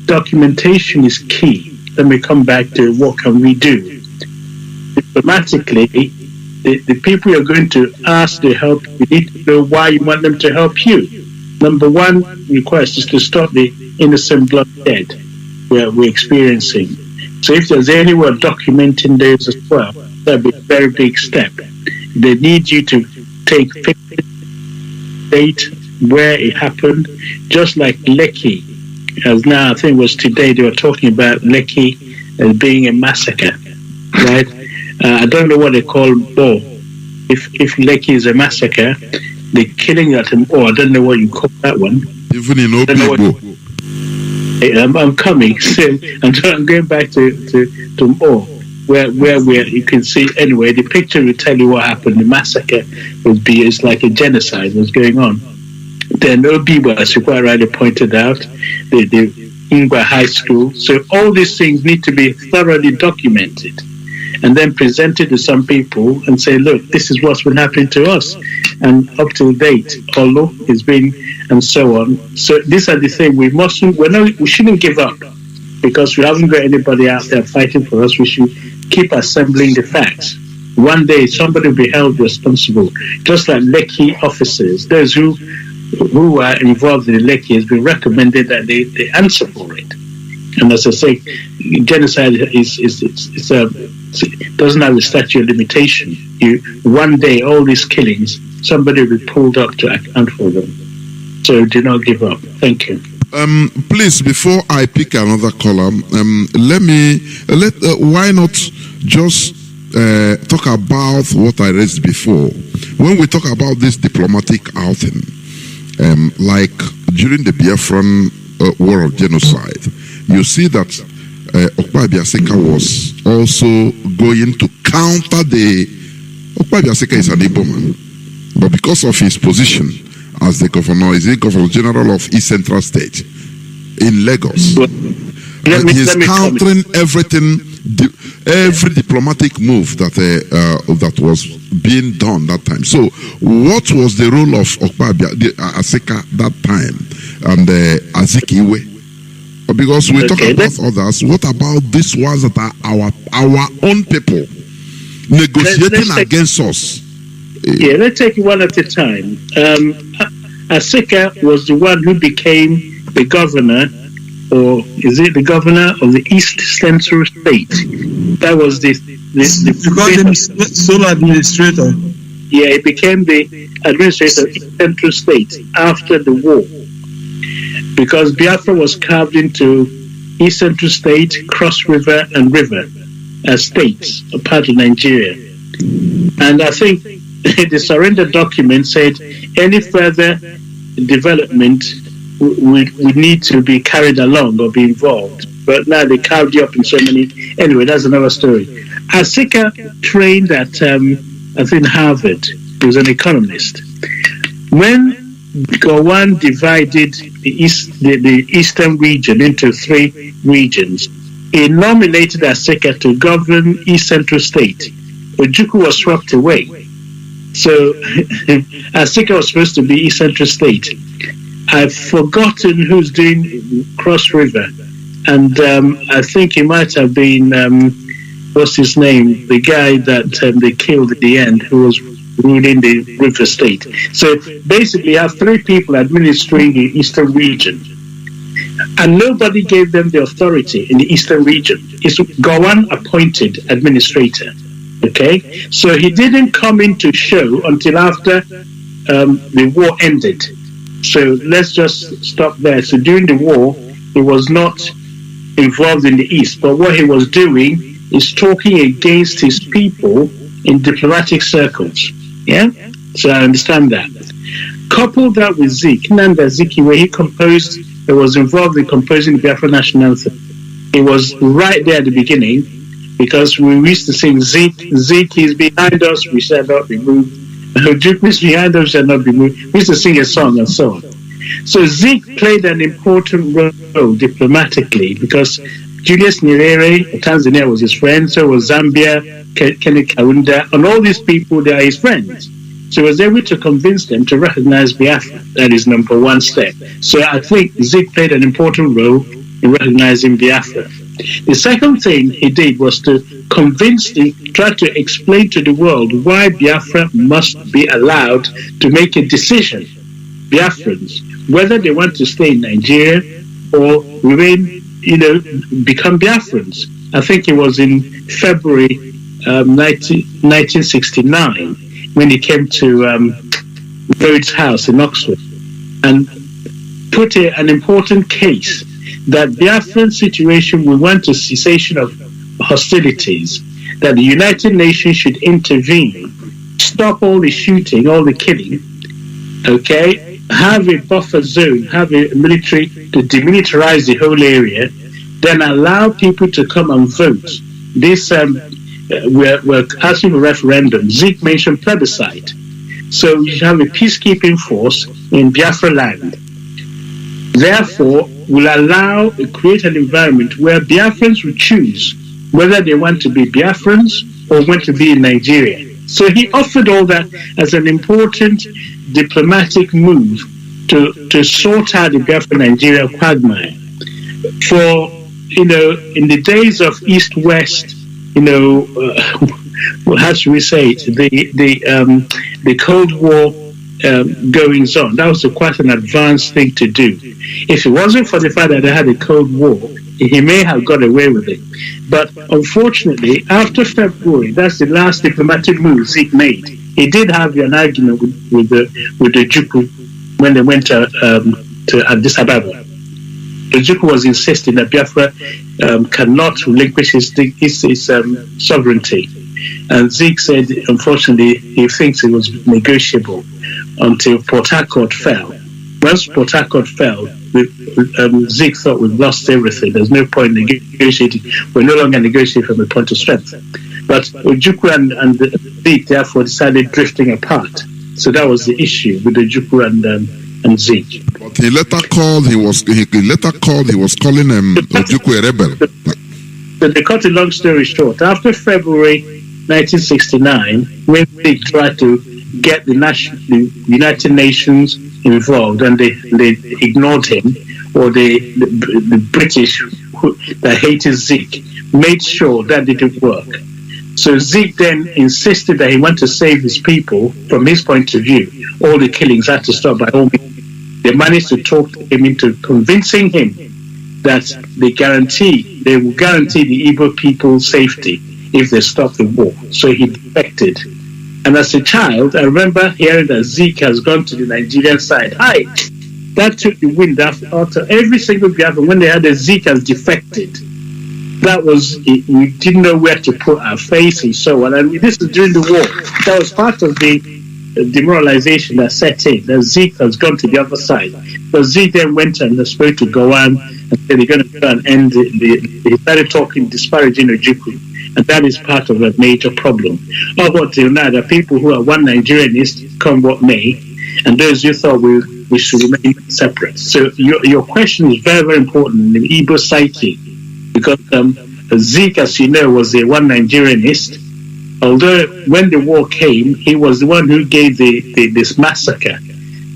documentation is key. Let me come back to what can we do. Diplomatically, the people you're going to ask to help, you need to know why you want them to help you. Number one request is to stop the innocent bloodshed we're experiencing. So if there's anyone documenting those as well, that'd be a very big step. They need you to take date where it happened, just like Lekki. As now, I think it was today they were talking about Lekki as being a massacre, right? I don't know what they call Bo. If Lekki is a massacre, the killing at him, I don't know what you call that one. Even in Obibo. I'm coming soon. I'm going back to Mo, where you can see anyway. The picture will tell you what happened. The massacre it's like a genocide was going on. Then Obibo, as you quite rightly pointed out, the Ngwa High School. So all these things need to be thoroughly documented and then presented to some people and say, look, this is what's been happening to us. And up to date, Olo has been, and so on. So these are the things we shouldn't give up because we haven't got anybody out there fighting for us. We should keep assembling the facts. One day, somebody will be held responsible, just like Lekki officers, those who who are involved in the Lekki, has been recommended that they answer for it. And as I say, genocide doesn't have a statute of limitation. One day, all these killings, somebody will be pulled up to account for them. So do not give up. Thank you. Please, before I pick another column, why not just talk about what I raised before? When we talk about this diplomatic outing, like during the Biafran war of genocide, you see that Okpa Biaseka was also going to counter the... Okpa Biaseka is an Igbo man, but because of his position as the governor, is the Governor General of East Central State in Lagos, he's countering everything, every diplomatic move that was being done that time. So, what was the role of Okpa Biaseka that time and Azikiwe? Because we talk about others, what about these ones that are our own people negotiating against us? Yeah, let's take it one at a time. Asika was the one who became the governor, or is it the governor of the East Central State? That was the sole administrator. Yeah, he became the administrator of East Central State after the war. Because Biafra was carved into East Central State, Cross River, and River as states, a part of Nigeria. And I think the surrender document said any further development would need to be carried along or be involved. But now they carved you up in so many. Anyway, that's another story. Asika trained at, I think, Harvard. He was an economist. When Gowon divided the eastern region into 3 regions, he nominated Asika to govern East Central State. Ojukwu was swept away. So Asika was supposed to be East Central State. I've forgotten who's doing Cross River. And I think it might have been, what's his name? The guy that they killed at the end, who was ruling the River State. So basically, you have 3 people administering the Eastern region. And nobody gave them the authority in the Eastern region. It's Gowon appointed administrator. Okay? So he didn't come into show until after the war ended. So let's just stop there. So during the war, he was not involved in the East. But what he was doing is talking against his people in diplomatic circles. Yeah? So I understand that. Couple that with Zik, Nnamdi Azikiwe, where he was involved in composing the Biafra national anthem. It was right there at the beginning, because we used to sing Zik is behind us, we shall not be moved. Ojukwu is behind us, shall not be moved. We used to sing a song and so on. So Zik played an important role diplomatically, because Julius Nyerere, Tanzania, was his friend, so was Zambia, Kenneth Kaunda, and all these people, they are his friends. So he was able to convince them to recognize Biafra. That is number 1 step. So I think Zik played an important role in recognizing Biafra. The second thing he did was to try to explain to the world why Biafra must be allowed to make a decision, Biafrans, whether they want to stay in Nigeria or remain, become Biafrans. I think it was in February 1969 when he came to Rhodes House in Oxford and put an important case that Biafran situation will want a cessation of hostilities, that the United Nations should intervene, stop all the shooting, all the killing, okay, have a buffer zone, have a military to demilitarize the whole area, then allow people to come and vote. This, we're asking for referendum. Zik mentioned plebiscite. So you have a peacekeeping force in Biafra land. Therefore, will create an environment where Biafrans will choose whether they want to be Biafrans or want to be in Nigeria. So he offered all that as an important diplomatic move to sort out the Biafra-Nigeria quagmire. For, in the days of East-West, how should we say it, the Cold War goings on. That was quite an advanced thing to do. If it wasn't for the fact that they had a Cold War, he may have got away with it. But unfortunately, after February, that's the last diplomatic move Zeke made. He did have an argument with the Juku when they went to Addis Ababa. The Juku was insisting that Biafra cannot relinquish his sovereignty. And Zeke said, unfortunately, he thinks it was negotiable until Port Harcourt fell. Once Port Harcourt fell, Zeke thought we've lost everything. There's no point negotiating. We're no longer negotiating from a point of strength. But Ojukwu and Zeke therefore decided drifting apart. So that was the issue with the Ojukwu and Zeke. But he later called. He was calling Ojukwu a rebel. So they cut a long story short. After February 1969, when Zeke tried to get the United Nations involved, and they ignored him, or the British that hated Zeke made sure that didn't work. So Zeke then insisted that he wanted to save his people. From his point of view, all the killings had to stop by all means. They managed to talk him into convincing him that they will guarantee the Igbo people's safety if they stop the war. So he defected. And as a child, I remember hearing that Zeke has gone to the Nigerian side. That took the wind out of every single Biafran. When they had a Zeke has defected, that was it. We didn't know where to put our face and so on. And this is during the war. That was part of the demoralization that set in. That Zeke has gone to the other side. But Zeke then went and spoke to Gowan and said they're going to go and end he started talking, disparaging Ojukwu. And that is part of a major problem. Up until now, there are people who are one Nigerianist, come what may, and those who thought we should remain separate. So your question is very, very important in the Igbo psyche, because Zeke, as you know, was a one Nigerianist. Although when the war came, he was the one who gave this massacre.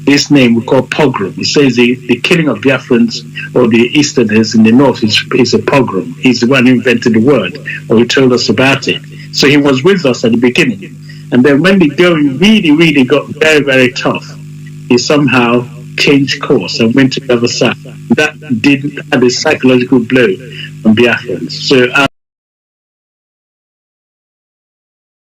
This name we call pogrom. He says the killing of Biafrans or the Easterners in the north is a pogrom. He's the one who invented the word, or he told us about it. So he was with us at the beginning. And then when the going really, really got very, very tough, he somehow changed course and went to the other side. That did have a psychological blow on Biafrans. So